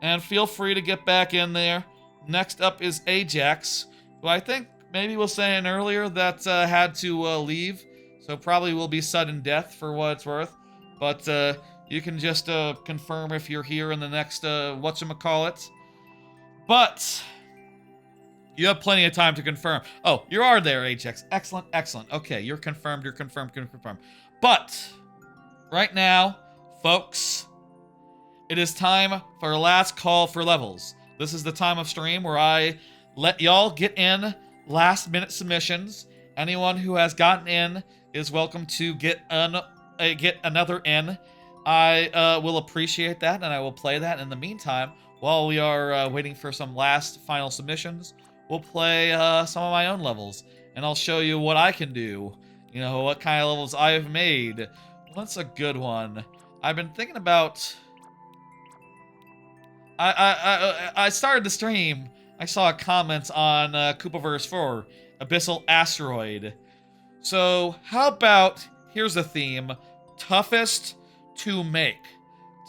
And feel free to get back in there. Next up is Ajax, who I think maybe was saying earlier that had to leave, so probably will be sudden death for what it's worth. But you can just confirm if you're here in the next whatchamacallit. But you have plenty of time to confirm. Oh, you are there, Ajax. Excellent, excellent. Okay, you're confirmed, you're confirmed, confirmed. But right now, folks, it is time for our last call for levels. This is the time of stream where I let y'all get in last-minute submissions. Anyone who has gotten in is welcome to get another in. I will appreciate that, and I will play that. In the meantime, while we are waiting for some last final submissions, we'll play some of my own levels, and I'll show you what I can do. You know, what kind of levels I've made. What's a good one? I've been thinking about... I started the stream. I saw a comment on Koopaverse 4, Abyssal Asteroid. So, how about, here's a theme, toughest to make.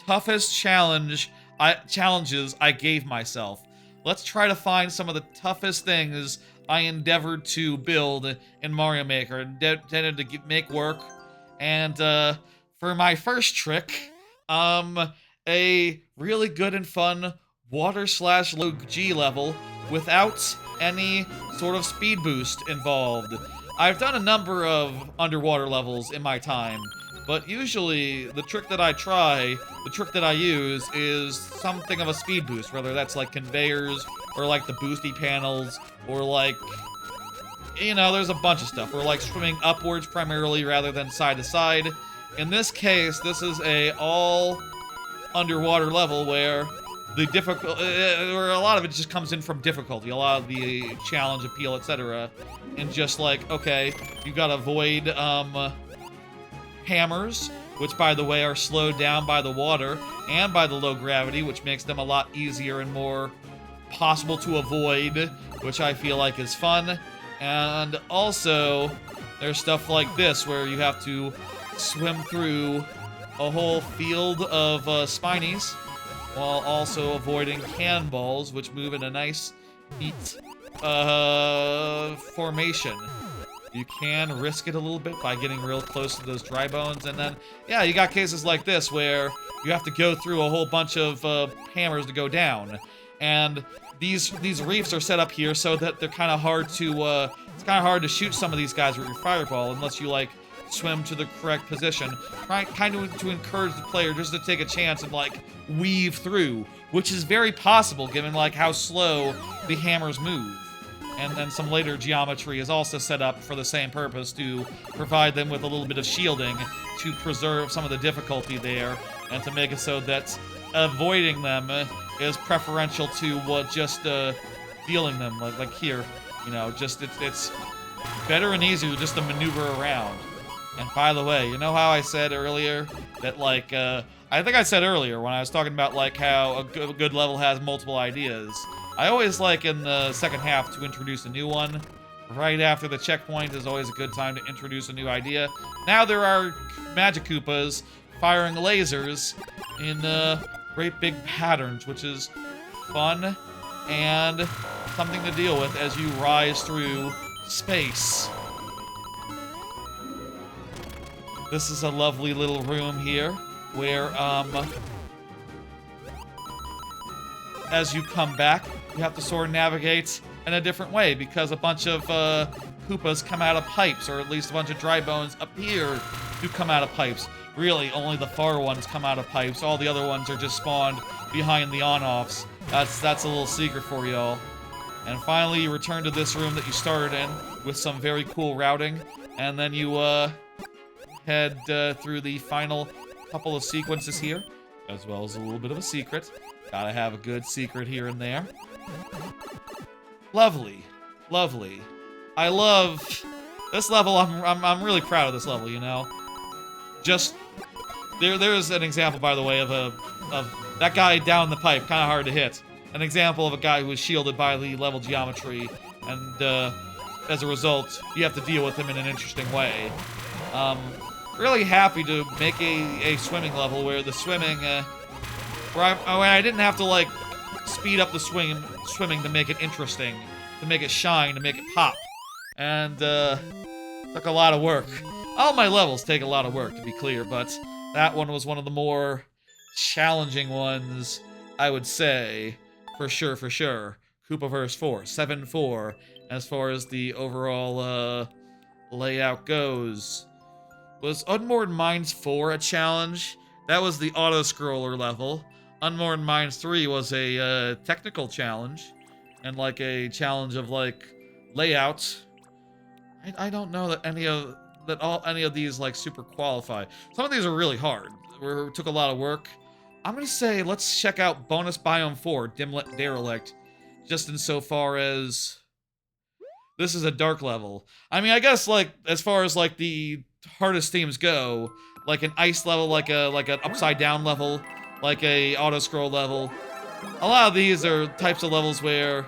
Toughest challenge challenges I gave myself. Let's try to find some of the toughest things I endeavored to build in Mario Maker, intended to make work. And for my first trick, a really good and fun water/low-G level without any sort of speed boost involved. I've done a number of underwater levels in my time, but usually the trick that I use is something of a speed boost, whether that's like conveyors or like the boosty panels or like, you know, there's a bunch of stuff. Or like swimming upwards primarily rather than side to side. In this case, this is a all underwater level where the or a lot of it just comes in from difficulty, a lot of the challenge appeal, etc. And just like, okay, you gotta avoid hammers, which by the way are slowed down by the water and by the low gravity, which makes them a lot easier and more possible to avoid, which I feel like is fun. And also, there's stuff like this where you have to swim through a whole field of spinies while also avoiding cannonballs, which move in a nice, neat formation. You can risk it a little bit by getting real close to those dry bones, and then, yeah, you got cases like this where you have to go through a whole bunch of hammers to go down. And these reefs are set up here so that they're kind of hard to, it's kind of hard to shoot some of these guys with your fireball unless you, like, swim to the correct position. Kind of to encourage the player just to take a chance and, like, weave through, which is very possible given, like, how slow the hammers move. And then some later geometry is also set up for the same purpose, to provide them with a little bit of shielding to preserve some of the difficulty there, and to make it so that avoiding them is preferential to just dealing them, like here. You know, just it's better and easier just to maneuver around. And by the way, you know how I said earlier that, like, I think I said earlier when I was talking about, like, how a good level has multiple ideas. I always like in the second half to introduce a new one. Right after the checkpoint is always a good time to introduce a new idea. Now there are Magic Koopas firing lasers in great big patterns, which is fun and something to deal with as you rise through space. This is a lovely little room here where, as you come back, you have to sort of navigate in a different way because a bunch of Koopas come out of pipes, or at least a bunch of dry bones appear to come out of pipes. Really, only the far ones come out of pipes. All the other ones are just spawned behind the on-offs. That's a little secret for y'all. And finally, you return to this room that you started in with some very cool routing, and then you head through the final couple of sequences here, as well as a little bit of a secret. Gotta have a good secret here and there. Lovely, lovely. I love this level. I'm really proud of this level. You know, just there's an example, by the way, of that guy down the pipe, kind of hard to hit. An example of a guy who was shielded by the level geometry, and as a result, you have to deal with him in an interesting way. Really happy to make a swimming level where the swimming, where I didn't have to, like, speed up the swimming to make it interesting, to make it shine, to make it pop. And took a lot of work. All my levels take a lot of work, to be clear, but that one was one of the more challenging ones, I would say, for sure, for sure. Koopaverse 4, 7-4, as far as the overall layout goes. Was Unmoored Mines 4 a challenge? That was the auto-scroller level. Unmoored Mines 3 was a technical challenge, and like a challenge of like layout. I don't know that any of these like super qualify. Some of these are really hard. It took a lot of work. I'm gonna say let's check out Bonus Biome 4, Dimlet Derelict, just insofar as this is a dark level. I mean, I guess like as far as like the hardest themes go, like an ice level, like an upside down level, like a auto scroll level. A lot of these are types of levels where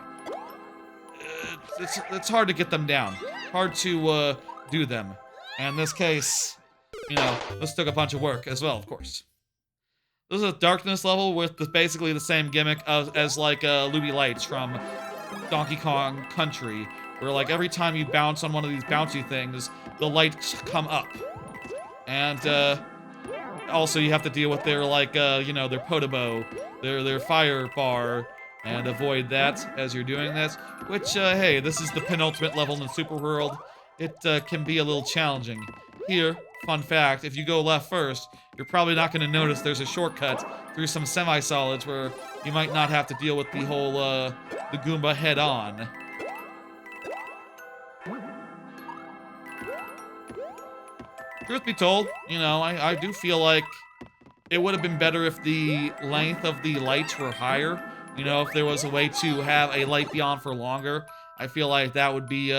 it's hard to get them down, hard to do them. And in this case, you know, this took a bunch of work as well, of course. This is a darkness level with basically the same gimmick as like Luby Lights from Donkey Kong Country, where like every time you bounce on one of these bouncy things, the lights come up. And also you have to deal with their like you know, their Podobo, their fire bar, and avoid that as you're doing this. Which hey, this is the penultimate level in the Super World. It can be a little challenging. Here, fun fact, if you go left first, you're probably not going to notice there's a shortcut through some semi-solids where you might not have to deal with the whole, the Goomba head-on. Truth be told, you know, I do feel like it would have been better if the length of the lights were higher. You know, if there was a way to have a light be on for longer, I feel like that would be,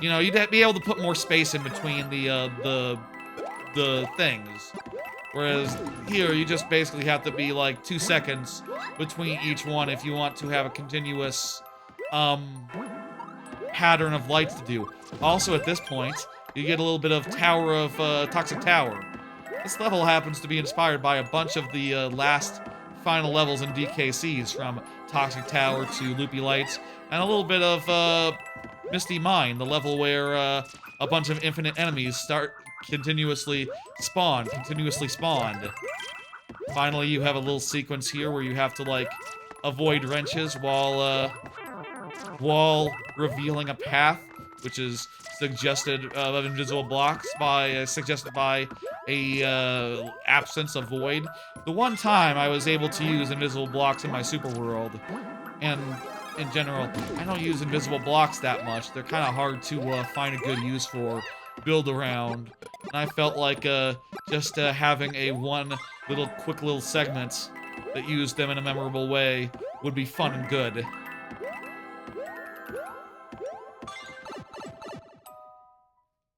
you know, you'd be able to put more space in between the things. Whereas here, you just basically have to be like 2 seconds between each one if you want to have a continuous, pattern of lights to do. Also, at this point, you get a little bit of Tower of, Toxic Tower. This level happens to be inspired by a bunch of the, last final levels in DKCs, from Toxic Tower to Loopy Lights, and a little bit of, Misty Mine, the level where, a bunch of infinite enemies continuously spawned. Finally, you have a little sequence here where you have to, like, avoid wrenches while revealing a path, which is suggested of invisible blocks suggested by a absence of void. The one time I was able to use invisible blocks in my Super World, and in general, I don't use invisible blocks that much. They're kind of hard to find a good use for, build around. And I felt like just having a quick little segment that used them in a memorable way would be fun and good.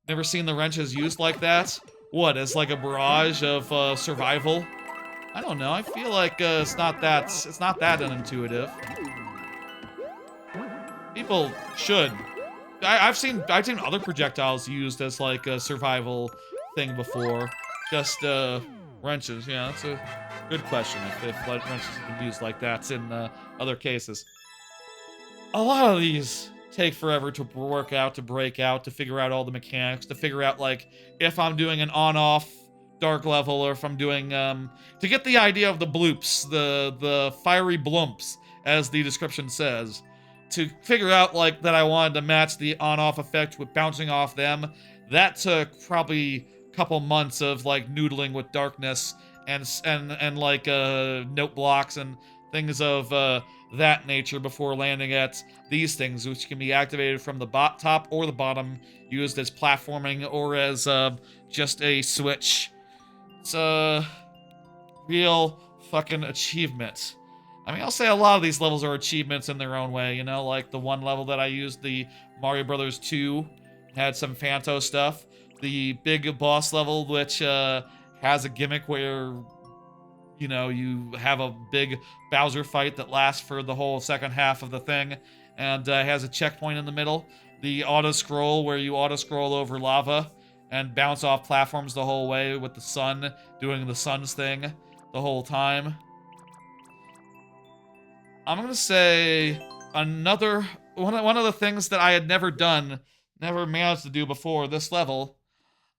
Never seen the wrenches used like that? What, as like a barrage of survival? I don't know. I feel like it's not that unintuitive. People should. I've seen other projectiles used as like a survival thing before. Just wrenches. Yeah, that's a good question. If wrenches have been used like that in other cases. A lot of these take forever to work out, to break out, to figure out all the mechanics, to figure out like if I'm doing an on-off dark level or if I'm doing to get the idea of the bloops, the fiery blumps, as the description says. To figure out like that I wanted to match the on-off effect with bouncing off them, that took probably a couple months of like noodling with darkness and like note blocks and things of that nature before landing at these things, which can be activated from the top or the bottom, used as platforming or as just a switch. It's a real fucking achievement. I mean, I'll say a lot of these levels are achievements in their own way, you know, like the one level that I used, the Mario Brothers 2, had some Phanto stuff. The big boss level, which has a gimmick where, you know, you have a big Bowser fight that lasts for the whole second half of the thing, and has a checkpoint in the middle. The auto-scroll, where you auto-scroll over lava and bounce off platforms the whole way with the sun, doing the sun's thing the whole time. I'm gonna say another one of the things that I had never managed to do before this level.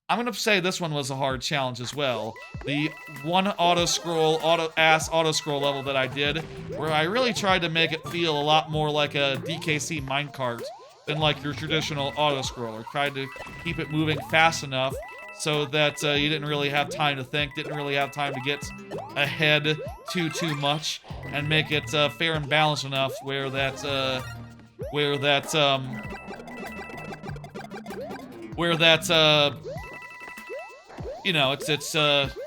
I'm gonna say this one was a hard challenge as well. The one auto-scroll level that I did, where I really tried to make it feel a lot more like a DKC minecart than like your traditional auto-scroller. Tried to keep it moving fast enough so that you didn't really have time to think, didn't really have time to get ahead too much, and make it fair and balanced enough where that you know, it's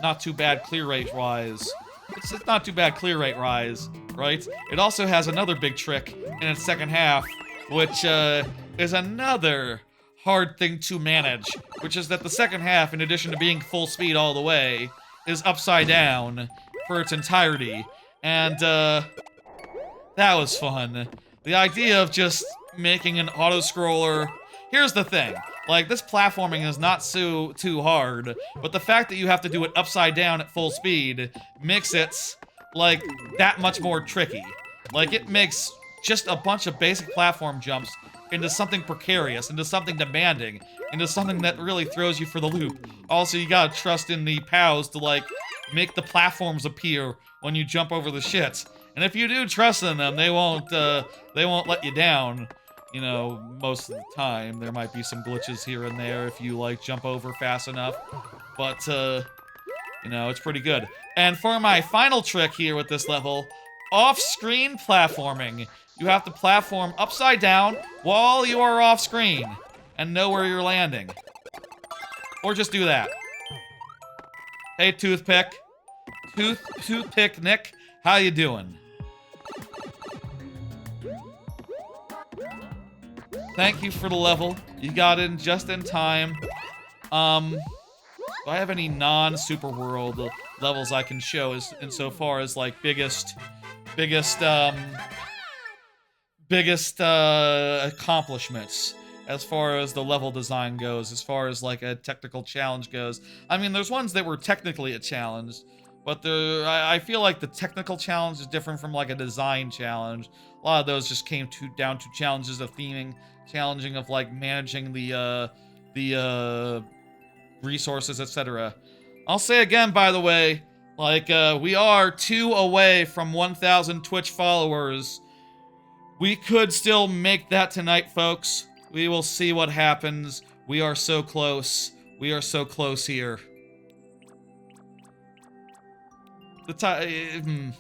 not too bad clear rate wise. It's not too bad clear rate wise, right? It also has another big trick in its second half, which is another hard thing to manage, which is that the second half, in addition to being full speed all the way, is upside down for its entirety. And that was fun. The idea of just making an auto-scroller... Here's the thing. Like, this platforming is not too hard, but the fact that you have to do it upside down at full speed makes it, like, that much more tricky. Like, it makes just a bunch of basic platform jumps into something precarious, into something demanding, into something that really throws you for the loop. Also, you gotta trust in the POWs to, like, make the platforms appear when you jump over the shit. And if you do trust in them, they won't let you down. You know, most of the time. There might be some glitches here and there if you, like, jump over fast enough. But, you know, it's pretty good. And for my final trick here with this level, off-screen platforming. You have to platform upside down while you are off-screen and know where you're landing. Or just do that. Hey, Toothpick. Toothpick Nick, how you doing? Thank you for the level. You got in just in time. Do I have any non-Super World levels I can show insofar as, like, biggest accomplishments as far as the level design goes, as far as, like, a technical challenge goes? I mean, there's ones that were technically a challenge, but I feel like the technical challenge is different from, like, a design challenge. A lot of those just came down to challenges of theming, challenging of, like, managing the resources, etc. I'll say again, by the way, like, we are 2 away from 1,000 Twitch followers. We could still make that tonight, folks. We will see what happens. We are so close. We are so close here. The time...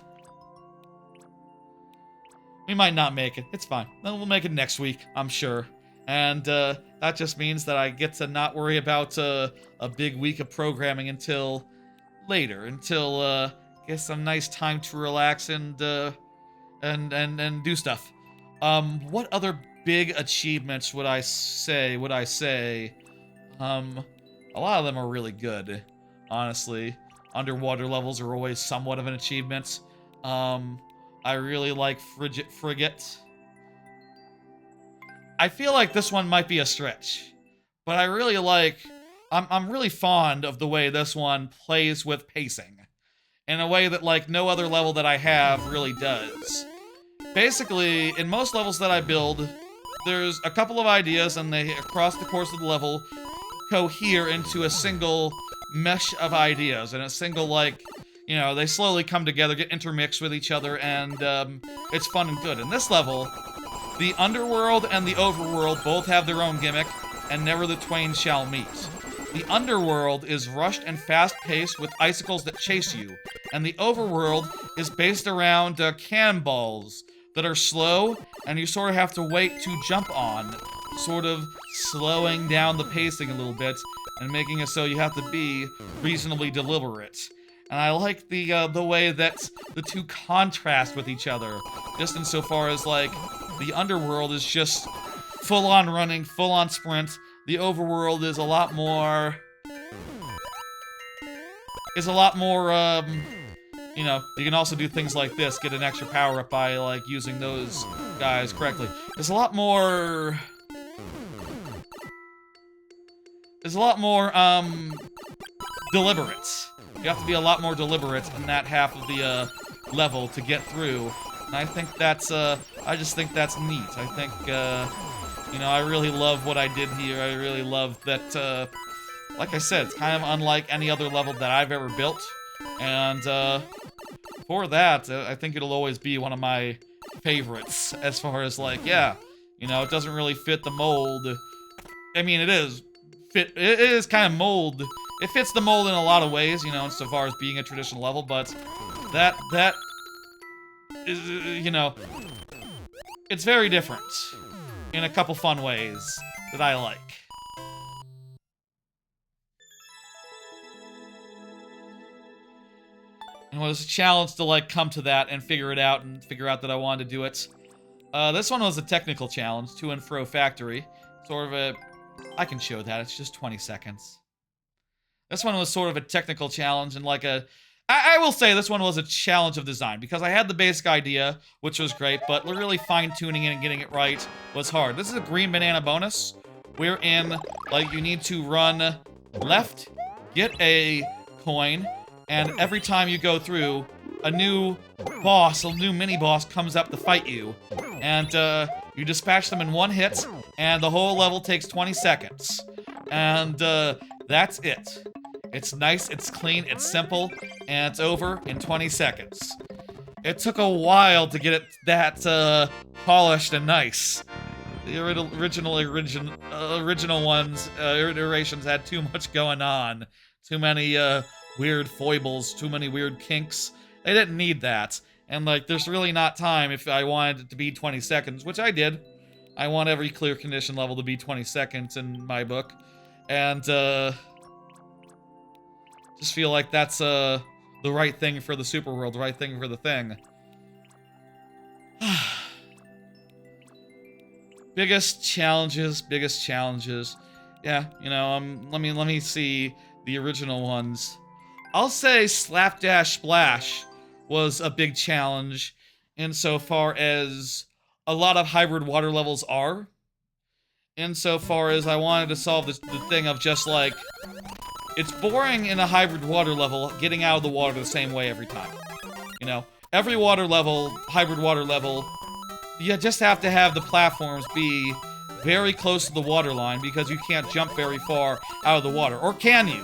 We might not make it. It's fine. Then we'll make it next week, I'm sure. And that just means that I get to not worry about a big week of programming until later. Until get some nice time to relax and do stuff. What other big achievements would I say? A lot of them are really good, honestly. Underwater levels are always somewhat of an achievement. I really like Frigate. I feel like this one might be a stretch, but I really like... I'm really fond of the way this one plays with pacing, in a way that, like, no other level that I have really does. Basically, in most levels that I build, there's a couple of ideas, and they, across the course of the level, cohere into a single mesh of ideas, and a single, like... You know, they slowly come together, get intermixed with each other, and it's fun and good. In this level, the underworld and the overworld both have their own gimmick, and never the twain shall meet. The underworld is rushed and fast-paced with icicles that chase you, and the overworld is based around cannonballs that are slow, and you sort of have to wait to jump on, sort of slowing down the pacing a little bit, and making it so you have to be reasonably deliberate. And I like the way that the two contrast with each other, just insofar as, like, the underworld is just full-on running, full-on sprint. The overworld is a lot more... you know, you can also do things like this, get an extra power-up by, like, using those guys correctly. There's a lot more... deliberate. You have to be a lot more deliberate in that half of the level to get through, and I think that's I just think that's neat. I think you know, I really love what I did here. I really love that like I said, it's kind of unlike any other level that I've ever built, and for that I think it'll always be one of my favorites as far as, like, yeah, you know, it doesn't really fit the mold. I mean, it is kind of mold. It fits the mold in a lot of ways, you know, insofar as being a traditional level, but that is, you know, it's very different in a couple fun ways that I like. And it was a challenge to, like, come to that and figure it out and figure out that I wanted to do it. This one was a technical challenge, to and fro factory. Sort of a... I can show that, it's just 20 seconds. This one was sort of a technical challenge and like a... I will say this one was a challenge of design, because I had the basic idea, which was great, but really fine-tuning it and getting it right was hard. This is a green banana bonus, wherein, like, you need to run left, get a coin, and every time you go through, a new boss, a new mini-boss comes up to fight you. And, you dispatch them in one hit, and the whole level takes 20 seconds. And, that's it. It's nice, it's clean, it's simple, and it's over in 20 seconds. It took a while to get it that, polished and nice. The original ones, iterations had too much going on. Too many, weird foibles, too many weird kinks. They didn't need that. And, like, there's really not time if I wanted it to be 20 seconds, which I did. I want every clear condition level to be 20 seconds in my book. And, just feel like that's, the right thing for the super world, the right thing for the thing. Biggest challenges. Yeah, you know, let me see the original ones. I'll say Slapdash Splash was a big challenge insofar as a lot of hybrid water levels are. Insofar as I wanted to solve the thing of just like, it's boring in a hybrid water level getting out of the water the same way every time. You know, every water level, hybrid water level, you just have to have the platforms be very close to the water line because you can't jump very far out of the water. Or can you?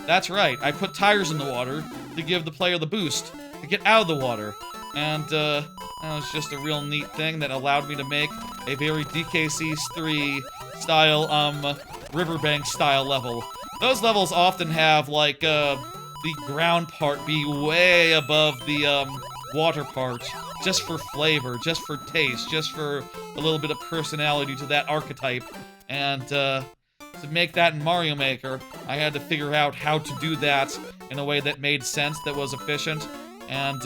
That's right, I put tires in the water to give the player the boost to get out of the water. And, that was just a real neat thing that allowed me to make a very DKC3 style, riverbank style level. Those levels often have, like, the ground part be way above the, water part, just for flavor, just for taste, just for a little bit of personality to that archetype. And, to make that in Mario Maker, I had to figure out how to do that in a way that made sense, that was efficient. And,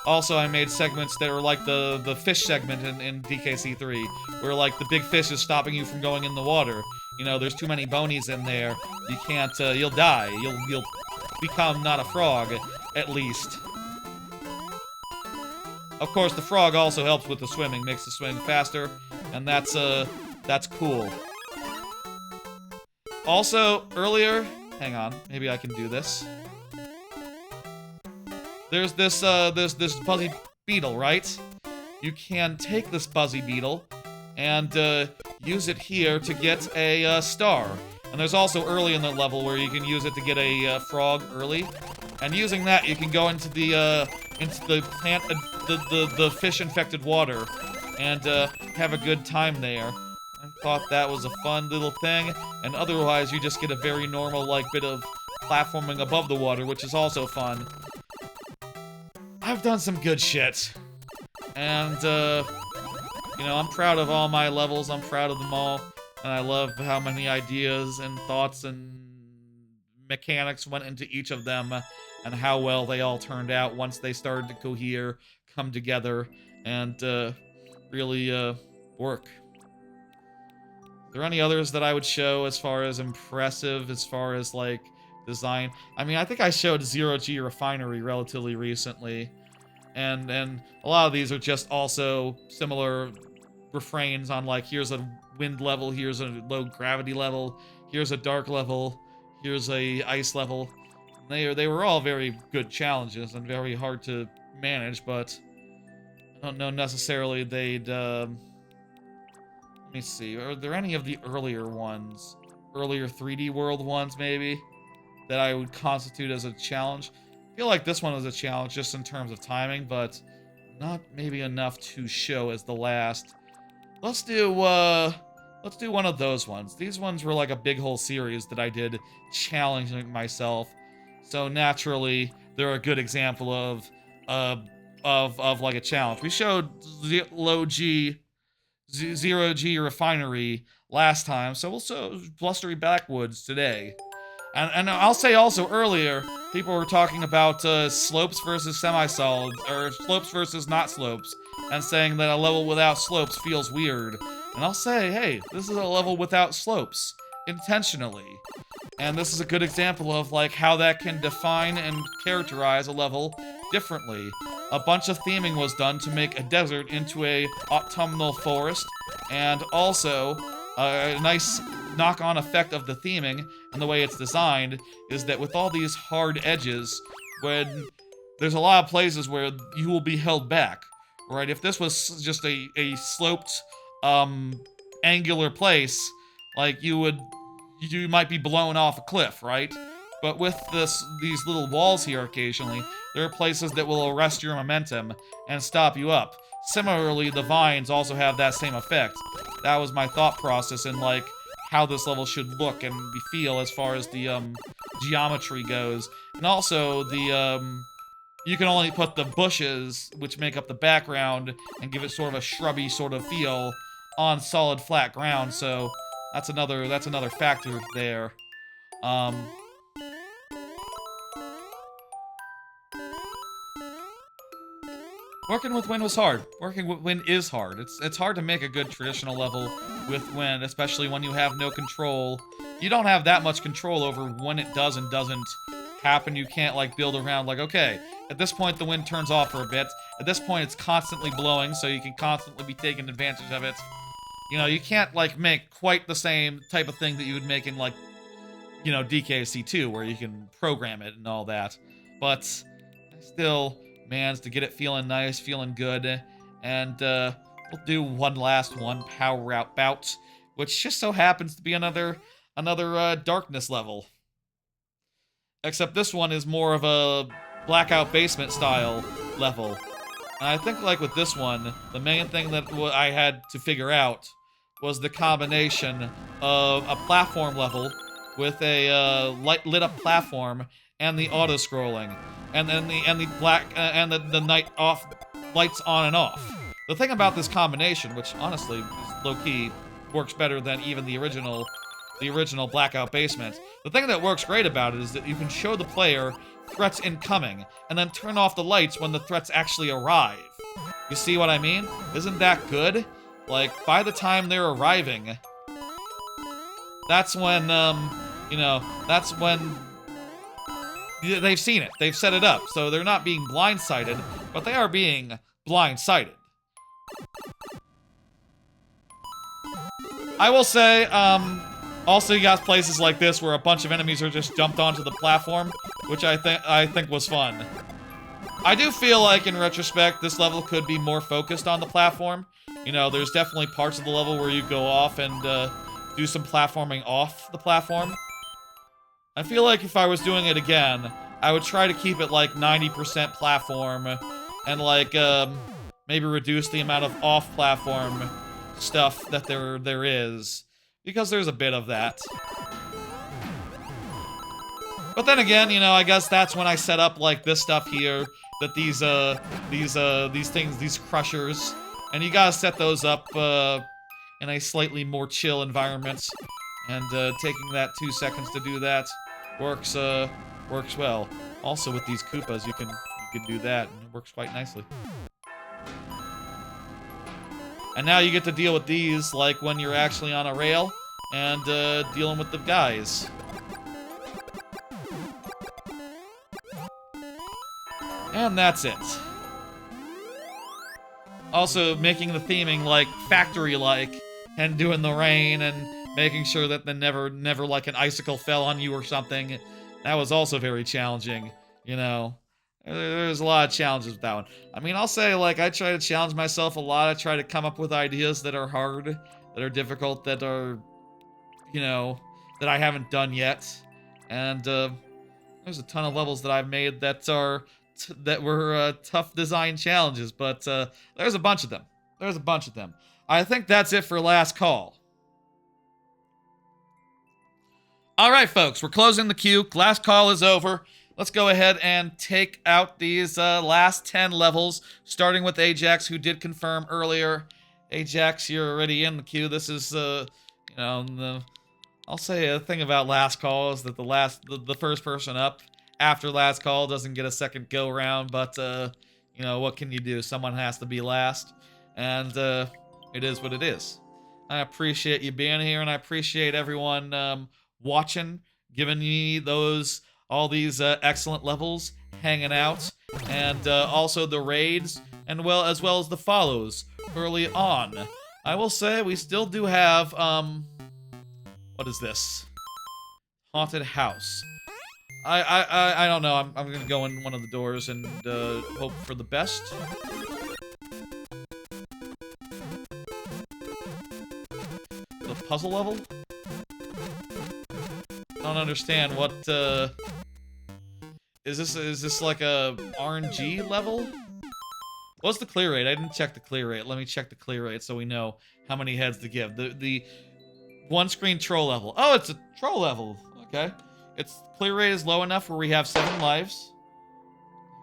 also I made segments that were like the fish segment in DKC3, where, like, the big fish is stopping you from going in the water. You know, there's too many bonies in there. You can't, you'll die. You'll become not a frog, at least. Of course, the frog also helps with the swimming, makes the swimming faster, and that's cool. Also, earlier, hang on, maybe I can do this. There's this buzzy beetle, right? You can take this buzzy beetle and, use it here to get a, star. And there's also early in the level where you can use it to get a, frog early. And using that, you can go into the plant, the fish-infected water and, have a good time there. I thought that was a fun little thing, and otherwise you just get a very normal, like, bit of platforming above the water, which is also fun. I've done some good shit. And, you know, I'm proud of all my levels, I'm proud of them all, and I love how many ideas and thoughts and mechanics went into each of them, and how well they all turned out once they started to cohere, come together, and, really, work. Are there any others that I would show as far as impressive, as far as, like, design? I mean, I think I showed Zero G Refinery relatively recently, and a lot of these are just also similar refrains on, like, here's a wind level, here's a low gravity level, here's a dark level, here's a ice level. They were all very good challenges and very hard to manage, but I don't know necessarily they'd, let me see, are there any of the earlier ones, earlier 3D World ones, maybe, that I would constitute as a challenge? I feel like this one was a challenge just in terms of timing, but not maybe enough to show as the last. Let's do one of those ones. These ones were like a big whole series that I did challenging myself, so naturally they're a good example of like a challenge. We showed Zero G Refinery last time, so we'll show Blustery Backwoods today. And I'll say also earlier, people were talking about slopes versus semi-solids, or slopes versus not slopes, and saying that a level without slopes feels weird. And I'll say, hey, this is a level without slopes, intentionally. And this is a good example of, like, how that can define and characterize a level differently. A bunch of theming was done to make a desert into a autumnal forest, and also a nice knock-on effect of the theming and the way it's designed is that with all these hard edges, when there's a lot of places where you will be held back, right? If this was just a sloped, angular place, like you might be blown off a cliff, right? But with these little walls here occasionally, there are places that will arrest your momentum and stop you up. Similarly, the vines also have that same effect. That was my thought process in, like, how this level should look and feel as far as the, geometry goes. And also, you can only put the bushes, which make up the background, and give it sort of a shrubby sort of feel on solid flat ground, so that's another factor there. Working with wind was hard. Working with wind is hard. It's hard to make a good traditional level with wind, especially when you have no control. You don't have that much control over when it does and doesn't happen. You can't, like, build around, like, okay, at this point the wind turns off for a bit. At this point it's constantly blowing, so you can constantly be taking advantage of it. You know, you can't, like, make quite the same type of thing that you would make in, like, you know, DKC2, where you can program it and all that. But still managed to get it feeling nice, feeling good, and we'll do one last power out bout, which just so happens to be another darkness level. Except this one is more of a blackout basement style level. And I think, like, with this one, the main thing that I had to figure out was the combination of a platform level with a lit up platform and the auto scrolling, and then the night off lights on and off. The thing about this combination, which honestly is low-key works better than even the original blackout basement. The thing that works great about it is that you can show the player threats incoming and then turn off the lights when the threats actually arrive. You see what I mean? Isn't that good? Like, by the time they're arriving, that's when, you know, that's when they've seen it. They've set it up. So they're not being blindsided, but they are being blindsided. I will say, also you got places like this where a bunch of enemies are just dumped onto the platform, which I think was fun. I do feel like, in retrospect, this level could be more focused on the platform. You know, there's definitely parts of the level where you go off and do some platforming off the platform. I feel like if I was doing it again, I would try to keep it like 90% platform and, like, maybe reduce the amount of off-platform stuff that there is, because there's a bit of that. But then again, you know, I guess that's when I set up, like, this stuff here, that these things, these crushers, and you gotta set those up in a slightly more chill environment, and taking that 2 seconds to do that works well. Also, with these Koopas, you can do that, and it works quite nicely. And now you get to deal with these, like, when you're actually on a rail, and dealing with the guys. And that's it. Also, making the theming, like, factory-like, and doing the rain, and making sure that never, like, an icicle fell on you or something. That was also very challenging, you know. There's a lot of challenges with that one. I mean, I'll say, like, I try to challenge myself a lot. I try to come up with ideas that are hard, that are difficult, that are, you know, that I haven't done yet. And there's a ton of levels that I've made that were tough design challenges, but there's a bunch of them. There's a bunch of them. I think that's it for Last Call. Alright, folks, we're closing the queue. Last Call is over. Let's go ahead and take out these last 10 levels, starting with Ajax, who did confirm earlier. Ajax, you're already in the queue. This is, you know, I'll say a thing about Last Call is that the first person up after Last Call doesn't get a second go around, but, you know, what can you do? Someone has to be last, and it is what it is. I appreciate you being here, and I appreciate everyone watching, giving me all these excellent levels, hanging out, and also the raids, and as well as the follows early on. I will say we still do have, What is this? Haunted house. I don't know. I'm gonna go in one of the doors and hope for the best. The puzzle level? I don't understand what is this like a RNG level? What's the clear rate? I didn't check the clear rate. Let me check the clear rate so we know how many heads to give. The one screen troll level. Oh, it's a troll level. Okay. Its clear rate is low enough where we have 7 lives.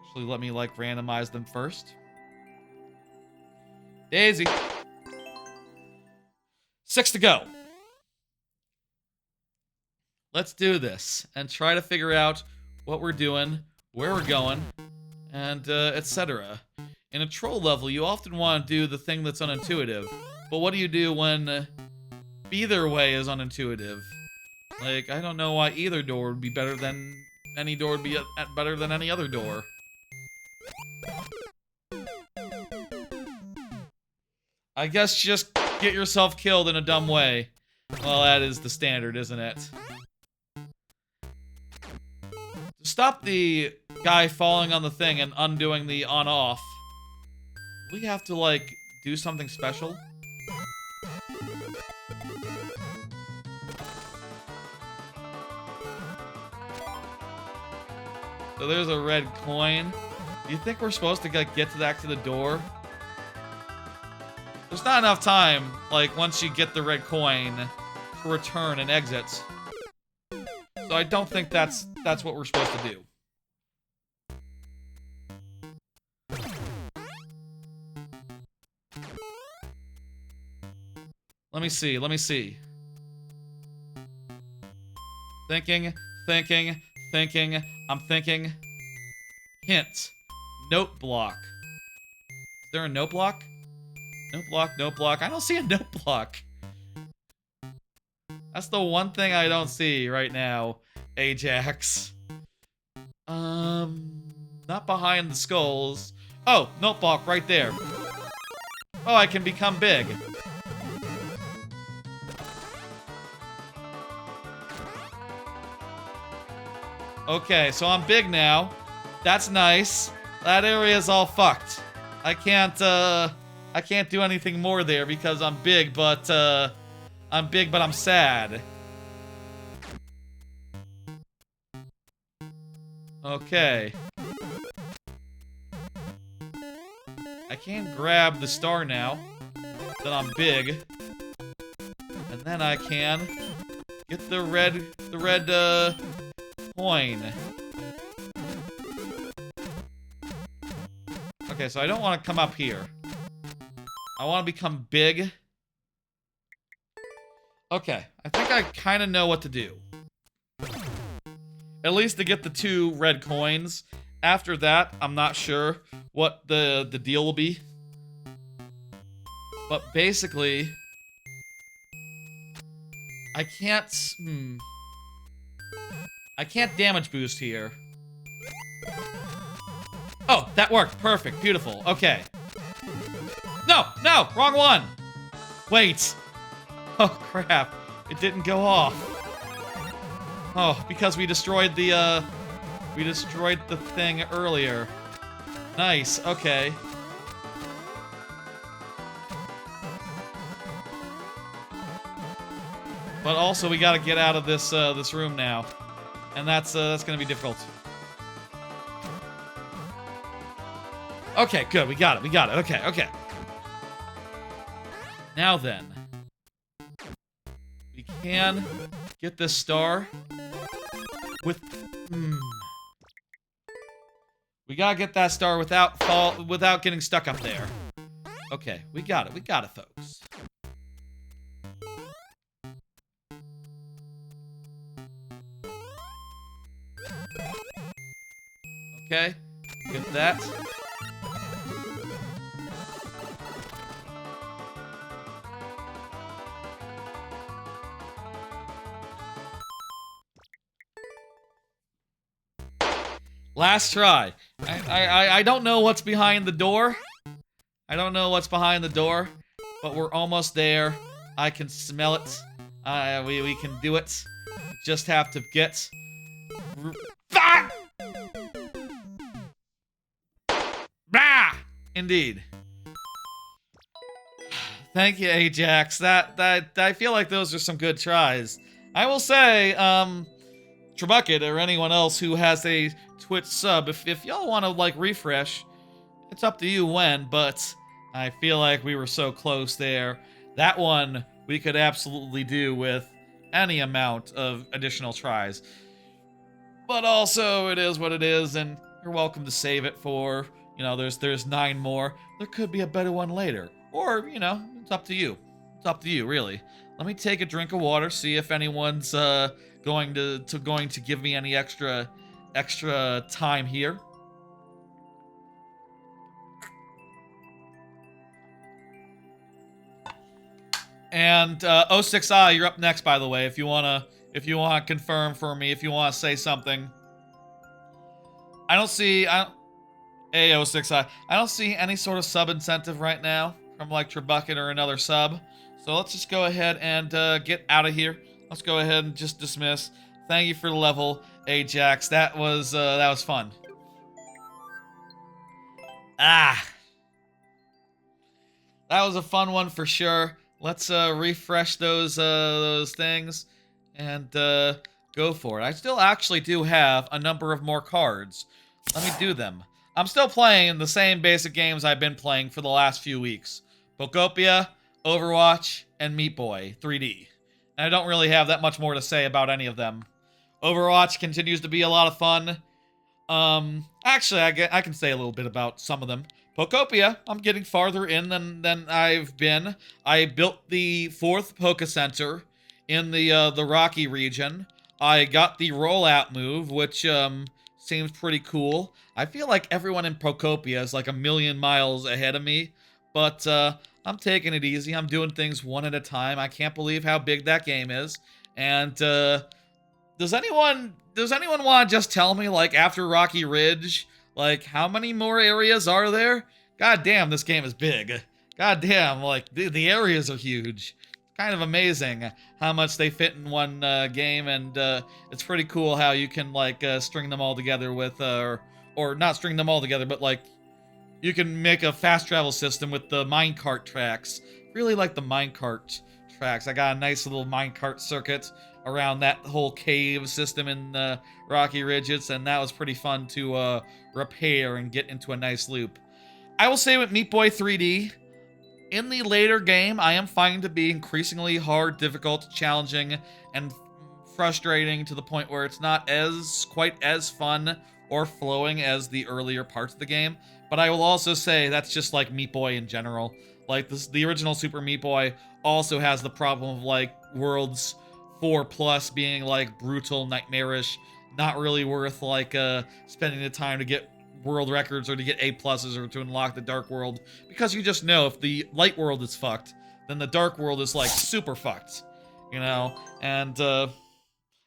Actually, let me like randomize them first. Daisy. 6 to go. Let's do this and try to figure out what we're doing, where we're going, and etc. In a troll level, you often want to do the thing that's unintuitive. But what do you do when either way is unintuitive? Like, I don't know why either door would be better than any door would be better than any other door. I guess just get yourself killed in a dumb way. Well, that is the standard, isn't it? To stop the guy falling on the thing and undoing the on-off, we have to, like, do something special. So there's a red coin. Do you think we're supposed to like, get to that to the door? There's not enough time, like, once you get the red coin, to return and exit. So I don't think that's what we're supposed to do. Let me see, let me see. Thinking, thinking, thinking. I'm thinking. Hint. Note block. Is there a note block? Note block, note block. I don't see a note block. That's the one thing I don't see right now, Ajax. Not behind the skulls. Oh, note block right there. Oh, I can become big. Okay, so I'm big now. That's nice. That area's all fucked. I can't do anything more there because I'm big, but I'm sad. Okay. I can't grab the star now that I'm big. And then I can get the red coin. Okay, so I don't want to come up here. I want to become big. Okay, I think I kind of know what to do. At least to get the 2 red coins. After that, I'm not sure what the deal will be. But basically, I can't damage boost here. Oh, that worked. Perfect. Beautiful. Okay. No! No! Wrong one! Wait. Oh, crap. It didn't go off. Oh, because we destroyed the thing earlier. Nice. Okay. But also, we gotta get out of this this room now. And that's gonna be difficult. Okay, good. We got it. We got it. Okay, okay. Now then. We can get this star with... We gotta get that star without getting stuck up there. Okay, we got it. We got it, folks. Okay, get that. Last try. I don't know what's behind the door. I don't know what's behind the door, but we're almost there. I can smell it. We can do it. Just have to get... Ah! Bah! Indeed. Thank you, Ajax. I feel like those are some good tries. I will say, Trebucket or anyone else who has a Twitch sub, if y'all want to, like, refresh, it's up to you when, but I feel like we were so close there. That one we could absolutely do with any amount of additional tries. But also, it is what it is, and you're welcome to save it for, you know, there's 9 more. There could be a better one later. Or, you know, it's up to you. It's up to you, really. Let me take a drink of water, see if anyone's going to give me any extra time here. And 06I, you're up next, by the way. If you wanna confirm for me, if you wanna say something. Hey 06I, I don't see any sort of sub incentive right now from like Trebucket or another sub. So let's just go ahead and get out of here. Let's go ahead and just dismiss. Thank you for the level, Ajax. That was fun. Ah, that was a fun one for sure. Let's refresh those things and go for it. I still actually do have a number of more cards. Let me do them. I'm still playing the same basic games I've been playing for the last few weeks. Pokopia, Overwatch, and Meat Boy 3D. And I don't really have that much more to say about any of them. Overwatch continues to be a lot of fun. Actually, I can say a little bit about some of them. Pokopia, I'm getting farther in than I've been. I built the 4th Poke Center in the Rocky region. I got the rollout move, which seems pretty cool. I feel like everyone in Pokopia is like a million miles ahead of me, but I'm taking it easy. I'm doing things one at a time. I can't believe how big that game is. And does anyone want to just tell me, like, after Rocky Ridge, like, how many more areas are there? God damn, this game is big. God damn, like, the areas are huge. Kind of amazing how much they fit in one game, and it's pretty cool how you can, like, string them all together with, or not string them all together, but, like, you can make a fast travel system with the minecart tracks. Really like the minecart tracks. I got a nice little minecart circuit around that whole cave system in Rocky Ridges, and that was pretty fun to repair and get into a nice loop. I will say with Meat Boy 3D, in the later game, I am finding to be increasingly hard, difficult, challenging, and frustrating to the point where it's not quite as fun or flowing as the earlier parts of the game. But I will also say that's just like Meat Boy in general. Like the original Super Meat Boy also has the problem of like Worlds 4+ being like brutal, nightmarish, not really worth like spending the time to get world records or to get A+ or to unlock the Dark World, because you just know if the Light World is fucked, then the Dark World is like super fucked, you know? And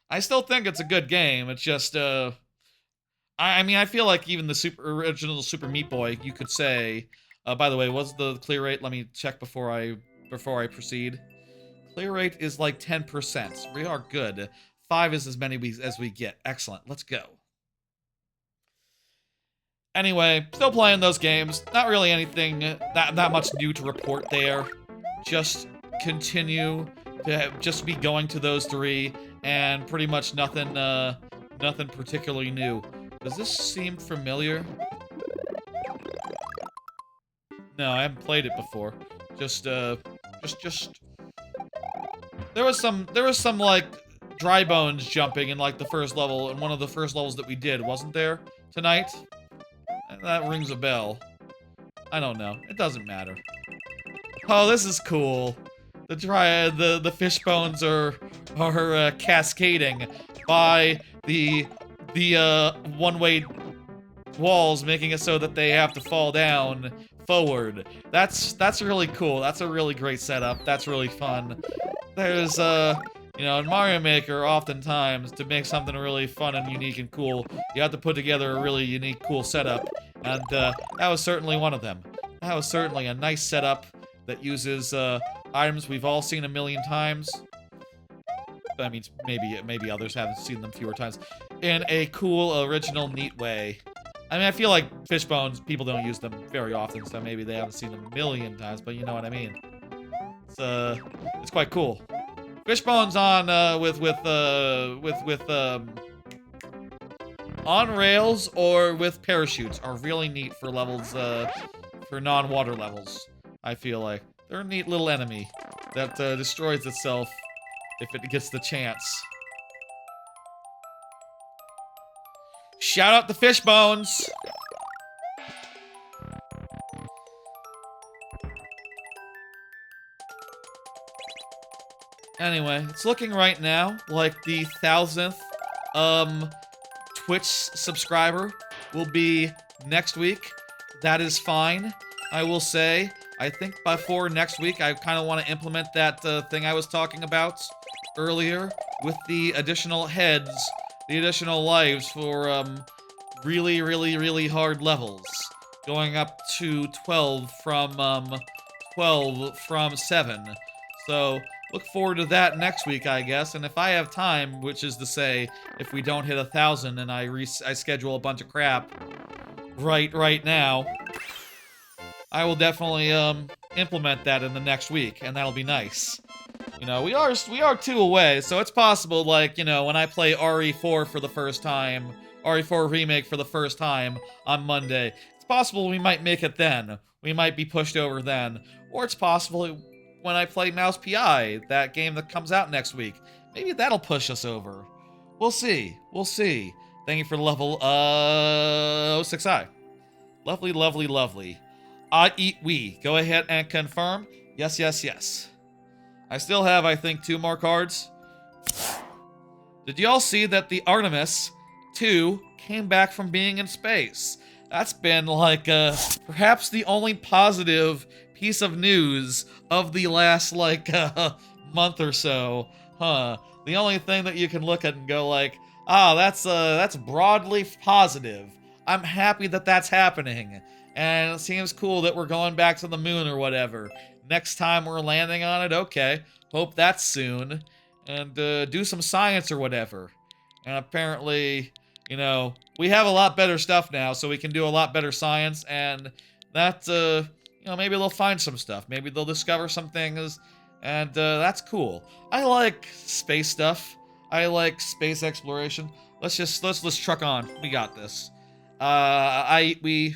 I still think it's a good game. It's just I mean, I feel like even the original Super Meat Boy, you could say, by the way, what's the clear rate? Let me check before I proceed. Clear rate is like 10%. We are good. 5 is as many as we get. Excellent. Let's go. Anyway, still playing those games. Not really anything that much new to report there. Just continue to just be going to those 3, and pretty much nothing particularly new. Does this seem familiar? No, I haven't played it before. Just there was some like dry bones jumping in like the first level, in one of the first levels that we did, wasn't there tonight? That rings a bell. I don't know. It doesn't matter. Oh, this is cool. The fish bones are cascading by the one-way walls, making it so that they have to fall down forward. That's really cool. That's a really great setup. That's really fun. There's you know, in Mario Maker, oftentimes, to make something really fun and unique and cool, you have to put together a really unique, cool setup, and that was certainly one of them. That was certainly a nice setup that uses items we've all seen a million times. That means maybe others haven't seen them fewer times. In a cool, original, neat way. I mean, I feel like fish bones, people don't use them very often, so maybe they haven't seen them a million times, but you know what I mean. It's quite cool. Fish bones on, on rails or with parachutes are really neat for levels, for non-water levels, I feel like. They're a neat little enemy that, destroys itself if it gets the chance. Shout out the fish bones! Anyway, it's looking right now like the 1000th, Twitch subscriber will be next week. That is fine, I will say. I think before next week, I kind of want to implement that thing I was talking about earlier with the additional heads, the additional lives for really, really, really hard levels, going up to 12 from 7. So look forward to that next week, I guess. And if I have time, which is to say, if we don't hit 1,000 and I schedule a bunch of crap right now, I will definitely implement that in the next week, and that'll be nice. You know, we are 2 away, so it's possible, like, you know, when I play RE4 for the first time, RE4 Remake for the first time on Monday, it's possible we might make it then. We might be pushed over then. Or it's possible when I play Mouse PI, that game that comes out next week. Maybe that'll push us over. We'll see. We'll see. Thank you for the level, 06i. Lovely, lovely, lovely. I eat we. Go ahead and confirm. Yes, yes, yes. I still have, I think, 2 more cards. Did y'all see that the Artemis 2 came back from being in space? That's been, like, perhaps the only positive piece of news of the last, like, month or so. Huh. The only thing that you can look at and go, like, ah, that's broadly positive. I'm happy that that's happening. And it seems cool that we're going back to the moon or whatever. Next time we're landing on it, okay. Hope that's soon. And do some science or whatever. And apparently, you know, we have a lot better stuff now, so we can do a lot better science. And that, you know, maybe they'll find some stuff. Maybe they'll discover some things. And that's cool. I like space stuff. I like space exploration. Let's truck on. We got this. We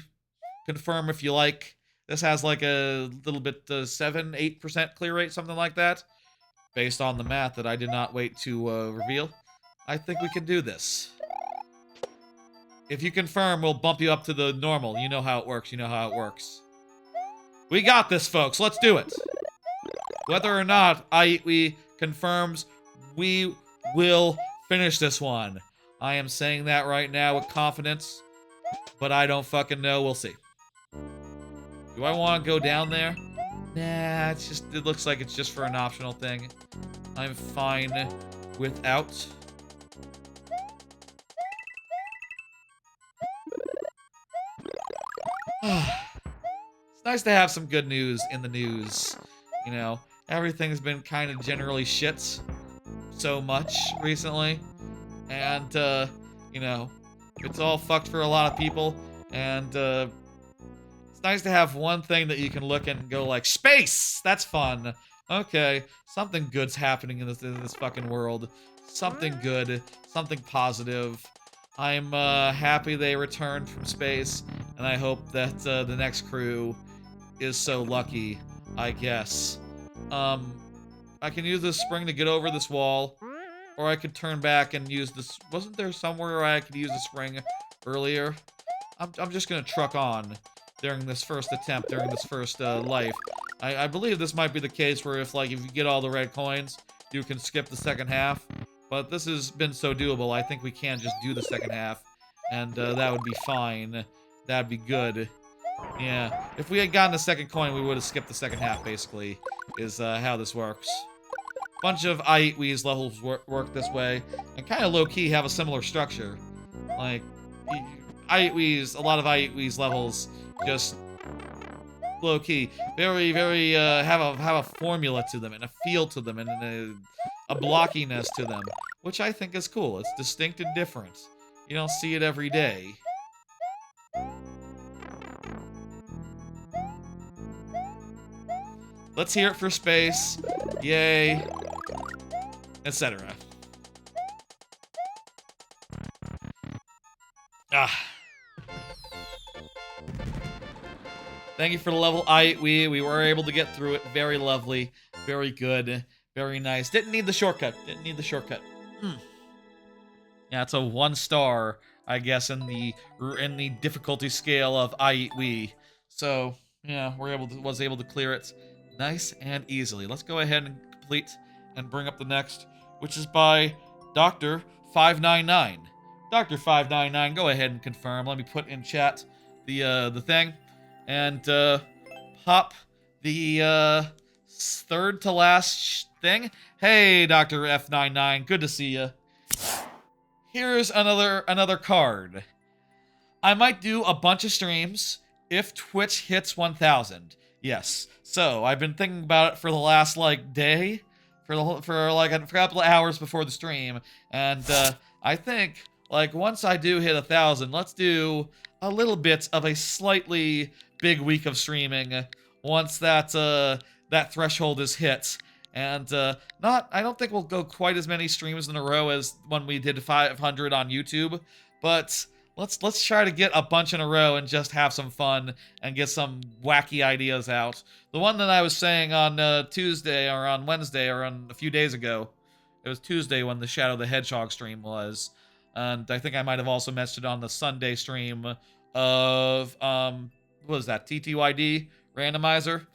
confirm if you like. This has like a little bit 7-8% clear rate, something like that. Based on the math that I did not wait to reveal. I think we can do this. If you confirm, we'll bump you up to the normal. You know how it works. You know how it works. We got this, folks. Let's do it. Whether or not we confirms, we will finish this one. I am saying that right now with confidence, but I don't fucking know. We'll see. Do I want to go down there? Nah, it looks like it's just for an optional thing. I'm fine without. It's nice to have some good news in the news. You know, everything's been kind of generally shit so much recently. And, you know, it's all fucked for a lot of people. And, it's nice to have one thing that you can look at and go like, space! That's fun. Okay, something good's happening in this fucking world. Something good. Something positive. I'm, happy they returned from space. And I hope that, the next crew is so lucky, I guess. I can use this spring to get over this wall. Or I could turn back and use this. Wasn't there somewhere where I could use the spring earlier? I'm just gonna truck on during this first attempt, during this first life. I believe this might be the case where if you get all the red coins, you can skip the second half. But this has been so doable, I think we can just do the second half. And that would be fine. That'd be good. Yeah. If we had gotten the second coin, we would have skipped the second half, basically, is how this works. Bunch of I Eat Wee's levels work this way, and kind of low-key have a similar structure. Like, I Eat Wee's, a lot of I Eat Wee's levels just low-key, very, very, have a formula to them, and a feel to them, and a blockiness to them, which I think is cool. It's distinct and different. You don't see it every day. Let's hear it for space. Yay. Etc. Ah. Thank you for the level. We were able to get through it. Very lovely. Very good. Very nice. Didn't need the shortcut. Didn't need the shortcut. Yeah, it's a 1 star, I guess, in the difficulty scale of I Eat We. So, yeah, was able to clear it nice and easily. Let's go ahead and complete and bring up the next, which is by Dr. 599. Dr. 599, go ahead and confirm. Let me put in chat the thing. And pop the third to last thing. Hey, Dr. F99, good to see you. Here's another card. I might do a bunch of streams if Twitch hits 1,000. Yes. So I've been thinking about it for the last day, for like a couple of hours before the stream, and I think once I do hit 1,000, let's do a little bit of a slightly big week of streaming once that threshold is hit. And I don't think we'll go quite as many streams in a row as when we did 500 on YouTube, but let's try to get a bunch in a row and just have some fun and get some wacky ideas out. The one that I was saying on Tuesday or on Wednesday or on a few days ago, it was Tuesday when the Shadow the Hedgehog stream was, and I think I might have also mentioned it on the Sunday stream of what was that, TTYD randomizer.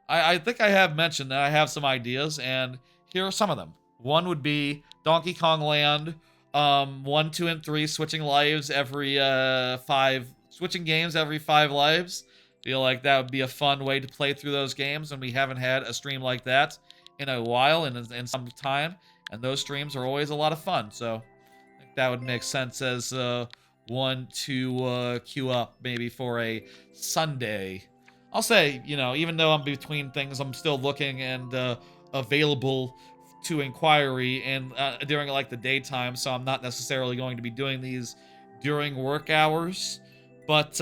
I think I have mentioned that I have some ideas, and here are some of them. One would be Donkey Kong Land, 1, 2, and 3, switching lives every 5, switching games every 5 lives. Feel like that would be a fun way to play through those games, and we haven't had a stream like that in a while, in some time, and those streams are always a lot of fun, so I think that would make sense as one to queue up maybe for a Sunday. I'll say, even though I'm between things, I'm still looking and available to inquiry and during the daytime, so I'm not necessarily going to be doing these during work hours. But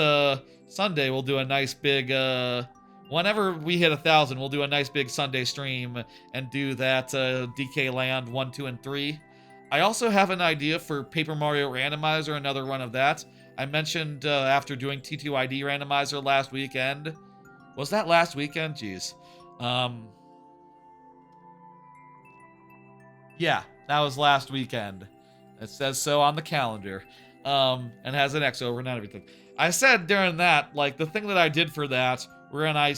Sunday we'll do a nice big whenever we hit 1,000, we'll do a nice big Sunday stream and do that DK Land 1, 2, and 3. I also have an idea for Paper Mario Randomizer, another run of that. I mentioned after doing T2ID Randomizer last weekend. Was that last weekend? Jeez. Yeah, that was last weekend. It says so on the calendar. And has an X over and everything. I said during that, the thing that I did for that, wherein I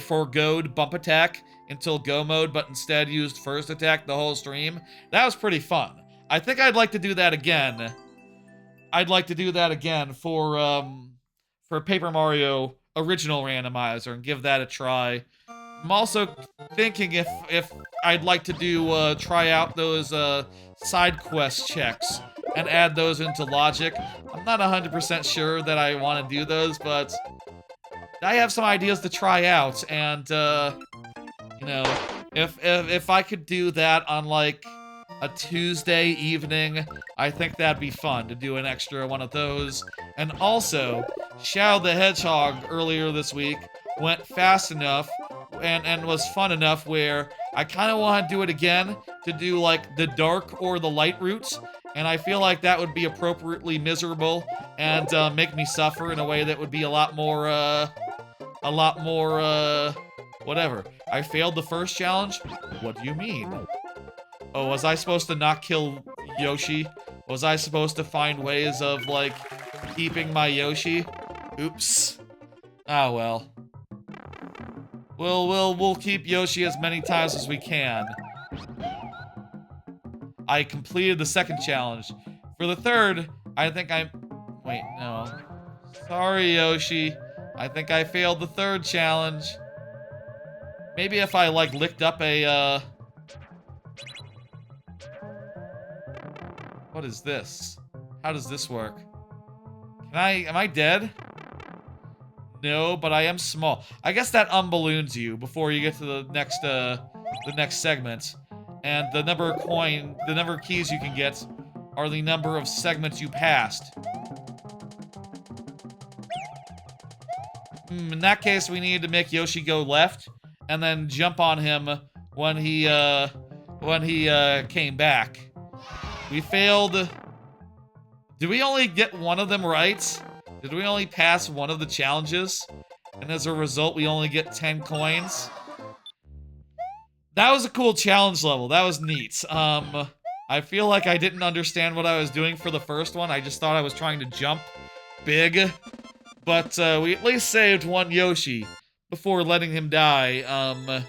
forgoed bump attack until go mode, but instead used first attack the whole stream. That was pretty fun. I think I'd like to do that again. I'd like to do that again for Paper Mario Original Randomizer and give that a try. I'm also thinking if I'd like to do try out those side quest checks and add those into Logic. I'm not 100% sure that I want to do those, but I have some ideas to try out, and if I could do that on a Tuesday evening, I think that'd be fun to do an extra one of those. And also, Shadow the Hedgehog earlier this week went fast enough and was fun enough where I kind of want to do it again to do the dark or the light route, and I feel like that would be appropriately miserable and make me suffer in a way that would be a lot more whatever. I failed the first challenge? What do you mean? Oh, was I supposed to not kill Yoshi? Was I supposed to find ways of, keeping my Yoshi? Oops. Ah, well. We'll keep Yoshi as many times as we can. I completed the second challenge. For the third, I think wait, no. Sorry, Yoshi. I think I failed the third challenge. Maybe if I, licked up a, What is this? How does this work? Am I dead? No, but I am small. I guess that unballoons you before you get to the next segment. And the number of keys you can get are the number of segments you passed. In that case, we need to make Yoshi go left and then jump on him when he came back. We failed. Did we only get one of them right? Did we only pass one of the challenges? And as a result, we only get 10 coins? That was a cool challenge level. That was neat. I feel like I didn't understand what I was doing for the first one. I just thought I was trying to jump big. But we at least saved one Yoshi before letting him die.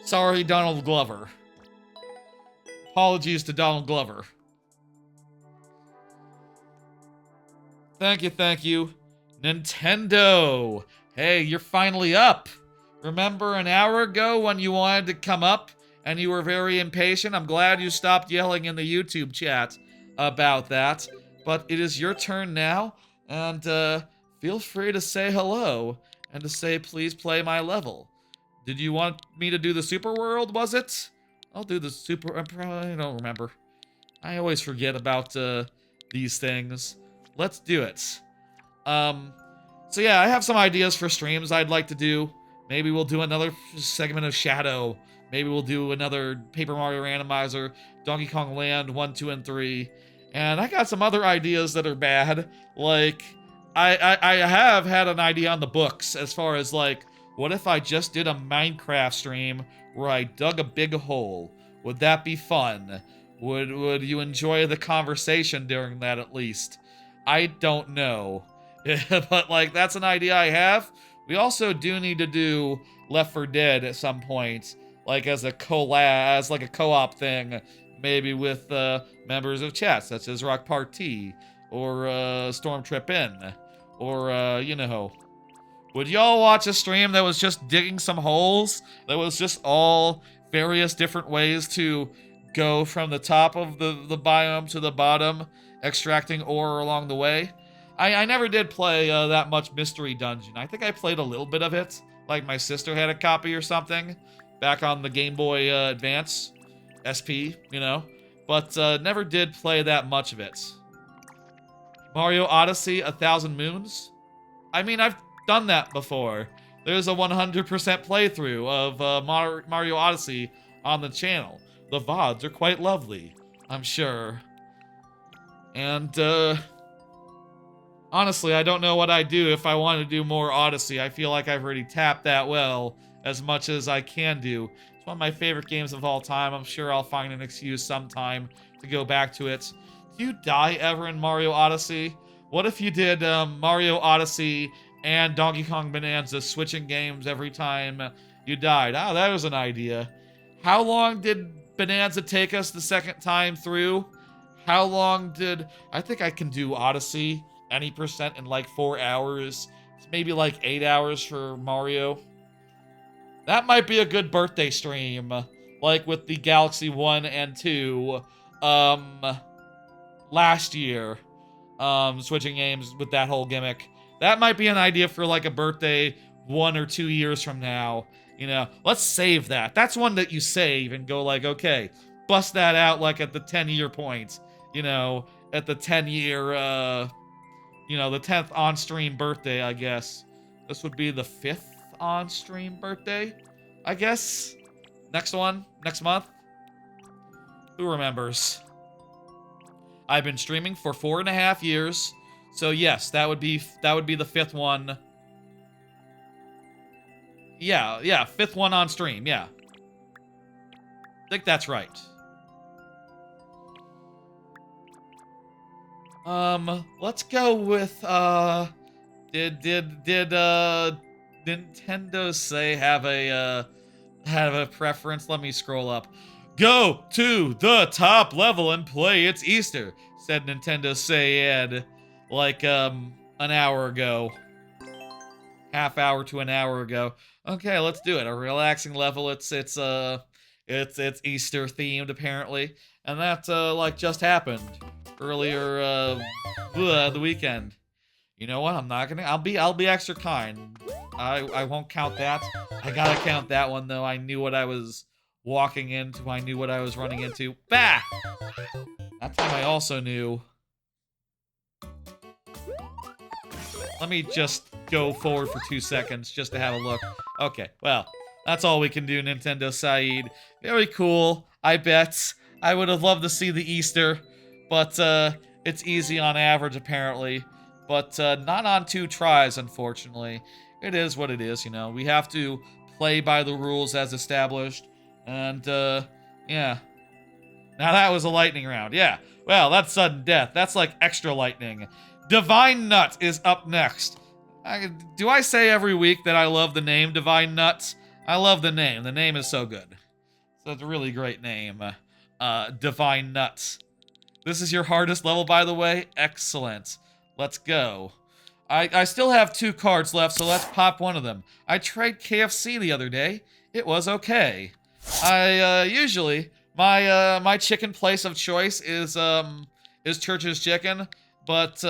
Sorry, Donald Glover. Apologies to Donald Glover. Thank you, thank you. Nintendo! Hey, you're finally up! Remember an hour ago when you wanted to come up and you were very impatient? I'm glad you stopped yelling in the YouTube chat about that. But it is your turn now, and feel free to say hello and to say please play my level. Did you want me to do the Super World, was it? I'll do the Super... I don't remember. I always forget about these things. Let's do it. So yeah, I have some ideas for streams I'd like to do. Maybe we'll do another segment of Shadow. Maybe we'll do another Paper Mario Randomizer, Donkey Kong Land 1, 2, and 3. And I got some other ideas that are bad. Like, I have had an idea on the books as far as, like, what if I just did a Minecraft stream where I dug a big hole? Would that be fun? Would you enjoy the conversation during that at least? I don't know. But, like, that's an idea I have. We also do need to do Left 4 Dead at some point, like as a co-op thing, maybe with members of chat, such as Rock Party, or Storm Trip In, or, you know. Would y'all watch a stream that was just digging some holes? That was just all various different ways to go from the top of the biome to the bottom, extracting ore along the way? I never did play that much Mystery Dungeon. I think I played a little bit of it. Like my sister had a copy or something. Back on the Game Boy Advance. SP, you know. But never did play that much of it. Mario Odyssey, 1,000 Moons? I mean, I've done that before. There's a 100% playthrough of Mario Odyssey on the channel. The VODs are quite lovely, I'm sure. And, honestly, I don't know what I'd do if I wanted to do more Odyssey. I feel like I've already tapped that well as much as I can do. It's one of my favorite games of all time. I'm sure I'll find an excuse sometime to go back to it. Do you die ever in Mario Odyssey? What if you did Mario Odyssey and Donkey Kong Bonanza switching games every time you died? Oh, that was an idea. How long did Bonanza take us the second time through? How long did... I think I can do Odyssey any percent in like 4 hours. It's maybe like 8 hours for Mario. That might be a good birthday stream. Like with the Galaxy 1 and 2 last year. Switching games with that whole gimmick. That might be an idea for like a birthday 1 or 2 years from now. You know, let's save that. That's one that you save and go like, okay, bust that out like at the 10-year point. You know, at the 10-year, you know, the 10th on-stream birthday, I guess. This would be the 5th on-stream birthday, I guess. Next one, next month. Who remembers? I've been streaming for 4.5 years, so yes, that would be the 5th one. Yeah, 5th one on stream, yeah. I think that's right. Let's go with, did Nintendo say have a preference? Let me scroll up. Go to the top level and play It's Easter, said Nintendo said, like, an hour ago. Half hour to an hour ago. Okay, let's do it. A relaxing level. It's Easter themed, apparently. And that, like, just happened earlier, the weekend. You know what? I'm not gonna. I'll be extra kind. I won't count that. I gotta count that one though. I knew what I was walking into, I knew what I was running into. Bah! That time I also knew. Let me just go forward for 2 seconds just to have a look. Okay, well, that's all we can do, Nintendo Saeed. Very cool, I bet. I would have loved to see the Easter, but it's easy on average, apparently. But not on 2 tries, unfortunately. It is what it is, you know. We have to play by the rules as established. And, yeah. Now that was a lightning round, yeah. Well, that's sudden death. That's like extra lightning. Divine Nut is up next. Do I say every week that I love the name Divine Nuts? I love the name. The name is so good. So it's a really great name. Divine Nuts. This is your hardest level, by the way? Excellent. Let's go. I still have 2 cards left, so let's pop one of them. I tried KFC the other day. It was okay. Usually, my chicken place of choice is Church's Chicken. But,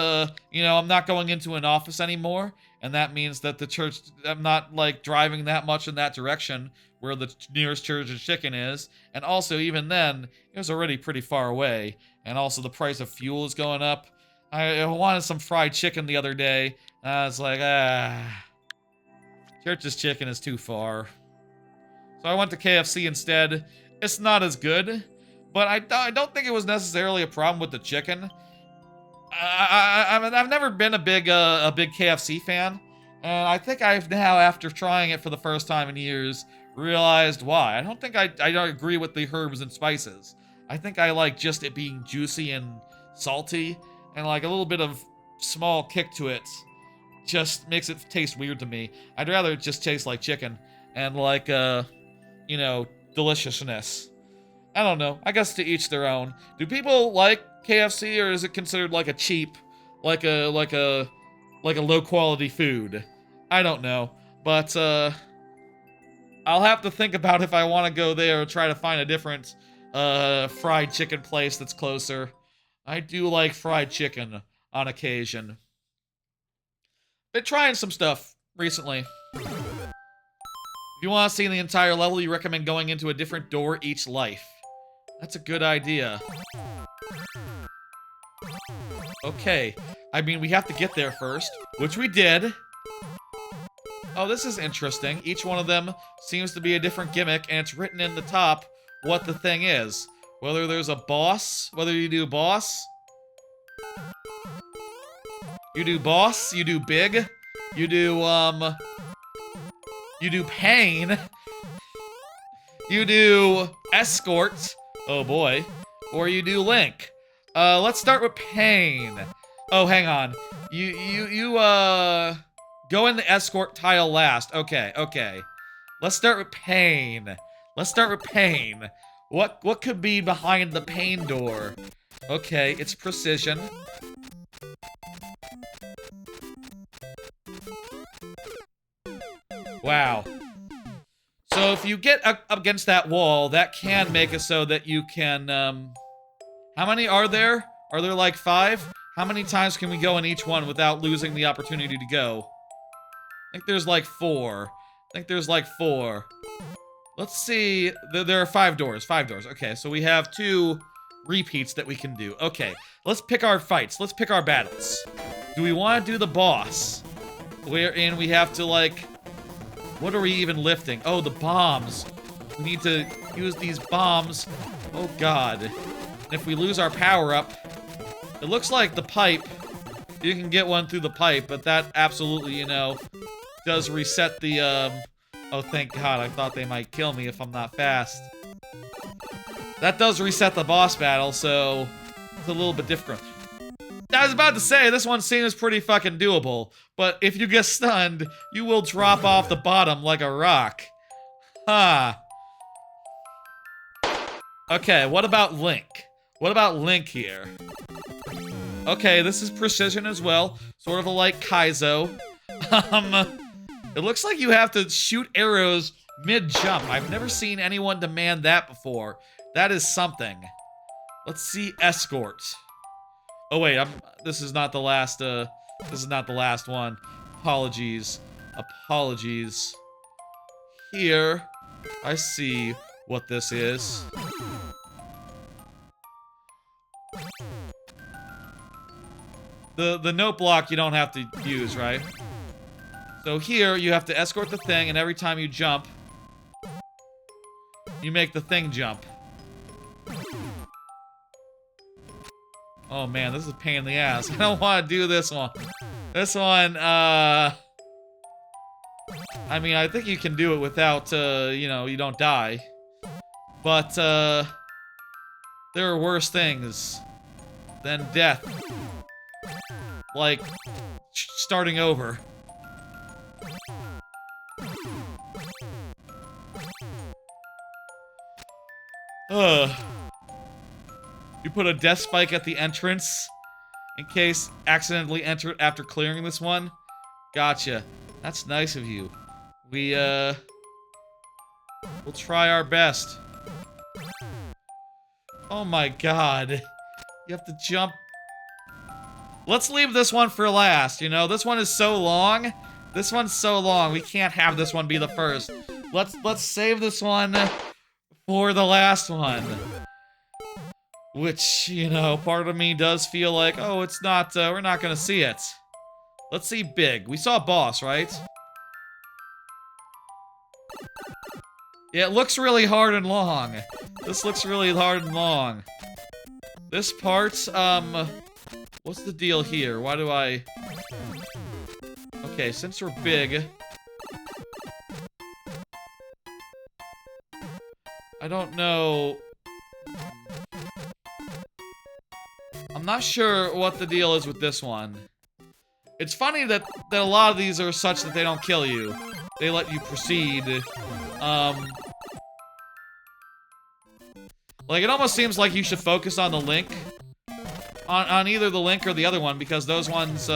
you know, I'm not going into an office anymore, and that means that the church, I'm not, like, driving that much in that direction where the nearest Church's Chicken is, and also, even then, it was already pretty far away, and also the price of fuel is going up. I wanted some fried chicken the other day, and I was like, Church's Chicken is too far. So I went to KFC instead. It's not as good, but I don't think it was necessarily a problem with the chicken. I've never been a big KFC fan, and I think I've now, after trying it for the first time in years, realized why. I don't think I don't agree with the herbs and spices. I think I like just it being juicy and salty, and like a little bit of small kick to it just makes it taste weird to me. I'd rather it just taste like chicken and like you know, deliciousness. I don't know. I guess to each their own. Do people like KFC, or is it considered like a cheap, like a low quality food? I don't know, but I'll have to think about if I want to go there or try to find a different fried chicken place that's closer. I do like fried chicken on occasion. Been trying some stuff recently. If you want to see the entire level, you recommend going into a different door each life. That's a good idea. Okay. I mean, we have to get there first, which we did. Oh, this is interesting. Each one of them seems to be a different gimmick, and it's written in the top what the thing is. Whether there's a boss, whether you do boss. You do boss, you do big, you do pain, you do escort, oh boy, or you do Link. Let's start with pain. Oh, hang on. You go in the escort tile last. Okay. Let's start with pain. What could be behind the pain door? Okay, it's precision. Wow. So if you get up against that wall, that can make it so that you can, how many are there? Are there like 5? How many times can we go in each one without losing the opportunity to go? I think there's like 4. Let's see. There are 5 doors. 5 doors. Okay, so we have 2 repeats that we can do. Okay, let's pick our fights. Let's pick our battles. Do we want to do the boss? Wherein we have to, like... What are we even lifting? Oh, the bombs. We need to use these bombs. Oh, God. And if we lose our power-up... It looks like the pipe. You can get one through the pipe, but that absolutely, you know, does reset the, Oh, thank God. I thought they might kill me if I'm not fast. That does reset the boss battle, so it's a little bit different. I was about to say, this one seems pretty fucking doable, but if you get stunned, you will drop off the bottom like a rock. Huh. Okay, what about Link? What about Link here? Okay, this is precision as well, sort of like Kaizo. It looks like you have to shoot arrows mid-jump. I've never seen anyone demand that before. That is something. Let's see escort. Oh wait, this is not the last one. Apologies. Here, I see what this is. The note block you don't have to use, right? So here, you have to escort the thing, and every time you jump, you make the thing jump. Oh man, this is a pain in the ass. I don't want to do this one. This one, I mean, I think you can do it without, you know, you don't die. But, there are worse things than death. Like, starting over. You put a death spike at the entrance in case accidentally enter after clearing this one. Gotcha. That's nice of you. We'll try our best. Oh my god. You have to jump. Let's leave this one for last, you know? This one is so long. This one's so long. We can't have this one be the first. Let's save this one for the last one. Which, you know, part of me does feel like, oh, it's not, we're not gonna see it. Let's see big. We saw boss, right? Yeah, it looks really hard and long. This looks really hard and long. This part, what's the deal here? Why do I... Okay, since we're big... I don't know... I'm not sure what the deal is with this one. It's funny that a lot of these are such that they don't kill you. They let you proceed. Like, it almost seems like you should focus on the Link. On either the Link or the other one, because those ones,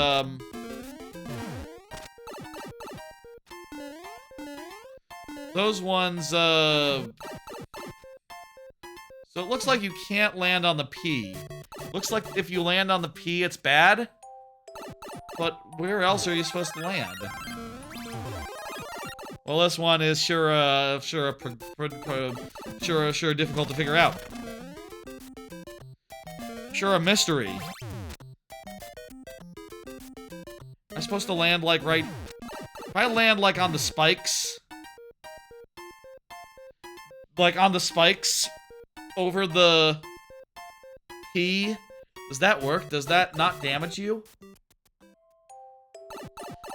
those ones, so it looks like you can't land on the P. Looks like if you land on the P, it's bad. But where else are you supposed to land? Well, this one is sure difficult to figure out. Sure a mystery. I'm supposed to land like right... If I land like on the spikes... Like on the spikes over the P, does that work? Does that not damage you?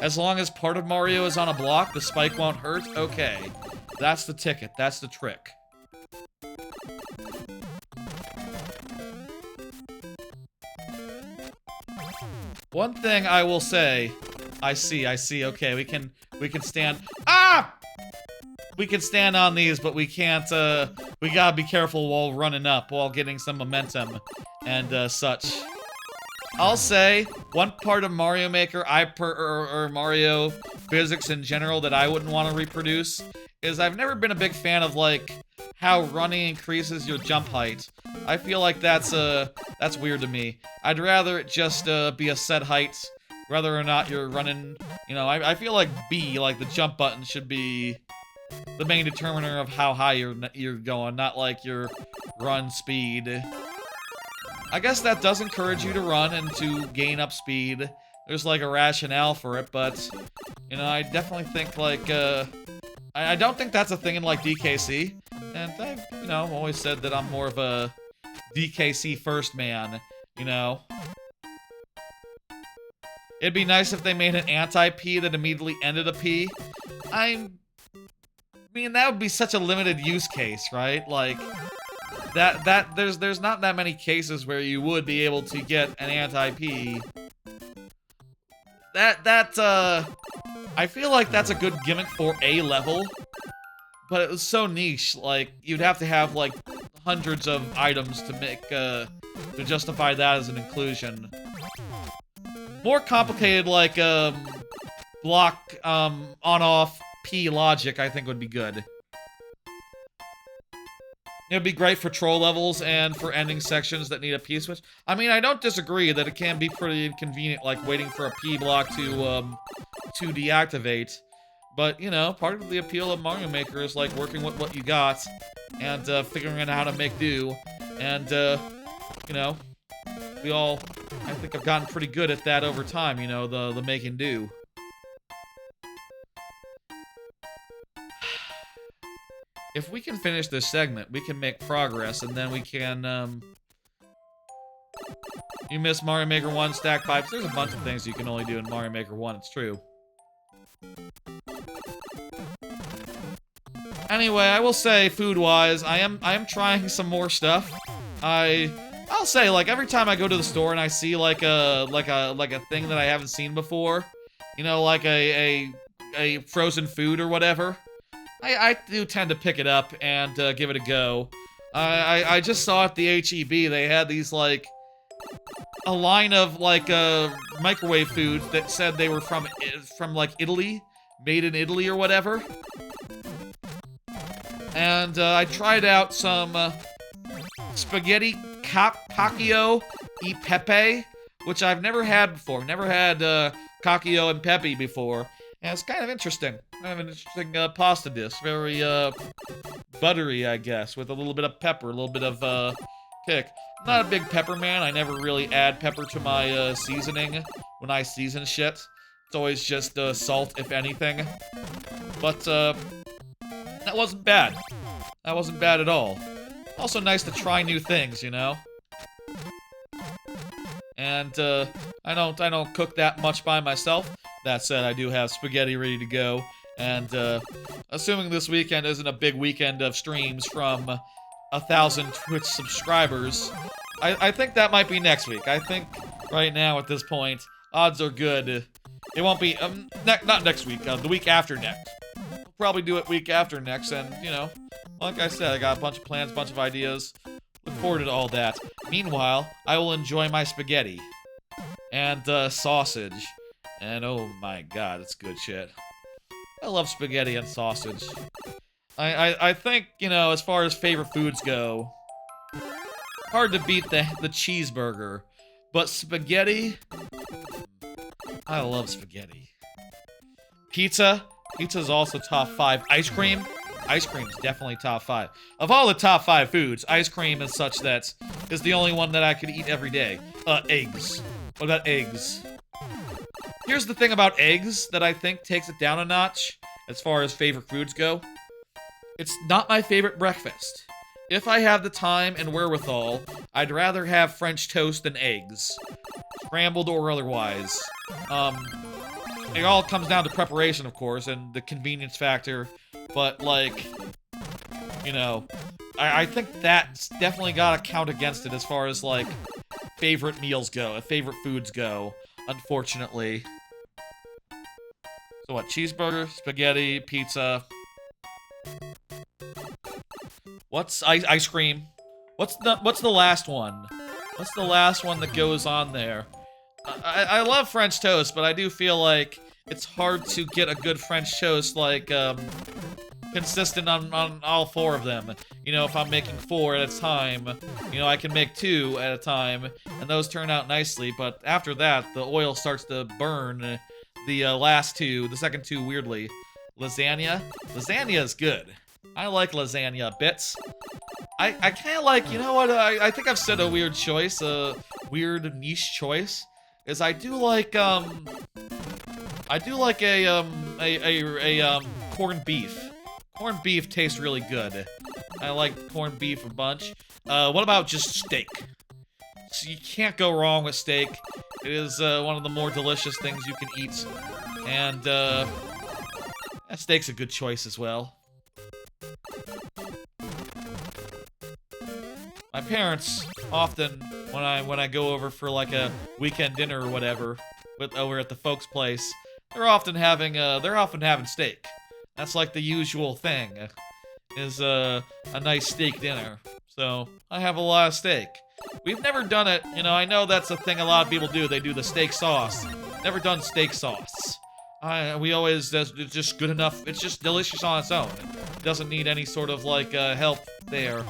As long as part of Mario is on a block, the spike won't hurt? Okay. That's the ticket. That's the trick. One thing I will say... I see. Okay, we can stand... Ah! We can stand on these, but we can't, we gotta be careful while running up, while getting some momentum, and, such. I'll say, one part of Mario Maker, or Mario physics in general that I wouldn't want to reproduce, is I've never been a big fan of, like, how running increases your jump height. I feel like that's weird to me. I'd rather it just, be a set height, whether or not you're running, you know, I feel like B, like the jump button, should be the main determiner of how high you're going, not like your run speed. I guess that does encourage you to run and to gain up speed. There's like a rationale for it, but, you know, I definitely think like, I don't think that's a thing in like DKC. And I've, you know, always said that I'm more of a DKC first man, you know. It'd be nice if they made an anti-P that immediately ended a P. I mean, that would be such a limited use case, right? Like, there's not that many cases where you would be able to get an anti-P. I feel like that's a good gimmick for a level, but it was so niche, like, you'd have to have, like, hundreds of items to make, to justify that as an inclusion. More complicated, like, block, on-off P logic, I think would be good. It'd be great for troll levels and for ending sections that need a P switch. I mean, I don't disagree that it can be pretty inconvenient, like, waiting for a P block to deactivate. But, you know, part of the appeal of Mario Maker is, like, working with what you got and figuring out how to make do. And, you know, we all, I think, have gotten pretty good at that over time, you know, the making do. If we can finish this segment, we can make progress, and then we can, You miss Mario Maker 1, stack pipes. There's a bunch of things you can only do in Mario Maker 1, it's true. Anyway, I will say, food-wise, I am trying some more stuff. I'll say, like, every time I go to the store and I see, like a thing that I haven't seen before, you know, like a frozen food or whatever, I do tend to pick it up and give it a go. I just saw at the HEB, they had these, like, a line of, like, microwave foods that said they were from like, Italy, made in Italy or whatever. And, I tried out some, spaghetti cacio e pepe, which I've never had before. Never had, cacio and pepe before. And it's kind of interesting. Kind of an interesting, pasta dish. Very, buttery, I guess, with a little bit of pepper, a little bit of, kick. I'm not a big pepper man. I never really add pepper to my, seasoning when I season shit. It's always just, salt, if anything. But, that wasn't bad. That wasn't bad at all. Also nice to try new things, you know? And, I don't cook that much by myself. That said, I do have spaghetti ready to go. And, assuming this weekend isn't a big weekend of streams from 1,000 Twitch subscribers, I think that might be next week. I think right now at this point, odds are good. It won't be, not next week, the week after next. We'll probably do it week after next, and, you know, like I said, I got a bunch of plans, bunch of ideas. Look forward to all that. Meanwhile, I will enjoy my spaghetti. And, sausage. And, oh my god, it's good shit. I love spaghetti and sausage. I think, you know, as far as favorite foods go, hard to beat the cheeseburger. But spaghetti, I love spaghetti. Pizza, pizza's also top 5. Ice cream, ice cream's definitely top 5. Of all the top 5 foods, ice cream is such that is the only one that I could eat every day. Eggs. What about eggs? Here's the thing about eggs that I think takes it down a notch as far as favorite foods go. It's not my favorite breakfast. If I have the time and wherewithal, I'd rather have French toast than eggs. Scrambled or otherwise. It all comes down to preparation, of course, and the convenience factor. But, like, you know, I think that's definitely gotta count against it as far as, like, favorite meals go, favorite foods go, unfortunately. So what, cheeseburger, spaghetti, pizza. What's ice cream? What's the last one? What's the last one that goes on there? I love French toast, but I do feel like it's hard to get a good French toast, like, consistent on all 4 of them. You know, if I'm making 4 at a time, you know, I can make 2 at a time, and those turn out nicely, but after that, the oil starts to burn the last 2, the second 2 weirdly. Lasagna? Lasagna is good. I like lasagna bits. I kinda like, you know what, I think I've said a weird choice, a weird niche choice, is I do like a corned beef. Corned beef tastes really good. I like corned beef a bunch. What about just steak? So you can't go wrong with steak. It is one of the more delicious things you can eat. And steak's a good choice as well. My parents often, when I go over for like a weekend dinner or whatever, over at the folks' place, they're often having steak. That's like the usual thing, is a nice steak dinner. So I have a lot of steak. We've never done it, you know, I know that's a thing a lot of people do. They do the steak sauce. Never done steak sauce. We always, it's just good enough. It's just delicious on its own. It doesn't need any sort of, like, help there.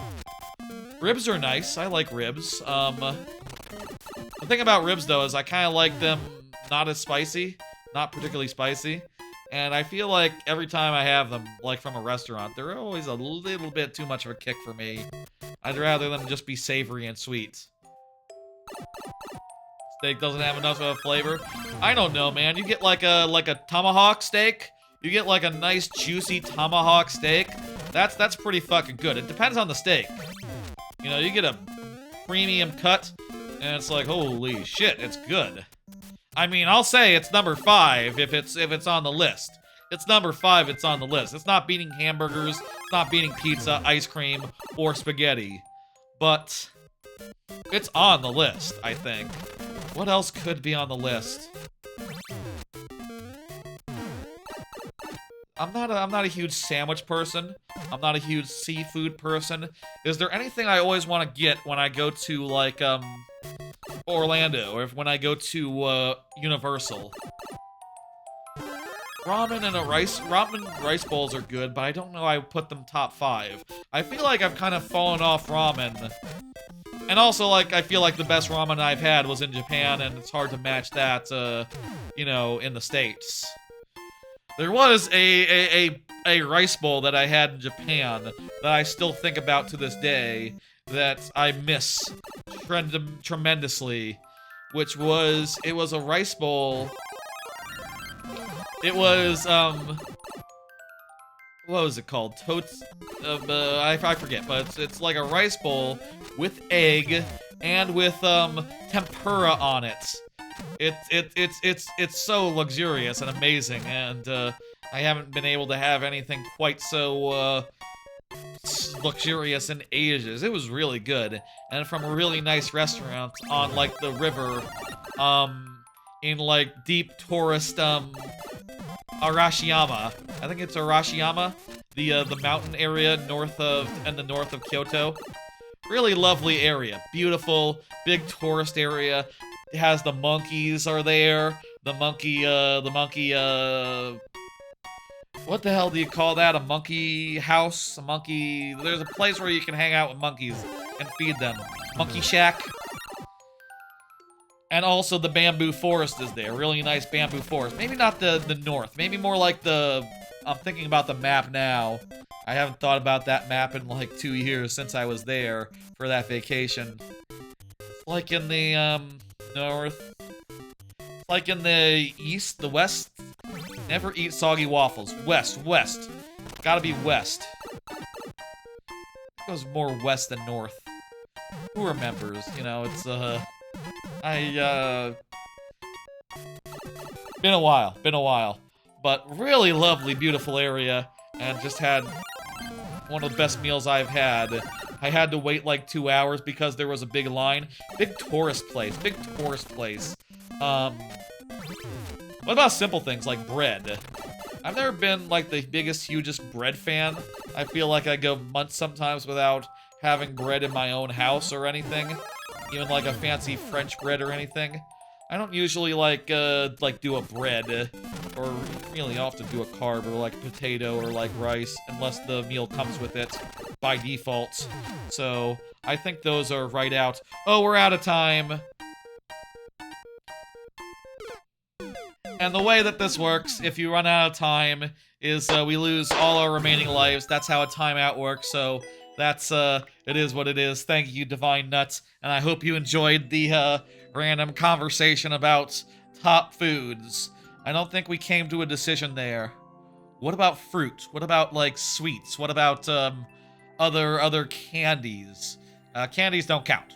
Ribs are nice. I like ribs. The thing about ribs, though, is I kind of like them not as spicy. Not particularly spicy. And I feel like every time I have them, like from a restaurant, they're always a little bit too much of a kick for me. I'd rather them just be savory and sweet. Steak doesn't have enough of a flavor. I don't know, man. You get like a tomahawk steak. You get like a nice juicy tomahawk steak. That's pretty fucking good. It depends on the steak. You know, you get a premium cut, and it's like, holy shit, it's good. I mean, I'll say it's number 5 if it's on the list. It's number 5, it's on the list. It's not beating hamburgers, it's not beating pizza, ice cream, or spaghetti. But it's on the list, I think. What else could be on the list? I'm not a huge sandwich person. I'm not a huge seafood person. Is there anything I always want to get when I go to, like, Orlando, or when I go to, Universal? Ramen and rice bowls are good, but I don't know I would put them top 5. I feel like I've kind of fallen off ramen. And also, like, I feel like the best ramen I've had was in Japan, and it's hard to match that, you know, in the States. There was a rice bowl that I had in Japan that I still think about to this day that I miss tremendously, which was, it was a rice bowl. It was, what was it called? I forget, but it's like a rice bowl with egg and with, tempura on it. It's so luxurious and amazing, and I haven't been able to have anything quite so luxurious in ages. It was really good, and from a really nice restaurant on like the river, in like deep tourist Arashiyama. I think it's Arashiyama, the mountain area in the north of Kyoto. Really lovely area, beautiful, big tourist area. It has the monkeys are there. The monkey, what the hell do you call that? A monkey house? There's a place where you can hang out with monkeys and feed them. Monkey shack. And also the bamboo forest is there. Really nice bamboo forest. Maybe not the north. Maybe more like I'm thinking about the map now. I haven't thought about that map in like 2 years since I was there for that vacation. Like in the, north. Like in the east, the west. Never eat soggy waffles. West. Gotta be west. It goes more west than north. Who remembers? You know, it's, been a while. But really lovely, beautiful area. And just had one of the best meals I've had. I had to wait like 2 hours because there was a big line. Big tourist place. What about simple things like bread? I've never been like the biggest, hugest bread fan. I feel like I go months sometimes without having bread in my own house or anything. Even like a fancy French bread or anything. I don't usually like do a bread, or really often do a carb, or like potato, or like rice, unless the meal comes with it by default. So, I think those are right out. Oh, we're out of time! And the way that this works, if you run out of time, is we lose all our remaining lives. That's how a timeout works, so that's, it is what it is. Thank you, Divine Nuts, and I hope you enjoyed the, random conversation about top foods. I don't think we came to a decision there. What about fruit? What about, like, sweets? What about, other candies? Candies don't count.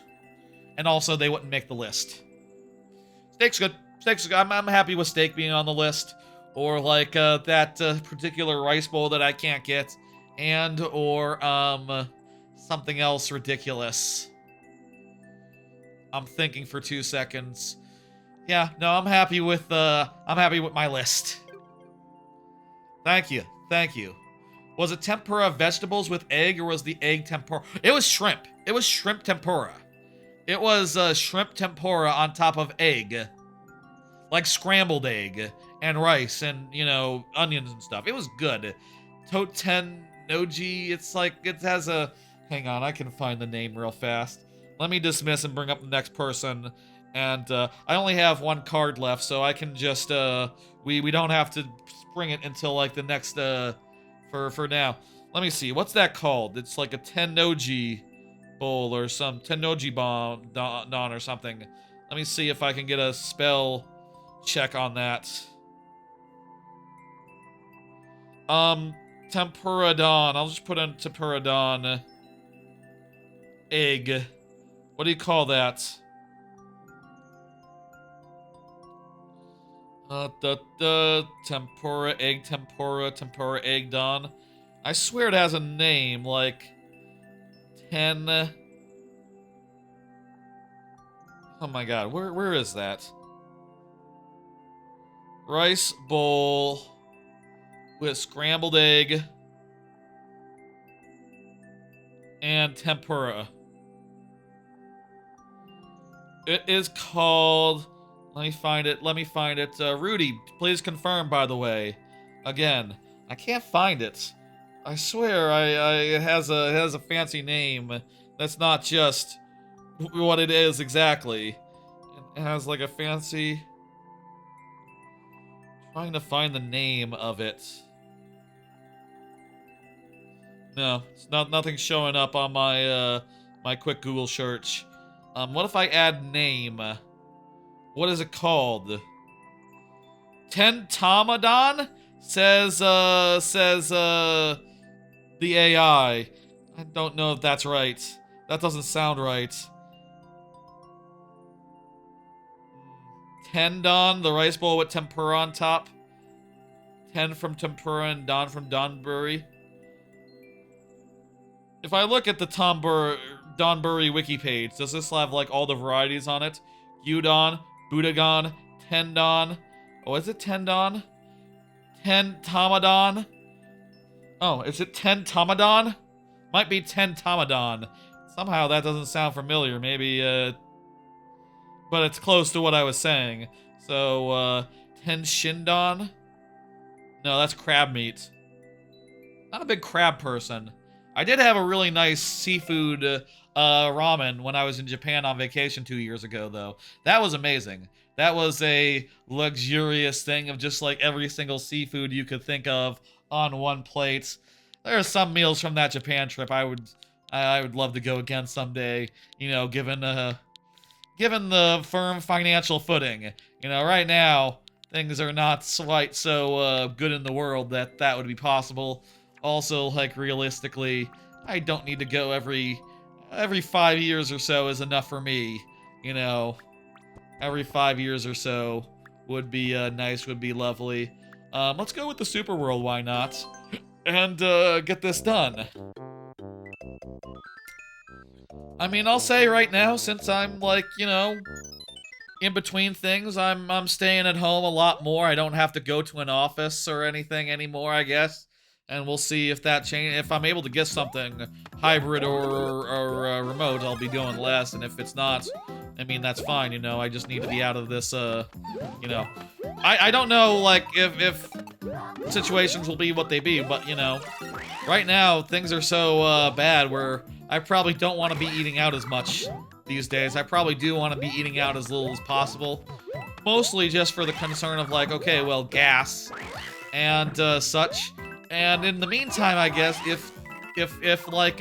And also, they wouldn't make the list. Steak's good. I'm happy with steak being on the list. Or, like, that particular rice bowl that I can't get. And, or, something else ridiculous. I'm thinking for 2 seconds. Yeah, no, I'm happy with my list. Thank you. Was it tempura vegetables with egg, or was the egg tempura? It was shrimp. It was shrimp tempura. It was shrimp tempura on top of egg. Like scrambled egg and rice and, you know, onions and stuff. It was good. Toten Noji, it's like, it has a... Hang on, I can find the name real fast. Let me dismiss and bring up the next person. And I only have one card left, so I can just, we don't have to bring it until like the next for now. Let me see. What's that called? It's like a Tennoji bowl or some Tennoji bomb don or something. Let me see if I can get a spell check on that. Tempura don. I'll just put in tempura don. Egg. What do you call that? Tempura egg, tempura egg don. I swear it has a name, like 10. Oh my god, where is that? Rice bowl with scrambled egg and tempura. It is called, let me find it. Rudy, please confirm, by the way. Again, I can't find it. I swear it has a fancy name. That's not just what it is exactly. It has like a fancy, trying to find the name of it. No, it's nothing showing up on my my quick Google search. What if I add name? What is it called? Tentomadon? Says the AI. I don't know if that's right. That doesn't sound right. Tendon, the rice bowl with tempura on top. Ten from tempura and don from Donbury. If I look at the Donbury wiki page, does this have like all the varieties on it? Gyudon, Budagon, Tendon. Oh, is it Tendon? Tentomadon? Oh, is it Tentomadon? Might be Tentomadon. Somehow that doesn't sound familiar. Maybe, but it's close to what I was saying. So, Tenshindon? No, that's crab meat. Not a big crab person. I did have a really nice seafood ramen when I was in Japan on vacation 2 years ago, though. That was amazing. That was a luxurious thing of just like every single seafood you could think of on one plate. There are some meals from that Japan trip I would love to go again someday. You know, given the firm financial footing. You know, right now things are not quite so good in the world that would be possible. Also, like, realistically, I don't need to go every 5 years or so is enough for me. You know, every 5 years or so would be nice, would be lovely. Let's go with the super world, why not? And get this done. I mean, I'll say right now, since I'm like, you know, in between things, I'm staying at home a lot more. I don't have to go to an office or anything anymore, I guess. And we'll see if that change. If I'm able to get something hybrid or remote, I'll be doing less. And if it's not, I mean, that's fine. You know, I just need to be out of this. You know, I don't know like if situations will be what they be, but you know, right now things are so bad where I probably don't want to be eating out as much these days. I probably do want to be eating out as little as possible, mostly just for the concern of like, okay, well, gas and such. And in the meantime, I guess if like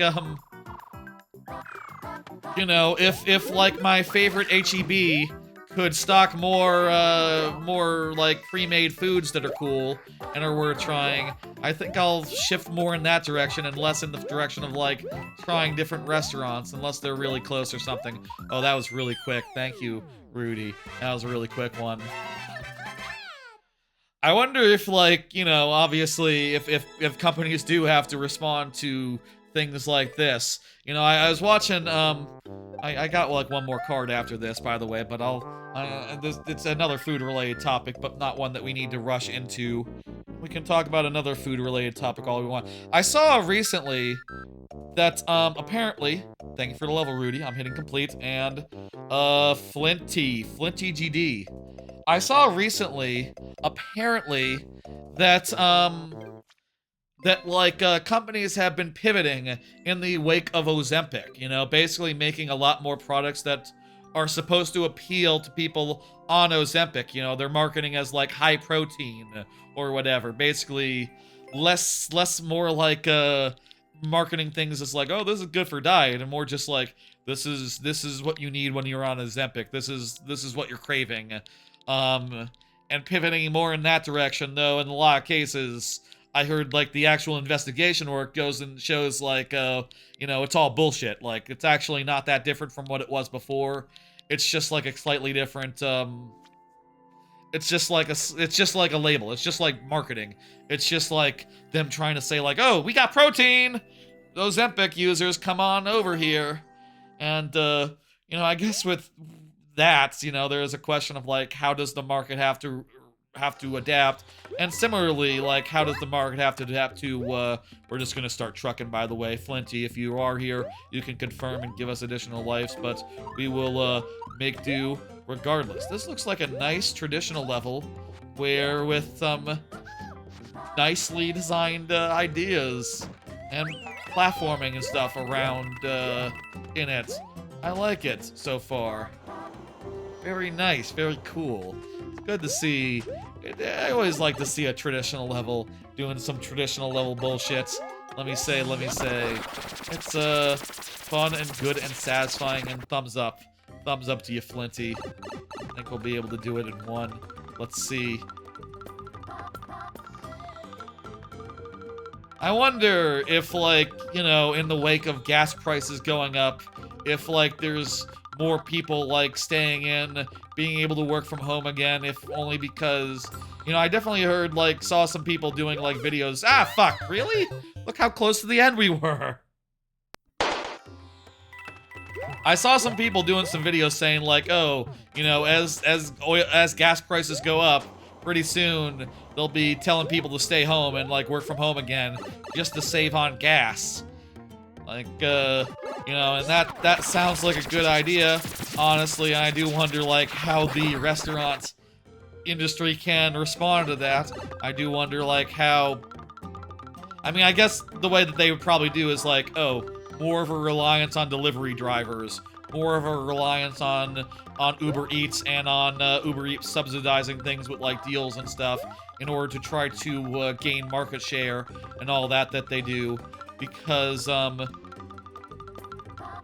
you know, if like my favorite HEB could stock more like pre-made foods that are cool and are worth trying, I think I'll shift more in that direction and less in the direction of like trying different restaurants unless they're really close or something. Oh, that was really quick. Thank you, Rudy. That was a really quick one. I wonder if, like, you know, obviously, if companies do have to respond to things like this. You know, I was watching, I got, like, one more card after this, by the way, but it's another food-related topic, but not one that we need to rush into. We can talk about another food-related topic all we want. I saw recently that, apparently, thank you for the level, Rudy, I'm hitting complete, and, Flinty GD. I saw recently, apparently, that, companies have been pivoting in the wake of Ozempic, you know, basically making a lot more products that are supposed to appeal to people on Ozempic. You know, they're marketing as like high protein or whatever. Basically, less more like marketing things as like, oh, this is good for diet, and more just like this is what you need when you're on Ozempic. This is what you're craving. And pivoting more in that direction, though, in a lot of cases, I heard like the actual investigation work goes and shows like, you know, it's all bullshit. Like, it's actually not that different from what it was before. It's just like a slightly different, it's just like a label. It's just like marketing. It's just like them trying to say like, oh, we got protein. Those Ozempic users, come on over here. And, you know, I guess with that, you know, there is a question of like, how does the market have to adapt? And similarly, like, how does the market have to adapt to, we're just gonna start trucking, by the way. Flinty, if you are here, you can confirm and give us additional lives, but we will, make do regardless. This looks like a nice traditional level, where with some nicely designed, ideas and platforming and stuff around, in it. I like it so far. Very nice, very cool. It's good to see. I always like to see a traditional level doing some traditional level bullshit. Let me say. It's fun and good and satisfying, and thumbs up. Thumbs up to you, Flinty. I think we'll be able to do it in one. Let's see. I wonder if, like, you know, in the wake of gas prices going up, if, like, there's more people, like, staying in, being able to work from home again, if only because, you know, I definitely heard, like, saw some people doing, like, videos. Ah, fuck, really? Look how close to the end we were. I saw some people doing some videos saying, like, oh, you know, as gas prices go up, pretty soon they'll be telling people to stay home and, like, work from home again just to save on gas. Like, you know, and that sounds like a good idea, honestly. And I do wonder, like, how the restaurant industry can respond to that. I do wonder, like, how... I mean, I guess the way that they would probably do is, like, oh, more of a reliance on delivery drivers, more of a reliance on Uber Eats, and on Uber Eats subsidizing things with, like, deals and stuff in order to try to gain market share and all that they do. Because,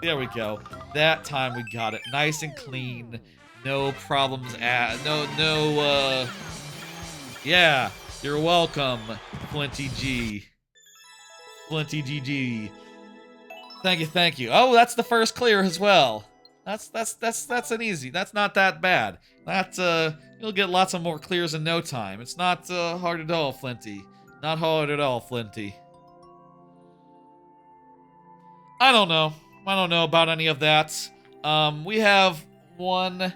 there we go. That time we got it. Nice and clean. No problems yeah. You're welcome, Flinty G. Flinty GG. Thank you. Oh, that's the first clear as well. That's an easy. That's not that bad. You'll get lots of more clears in no time. It's not, hard at all, Flinty. Not hard at all, Flinty. I don't know about any of that. We have one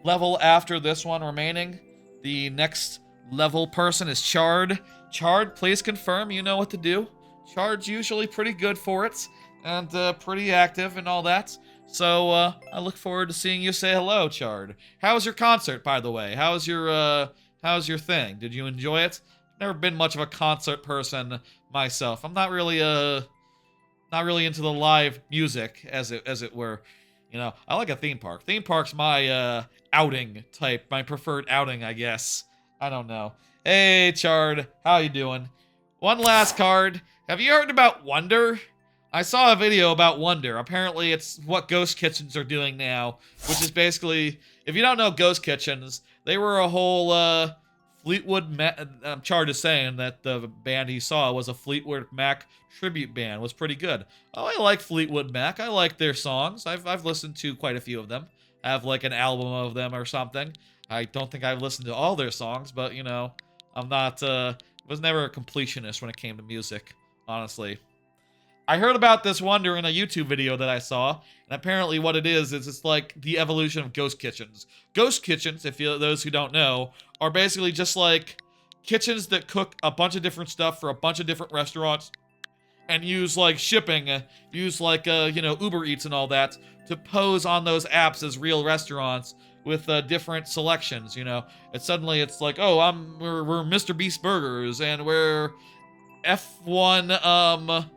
level after this one remaining. The next level person is Chard. Chard, please confirm you know what to do. Chard's usually pretty good for it, and pretty active and all that. So, I look forward to seeing you say hello, Chard. How was your concert, by the way? How's your thing? Did you enjoy it? Never been much of a concert person myself. I'm not really into the live music, as it were. You know, I like a theme park. Theme park's my, outing type, my preferred outing, I guess. I don't know. Hey, Chard, how you doing? One last card. Have you heard about Wonder? I saw a video about Wonder. Apparently, it's what ghost kitchens are doing now, which is basically, if you don't know ghost kitchens, they were a whole, Fleetwood Mac. Chard is saying that the band he saw was a Fleetwood Mac tribute band. Was pretty good. Oh, I like Fleetwood Mac. I like their songs. I've listened to quite a few of them. I have like an album of them or something. I don't think I've listened to all their songs, but you know, I'm not. Was never a completionist when it came to music, honestly. I heard about this Wonder in a YouTube video that I saw, and apparently what it is it's like the evolution of ghost kitchens. Ghost kitchens, if you those who don't know, are basically just like kitchens that cook a bunch of different stuff for a bunch of different restaurants, and use like shipping, use like you know, Uber Eats and all that to pose on those apps as real restaurants with different selections. You know, it's like, oh, we're Mr. Beast Burgers, and we're F1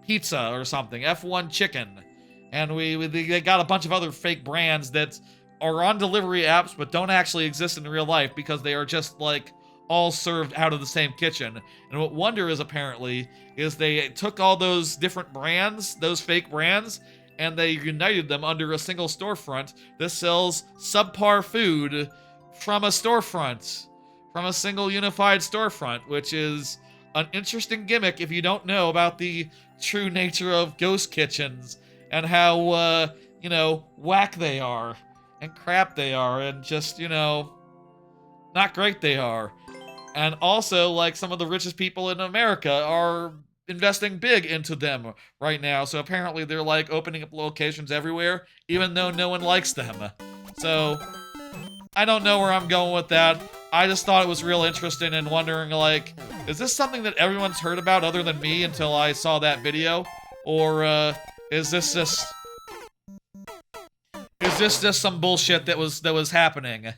pizza or something, F1 chicken, And they got a bunch of other fake brands that are on delivery apps but don't actually exist in real life because they are just like all served out of the same kitchen. And what Wonder is apparently is they took all those different brands, those fake brands, and they united them under a single storefront that sells subpar food from a storefront, from a single unified storefront, which is an interesting gimmick if you don't know about the true nature of ghost kitchens and how, you know, whack they are and crap they are and just, you know, not great they are. And also, like, some of the richest people in America are investing big into them right now. So apparently they're, like, opening up locations everywhere, even though no one likes them. So, I don't know where I'm going with that. I just thought it was real interesting and wondering, like, is this something that everyone's heard about other than me until I saw that video? Or, is this just some bullshit that was happening?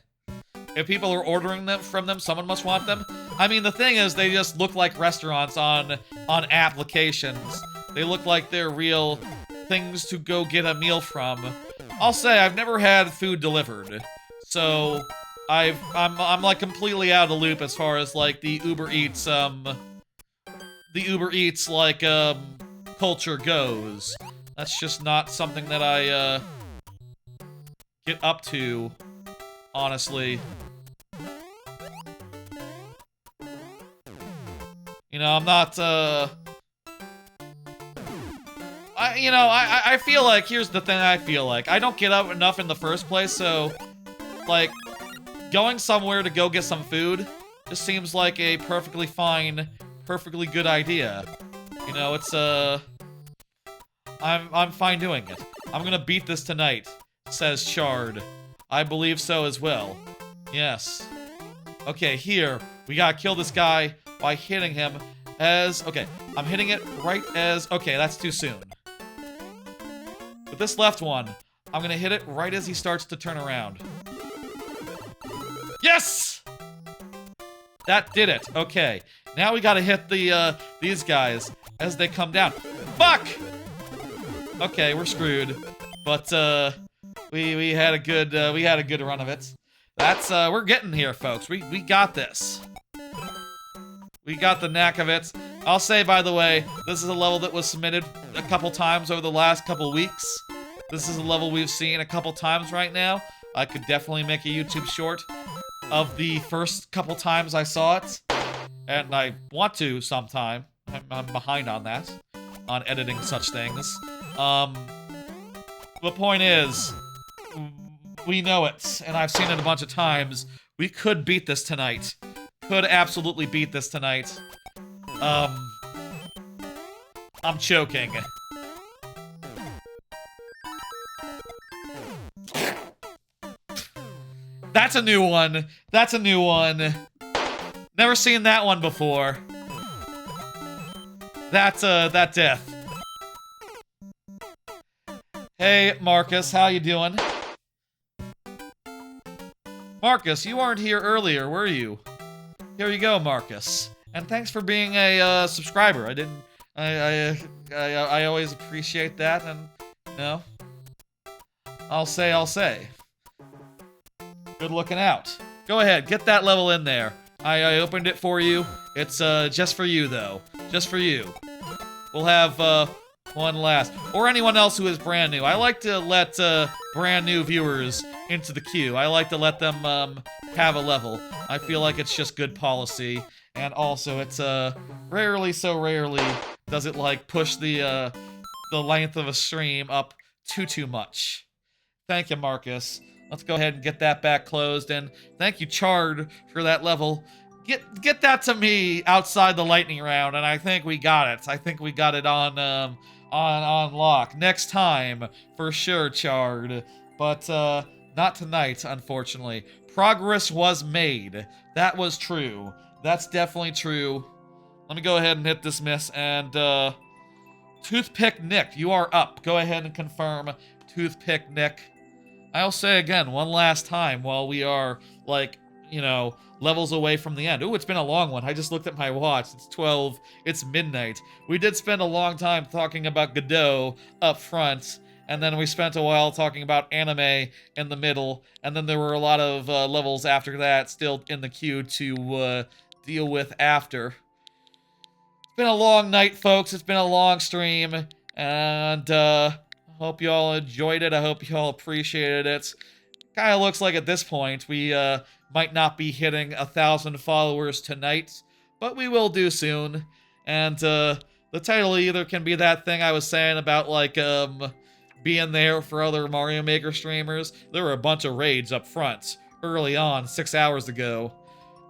If people are ordering them from them, someone must want them. I mean, the thing is, they just look like restaurants on applications. They look like they're real things to go get a meal from. I'll say I've never had food delivered, so I'm like completely out of the loop as far as like the Uber Eats like culture goes. That's just not something that I get up to, honestly. You know, I'm not, I feel like, here's the thing I feel like. I don't get up enough in the first place, so, like, going somewhere to go get some food just seems like a perfectly fine, perfectly good idea. You know, it's, I'm fine doing it. I'm gonna beat this tonight, says Chard. I believe so as well. Yes. Okay, here, we gotta kill this guy by hitting him as... Okay, I'm hitting it right as... Okay, that's too soon. With this left one, I'm gonna hit it right as he starts to turn around. Yes! That did it. Okay, now we gotta hit the, these guys as they come down. Fuck! Okay, we're screwed. But, we had a good run of it. That's, we're getting here, folks. We got this. We got the knack of it. I'll say, by the way, this is a level that was submitted a couple times over the last couple weeks. This is a level we've seen a couple times right now. I could definitely make a YouTube short of the first couple times I saw it. And I want to sometime. I'm behind on that. On editing such things. The point is, we know it, and I've seen it a bunch of times. We could beat this tonight. Could absolutely beat this tonight. I'm choking. That's a new one. That's a new one. Never seen that one before. That's, that death. Hey, Marcus, how you doing? Marcus, you weren't here earlier, were you? Here you go, Marcus. And thanks for being a subscriber. I always appreciate that, and you know, I'll say. Good looking out. Go ahead, get that level in there. I opened it for you. It's just for you though. Just for you. We'll have one last. Or anyone else who is brand new. I like to let brand new viewers into the queue. I like to let them have a level. I feel like it's just good policy. And also it's rarely does it like push the length of a stream up too much. Thank you, Marcus. Let's go ahead and get that back closed, and thank you, Chard, for that level. Get that to me outside the lightning round, and I think we got it. I think we got it on lock. Next time, for sure, Chard. But not tonight, unfortunately. Progress was made. That was true. That's definitely true. Let me go ahead and hit this miss, and Toothpick Nick, you are up. Go ahead and confirm, Toothpick Nick. I'll say again, one last time, while we are, like, you know, levels away from the end. Ooh, it's been a long one. I just looked at my watch. It's 12. It's midnight. We did spend a long time talking about Godot up front, and then we spent a while talking about anime in the middle, and then there were a lot of levels after that still in the queue to deal with after. It's been a long night, folks. It's been a long stream, and I hope you all enjoyed it. I hope you all appreciated it. Kind of looks like at this point we might not be hitting 1,000 followers tonight, but we will do soon. And the title either can be that thing I was saying about like being there for other Mario Maker streamers. There were a bunch of raids up front early on 6 hours ago,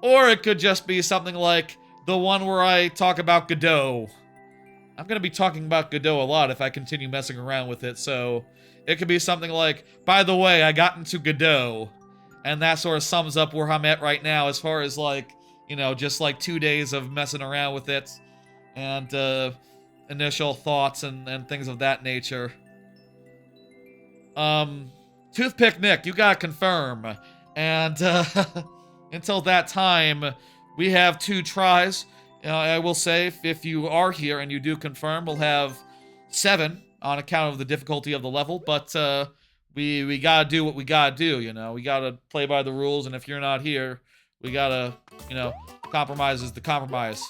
or it could just be something like the one where I talk about Godot. I'm gonna be talking about Godot a lot if I continue messing around with it, so it could be something like, by the way, I got into Godot, and that sort of sums up where I'm at right now as far as like, you know, just like 2 days of messing around with it, and initial thoughts and things of that nature. Toothpick Nick, you gotta confirm, and until that time, we have 2 tries. I will say, if you are here and you do confirm, we'll have 7 on account of the difficulty of the level, but we gotta do what we gotta do, you know? We gotta play by the rules, and if you're not here, we gotta, you know, compromise is the compromise.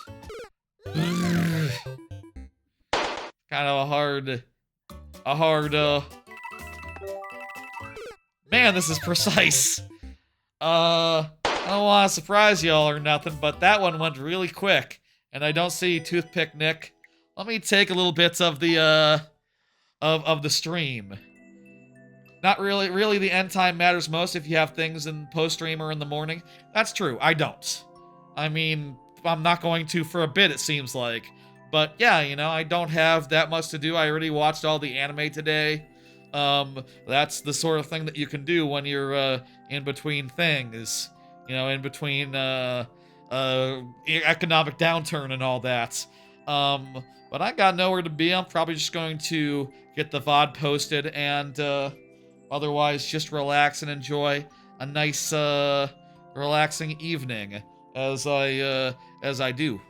Kind of a hard, man, this is precise. I don't want to surprise y'all or nothing, but that one went really quick, and I don't see Toothpick Nick. Let me take a little bits of the, of the stream. Not really, really the end time matters most if you have things in post-stream or in the morning. That's true, I don't. I mean, I'm not going to for a bit, it seems like. But yeah, you know, I don't have that much to do. I already watched all the anime today. That's the sort of thing that you can do when you're, in between things. You know, in between, economic downturn and all that. But I got nowhere to be. I'm probably just going to get the VOD posted and, otherwise just relax and enjoy a nice, relaxing evening as I do.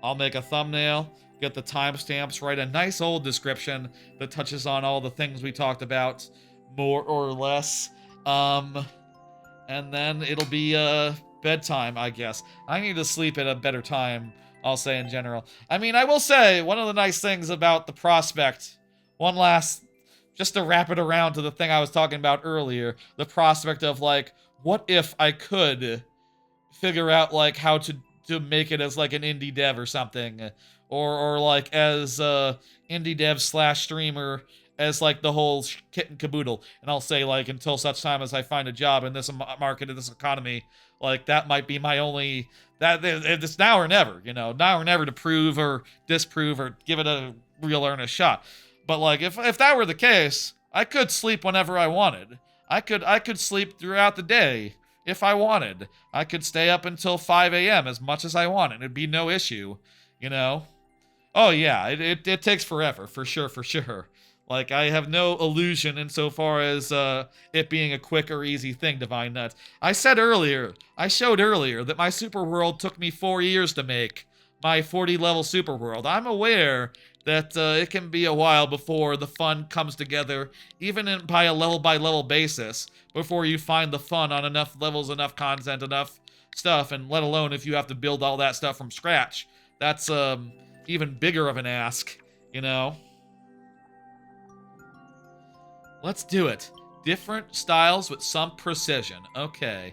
I'll make a thumbnail, get the timestamps, write a nice old description that touches on all the things we talked about, more or less. And then it'll be, bedtime, I guess. I need to sleep at a better time, I'll say in general. I mean, I will say, one of the nice things about the prospect, just to wrap it around to the thing I was talking about earlier, the prospect of, like, what if I could figure out, like, how to make it as, like, an indie dev or something, or like, as, indie dev / streamer, as, like, the whole kit and caboodle, and I'll say, like, until such time as I find a job in this market, in this economy, like, that might be my only, it's now or never, you know, now or never to prove or disprove or give it a real earnest shot. But, like, if that were the case, I could sleep whenever I wanted. I could sleep throughout the day if I wanted. I could stay up until 5 a.m. as much as I wanted. It'd be no issue, you know? Oh, yeah, it takes forever, for sure, for sure. Like, I have no illusion insofar as it being a quick or easy thing to find nuts. I showed earlier, that my super world took me 4 years to make. My 40-level super world. I'm aware that it can be a while before the fun comes together, even by a level-by-level basis, before you find the fun on enough levels, enough content, enough stuff, and let alone if you have to build all that stuff from scratch. That's even bigger of an ask, you know? Let's do it. Different styles with some precision. Okay.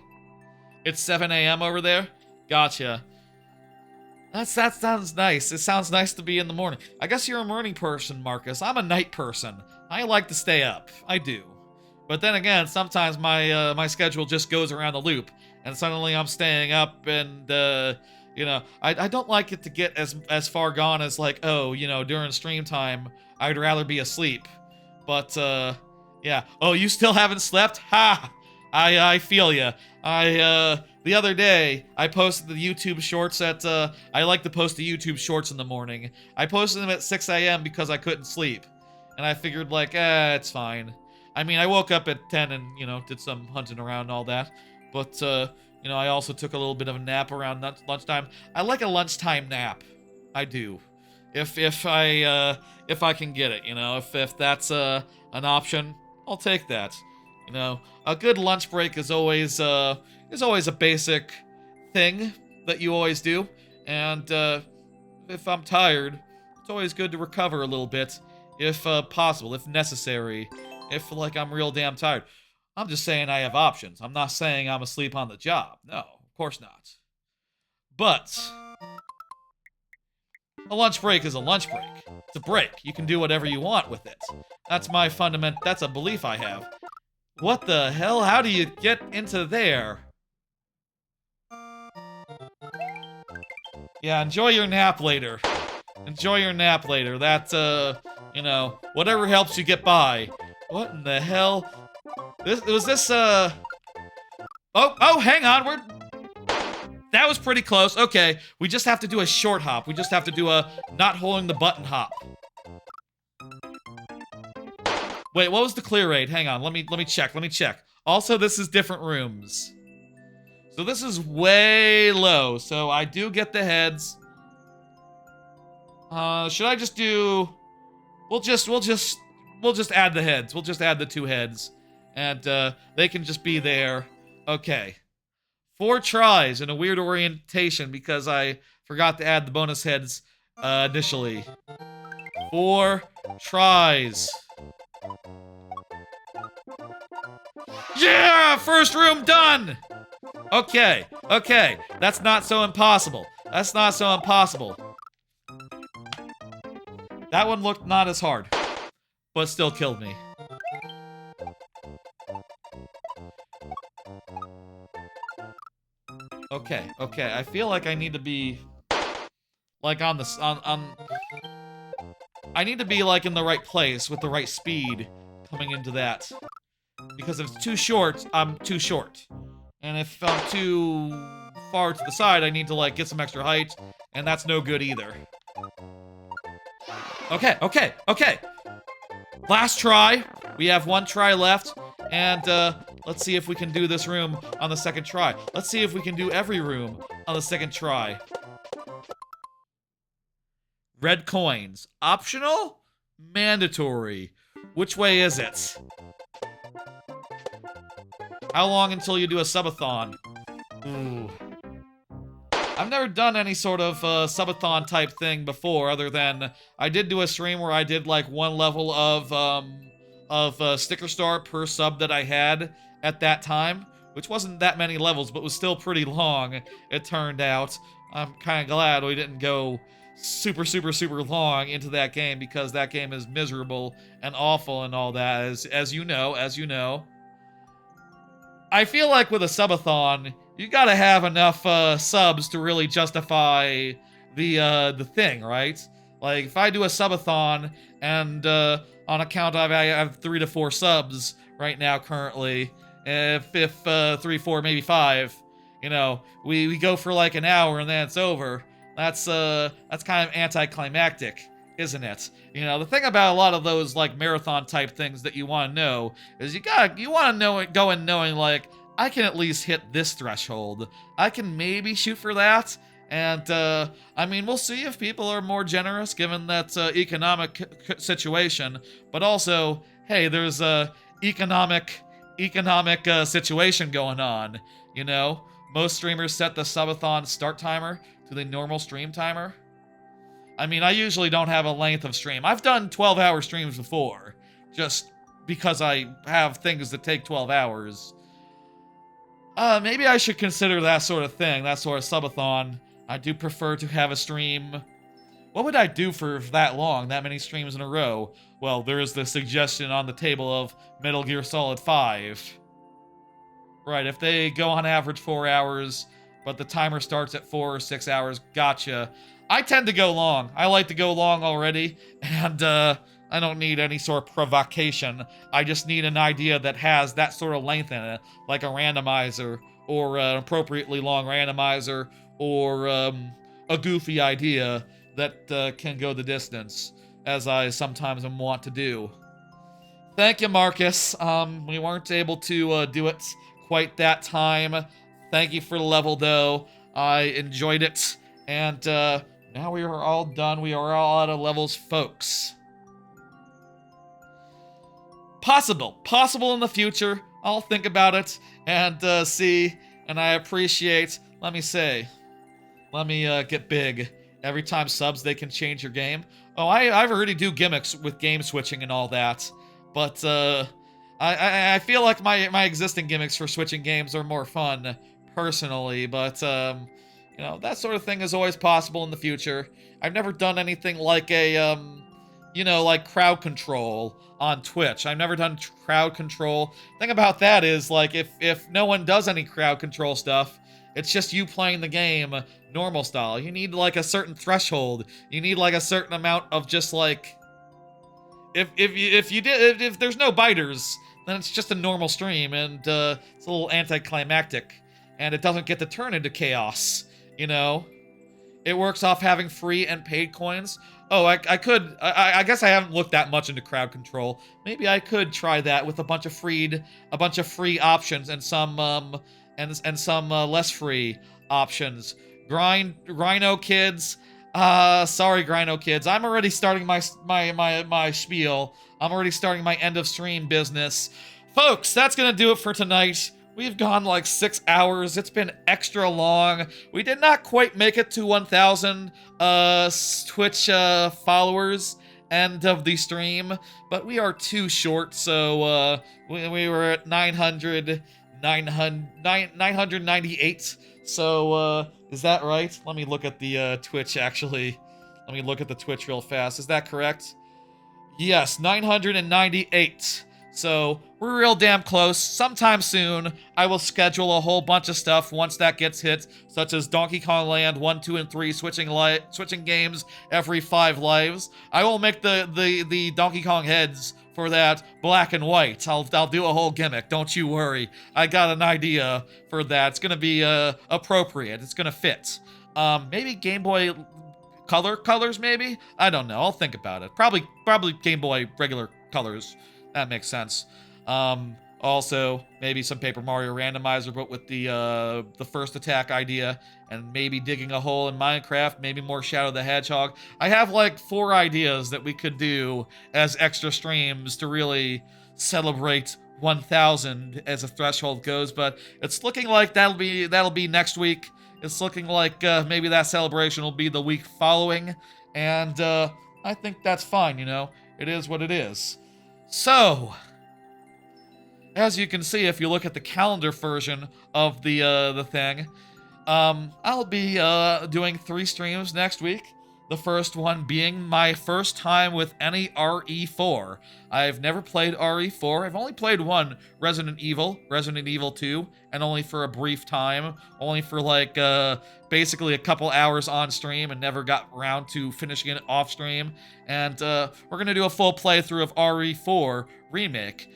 It's 7 a.m. over there? Gotcha. That sounds nice. It sounds nice to be in the morning. I guess you're a morning person, Marcus. I'm a night person. I like to stay up. I do. But then again, sometimes my schedule just goes around the loop, and suddenly I'm staying up, and you know, I don't like it to get as far gone as like, oh, you know, during stream time, I'd rather be asleep. But yeah. Oh, you still haven't slept? Ha! I feel ya. The other day, I posted the YouTube shorts at, I like to post the YouTube shorts in the morning. I posted them at 6 a.m. because I couldn't sleep. And I figured, like, it's fine. I mean, I woke up at 10 and, you know, did some hunting around and all that. But, you know, I also took a little bit of a nap around lunchtime. I like a lunchtime nap. I do. if I can get it, you know, if that's an option, I'll take that. You know, a good lunch break is always a basic thing that you always do, and if I'm tired, it's always good to recover a little bit, if possible, if necessary, if like I'm real damn tired. I'm just saying I have options. I'm not saying I'm asleep on the job. No, of course not. But a lunch break is a lunch break. It's a break. You can do whatever you want with it. That's my that's a belief I have. What the hell? How do you get into there? Yeah, enjoy your nap later. Enjoy your nap later. That, you know, whatever helps you get by. What in the hell? Oh, hang on, that was pretty close. Okay, we just have to do a short hop. We just have to do a not holding the button hop. Wait, what was the clear rate? Hang on, let me check. Also, this is different rooms. So this is way low. So I do get the heads. Should I just do... We'll just add the heads. We'll just add the 2 heads. And, they can just be there. Okay. 4 tries in a weird orientation because I forgot to add the bonus heads, initially. 4 tries. Yeah! First room done! Okay. That's not so impossible. That one looked not as hard, but still killed me. Okay. I feel like I need to be like I need to be like in the right place with the right speed coming into that. Because if it's too short, I'm too short. And if I'm too far to the side, I need to like get some extra height, and that's no good either. Okay. Last try. We have 1 try left, and let's see if we can do this room on the 2nd try. Let's see if we can do every room on the 2nd try. Red coins. Optional? Mandatory. Which way is it? How long until you do a subathon? Ooh. I've never done any sort of subathon type thing before, other than I did do a stream where I did like 1 level of sticker star per sub that I had at that time, which wasn't that many levels, but was still pretty long, it turned out. I'm kind of glad we didn't go super long into that game, because that game is miserable and awful and all that, as you know. I feel like with a subathon, you gotta have enough subs to really justify the thing, right? Like, if I do a subathon, and on account of I have 3 to 4 subs right now currently, if 3, 4, maybe 5, you know, we go for like an hour and then it's over. That's kind of anticlimactic, isn't it? You know, the thing about a lot of those like marathon type things that you want to know is you want to know it, go in knowing like, I can at least hit this threshold. I can maybe shoot for that. And, I mean, we'll see if people are more generous given that economic situation. But also, hey, there's a economic situation going on, you know? Most streamers set the subathon start timer to the normal stream timer. I mean, I usually don't have a length of stream. I've done 12-hour streams before, just because I have things that take 12 hours. Maybe I should consider that sort of thing, that sort of subathon. I do prefer to have a stream. What would I do for that long, that many streams in a row? Well, there is the suggestion on the table of Metal Gear Solid 5. Right, if they go on average 4 hours, but the timer starts at 4 or 6 hours, gotcha. I tend to go long. I like to go long already, and I don't need any sort of provocation. I just need an idea that has that sort of length in it, like a randomizer, or an appropriately long randomizer, or a goofy idea that can go the distance, as I sometimes am wont to do. Thank you, Marcus. We weren't able to do it quite that time. Thank you for the level, though. I enjoyed it, and Now we are all done. We are all out of levels, folks. Possible in the future. I'll think about it and see. And I appreciate, let me get big. Every time subs, they can change your game. Oh, I already do gimmicks with game switching and all that. But I feel like my existing gimmicks for switching games are more fun, personally. But that sort of thing is always possible in the future. I've never done anything like a like crowd control on Twitch. I've never done crowd control. Thing about that is, like, if no one does any crowd control stuff, it's just you playing the game normal style. You need, like, a certain threshold. You need, like, a certain amount of just, like... If there's no biters, then it's just a normal stream, and it's a little anticlimactic. And it doesn't get to turn into chaos, you know? It works off having free and paid coins. Oh, I guess I haven't looked that much into crowd control. Maybe I could try that with a bunch of free options and some less free options. Rhino kids. Sorry, Rhino kids. I'm already starting my spiel. I'm already starting my end of stream business. Folks, that's gonna do it for tonight. We've gone like 6 hours. It's been extra long. We did not quite make it to 1,000 Twitch followers end of the stream, but we are too short, so we were at 998. So is that right? Let me look at the Twitch, actually. Let me look at the Twitch real fast. Is that correct? Yes, 998. So, we're real damn close. Sometime soon, I will schedule a whole bunch of stuff once that gets hit, such as Donkey Kong Land 1, 2, and 3, switching games every 5 lives. I will make the Donkey Kong heads for that black and white. I'll do a whole gimmick, don't you worry. I got an idea for that. It's gonna be appropriate. It's gonna fit. Maybe Game Boy colors, maybe? I don't know. I'll think about it. Probably Game Boy regular colors. That makes sense. Also, maybe some Paper Mario Randomizer, but with the first attack idea, and maybe digging a hole in Minecraft, maybe more Shadow the Hedgehog. I have like 4 ideas that we could do as extra streams to really celebrate 1,000 as a threshold goes, but it's looking like that'll be next week. It's looking like maybe that celebration will be the week following, and I think that's fine, you know? It is what it is. So, as you can see, if you look at the calendar version of the thing, I'll be doing 3 streams next week. The first one being my first time with any RE4. I've never played RE4. I've only played one Resident Evil 2, and only for a brief time. Only for like basically a couple hours on stream, and never got around to finishing it off stream. And we're gonna do a full playthrough of RE4 Remake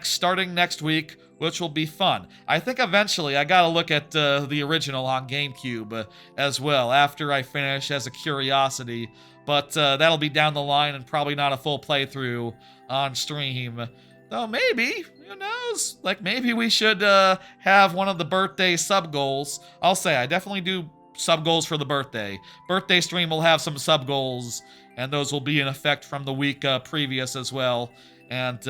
starting next week, which will be fun. I think eventually I gotta look at the original on GameCube as well, after I finish as a curiosity, but that'll be down the line and probably not a full playthrough on stream. Though maybe, who knows? Like, maybe we should have one of the birthday sub-goals. I'll say, I definitely do sub-goals for the birthday. Birthday stream will have some sub-goals, and those will be in effect from the week previous as well. And,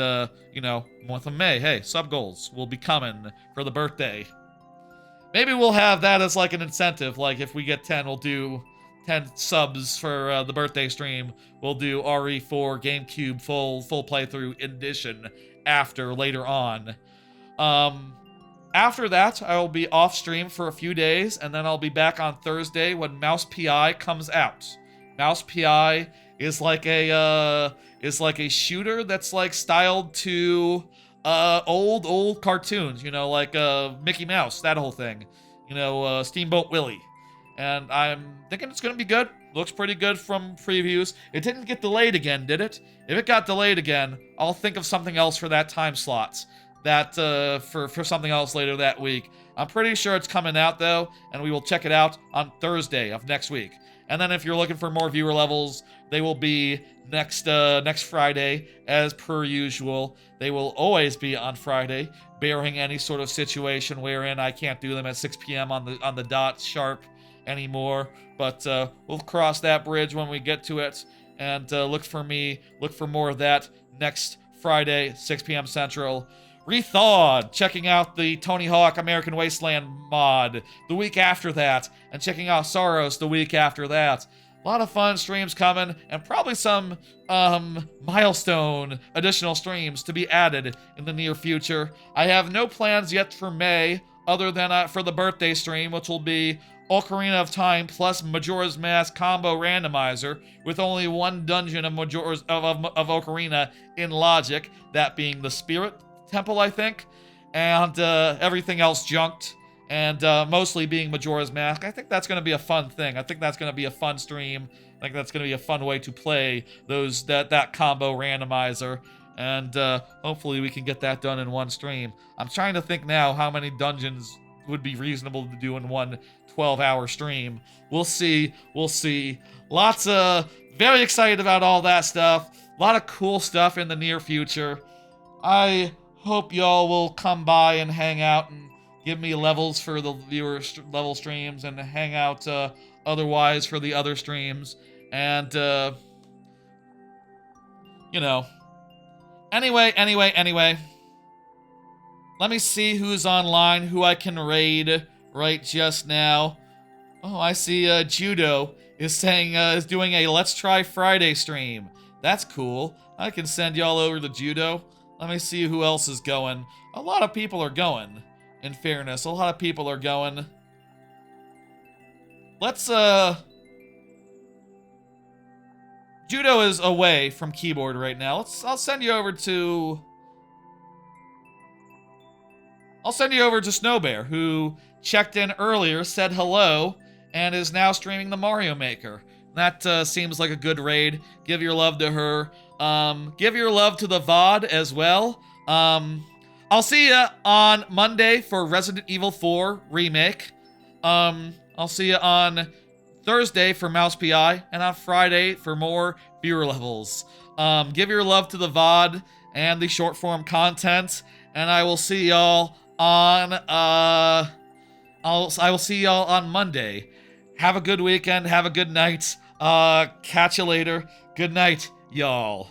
month of May, hey, sub-goals will be coming for the birthday. Maybe we'll have that as, like, an incentive. Like, if we get 10, we'll do 10 subs for the birthday stream. We'll do RE4 GameCube full playthrough edition later on. After that, I will be off stream for a few days, and then I'll be back on Thursday when Mouse PI comes out. Mouse PI is like a shooter that's like styled to old cartoons, like Mickey Mouse, that whole thing, Steamboat Willie. And I'm thinking it's gonna be good. Looks pretty good from previews. It didn't get delayed again, did it? If it got delayed again, I'll think of something else for that time slot. For something else later that week. I'm pretty sure it's coming out though, and we will check it out on Thursday of next week. And then if you're looking for more viewer levels, they will be next Friday, as per usual. They will always be on Friday, barring any sort of situation wherein I can't do them at 6 p.m. on the dot sharp. anymore. But we'll cross that bridge when we get to it. And look for more of that next Friday, 6 p.m. Central. Rethawed, checking out the Tony Hawk American Wasteland mod the week after that, and checking out Soros the week after that. A lot of fun streams coming, and probably some milestone additional streams to be added in the near future. I have no plans yet for May, other than for the birthday stream, which will be Ocarina of Time plus Majora's Mask combo randomizer, with only one dungeon of Ocarina in logic, that being the Spirit Temple, I think, and everything else junked, and mostly being Majora's Mask. I think that's going to be a fun thing. I think that's going to be a fun stream. I think that's going to be a fun way to play that combo randomizer, and hopefully we can get that done in one stream. I'm trying to think now how many dungeons would be reasonable to do in one 12-hour stream. We'll see. Lots of very excited about all that stuff. A lot of cool stuff in the near future. I hope y'all will come by and hang out and give me levels for the level streams, and hang out otherwise for the other streams. And Anyway. Let me see who's online, who I can raid right just now. Oh, I see Judo is doing a Let's Try Friday stream. That's cool. I can send y'all over to Judo. Let me see who else is going. A lot of people are going, in fairness. A lot of people are going. Let's, Judo is away from keyboard right now. I'll send you over to Snowbear, who checked in earlier, said hello, and is now streaming the Mario Maker. That seems like a good raid. Give your love to her. Give your love to the VOD as well. I'll see ya on Monday for Resident Evil 4 Remake. I'll see ya on Thursday for Mouse PI, and on Friday for more viewer levels. Give your love to the VOD and the short form content, and I will see y'all on I will see y'all on Monday. Have a good weekend. Have a good night. Catch you later. Good night, y'all.